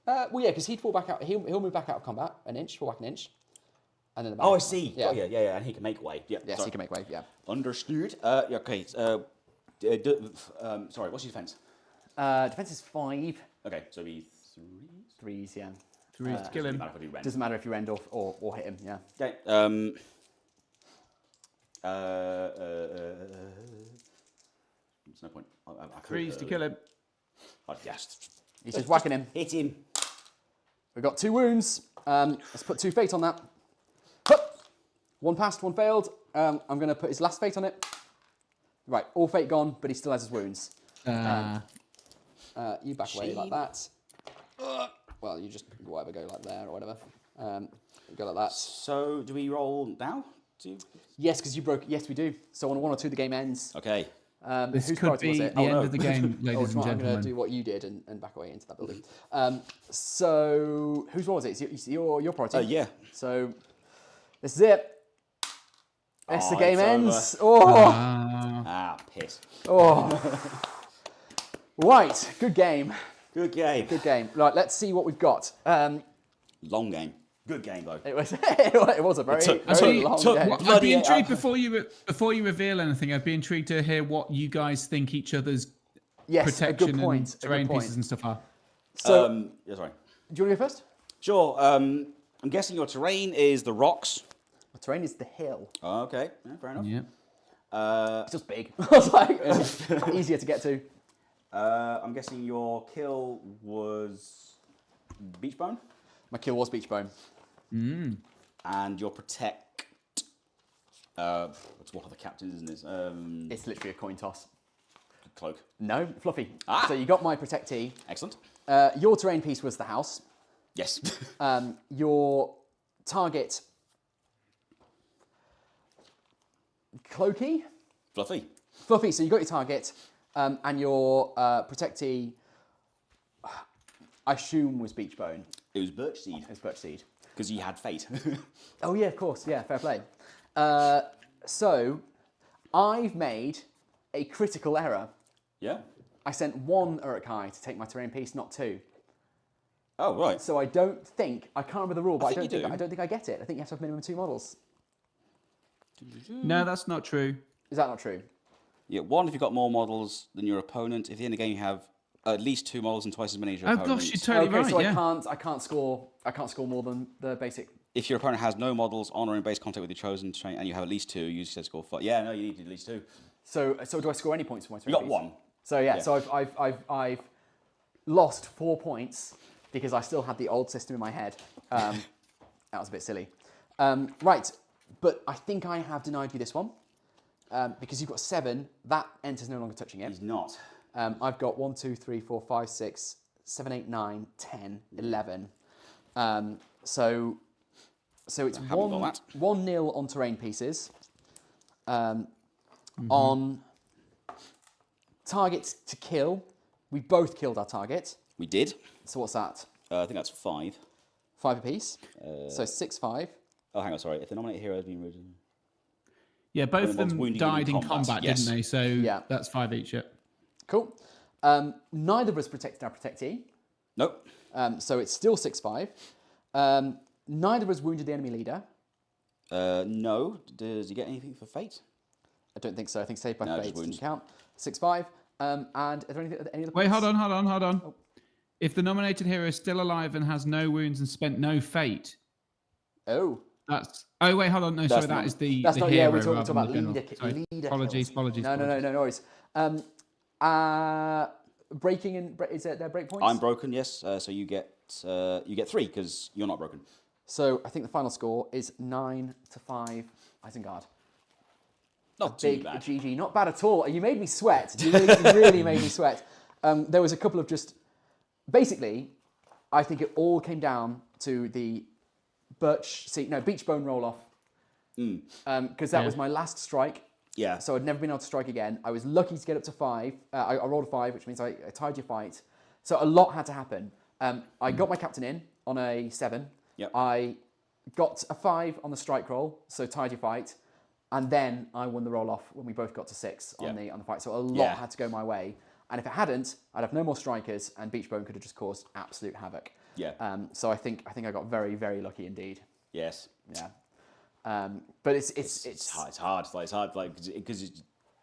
B: Well, yeah, because he'd fall back out. He'll move back out of combat an inch, fall back an inch, and then.
C: Oh, I see.
B: Yeah.
C: Oh, yeah, and he can make way. Yeah.
B: Yes,
C: sorry.
B: he can make way. Yeah.
C: Understood. Okay. Sorry. What's your defense?
B: Defense is 5.
C: Okay, so it'll be
B: 3s. Yeah.
A: 3 to kill him.
C: Doesn't matter if I do rend.
B: Doesn't matter if you end or hit him. Yeah.
C: Okay. There's no point. I
A: 3s to kill him.
C: Oh, yes.
B: He's just whacking him.
C: Hit him.
B: We've got 2 wounds. Let's put 2 fate on that. Put. 1 passed, 1 failed. I'm going to put his last fate on it. Right, all fate gone, but he still has his wounds. You back away like that. Well, you just whatever go like there or whatever. Go like that.
C: So, do we roll now?
B: Yes, because you broke. Yes, we do. So on 1 or 2, the game ends.
C: Okay.
A: This
B: whose
A: could
B: priority
A: be
B: was
A: the
B: it?
A: end of the game,
B: Oh,
A: ladies
B: it's
A: and
B: right, I'm going to
A: gentlemen.
B: do what you did and back away into that building. So whose role is it? It's your priority.
C: Yeah.
B: So this is it. Yes, the
C: Oh,
B: game
C: it's
B: ends.
C: over.
B: Oh,
C: Ah, piss.
B: oh. Right, good game.
C: Good game.
B: Good game. Right, let's see what we've got.
C: Long game. Good game, though.
B: It was it was a very, very long game.
A: I'd be intrigued before you reveal anything. I'd be intrigued to hear what you guys think each other's
B: Yes,
A: protection
B: a good point.
A: and terrain
B: a good point.
A: pieces and stuff are.
B: So,
C: Yeah, sorry.
B: do you want to go first?
C: Sure. I'm guessing your terrain is the rocks.
B: The terrain is the hill.
C: Oh, okay. Yeah, fair enough.
A: Yeah.
B: It's just big. I was like, easier to get to.
C: I'm guessing your kill was Beachbone.
B: My kill was Beachbone.
C: And your protect. It's one of the captains, isn't it?
B: It's literally a coin toss.
C: Cloak.
B: No, Fluffy.
C: Ah.
B: So you got my protectee.
C: Excellent.
B: Your terrain piece was the house.
C: Yes.
B: Your target... Cloaky?
C: Fluffy.
B: Fluffy, so you got your target. And your protectee, I assume, was Beachbone.
C: It was birch seed.
B: It's Birch Seed.
C: Because you had fate.
B: Oh, yeah, of course. Yeah, fair play. So, I've made a critical error.
C: Yeah.
B: I sent 1 Uruk-hai to take my terrain piece, not 2.
C: Oh, right.
B: So I don't think, I can't remember the rule, but I
C: think you do.
B: don't think I get it. I think you have to have minimum 2 models.
A: No, that's not true.
B: Is that not true?
C: Yeah, 1 if you've got more models than your opponent. If at the end of the game you have at least 2 models and twice as many as your
A: Oh
C: opponent.
A: gosh, you're totally
B: Okay,
A: right.
B: so
A: Yeah.
B: I can't score more than the basic.
C: If your opponent has no models on or in base contact with your chosen terrain and you have at least 2, you usually score 5. Yeah, no, you need at least 2.
B: So do I score any points for my terrain
C: You got
B: piece?
C: 1.
B: So yeah, so I've lost 4 points because I still had the old system in my head. That was a bit silly. Right, but I think I have denied you this one because you've got 7. That enter's no longer touching it.
C: He's not.
B: I've got 1, 2, 3, 4, 5, 6, 7, 8, 9, 10, 11. So it's
C: haven't got that.
B: 1-0 on terrain pieces. On targets to kill, we both killed our target.
C: We did.
B: So what's that?
C: I think that's 5.
B: 5 apiece. So 6, 5.
C: Oh, hang on, sorry. If the nominated hero has been wounded...
A: Yeah, both of
C: one's
A: them
C: wounded
A: died in
C: combat,
A: combat,
C: yes.
A: didn't they? So
B: Yeah.
A: that's 5 each. Yeah.
B: Cool. Neither of us protected our protectee.
C: Nope.
B: So it's still 6, 5. Neither of us wounded the enemy leader.
C: No. Does he get anything for fate?
B: I don't think so. I think saved by
C: No,
B: fate
C: just
B: doesn't
C: wounds.
B: count. 6, 5. And are there any other
A: Wait,
B: points?
A: hold on. If the nominated hero is still alive and has no wounds and spent no fate,
B: Oh.
A: that's... Oh, wait, hold on. No, sorry, that
C: not-
A: is the
B: That's
A: the
B: not,
A: hero.
B: yeah, we're talking
A: rather
B: about
A: than the
B: leader,
A: general. Sorry.
B: leader
A: Apologies.
B: kills. No, worries. Breaking in, is there break points?
C: I'm broken, yes. So you get 3 because you're not broken.
B: So I think the final score is 9 to 5, Isengard.
C: Not too
B: Big
C: bad.
B: GG, not bad at all. You made me sweat. You really made me sweat. There was a couple of just... Basically, I think it all came down to the beach bone roll-off. Because that was my last strike.
C: Yeah.
B: So I'd never been able to strike again. I was lucky to get up to 5. I rolled a 5, which means I tied your fight. So a lot had to happen. I got my captain in on a 7.
C: Yep.
B: I got a 5 on the strike roll, so tied your fight. And then I won the roll off when we both got to 6 on the fight. So a lot had to go my way. And if it hadn't, I'd have no more strikers, and Beachbone could have just caused absolute havoc.
C: Yeah.
B: So I think I got very, very lucky indeed.
C: Yes.
B: Yeah. But it's
C: It's hard. It's hard. Because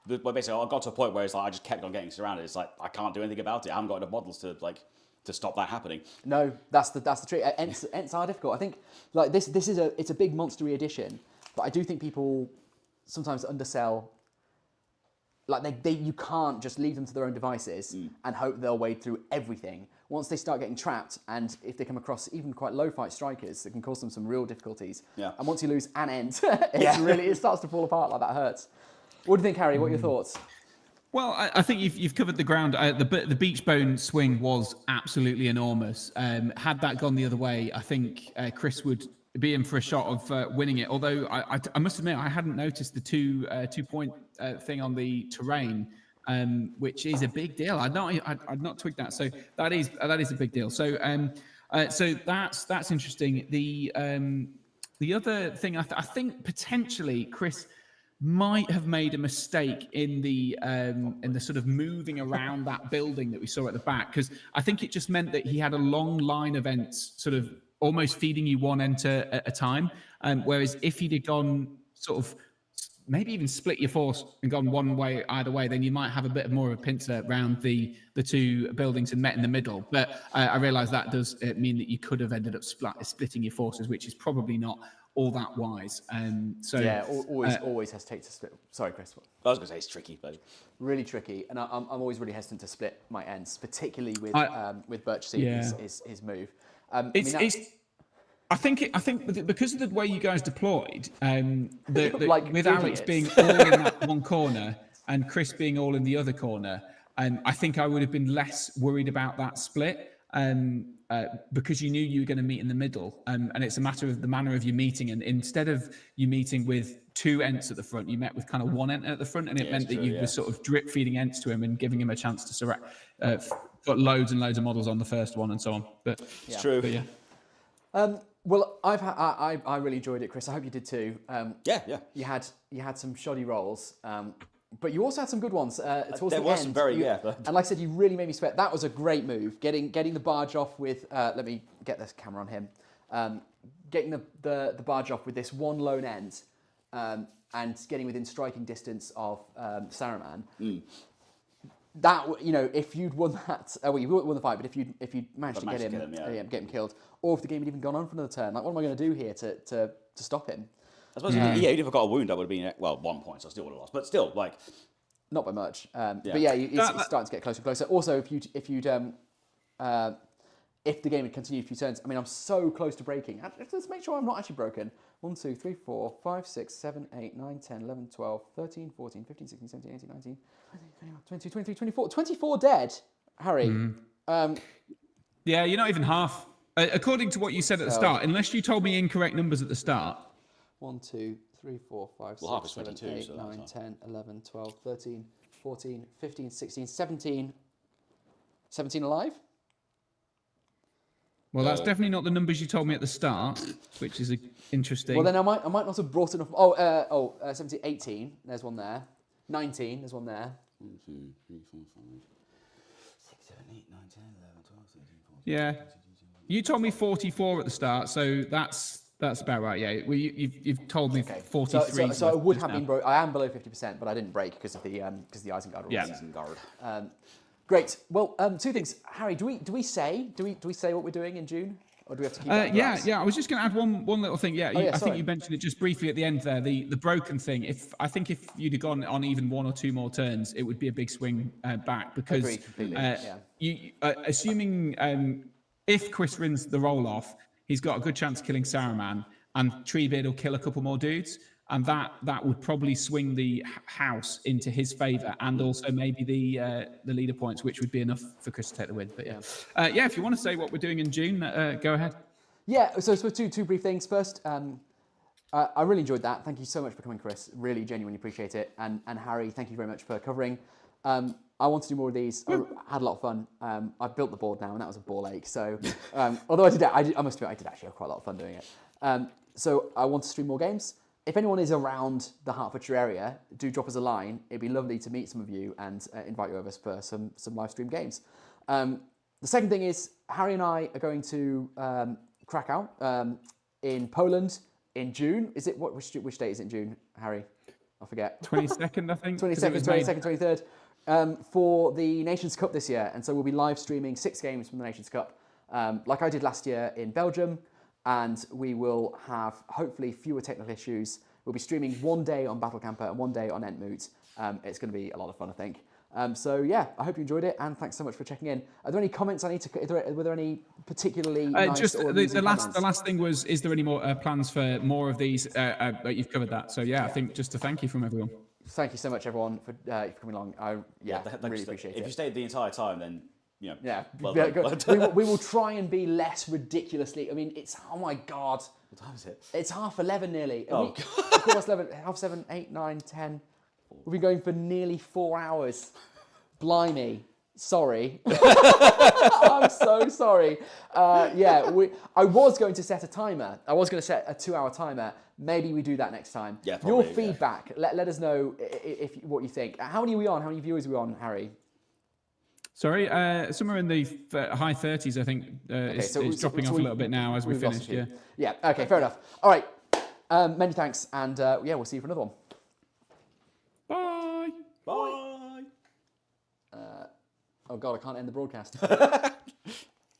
C: basically, I got to a point where it's like I just kept on getting surrounded. It's like I can't do anything about it. I haven't got enough models to stop that happening.
B: No, that's the trick. Ents are difficult. I think like this is it's a big monstery edition, but I do think people sometimes undersell. Like you can't just leave them to their own devices and hope they'll wade through everything. Once they start getting trapped, and if they come across even quite low fight strikers, it can cause them some real difficulties.
C: Yeah.
B: And once you lose an end, it starts to fall apart. Like that hurts. What do you think, Harry? What are your thoughts?
A: Well, I think you've covered the ground. The beach bone swing was absolutely enormous. Had that gone the other way, I think Chris would be in for a shot of winning it. Although I must admit I hadn't noticed the 2 point thing on the terrain, which is a big deal. I'd not twigged that. So that is a big deal. So that's interesting. The other thing I think potentially Chris might have made a mistake in the sort of moving around that building that we saw at the back, because I think it just meant that he had a long line of ents sort of almost feeding you one enter at a time, whereas if he'd have gone sort of maybe even split your force and gone one way either way, then you might have a bit more of a pincer around the 2 buildings and met in the middle. But I realise that does mean that you could have ended up splitting your forces, which is probably not all that wise. So
B: Yeah, always hesitate to split. Sorry, Chris.
C: I was going to say it's tricky, but
B: Really tricky, and I'm always really hesitant to split my ends, particularly with Birch Seed,
A: Yeah.
B: his move.
A: I think because of the way you guys deployed,
B: Like
A: with
B: idiots.
A: Alex being all in that one corner and Chris being all in the other corner, I think I would have been less worried about that split. Because you knew you were going to meet in the middle, and it's a matter of the manner of your meeting. And instead of you meeting with 2 ents at the front, you met with kind of 1 ent at the front, and it meant that you were sort of drip feeding ents to him and giving him a chance to surrender. Got loads and loads of models on the first one and so on. But
C: it's true.
A: But yeah.
B: Well, I really enjoyed it, Chris. I hope you did too.
C: Yeah.
B: You had some shoddy rolls, but you also had some good ones. Towards
C: There
B: the
C: was
B: end,
C: some very,
B: And like I said, you really made me sweat. That was a great move. Getting the barge off with. Let me get this camera on him. Getting the barge off with this one lone end, and getting within striking distance of Saruman. That, if you'd won that, you won the fight, but if you'd managed to get him, get him killed, or if the game had even gone on for another turn, like what am I going to do here to stop him?
C: I suppose, even if I got a wound, I would have been, 1 point, so I still would have lost. But still,
B: Not by much. But yeah, it's starting to get closer and closer. Also, if the game had continued a few turns, I mean, I'm so close to breaking. Let's make sure I'm not actually broken. 1, 2, 3, 4, 5, 6, 7, 8, 9, 10, 11, 12, 13, 14, 15, 16, 17, 18, 19, 20, 21, 22, 23, 24. 24 dead, Harry.
A: Yeah, you're not even half. According to what you said at the start, unless you told me incorrect numbers at the start.
B: 1, 2, 3, 4, 5,
C: Well, half
B: 6,
C: is
B: 7,
C: 22,
B: 8,
C: so
B: 9,
C: that's
B: 10, 11, 12, 13, 14, 15, 16, 17. 17 alive?
A: Well, that's definitely not the numbers you told me at the start, which is interesting.
B: Well, then I might not have brought enough. 17, 18. There's one there. 19. There's one there.
C: 1, 2, 3, 4, 5, 6, 7, 8, 9, 10, 11, 12, 13, 14.
A: Yeah. You told me 44 at the start, so that's about right. Yeah, well, you've told me 43.
B: So I would have been broke. I am below 50%, but I didn't break because of the Isengard rules.
A: Yeah.
C: Isengard.
B: Great. Well, two things. Harry, do we say what we're doing in June, or do we have to keep that under wraps?
A: Yeah. I was just going to add one little thing. Yeah, I think
B: sorry.
A: you mentioned it just briefly at the end there. The broken thing. I think if you'd have gone on even 1 or 2 more turns, it would be a big swing back because
B: Agreed completely.
A: you assuming if Chris wins the roll off, he's got a good chance of killing Saruman, and Treebeard will kill a couple more dudes. And that would probably swing the house into his favour, and also maybe the leader points, which would be enough for Chris to take the win. But yeah, if you want to say what we're doing in June, go ahead.
B: Yeah. So two brief things. First, I really enjoyed that. Thank you so much for coming, Chris. Really genuinely appreciate it. And Harry, thank you very much for covering. I want to do more of these. I had a lot of fun. I built the board now, and that was a ball ache. So although I must admit I did actually have quite a lot of fun doing it. So I want to stream more games. If anyone is around the Hertfordshire area, do drop us a line. It'd be lovely to meet some of you and invite you over for some live stream games. The second thing is Harry and I are going to Krakow in Poland in June. Is it which date is it in June, Harry? I forget.
A: 22nd, I think.
B: 22nd, 23rd. For the Nations Cup this year, and so we'll be live streaming 6 games from the Nations Cup, like I did last year in Belgium. And we will have, hopefully, fewer technical issues. We'll be streaming 1 day on Battle Camper and 1 day on Entmoot. It's going to be a lot of fun, I think. So, yeah, I hope you enjoyed it, and thanks so much for checking in. Are there any comments I need to... Were there any particularly nice
A: just
B: or
A: the
B: comments?
A: last thing was, is there any more plans for more of these? You've covered that. So, yeah, I think just a thank you from everyone.
B: Thank you so much, everyone, for coming along. I really appreciate it.
C: If you stayed the entire time, then...
B: Well we will try and be less ridiculously. I mean, it's oh my god.
C: What time is it?
B: It's 11:30 nearly.
C: Oh,
B: God. 11, 7:30, 8, 9, 10. We've been going for nearly 4 hours. Blimey. Sorry. I'm so sorry. I was going to set a timer. I was going to set a 2-hour timer. Maybe we do that next time.
C: Yeah, probably,
B: your feedback. Let us know if what you think. How many are we on? How many viewers are we on, Harry?
A: Sorry, somewhere in the high 30s, I think. It's dropping off a little bit now as we finish.
B: Yeah. Okay. Fair enough. All right. Many thanks, and we'll see you for another one.
A: Bye.
C: Bye.
B: Oh God, I can't end the broadcast.